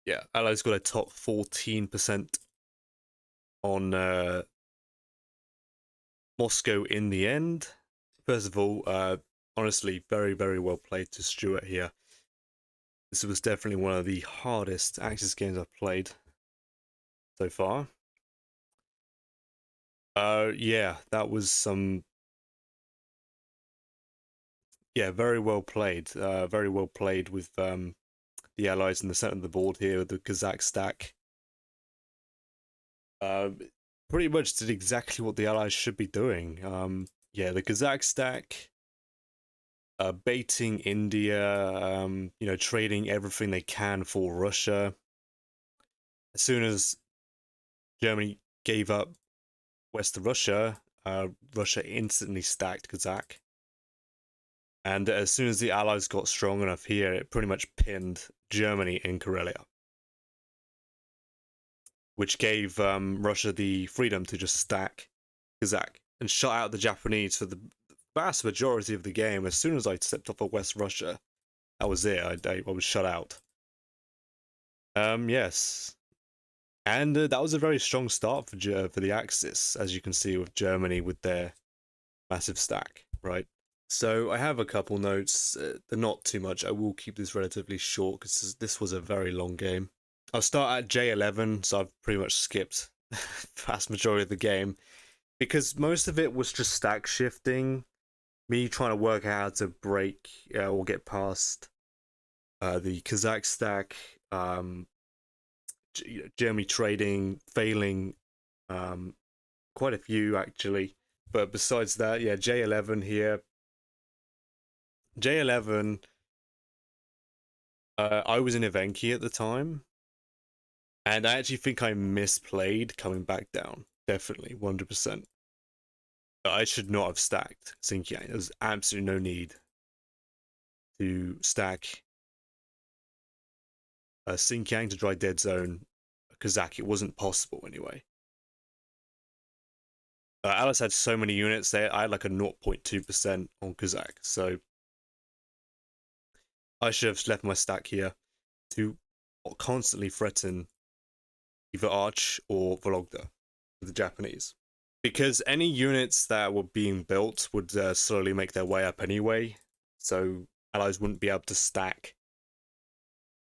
Yeah, Allies got a top 14% on Moscow in the end. First of all, honestly, very, very well played to Stewart here. This was definitely one of the hardest Axis games I've played so far. Yeah, that was some... Yeah, very well played. Very well played with the Allies in the center of the board here, with the Kazakh stack. Pretty much did exactly what the Allies should be doing. Yeah, the Kazakh stack, baiting India, you know, trading everything they can for Russia. As soon as Germany gave up west of Russia, Russia instantly stacked Kazakh. And as soon as the Allies got strong enough here, it pretty much pinned Germany in Karelia, which gave Russia the freedom to just stack Kazakh and shut out the Japanese for the vast majority of the game. As soon as I stepped off of West Russia, that was it. I was shut out. Yes. And that was a very strong start for the Axis, as you can see with Germany with their massive stack, right? So I have a couple notes. They're not too much. I will keep this relatively short because this was a very long game. I'll start at J11, so I've pretty much skipped the vast majority of the game because most of it was just stack shifting, me trying to work out how to break or get past the Kazakh stack, Germany trading, failing quite a few actually. But besides that, yeah, J11 here. J11, I was in Evenki at the time, and I actually think I misplayed coming back down. Definitely, 100%. I should not have stacked Xinjiang. There's absolutely no need to stack Xinjiang to dry dead zone Kazakh. It wasn't possible anyway. Alice had so many units there. I had like a 0.2% on Kazakh, so I should have left my stack here to constantly threaten either Arch or Vologda with the Japanese. Because any units that were being built would slowly make their way up anyway, so Allies wouldn't be able to stack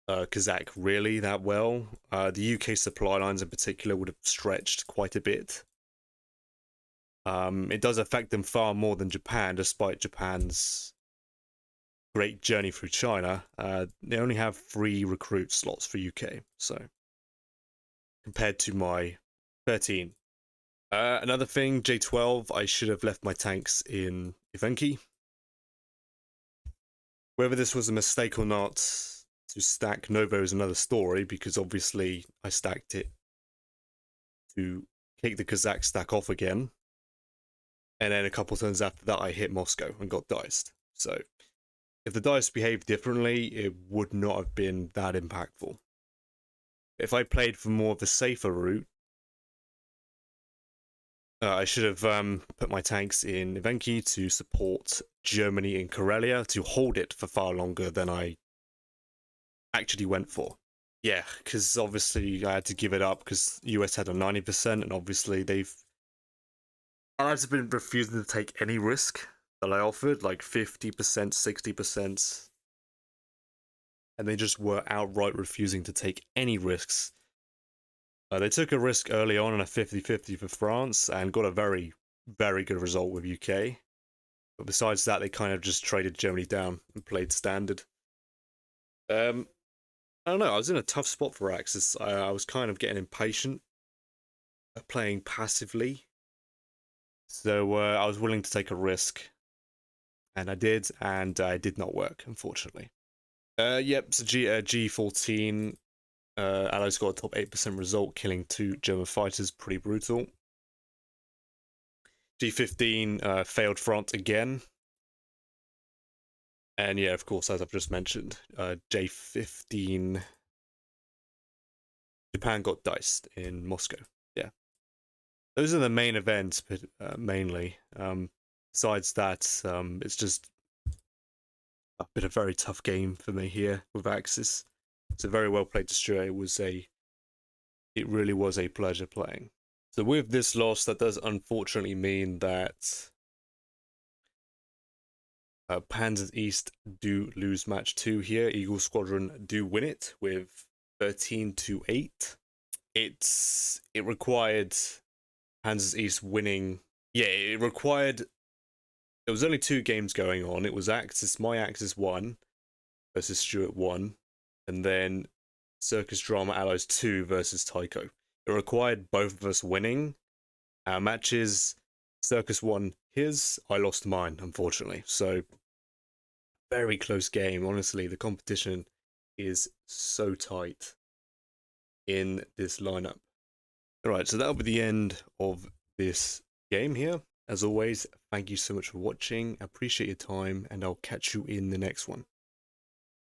Kazakh really that well. The UK supply lines in particular would have stretched quite a bit. It does affect them far more than Japan, despite Japan's great journey through China. They only have 3 recruit slots for UK, so compared to my 13. Another thing, J12, I should have left my tanks in Evenki. Whether this was a mistake or not to stack Novo is another story, because obviously I stacked it to kick the Kazakh stack off again. And then a couple turns after that, I hit Moscow and got diced. So if the dice behaved differently, it would not have been that impactful. If I played for more of the safer route, I should have put my tanks in Evenki to support Germany in Karelia to hold it for far longer than I actually went for. Yeah, because obviously I had to give it up because US had a 90%, and obviously I've been refusing to take any risk that I offered, like 50%, 60%, and they just were outright refusing to take any risks. They took a risk early on in a 50-50 for France and got a very, very good result with UK. But besides that, they kind of just traded Germany down and played standard. I don't know, I was in a tough spot for Axis. I was kind of getting impatient of playing passively. So I was willing to take a risk. And I did, and it did not work, unfortunately. Yep, so G14, Allies got a top 8% result, killing 2 German fighters, pretty brutal. G15 failed front again. And yeah, of course, as I've just mentioned, J15 Japan got diced in Moscow. Yeah, those are the main events, but mainly. Besides that, it's just been a very tough game for me here with Axis. It's a very well played destroyer. It really was a pleasure playing. So with this loss, that does unfortunately mean that Panzers East do lose match 2 here. Eagle Squadron do win it with 13-8. It required Panzers East winning. Yeah, it required. There was only 2 games going on. It was my Axis 1 versus Stewart 1, and then Circus Drama Allies 2 versus Tycho. It required both of us winning our matches. Circus won his, I lost mine, unfortunately. So, very close game. Honestly, the competition is so tight in this lineup. Alright, so that'll be the end of this game here. As always, thank you so much for watching. I appreciate your time, and I'll catch you in the next one.